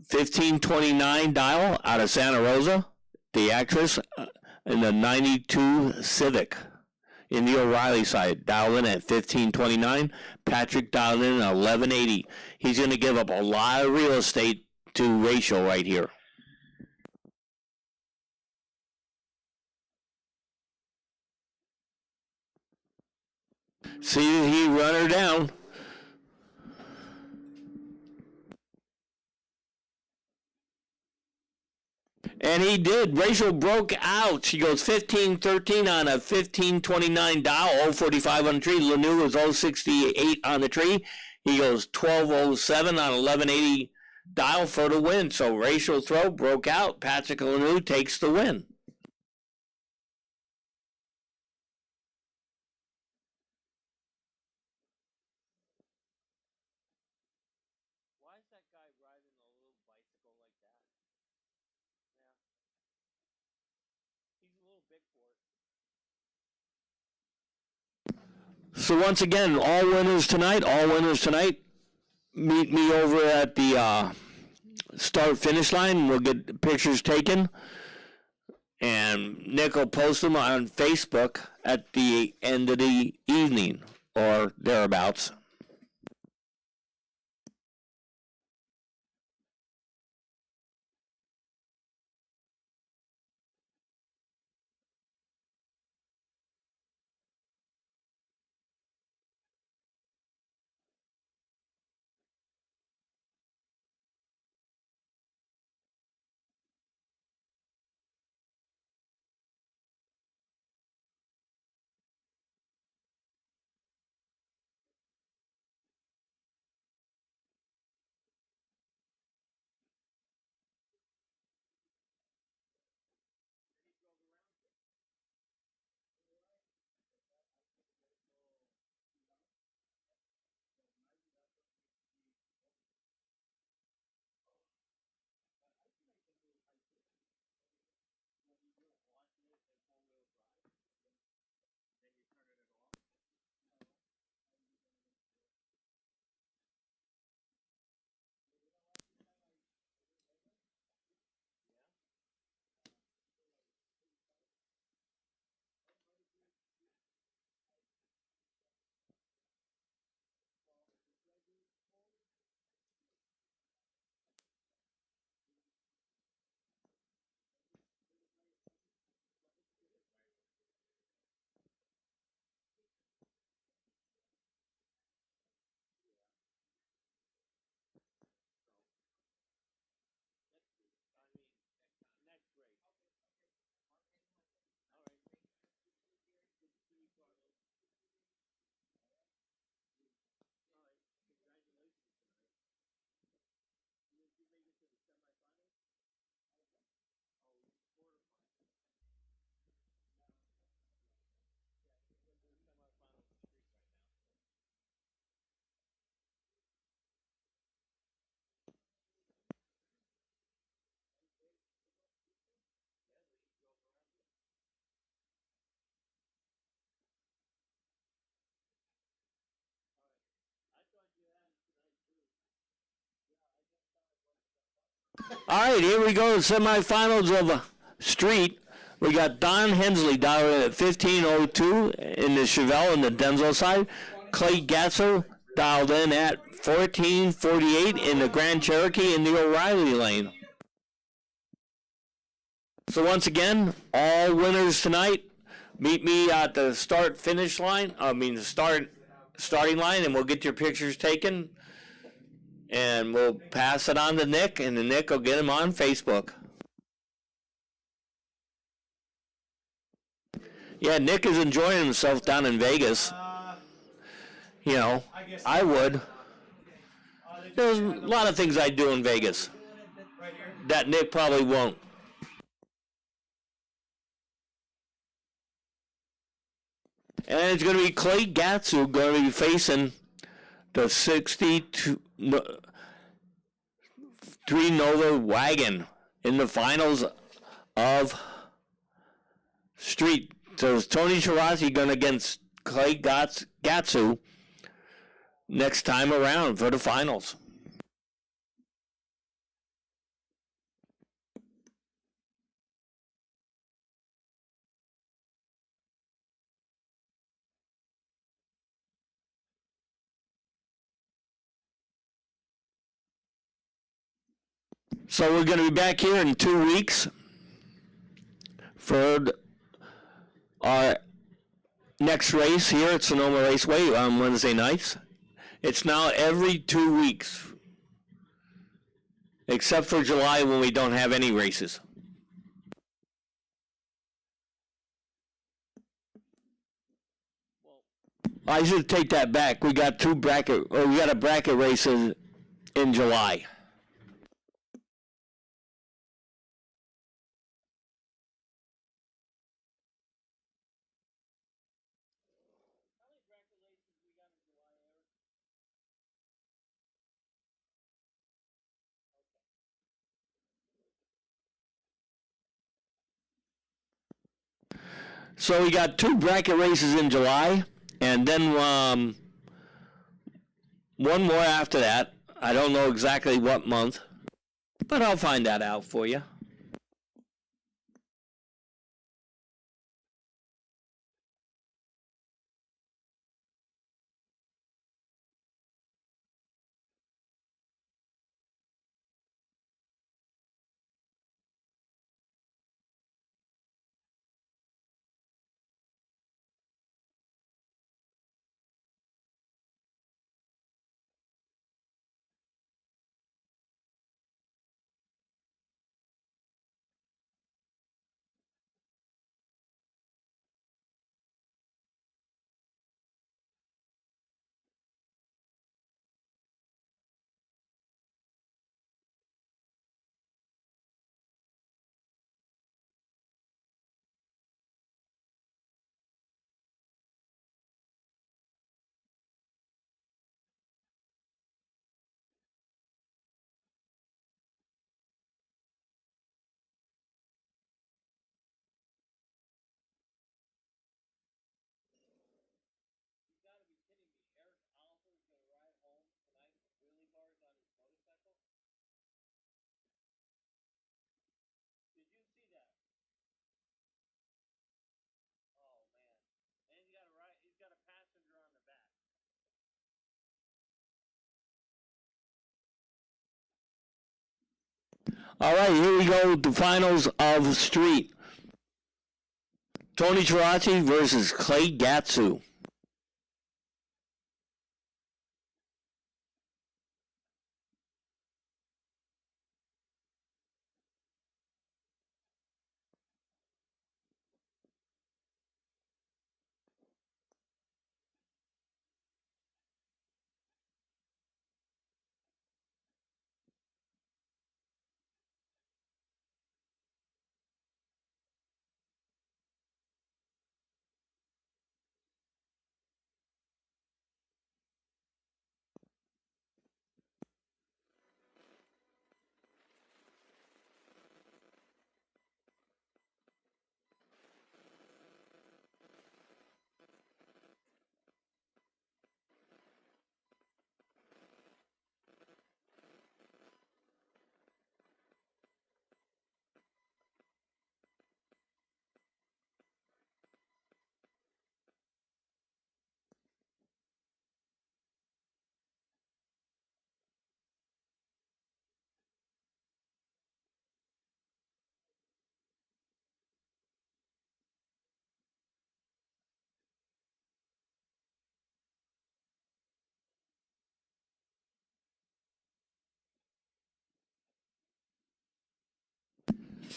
1529 dial out of Santa Rosa. The actress in the 92 Civic in the O'Reilly side, dialed in at 1529. Patrick dialed in at 1180. He's going to give up a lot of real estate to Racial right here. See, he run her down. And he did. Rachel broke out. She goes 15-13 on a 15-29 Dow, 045 on the tree. Lanu was 068 on the tree. He goes 1207 on 1180 Dial for the win. So Rachel throw broke out. Patrick Lanu takes the win. Why is that guy riding a little bicycle like that? Yeah. He's a little big for it. So once again, all winners tonight. All winners tonight. Meet me over at the start-finish line. We'll get pictures taken. And Nick will post them on Facebook at the end of the evening or thereabouts. Next race. All right. Good to see you, Carlos. All right. Congratulations tonight. Did you make it to the semifinals? Oh, you're quarterfinals. Yeah, you're in the semifinals of street right now. Yeah, they drove around it. All right. I thought you had it tonight too. Yeah, I just thought it was. All right, here we go. Semifinals of Street. We got Don Hensley down at 15:02 in the Chevelle and the Denzel side. Clay Gatso dialed in at 14:48 in the Grand Cherokee in the O'Reilly lane. So once again, all winners tonight. Meet me at the starting line, and we'll get your pictures taken. And we'll pass it on to Nick, and then Nick will get him on Facebook. Yeah, Nick is enjoying himself down in Vegas. You know, I would. There's a lot of things I do in Vegas that Nick probably won't. And it's going to be Clay Gatsu going to be facing the 63 Nova Wagon in the finals of Street. So is Tony Shirazi going against Clay Gatsu next time around for the finals. So we're going to be back here in 2 weeks for our next race here at Sonoma Raceway on Wednesday nights. It's now every 2 weeks, except for July when we don't have any races. I should take that back. We got a bracket race in July. How many bracket races we got in July, Eric? So we got 2 bracket races in July, and then one more after that. I don't know exactly what month, but I'll find that out for you. You gotta be kidding me. Eric Oliver's gonna ride home tonight with wheelie bars on his motorcycle? Did you see that? Oh man. And he's got a passenger on the back. All right, here we go. The finals of the street. Tony Tarazzi versus Clay Gatsu.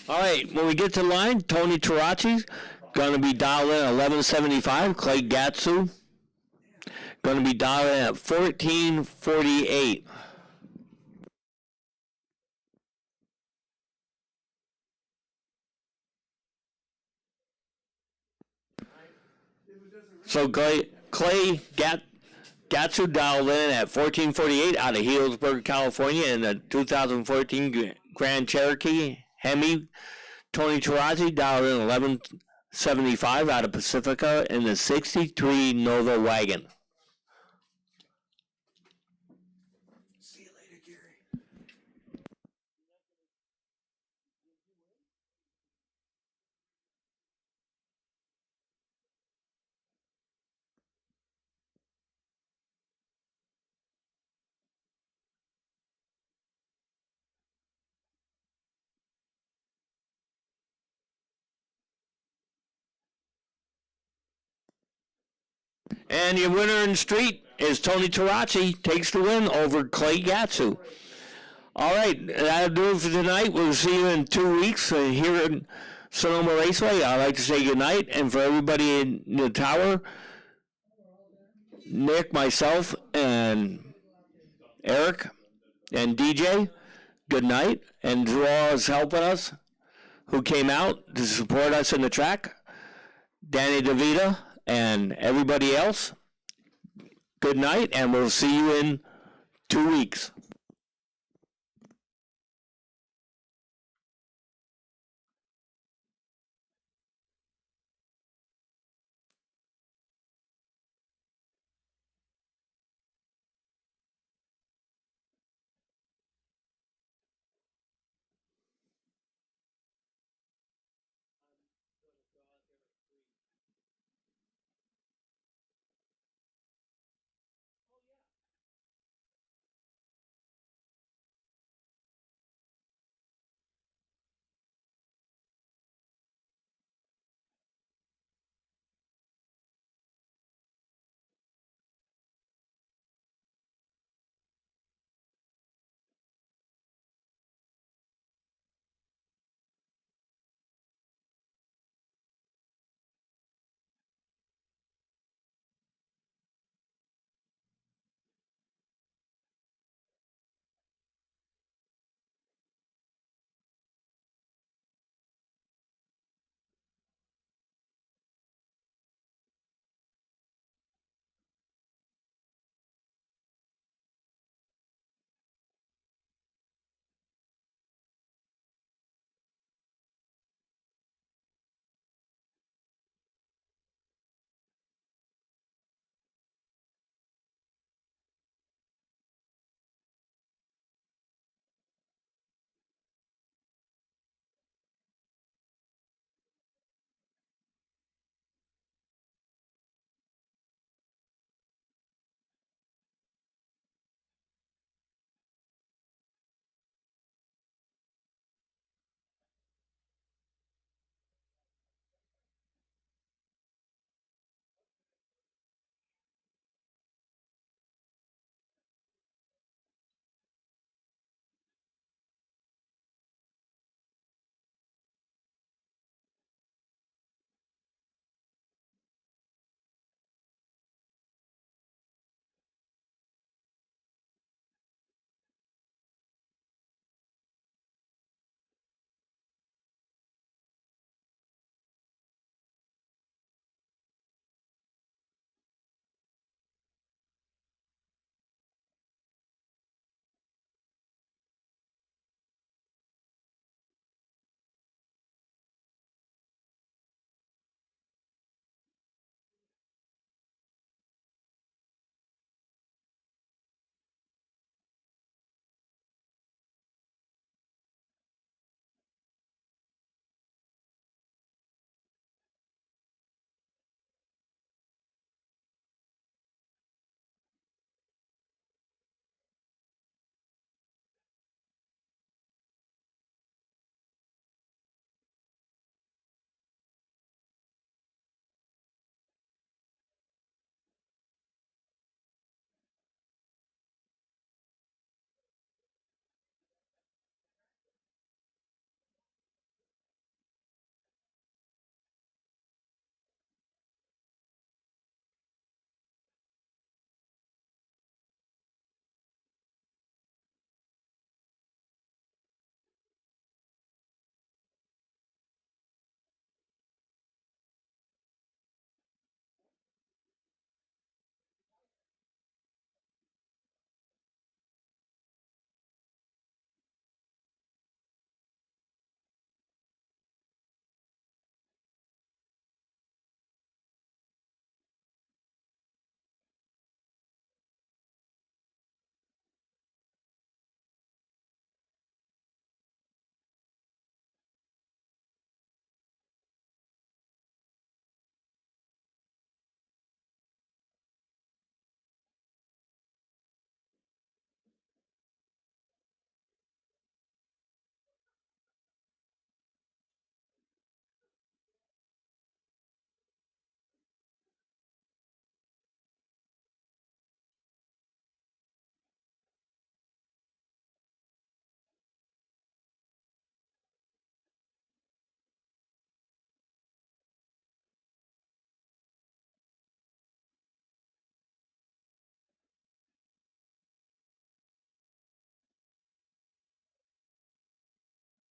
All right, when we get to the line, Tony Tarazzi going to be dialed in at 1175. Clay Gatsu going to be dialed in at 1448. So Clay Gatsu dialed in at 1448 out of Healdsburg, California in the 2014 Grand Cherokee Hemi. Tony Tarazzi dialed in 1175 out of Pacifica in the 63 Nova wagon. See you later, Gary. And your winner in the street is Tony Tarazzi, takes the win over Clay Gatsu. All right, that'll do it for tonight. We'll see you in 2 weeks here at Sonoma Raceway. I'd like to say good night, and for everybody in the tower, Nick, myself, and Eric, and DJ, good night. And to all who's helping us, who came out to support us in the track, Danny DeVita, and everybody else, good night, and we'll see you in 2 weeks.